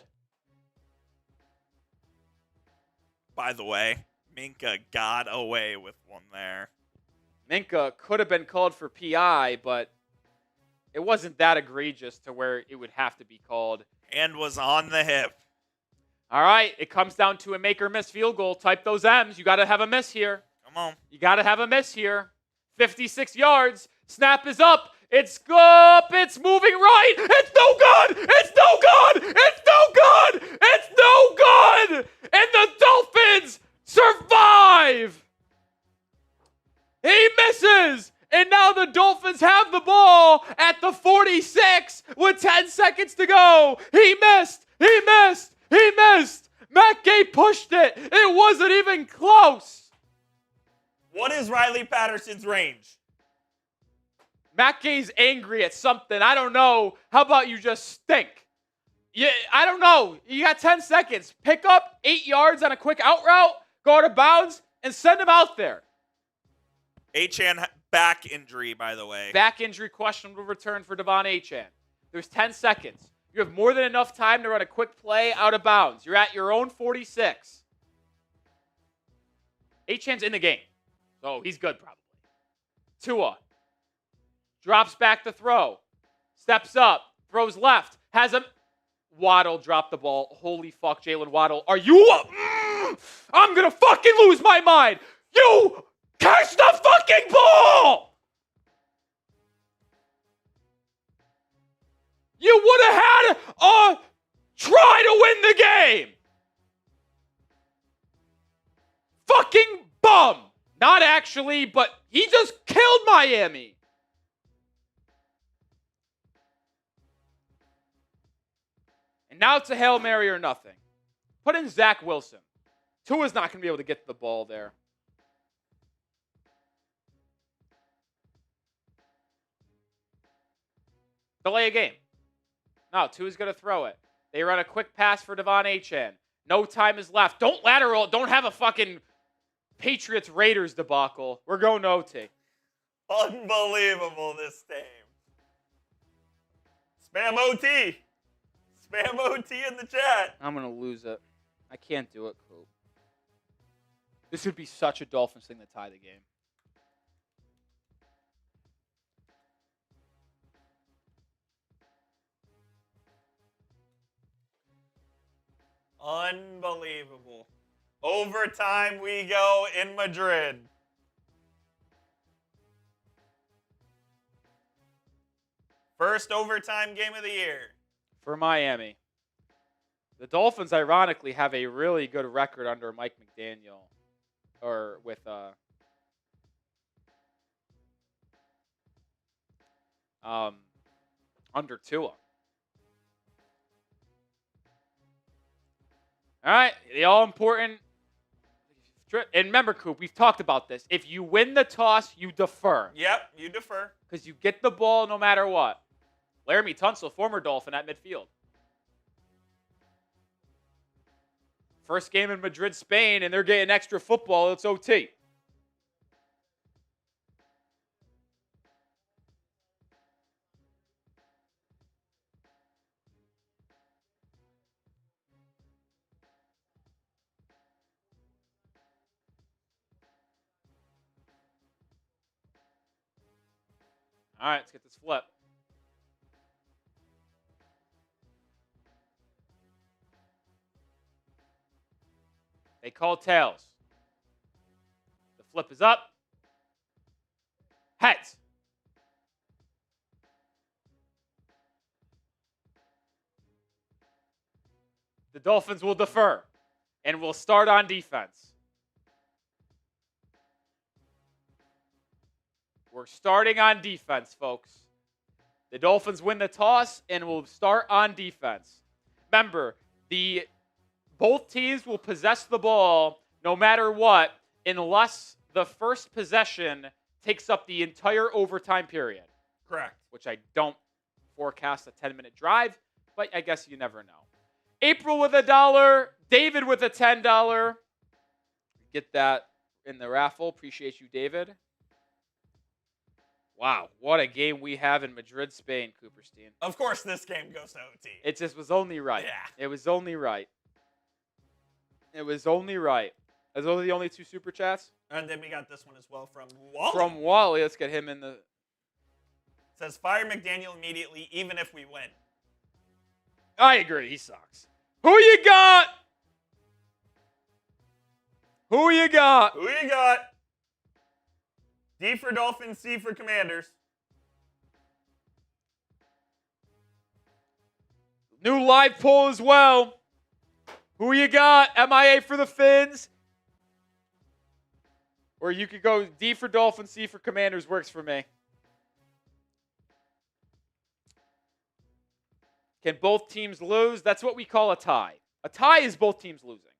By the way, Minkah got away with one there. Minkah could have been called for PI, but it wasn't that egregious to where it would have to be called. And was on the hip. All right, it comes down to a make or miss field goal. Type those M's. You got to have a miss here. Come on. You got to have a miss here. 56 yards. Snap is up. It's up. It's moving right. It's no good. It's no good. It's no good. It's no good. And the Dolphins survive. He misses. And now the Dolphins have the ball at the 46 with 10 seconds to go. He missed. He missed. He missed. Matt Gay pushed it. It wasn't even close. What is Riley Patterson's range? Matt Gay's angry at something. I don't know. How about you just stink? Yeah, I don't know. You got 10 seconds. Pick up 8 yards on a quick out route, go out of bounds, and send him out there. Achane back injury, by the way. Back injury, questionable return for Devon Achane. There's 10 seconds. You have more than enough time to run a quick play out of bounds. You're at your own 46. Achane's in the game. So he's good probably. Tua drops back to throw. Steps up. Throws left. Has him. Waddle dropped the ball. Holy fuck, Jalen Waddle. Are you up? I'm going to fucking lose my mind. You catch the fucking ball! You would have had a try to win the game. Fucking bum. Not actually, but he just killed Miami. And now it's a Hail Mary or nothing. Put in Zach Wilson. Tua's not going to be able to get the ball there. Delay a game. No, Tua's going to throw it. They run a quick pass for Devon Achane. No time is left. Don't lateral. Don't have a fucking Patriots-Raiders debacle. We're going to OT. Unbelievable, this game. Spam OT. Spam OT in the chat. I'm going to lose it. I can't do it, Coop. This would be such a Dolphins thing to tie the game. Unbelievable. Overtime we go in Madrid. First overtime game of the year. For Miami. The Dolphins, ironically, have a really good record under Mike McDaniel. Or with under Tua. All right, the all-important. And remember, Coop, we've talked about this. If you win the toss, you defer. Yep, you defer. Because you get the ball no matter what. Laramie Tunsil, former Dolphin at midfield. First game in Madrid, Spain, and they're getting extra football. It's OT. All right, let's get this flip. They call tails. The flip is up. Heads. The Dolphins will defer and will start on defense. We're starting on defense, folks. The Dolphins win the toss and will start on defense. Remember, both teams will possess the ball no matter what, unless the first possession takes up the entire overtime period. Correct. Which I don't forecast a 10-minute drive, but I guess you never know. April with $1, David with a $10. Get that in the raffle. Appreciate you, David. Wow, what a game we have in Madrid, Spain, Cooperstein. Of course this game goes to OT. It just was only right. Yeah. It was only right. It was only right. Are those the only two super chats? And then we got this one as well from Wally. From Wally. Let's get him in the... It says, fire McDaniel immediately, even if we win. I agree. He sucks. Who you got? Who you got? Who you got? D for Dolphins, C for Commanders. New live poll as well. Who you got? MIA for the Fins? Or you could go D for Dolphins, C for Commanders. Works for me. Can both teams lose? That's what we call a tie. A tie is both teams losing.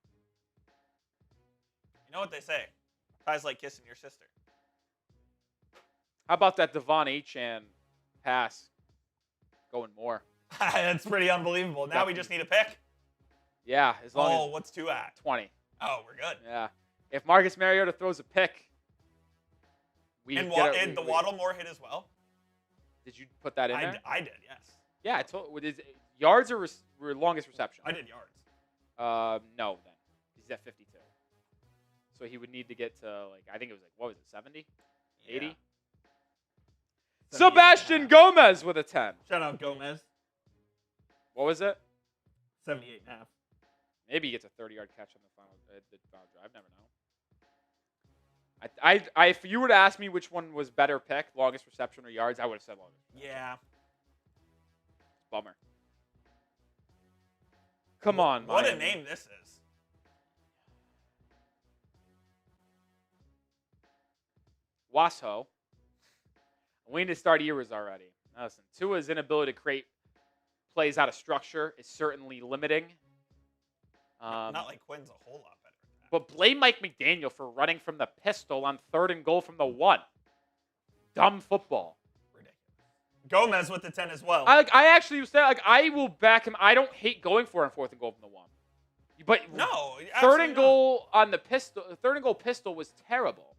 You know what they say. Ty's like kissing your sister. How about that Devon Achane pass going more? That's pretty unbelievable. Now we just need a pick. Yeah, as long as what's 2 at? 20. Oh, we're good. Yeah. If Marcus Mariota throws a pick, and the Waddle-Moore hit as well? Did you put that in there? I did, yes. Yeah, I told. Is it yards or longest reception? I did yards. No, then he's at 52. So he would need to get to I think it was what was it, 70, 80? Yeah. Sebastian Gomez with a 10. Shout out Gomez. What was it? 78 and a half. Maybe he gets a 30-yard catch on the final drive. Never know. If you were to ask me which one was better pick, longest reception or yards, I would have said longest. Yeah. Bummer. Come on, what Miami. a name this is. Washo. We need to start Eras already. Now listen, Tua's inability to create plays out of structure is certainly limiting. Not like Quinn's a whole lot better. But blame Mike McDaniel for running from the pistol on 3rd and goal from the 1. Dumb football. Ridiculous. Gomez with the 10 as well. I actually say I will back him. I don't hate going for it on 4th and goal from the 1. But no, 3rd and goal on the pistol. 3rd and goal pistol was terrible.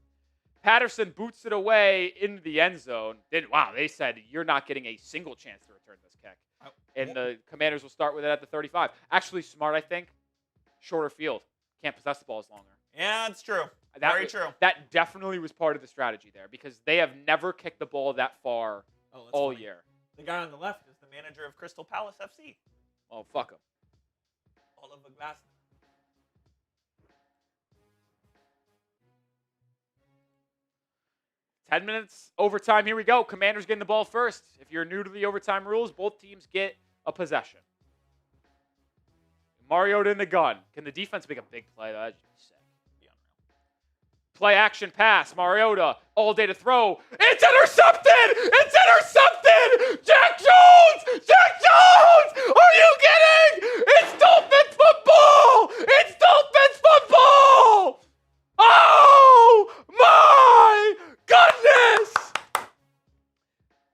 Patterson boots it away into the end zone. They said you're not getting a single chance to return this kick. And the Commanders will start with it at the 35. Actually smart, I think. Shorter field. Can't possess the ball as longer. Yeah, that's true. Very true. That definitely was part of the strategy there because they have never kicked the ball that far all year. The guy on the left is the manager of Crystal Palace FC. Oh, fuck him. Oliver Glasner. 10 minutes overtime. Here we go. Commanders getting the ball first. If you're new to the overtime rules, both teams get a possession. Mariota in the gun. Can the defense make a big play? That'd be sick. Be unreal. Play action pass. Mariota all day to throw. It's intercepted! It's intercepted! Jack Jones! Jack Jones! Are you kidding? It's Dolphins football! It's Dolphins football! Oh my goodness!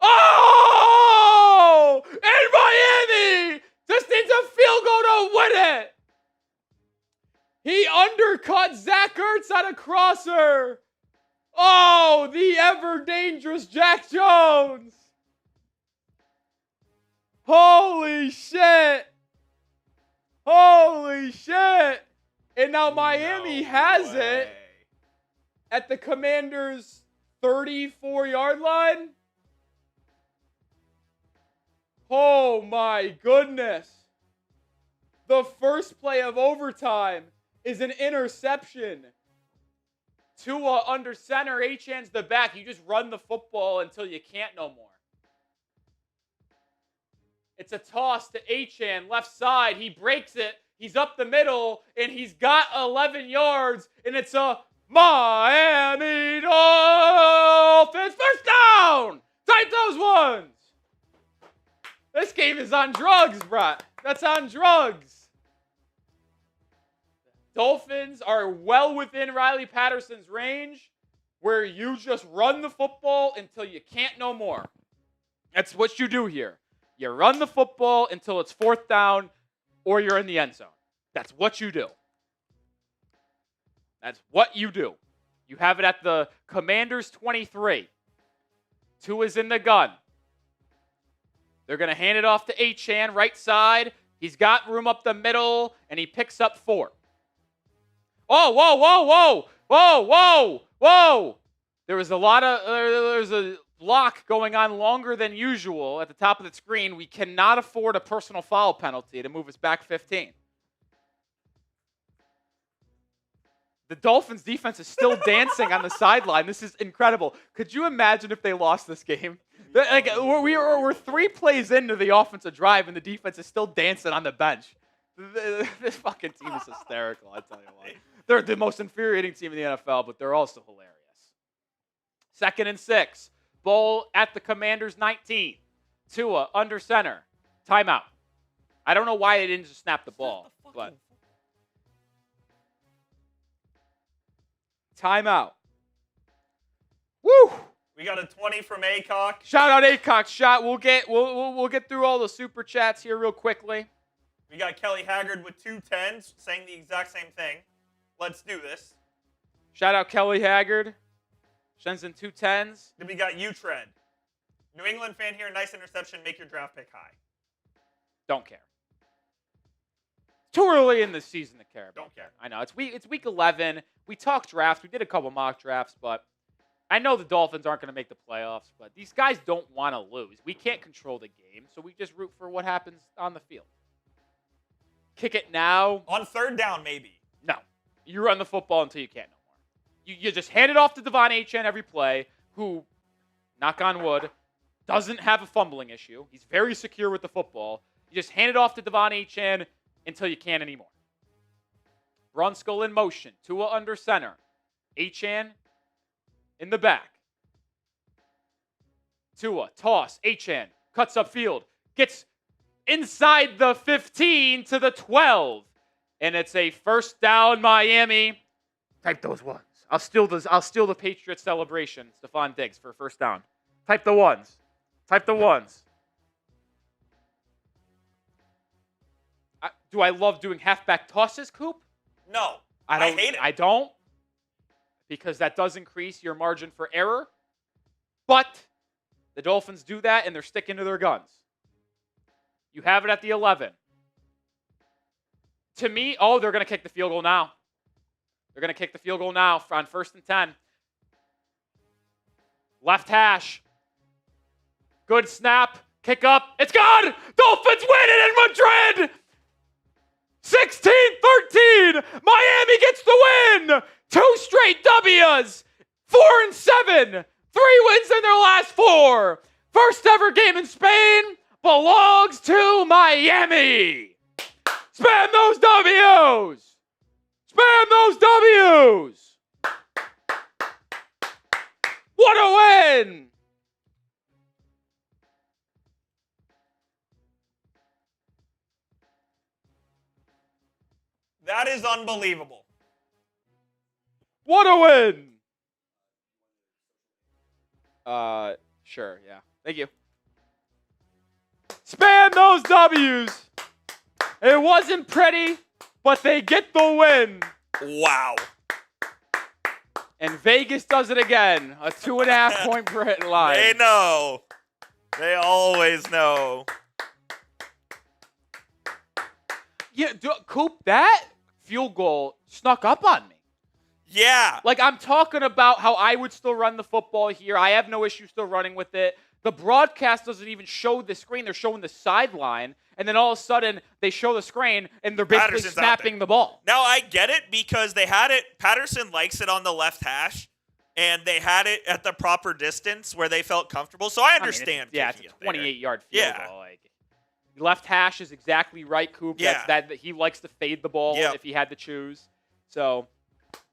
Oh! And Miami just needs a field goal to win it. He undercut Zach Ertz on a crosser. Oh, the ever dangerous Jack Jones. Holy shit. Holy shit. And now Miami has it at the Commanders' 34-yard line. Oh my goodness. The first play of overtime is an interception. Tua under center, Achane's the back. You just run the football until you can't no more. It's a toss to Achane, left side. He breaks it. He's up the middle, and he's got 11 yards, and it's a Miami Dolphins first down. Tight those ones. This game is on drugs, Brett. That's on drugs. Dolphins are well within Riley Patterson's range where you just run the football until you can't no more. That's what you do here. You run the football until it's 4th down or you're in the end zone. That's what you do. That's what you do. You have it at the Commanders 23. Tua's in the gun. They're going to hand it off to Achane, right side. He's got room up the middle, and he picks up 4. Oh, whoa, whoa, whoa, whoa, whoa, whoa. There's a block going on longer than usual at the top of the screen. We cannot afford a personal foul penalty to move us back 15. The Dolphins defense is still dancing on the sideline. This is incredible. Could you imagine if they lost this game? We're 3 plays into the offensive drive, and the defense is still dancing on the bench. This fucking team is hysterical, I tell you what. They're the most infuriating team in the NFL, but they're also hilarious. 2nd and 6. Ball at the Commanders 19. Tua under center. Timeout. I don't know why they didn't just snap the ball, but timeout. We got a 20 from Acock. Shout out Acock. We'll get through all the super chats here real quickly. We got Kelly Haggard with 2 10s saying the exact same thing. Let's do this. Shout out Kelly Haggard. Sends in 2 10s. Then we got U-Tread. New England fan here. Nice interception. Make your draft pick high. Don't care. Too early in the season to care about. Don't care. I know. It's week 11. We talked drafts. We did a couple mock drafts, but I know the Dolphins aren't going to make the playoffs, but these guys don't want to lose. We can't control the game, so we just root for what happens on the field. Kick it now. On 3rd down, maybe. No. You run the football until you can't no more. You just hand it off to Devon Achane every play, who, knock on wood, doesn't have a fumbling issue. He's very secure with the football. You just hand it off to Devon Achane until you can't anymore. Brunskill in motion. Tua under center. Achane in the back. Tua, toss. Achane cuts upfield. Gets inside the 15 to the 12. And it's a 1st down Miami. Type those ones. I'll steal the Patriots celebration. Stephon Diggs for 1st down. Type the ones. Type the ones. Do I love doing halfback tosses, Coop? No. I hate it. I don't. Because that does increase your margin for error. But the Dolphins do that, and they're sticking to their guns. You have it at the 11. To me, they're going to kick the field goal now. They're going to kick the field goal now on 1st and 10. Left hash. Good snap. Kick up. It's gone! Dolphins win it in Madrid! 16-13. Miami gets the win. 2 straight W's. 4-7. 3 wins in their last 4. First ever game in Spain belongs to Miami. Spam those W's. Spam those W's. What a win. That is unbelievable. What a win! Sure, yeah. Thank you. Spam those W's! It wasn't pretty, but they get the win. Wow. And Vegas does it again. A 2.5 point line. They know. They always know. Yeah, Coop, that field goal snuck up on me. Yeah. Like, I'm talking about how I would still run the football here. I have no issue still running with it. The broadcast doesn't even show the screen. They're showing the sideline. And then all of a sudden, they show the screen, and they're basically snapping the ball. Now, I get it because they had it. Patterson likes it on the left hash, and they had it at the proper distance where they felt comfortable. So I understand. It's a 28-yard field goal. Like, left hash is exactly right, Coop. Yeah. That he likes to fade the ball if he had to choose. So,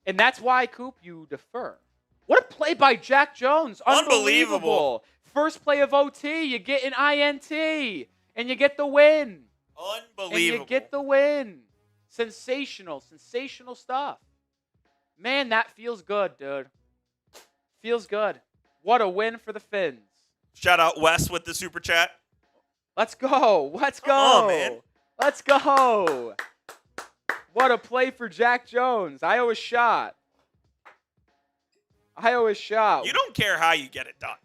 and that's why, Coop, you defer. What a play by Jack Jones. Unbelievable. First play of OT, you get an INT, and you get the win. Unbelievable. And you get the win. Sensational stuff. Man, that feels good, dude. Feels good. What a win for the Fins. Shout out Wes with the super chat. Let's go. Let's go. Come on, man. Let's go. What a play for Jack Jones. I owe a shot. You don't care how you get it done.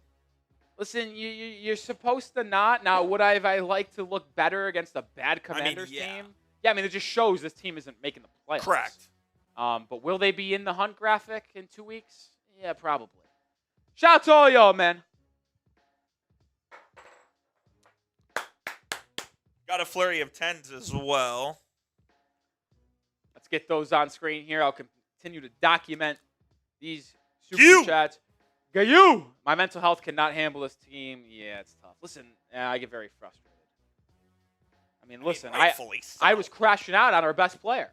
Listen, you're supposed to not. Now, would I like to look better against a bad Commanders team? Yeah, I mean, it just shows this team isn't making the playoffs. Correct. But will they be in the hunt graphic in 2 weeks? Yeah, probably. Shout out to all y'all, man. Got a flurry of 10s as well. Let's get those on screen here. I'll continue to document these super chats. You! My mental health cannot handle this team. Yeah, it's tough. Listen, I get very frustrated. Listen, I was crashing out on our best player.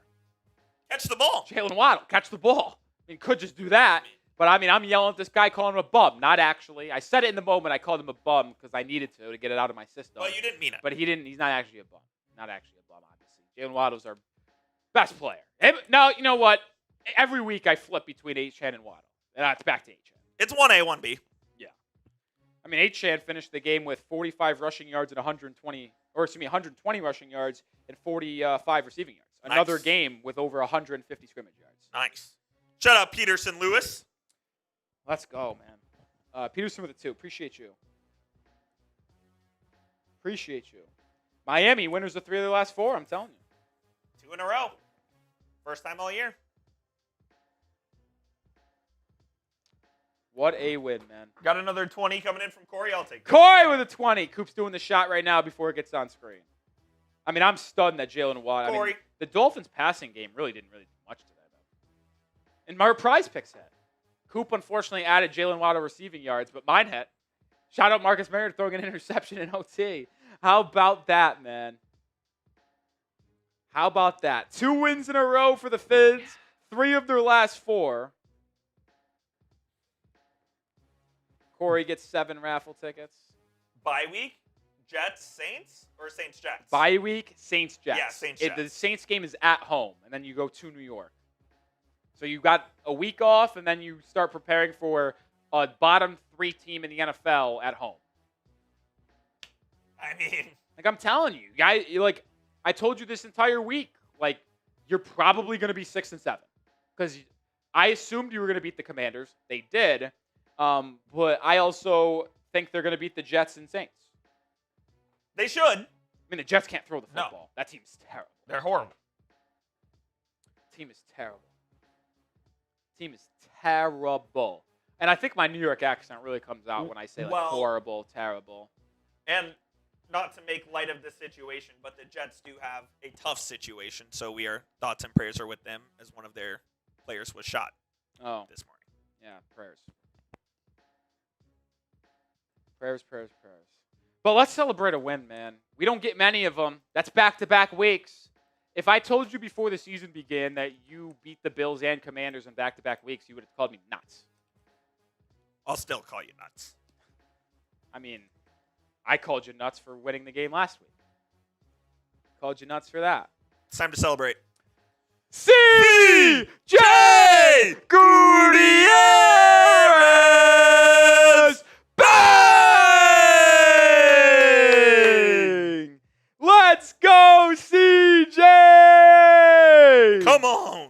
Catch the ball. Jalen Waddle, catch the ball. Could just do that. But, I'm yelling at this guy, calling him a bum. Not actually. I said it in the moment. I called him a bum because I needed to get it out of my system. Well, you didn't mean it. But he didn't. He's not actually a bum. Not actually a bum, obviously. Jalen Waddle's our best player. Now, you know what? Every week I flip between Achane and Waddle. And it's back to Achane. It's 1A, 1B. Yeah. I mean, Achane finished the game with 45 rushing yards and 120 rushing yards and 45 receiving yards. Another Nice. game with over 150 scrimmage yards. Nice. Shout out Peterson Lewis. Let's go, man. Peterson with a 2. Appreciate you. Miami winners of 3 of their last 4, I'm telling you. 2 in a row. First time all year. What a win, man. Got another 20 coming in from Corey. I'll take it. Corey with a 20. Coop's doing the shot right now before it gets on screen. I mean, I'm stunned that Jalen Watt. Corey. I mean, the Dolphins' passing game really didn't do much today, though. And my prize picks hit. Coop unfortunately added Jalen Watt to receiving yards, but mine hit. Shout out Marcus Mariota throwing an interception in OT. How about that, man? How about that? 2 wins in a row for the Fids. 3 of their last 4. Corey gets 7 raffle tickets. Bye week, Jets, Saints, or Saints, Jets? Bye week, Saints, Jets. Yeah, Saints, Jets. The Saints game is at home, and then you go to New York. So you got a week off, and then you start preparing for a bottom 3 team in the NFL at home. I mean, like I'm telling you, guys, I told you this entire week, you're probably going to be 6 and 7 because I assumed you were going to beat the Commanders. They did, but I also think they're going to beat the Jets and Saints. they should. I mean, the Jets can't throw the No. football. That team's terrible. They're horrible. Team is terrible. And I think my New York accent really comes out when I say horrible, terrible. And not to make light of this situation, but the Jets do have a tough situation. So thoughts and prayers are with them as one of their players was shot this morning. Yeah, prayers. Prayers. But let's celebrate a win, man. We don't get many of them. That's back-to-back weeks. If I told you before the season began that you beat the Bills and Commanders in back-to-back weeks, you would have called me nuts. I'll still call you nuts. I mean, I called you nuts for winning the game last week. Called you nuts for that. It's time to celebrate. CJ Gutierrez! Bang! Let's go, CJ! Come on.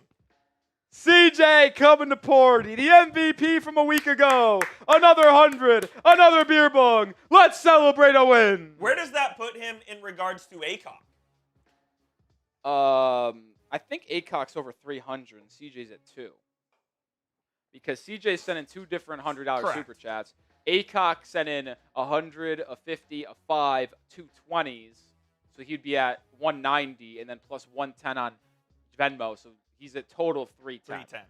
CJ coming to party. The MVP from a week ago. Another 100. Another beer bong. Let's celebrate a win. Where does that put him in regards to ACOC? I think ACOC's over 300 and CJ's at 2. Because CJ sent in 2 different $100 super chats. ACOC sent in 100, a 50, a 5, 2 20s. So he'd be at 190 and then plus 110 on Venmo. So he's at total of 310.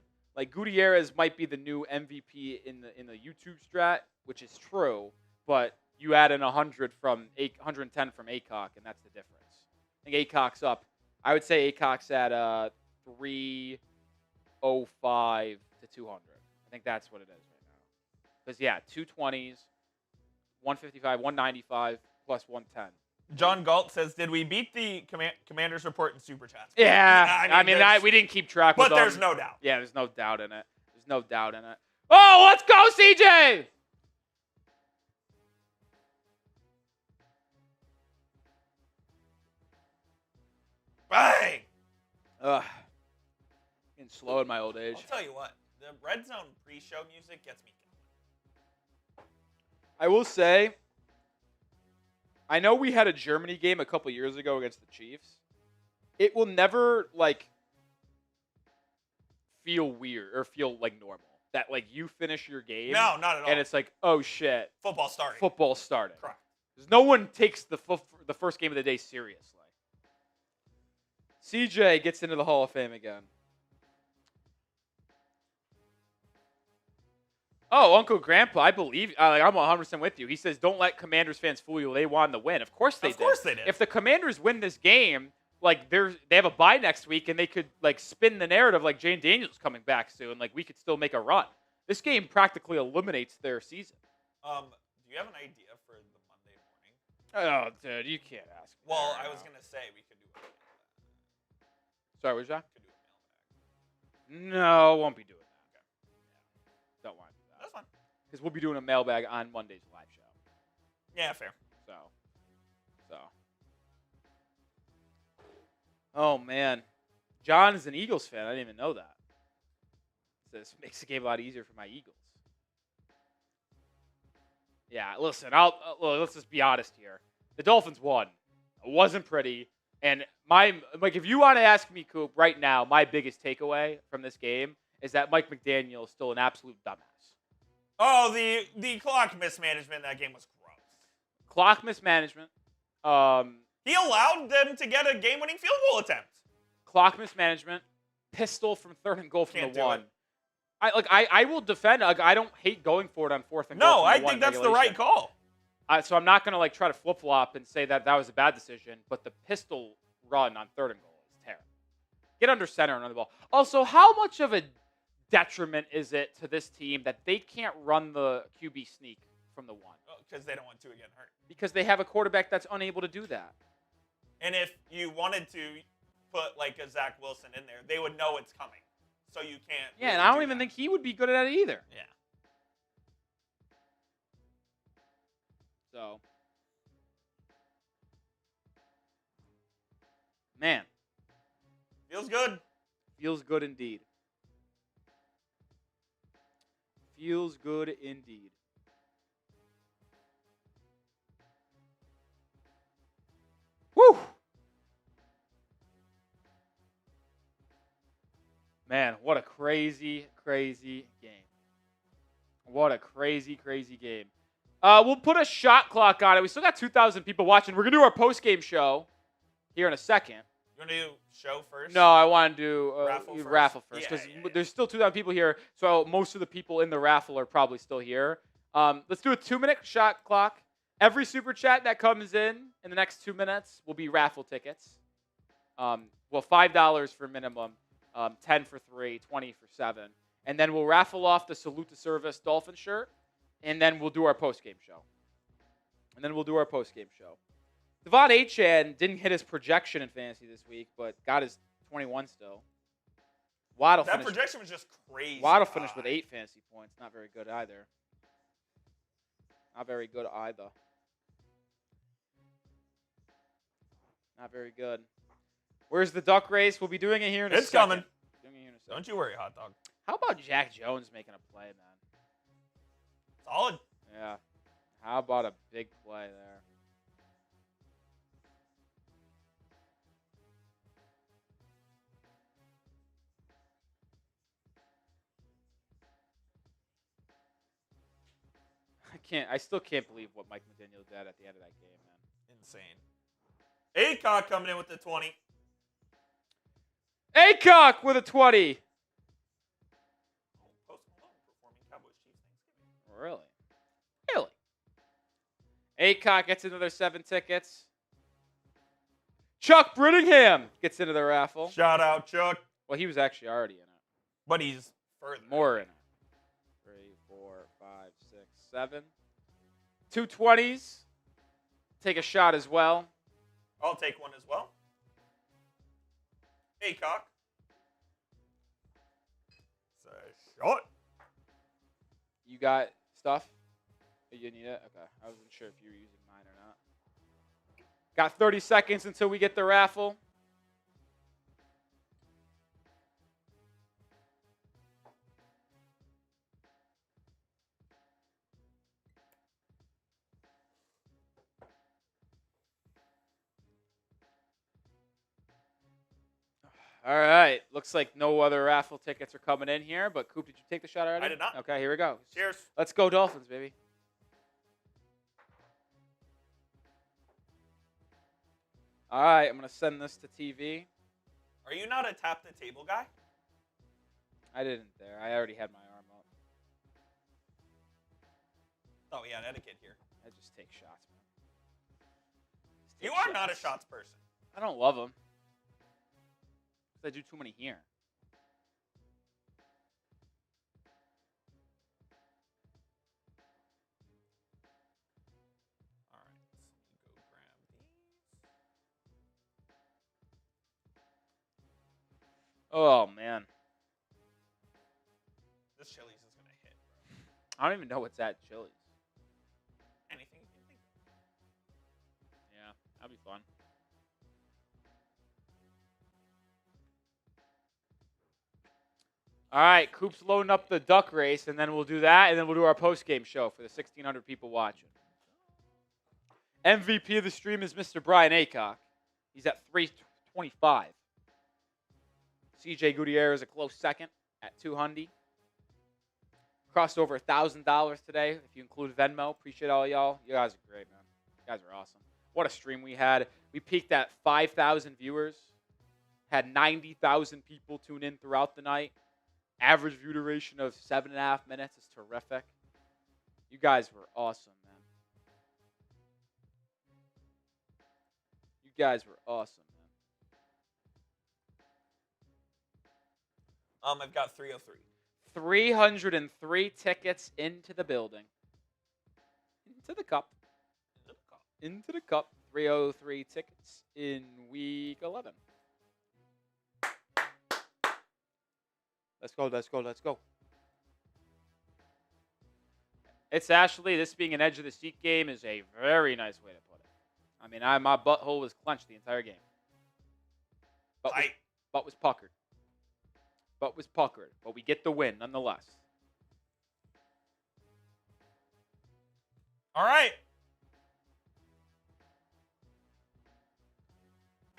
Gutierrez might be the new MVP in the YouTube strat, which is true, but you add in 110 from ACOC, and that's the difference. I think ACOC's up. I would say ACOC's at 305 to 200. I think that's what it is right now. Because, 2 20s, 155, 195, plus 110. John Galt says, did we beat the Commanders report in Super Chats? Yeah. I mean we didn't keep track with them. But there's no doubt. Yeah, there's no doubt in it. Oh, let's go, CJ! Bang! Getting slow in my old age. I'll tell you what. The Red Zone pre-show music gets me going. I will say, I know we had a Germany game a couple years ago against the Chiefs. It will never, feel weird or feel like normal. That, you finish your game. No, not at all. And it's like, oh, shit. Football starting. Correct. Because no one takes the first game of the day seriously. CJ gets into the Hall of Fame again. Oh, Uncle Grandpa, I believe. I'm 100% with you. He says, don't let Commanders fans fool you. They won the win. Of course they did. Of course they did. If the Commanders win this game, they have a bye next week, and they could, spin the narrative like Jane Daniels coming back soon. We could still make a run. This game practically eliminates their season. Do you have an idea for the Monday morning? Oh, dude, you can't ask. Well, I was going to say we could do a mailbag. Sorry, what was that? Could do a mailbag. No, won't be doing that. Okay. Don't want to do that. That's fine. Because we'll be doing a mailbag on Monday's live show. Yeah, fair. So. Oh, man. John is an Eagles fan. I didn't even know that. This makes the game a lot easier for my Eagles. Yeah, listen, let's just be honest here. The Dolphins won. It wasn't pretty. And if you want to ask me, Coop, right now, my biggest takeaway from this game is that Mike McDaniel is still an absolute dumbass. Oh, the clock mismanagement in that game was gross. Clock mismanagement. He allowed them to get a game-winning field goal attempt. Clock mismanagement. Pistol from 3rd and goal from Can't the do 1. it. I will defend. I don't hate going for it on 4th and goal. No, from the I 1 think that's the regulation. right call. So I'm not going to try to flip-flop and say that was a bad decision, but the pistol run on 3rd and goal is terrible. Get under center and run the ball. Also, how much of a detriment is it to this team that they can't run the QB sneak from the 1? Because they don't want to get hurt. Because they have a quarterback that's unable to do that. And if you wanted to put a Zach Wilson in there, they would know it's coming. So you can't. Yeah, and I don't even think he would be good at it either. Yeah. So, man. Feels good. Feels good indeed. Feels good indeed. Woo! Man, what a crazy, crazy game. What a crazy, crazy game. We'll put a shot clock on it. We still got 2,000 people watching. We're going to do our post-game show here in a second. You want to do show first? No, I want to do raffle first. because there's still 2,000 people here, so most of the people in the raffle are probably still here. Let's do a 2-minute shot clock. Every super chat that comes in the next 2 minutes will be raffle tickets. $5 for minimum, 10 for 3, 20 for 7. And then we'll raffle off the Salute to Service Dolphin shirt, and then we'll do our post-game show. Devon Achane didn't hit his projection in fantasy this week, but got his 21 still. That projection was just crazy. Waddle finished with 8 fantasy points. Not very good either. Not very good. Where's the duck race? We'll be doing it here in a second. It's coming. Don't you worry, hot dog. How about Jack Jones making a play, man? Solid. Yeah. How about a big play there? I still can't believe what Mike McDaniel did at the end of that game, man. Insane. Aycock coming in with the 20. Aycock with a 20. Post Malone performing Cowboys Chiefs Thanksgiving. Really? Aycock gets another 7 tickets. Chuck Brittingham gets into the raffle. Shout out, Chuck. Well, he was actually already in it. But he's further. More in it. 3, 4, 5, 6, 7. 2 20s. Take a shot as well. I'll take one as well. Aycock. Say shot. You got stuff? You need it? Okay. I wasn't sure if you were using mine or not. Got 30 seconds until we get the raffle. All right. Looks like no other raffle tickets are coming in here. But, Coop, did you take the shot already? I did not. Okay, here we go. Cheers. Let's go Dolphins, baby. All right. I'm going to send this to TV. Are you not a tap the table guy? I didn't there. I already had my arm up. Thought we had etiquette here. I just take shots, man. You are not a shots person. I don't love them. I do too many here. All right, let's go grab these. Oh, man. This Chili's is going to hit, bro. I don't even know what's at Chili's. Anything you can think of. All right, Coop's loading up the duck race, and then we'll do that, and then we'll do our post-game show for the 1,600 people watching. MVP of the stream is Mr. Brian Aycock. He's at 325. CJ Gutierrez a close second at 200. Crossed over $1,000 today, if you include Venmo. Appreciate all y'all. You guys are great, man. You guys are awesome. What a stream we had. We peaked at 5,000 viewers. Had 90,000 people tune in throughout the night. Average view duration of 7.5 minutes is terrific. You guys were awesome, man. You guys were awesome, man. I've got 303. 303 tickets into the building. Into the cup. Into the cup. 303 tickets in week 11. Let's go, let's go, let's go. It's actually, this being an edge of the seat game is a very nice way to put it. I mean, my butthole was clenched the entire game. Butt was puckered. Butt was puckered. But we get the win nonetheless. All right.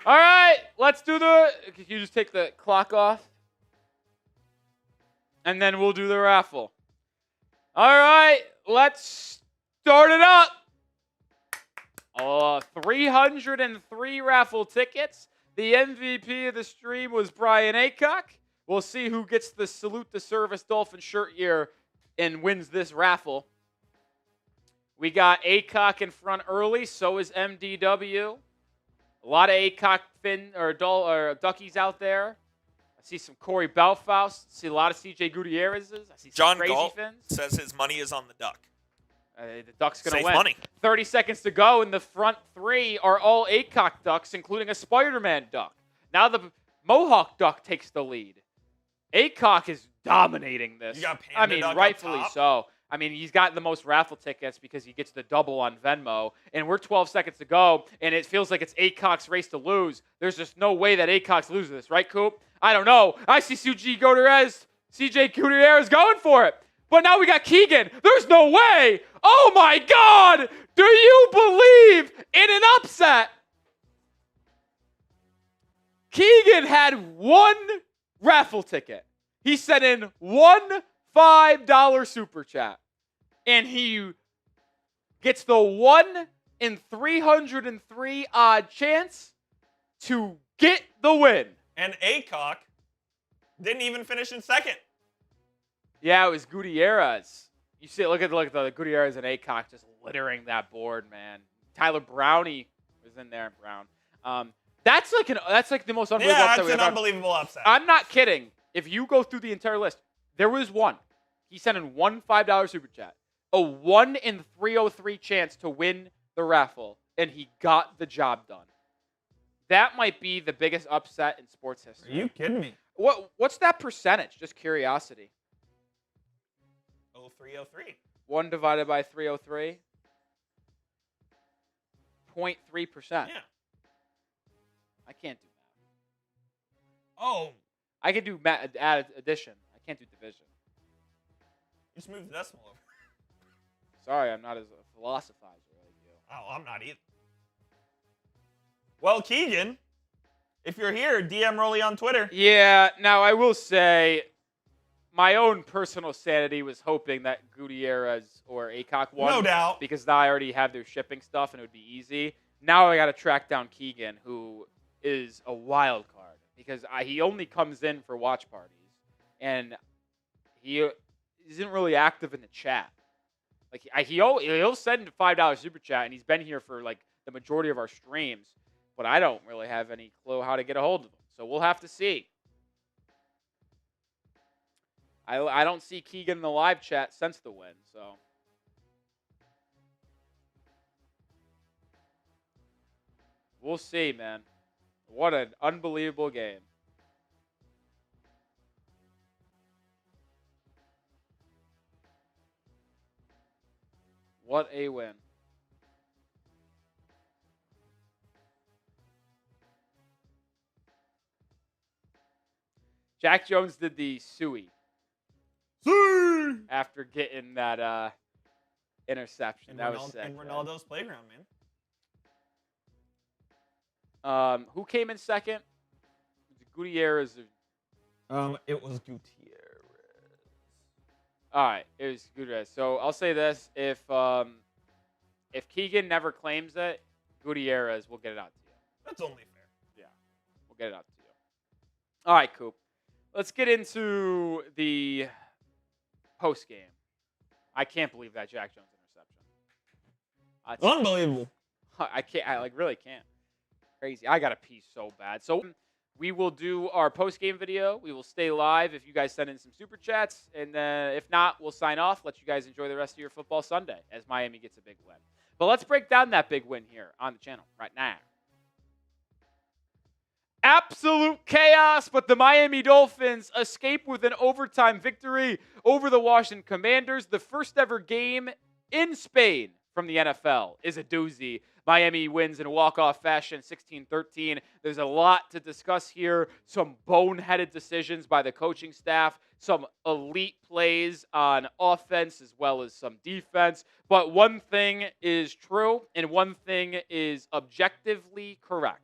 All right, let's do the, can you just take the clock off? And then we'll do the raffle. All right, let's start it up. 303 raffle tickets. The MVP of the stream was Brian Aycock. We'll see who gets the Salute the Service Dolphin shirt here and wins this raffle. We got Aycock in front early. So is MDW. A lot of Aycock duckies out there. I see some Corey Belfaust. I see a lot of CJ Gutierrez's. I see some John crazy Galt fins. says his money is on the duck. The Ducks going to Save win. money. 30 seconds to go, and the front three are all Aycock Ducks, including a Spider-Man Duck. Now the Mohawk Duck takes the lead. Aycock is dominating this. You got Panda Duck rightfully up top. so. I mean, he's got the most raffle tickets because he gets the double on Venmo. And we're 12 seconds to go, and it feels like it's Aycock's race to lose. There's just no way that Aycock's loses this, right, Coop? I don't know. I see CJ Gutierrez going for it. But now we got Keegan. There's no way. Oh, my God. Do you believe in an upset? Keegan had one raffle ticket. He sent in one $5 super chat. And he gets the 1 in 303 odd chance to get the win. And Aycock didn't even finish in second. Yeah, it was Gutierrez. You see, look at the Gutierrez and Aycock just littering that board, man. Tyler Brownie was in there, Brown. That's like the most unbelievable upset that's we've an ever. unbelievable upset. I'm not kidding. If you go through the entire list, there was one. He sent in one $5 super chat. A 1 in 303 chance to win the raffle, and he got the job done. That might be the biggest upset in sports history. Are you kidding me? What's that percentage? Just curiosity. 303. 1 divided by 303. 0.3%. Yeah. I can't do that. Oh. I can do add addition. I can't do division. Just move the decimal over. Sorry, I'm not as a philosophizer like you. Oh, I'm not either. Well, Keegan, if you're here, DM Rolly on Twitter. Yeah, now I will say my own personal sanity was hoping that Gutierrez or Aycock won. No doubt. Because now I already have their shipping stuff and it would be easy. Now I got to track down Keegan, who is a wild card. Because he only comes in for watch parties. And he isn't really active in the chat. Like he'll send a $5 super chat, and he's been here for like the majority of our streams. But I don't really have any clue how to get a hold of him. So we'll have to see. I don't see Keegan in the live chat since the win, so. We'll see, man. What an unbelievable game. What a win. Jack Jones did the suey. after getting that interception. That was sick. In Ronaldo's playground, man. Who came in second? Gutierrez. It was Gutierrez. All right, it was Gutierrez. So I'll say this: if Keegan never claims it, Gutierrez will get it out to you. That's only fair. Yeah, we'll get it out to you. All right, Coop. Let's get into the post game. I can't believe that Jack Jones interception. Unbelievable. I can't. I really can't. Crazy. I got to pee so bad. So we will do our post game video. We will stay live if you guys send in some super chats, and if not, we'll sign off. Let you guys enjoy the rest of your football Sunday as Miami gets a big win. But let's break down that big win here on the channel right now. Absolute chaos, but the Miami Dolphins escape with an overtime victory over the Washington Commanders. The first ever game in Spain from the NFL is a doozy. Miami wins in walk-off fashion, 16-13. There's a lot to discuss here. Some boneheaded decisions by the coaching staff, some elite plays on offense as well as some defense. But one thing is true, and one thing is objectively correct.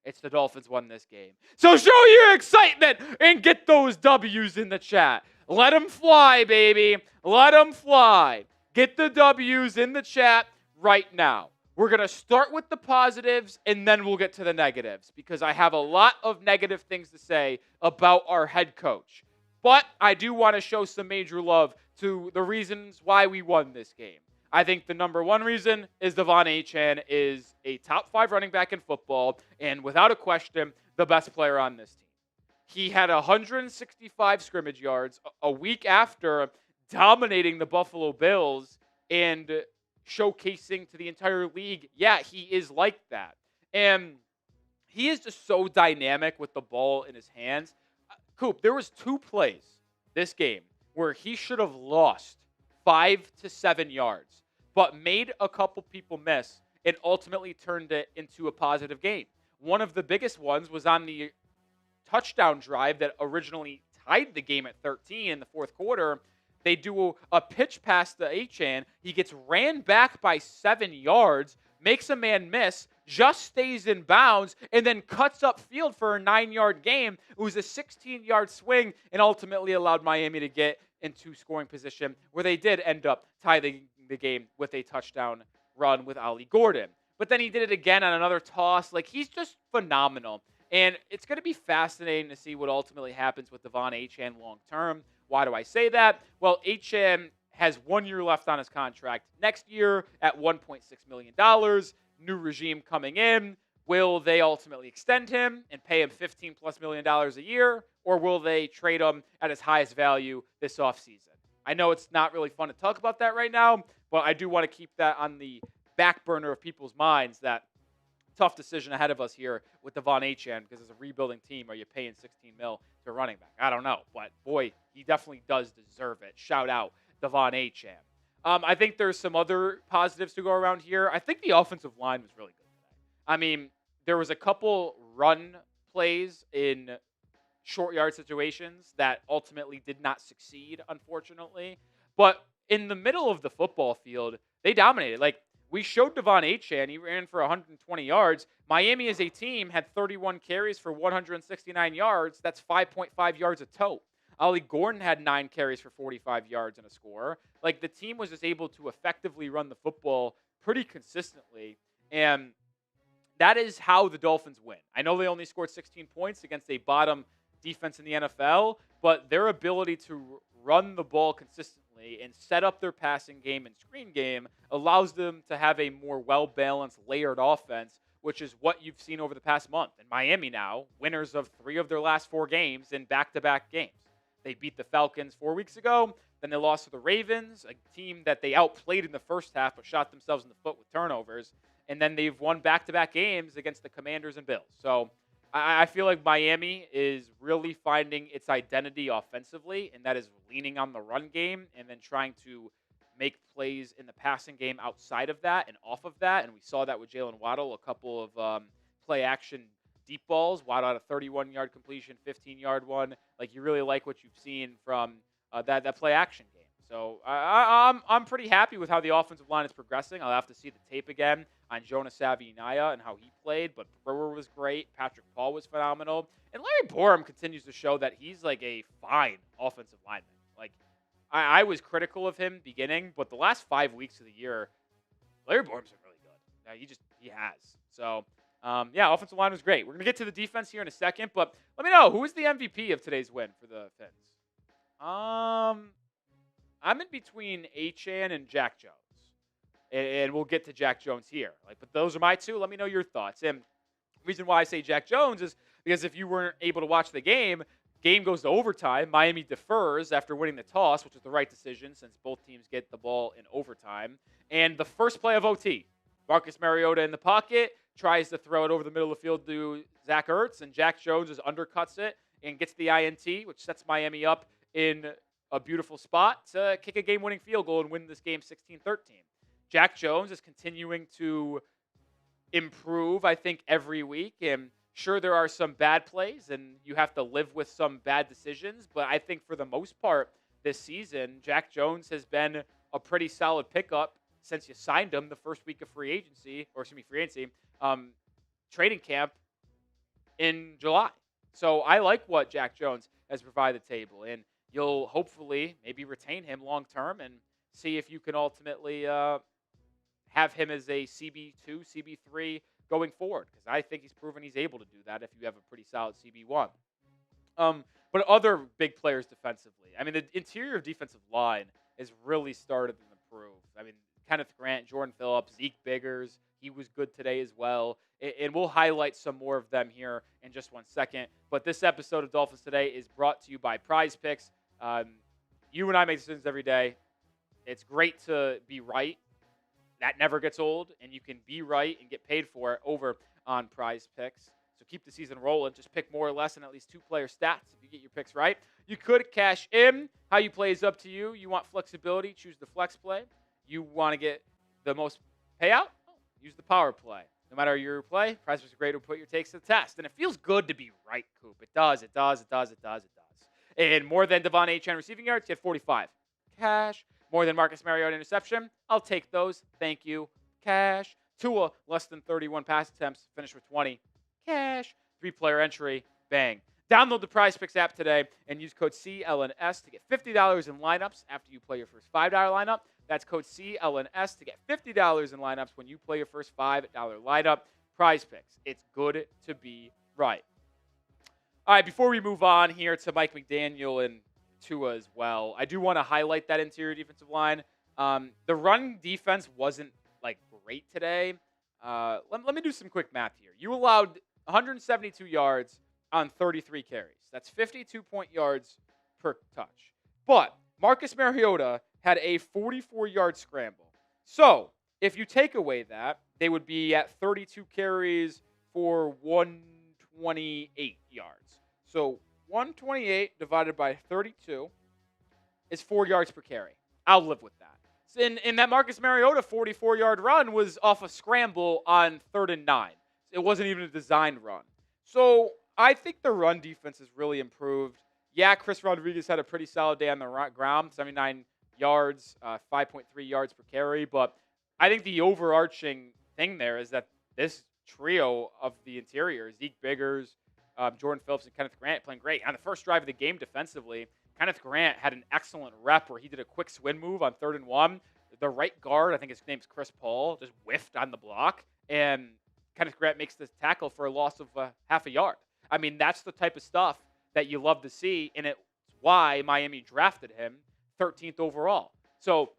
It's the Dolphins won this game. So show your excitement and get those W's in the chat. Let them fly, baby. Let them fly. Get the W's in the chat right now. We're going to start with the positives, and then we'll get to the negatives because I have a lot of negative things to say about our head coach. But I do want to show some major love to the reasons why we won this game. I think the number one reason is Devon Achane is a top 5 running back in football and without a question, the best player on this team. He had 165 scrimmage yards a week after dominating the Buffalo Bills and showcasing to the entire league, yeah, he is like that. And he is just so dynamic with the ball in his hands. Coop, there was 2 plays this game where he should have lost 5 to 7 yards, but made a couple people miss and ultimately turned it into a positive game. One of the biggest ones was on the touchdown drive that originally tied the game at 13 in the fourth quarter. They do a pitch pass to Achane. He gets ran back by 7 yards, makes a man miss, just stays in bounds, and then cuts up field for a 9-yard game. It was a 16-yard swing and ultimately allowed Miami to get into scoring position where they did end up tying the game with a touchdown run with Ollie Gordon. But then he did it again on another toss. Like, he's just phenomenal. And it's going to be fascinating to see what ultimately happens with Devon Achane long term. Why do I say that? Well, Achane has 1 year left on his contract. Next year at $1.6 million. New regime coming in. Will they ultimately extend him and pay him $15+ million a year? Or will they trade him at his highest value this offseason? I know it's not really fun to talk about that right now, but I do want to keep that on the back burner of people's minds, that tough decision ahead of us here with Devon Achane, because as a rebuilding team, are you paying $16 million to running back? I don't know, but boy, he definitely does deserve it. Shout out Devon Achane. I think there's some other positives to go around here. I think the offensive line was really good today. I mean, there was a couple run plays in short yard situations that ultimately did not succeed, unfortunately. But in the middle of the football field, they dominated. Like, we showed Devon Achane. He ran for 120 yards. Miami as a team had 31 carries for 169 yards. That's 5.5 yards a tote. Ollie Gordon had 9 carries for 45 yards and a score. Like, the team was just able to effectively run the football pretty consistently. And that is how the Dolphins win. I know they only scored 16 points against a bottom defense in the NFL, but their ability to run the ball consistently and set up their passing game and screen game allows them to have a more well-balanced, layered offense, which is what you've seen over the past month. And Miami now, winners of 3 of their last 4 games in back-to-back games. They beat the Falcons 4 weeks ago. Then they lost to the Ravens, a team that they outplayed in the first half but shot themselves in the foot with turnovers. And then they've won back-to-back games against the Commanders and Bills. So I feel like Miami is really finding its identity offensively, and that is leaning on the run game and then trying to make plays in the passing game outside of that and off of that. And we saw that with Jalen Waddle, a couple of play-action deep balls. Waddle had a 31-yard completion, 15-yard one. Like, you really like what you've seen from that play action game. So I'm pretty happy with how the offensive line is progressing. I'll have to see the tape again on Jonas Savionaya and how he played, but Brewer was great. Patrick Paul was phenomenal. And Larry Borom continues to show that he's like a fine offensive lineman. Like, I was critical of him beginning, but the last 5 weeks of the year, Larry Borom's been really good. He has. So, yeah, offensive line was great. We're going to get to the defense here in a second, but let me know, who is the MVP of today's win for the Fins? I'm in between Achane and Jack Jones. And we'll get to Jack Jones here. But those are my two. Let me know your thoughts. And the reason why I say Jack Jones is because if you weren't able to watch the game goes to overtime. Miami defers after winning the toss, which is the right decision since both teams get the ball in overtime. And the first play of OT, Marcus Mariota in the pocket, tries to throw it over the middle of the field to Zach Ertz, and Jack Jones just undercuts it and gets the INT, which sets Miami up in a beautiful spot to kick a game-winning field goal and win this game 16-13. Jack Jones is continuing to improve, I think, every week. And sure, there are some bad plays, and you have to live with some bad decisions. But I think for the most part this season, Jack Jones has been a pretty solid pickup since you signed him the first week of free agency, training camp in July. So I like what Jack Jones has provided the table, and you'll hopefully maybe retain him long term and see if you can ultimately have him as a CB2, CB3 going forward, because I think he's proven he's able to do that if you have a pretty solid CB1. But other big players defensively, I mean, the interior defensive line has really started to improve. I mean, Kenneth Grant, Jordan Phillips, Zeke Biggers, he was good today as well. And we'll highlight some more of them here in just 1 second. But this episode of Dolphins Today is brought to you by Prize Picks. You and I make decisions every day. It's great to be right. That never gets old, and you can be right and get paid for it over on Prize Picks. So keep the season rolling. Just pick more or less than at least 2-player stats if you get your picks right. You could cash in. How you play is up to you. You want flexibility, choose the flex play. You want to get the most payout? Use the power play. No matter your play, Prize Picks is great to put your takes to the test. And it feels good to be right, Coop. It does. And more than Devon Achane receiving yards, get 45. Cash. More than Marcus Mariota interception, I'll take those. Thank you. Cash. Tua, less than 31 pass attempts, finish with 20. Cash. 3-player entry. Bang. Download the Prize Picks app today and use code CLNS to get $50 in lineups after you play your first $5 lineup. That's code CLNS to get $50 in lineups when you play your first $5 lineup. Prize Picks. It's good to be right. All right, before we move on here to Mike McDaniel and Tua as well, I do want to highlight that interior defensive line. The run defense wasn't great today. Let me do some quick math here. You allowed 172 yards on 33 carries. That's 52 point yards per touch. But Marcus Mariota had a 44-yard scramble. So if you take away that, they would be at 32 carries for 128 yards. So 128 divided by 32 is 4 yards per carry. I'll live with that. In that Marcus Mariota 44-yard run was off a scramble on 3rd and 9. It wasn't even a designed run. So I think the run defense has really improved. Yeah, Chris Rodriguez had a pretty solid day on the ground, 79 yards, 5.3 yards per carry. But I think the overarching thing there is that this trio of the interior, Zeke Biggers, Jordan Phillips, and Kenneth Grant, playing great. On the first drive of the game defensively, Kenneth Grant had an excellent rep where he did a quick swing move on 3rd and 1. The right guard, I think his name's Chris Paul, just whiffed on the block. And Kenneth Grant makes this tackle for a loss of half a yard. I mean, that's the type of stuff that you love to see, and it's why Miami drafted him 13th overall. So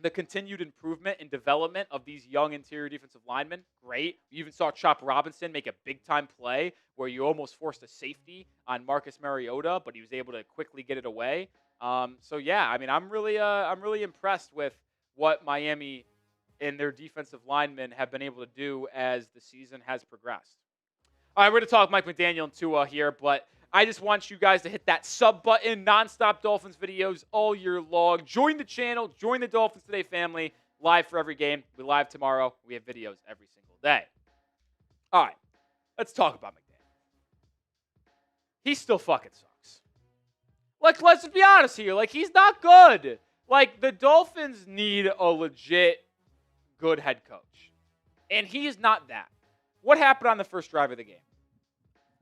the continued improvement and development of these young interior defensive linemen, great. You even saw Chop Robinson make a big-time play where you almost forced a safety on Marcus Mariota, but he was able to quickly get it away. So yeah, I mean, I'm really impressed with what Miami and their defensive linemen have been able to do as the season has progressed. All right, we're going to talk Mike McDaniel and Tua here, but I just want you guys to hit that sub button, nonstop Dolphins videos all year long. Join the channel, join the Dolphins Today family, live for every game. We live tomorrow. We have videos every single day. All right, let's talk about McDaniel. He still fucking sucks. Like, let's be honest here. Like, he's not good. Like, the Dolphins need a legit good head coach. And he is not that. What happened on the first drive of the game?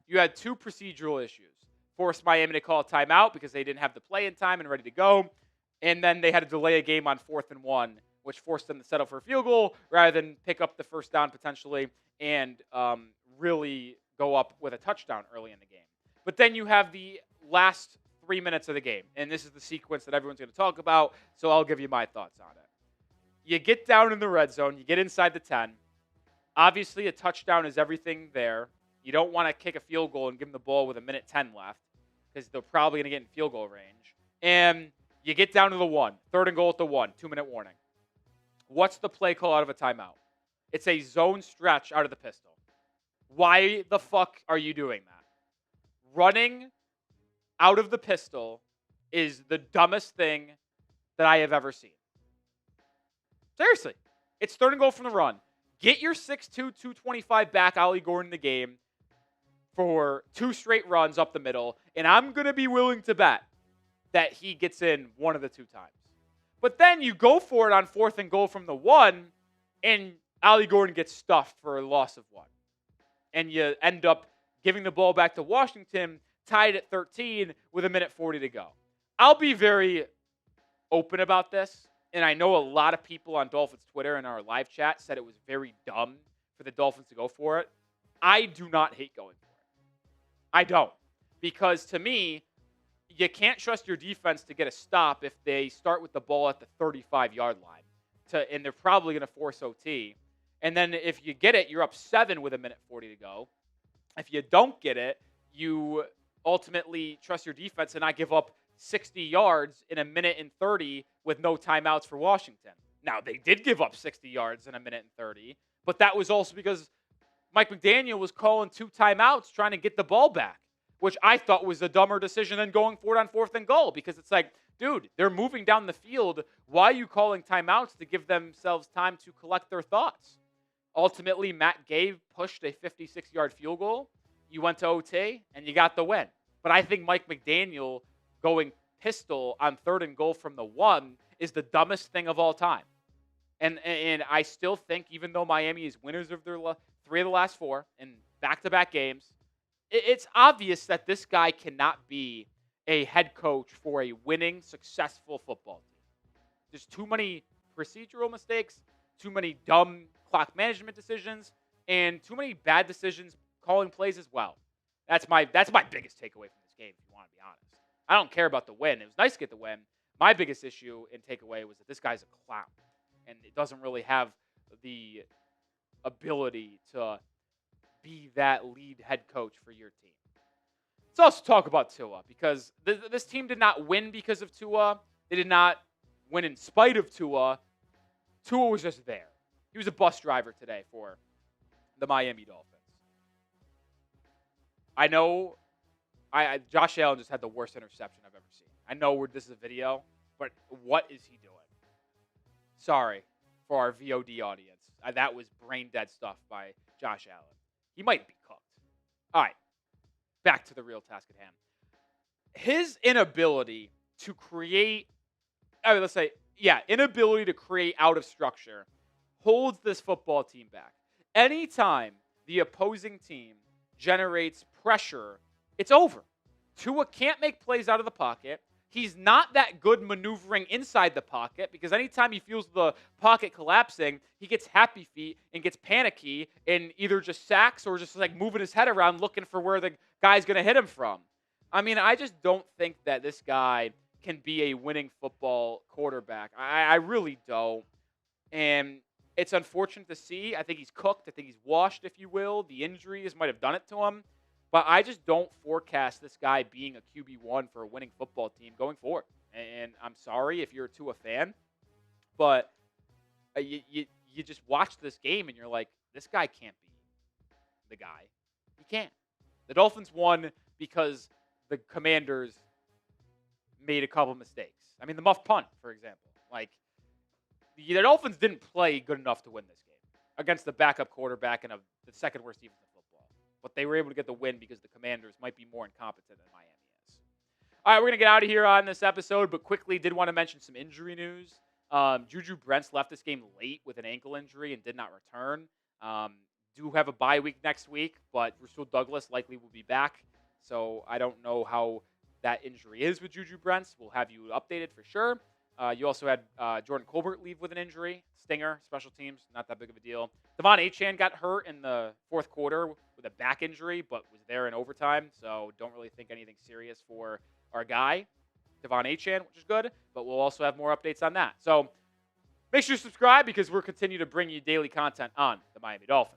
You had 2 procedural issues. Forced Miami to call a timeout because they didn't have the play in time and ready to go. And then they had to delay a game on 4th and 1, which forced them to settle for a field goal rather than pick up the first down potentially and really go up with a touchdown early in the game. But then you have the last 3 minutes of the game. And this is the sequence that everyone's going to talk about, so I'll give you my thoughts on it. You get down in the red zone. You get inside the 10. Obviously, a touchdown is everything there. You don't want to kick a field goal and give them the ball with 1:10 left because they're probably going to get in field goal range. And you get down to the 1. 3rd and goal at the 1. 2-minute warning. What's the play call out of a timeout? It's a zone stretch out of the pistol. Why the fuck are you doing that? Running out of the pistol is the dumbest thing that I have ever seen. Seriously. It's 3rd and goal from the run. Get your 6'2", 225 back, Ollie Gordon, in the game for 2 straight runs up the middle, and I'm going to be willing to bet that he gets in one of the 2 times. But then you go for it on 4th and goal from the 1, and Ollie Gordon gets stuffed for a loss of 1. And you end up giving the ball back to Washington, tied at 13 with 1:40 to go. I'll be very open about this, and I know a lot of people on Dolphins Twitter and our live chat said it was very dumb for the Dolphins to go for it. I do not hate going for it. I don't. Because to me, you can't trust your defense to get a stop if they start with the ball at the 35-yard line. And they're probably going to force OT. And then if you get it, you're up 7 with 1:40 to go. If you don't get it, you ultimately trust your defense and not give up 60 yards in 1:30 with no timeouts for Washington. Now, they did give up 60 yards in 1:30, but that was also because Mike McDaniel was calling 2 timeouts trying to get the ball back, which I thought was a dumber decision than going for it on 4th and goal, because it's like, dude, they're moving down the field. Why are you calling timeouts to give themselves time to collect their thoughts? Ultimately, Matt Gay pushed a 56-yard field goal. You went to OT, and you got the win. But I think Mike McDaniel going pistol on 3rd and goal from the 1 is the dumbest thing of all time. And I still think, even though Miami is winners of their 3 of the last 4 in back-to-back games, it's obvious that this guy cannot be a head coach for a winning, successful football team. There's too many procedural mistakes, too many dumb clock management decisions, and too many bad decisions calling plays as well. That's my biggest takeaway from this game, if you want to be honest. I don't care about the win. It was nice to get the win. My biggest issue and takeaway was that this guy's a clown, and it doesn't really have the ability to be that lead head coach for your team. Let's also talk about Tua, because this team did not win because of Tua. They did not win in spite of Tua. Tua was just there. He was a bus driver today for the Miami Dolphins. I know Josh Allen just had the worst interception I've ever seen. I know this is a video, but what is he doing? Sorry for our VOD audience. That was brain dead stuff by Josh Allen. He might be cooked. All right, back to the real task at hand. His inability to create, inability to create out of structure holds this football team back. Anytime the opposing team generates pressure, it's over. Tua can't make plays out of the pocket. He's not that good maneuvering inside the pocket, because anytime he feels the pocket collapsing, he gets happy feet and gets panicky and either just sacks or just like moving his head around looking for where the guy's going to hit him from. I mean, I just don't think that this guy can be a winning football quarterback. I really don't. And it's unfortunate to see. I think he's cooked. I think he's washed, if you will. The injuries might have done it to him. But I just don't forecast this guy being a QB1 for a winning football team going forward. And I'm sorry if you're a Tua fan, but you just watch this game and you're like, this guy can't be the guy. He can't. The Dolphins won because the Commanders made a couple mistakes. I mean, the muff punt, for example. Like, the Dolphins didn't play good enough to win this game against the backup quarterback and the second worst defense in football. But they were able to get the win because the Commanders might be more incompetent than Miami is. All right, we're going to get out of here on this episode, but quickly did want to mention some injury news. Juju Brents left this game late with an ankle injury and did not return. Do have a bye week next week, but Rasul Douglas likely will be back. So I don't know how that injury is with Juju Brents. We'll have you updated for sure. You also had Jordan Colbert leave with an injury. Stinger, special teams, not that big of a deal. Devon Achane got hurt in the fourth quarter with a back injury, but was there in overtime. So don't really think anything serious for our guy, Devon Achane, which is good. But we'll also have more updates on that. So make sure you subscribe because we'll continue to bring you daily content on the Miami Dolphins.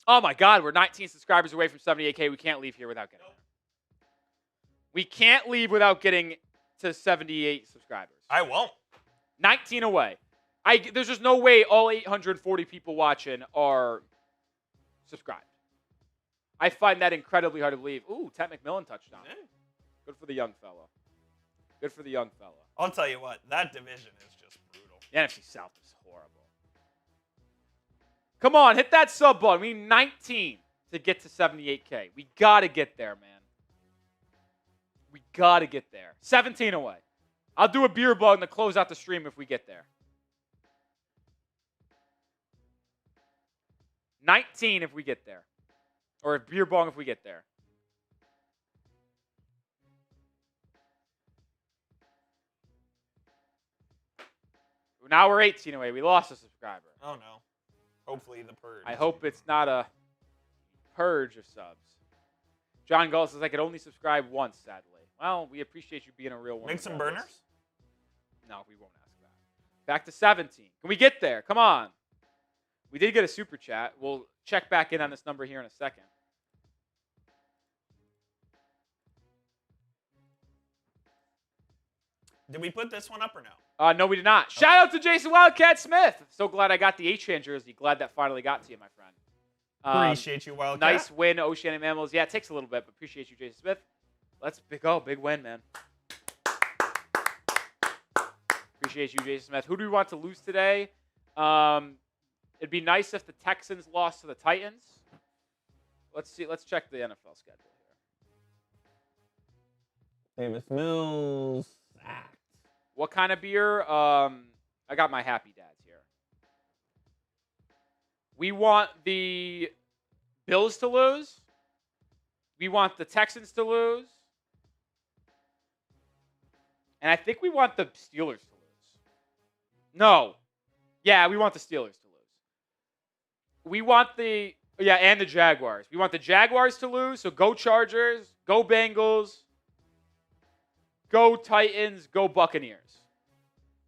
Oh, my God. We're 19 subscribers away from 78K. We can't leave here without getting there. We can't leave without getting to 78 subscribers. I won't. 19 away. There's just no way all 840 people watching are subscribed. I find that incredibly hard to believe. Ooh, Ted McMillan touchdown. Yeah. Good for the young fella. Good for the young fella. I'll tell you what, that division is just brutal. The NFC South is horrible. Come on, hit that sub button. We need 19 to get to 78K. We got to get there, man. We got to get there. 17 away. I'll do a beer bug to close out the stream if we get there. 19 if we get there. Or a beer bong if we get there. Now we're 18 away. We lost a subscriber. Oh, no. Hopefully the purge. I hope it's not a purge of subs. John Galt says I could only subscribe once, sadly. Well, we appreciate you being a real one. Make some burners? No, we won't ask that. Back to 17. Can we get there? Come on. We did get a super chat. We'll check back in on this number here in a second. Did we put this one up or no? No, we did not. Okay. Shout out to Jason Wildcat Smith. So glad I got the H-Chan jersey. Glad that finally got to you, my friend. Appreciate you, Wildcat. Nice win, Oceanic Mammals. Yeah, it takes a little bit, but appreciate you, Jason Smith. Let's go. Big win, man. Appreciate you, Jason Smith. Who do we want to lose today? It'd be nice if the Texans lost to the Titans. Let's see. Let's check the NFL schedule here. Davis Mills. Sacked. What kind of beer? I got my Happy Dads here. We want the Bills to lose. We want the Texans to lose. And I think we want the Steelers to lose. No. Yeah, we want the Steelers to lose. We want and the Jaguars. We want the Jaguars to lose, so go Chargers, go Bengals, go Titans, go Buccaneers.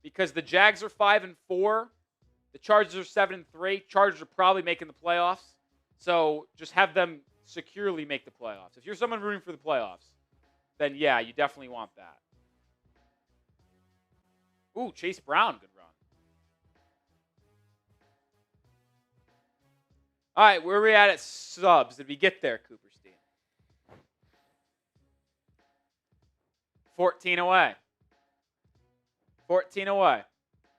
Because the Jags are 5-4, the Chargers are 7-3. Chargers are probably making the playoffs, so just have them securely make the playoffs. If you're someone rooting for the playoffs, then yeah, you definitely want that. Ooh, Chase Brown, good run. All right, where are we at subs? Did we get there, Cooperstein? 14 away. 14 away.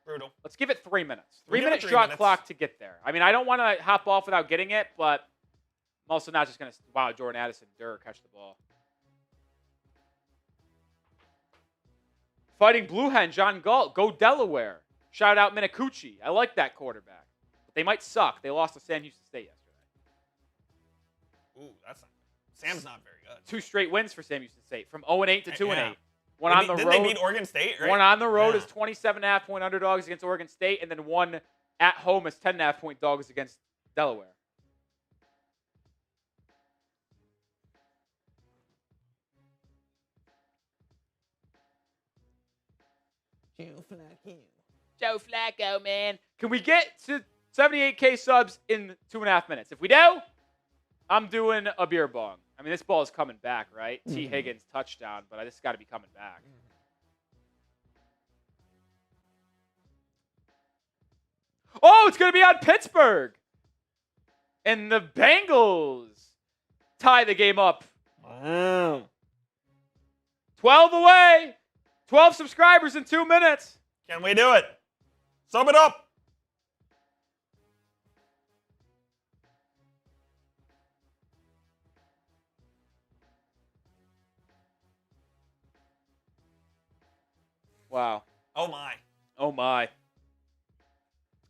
Brutal. Let's give it 3 minutes. 3-minute shot clock to get there. I mean, I don't want to hop off without getting it, but I'm also not just going to, wow, Jordan Addison, catch the ball. Fighting Blue Hen, John Galt, go Delaware. Shout out Minacucci. I like that quarterback. But they might suck. They lost to Sam Houston State yesterday. Ooh, that's not good. Sam's not very good. 2 straight wins for Sam Houston State, from 0-8 to 2-8. Yeah. One on the road. Didn't they beat Oregon State, right? One on the road is 27.5-point underdogs against Oregon State, and then one at home is 10.5-point dogs against Delaware. Joe Flacco, man. Can we get to 78K subs in 2.5 minutes? If we do, I'm doing a beer bong. I mean, this ball is coming back, right? T. Higgins touchdown, but this got to be coming back. Oh, it's going to be on Pittsburgh. And the Bengals tie the game up. Wow. 12 away. 12 subscribers in 2 minutes. Can we do it? Sum it up. Wow. Oh, my. Oh, my.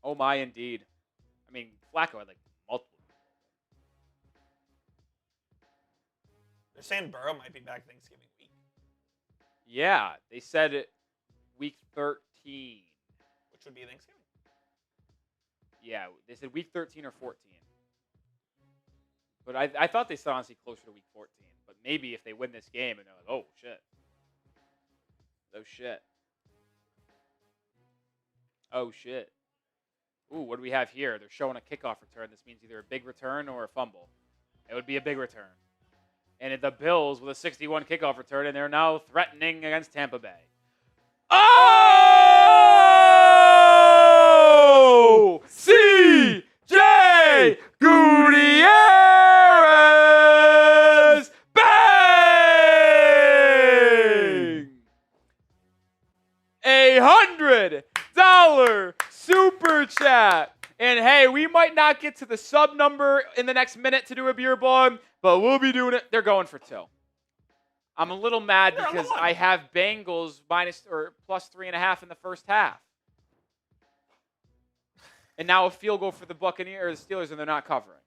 Oh, my, indeed. I mean, Flacco had, like, multiple. They're saying Burrow might be back Thanksgiving week. Yeah, they said it week 13. Which would be Thanksgiving. Yeah, they said week 13 or 14. But I thought they said honestly closer to week 14. But maybe if they win this game and they're like, oh, shit. Oh, shit. Oh, shit. Ooh, what do we have here? They're showing a kickoff return. This means either a big return or a fumble. It would be a big return. And the Bills with a 61 kickoff return, and they're now threatening against Tampa Bay. Oh! C.J. Gutierrez! Bang! $100 super chat. And hey, we might not get to the sub number in the next minute to do a beer bong, but we'll be doing it. They're going for 2. I'm a little mad because I have Bengals plus 3.5 in the first half. And now a field goal for the Buccaneers, Steelers, and they're not covering.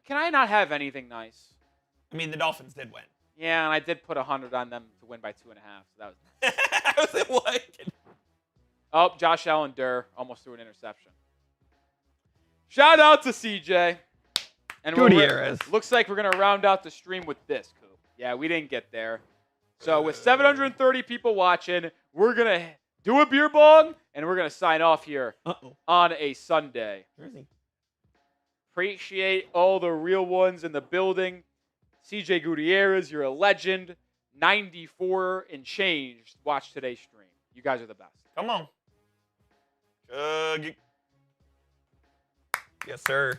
Can I not have anything nice? I mean, the Dolphins did win. Yeah, and I did put 100 on them to win by 2.5. So that was. I was like, what? Oh, Josh Allen Durr almost threw an interception. Shout out to CJ. And Gutierrez. Looks like we're going to round out the stream with this, Coop. Yeah, we didn't get there. So with 730 people watching, we're going to do a beer bong, and we're going to sign off here on a Sunday. Jersey. Appreciate all the real ones in the building. CJ Gutierrez, you're a legend. 94 and changed. Watch today's stream. You guys are the best. Come on. Yes, sir.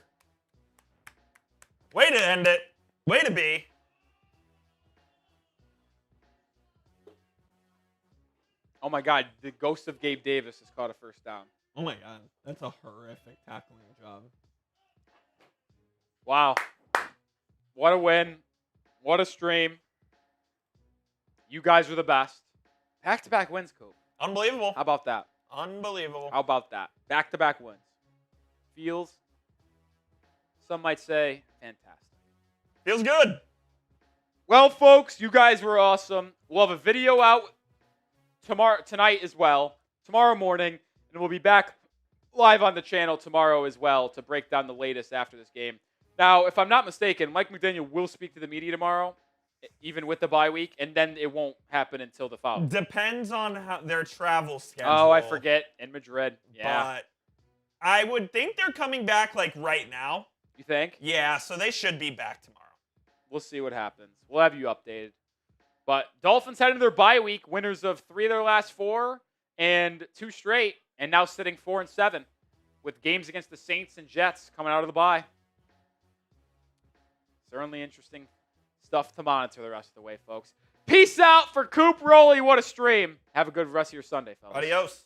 Way to end it. Way to be. Oh, my God. The ghost of Gabe Davis has caught a first down. Oh, my God. That's a horrific tackling job. Wow. What a win. What a stream. You guys are the best. Back-to-back wins, Coop. Unbelievable. How about that? Unbelievable. How about that? Back-to-back wins. Feels, some might say, fantastic. Feels good. Well, folks, you guys were awesome. We'll have a video out tonight as well, tomorrow morning, and we'll be back live on the channel tomorrow as well to break down the latest after this game. Now, if I'm not mistaken, Mike McDaniel will speak to the media tomorrow, even with the bye week, and then it won't happen until the following. Depends on how their travel schedule. Oh, I forget. In Madrid. Yeah. But I would think they're coming back like right now. You think? Yeah, so they should be back tomorrow. We'll see what happens. We'll have you updated. But Dolphins head into their bye week, winners of 3 of their last 4 and 2 straight, and now sitting 4-7 with games against the Saints and Jets coming out of the bye. Certainly interesting stuff to monitor the rest of the way, folks. Peace out for Coop Rowley. What a stream. Have a good rest of your Sunday, fellas. Adios.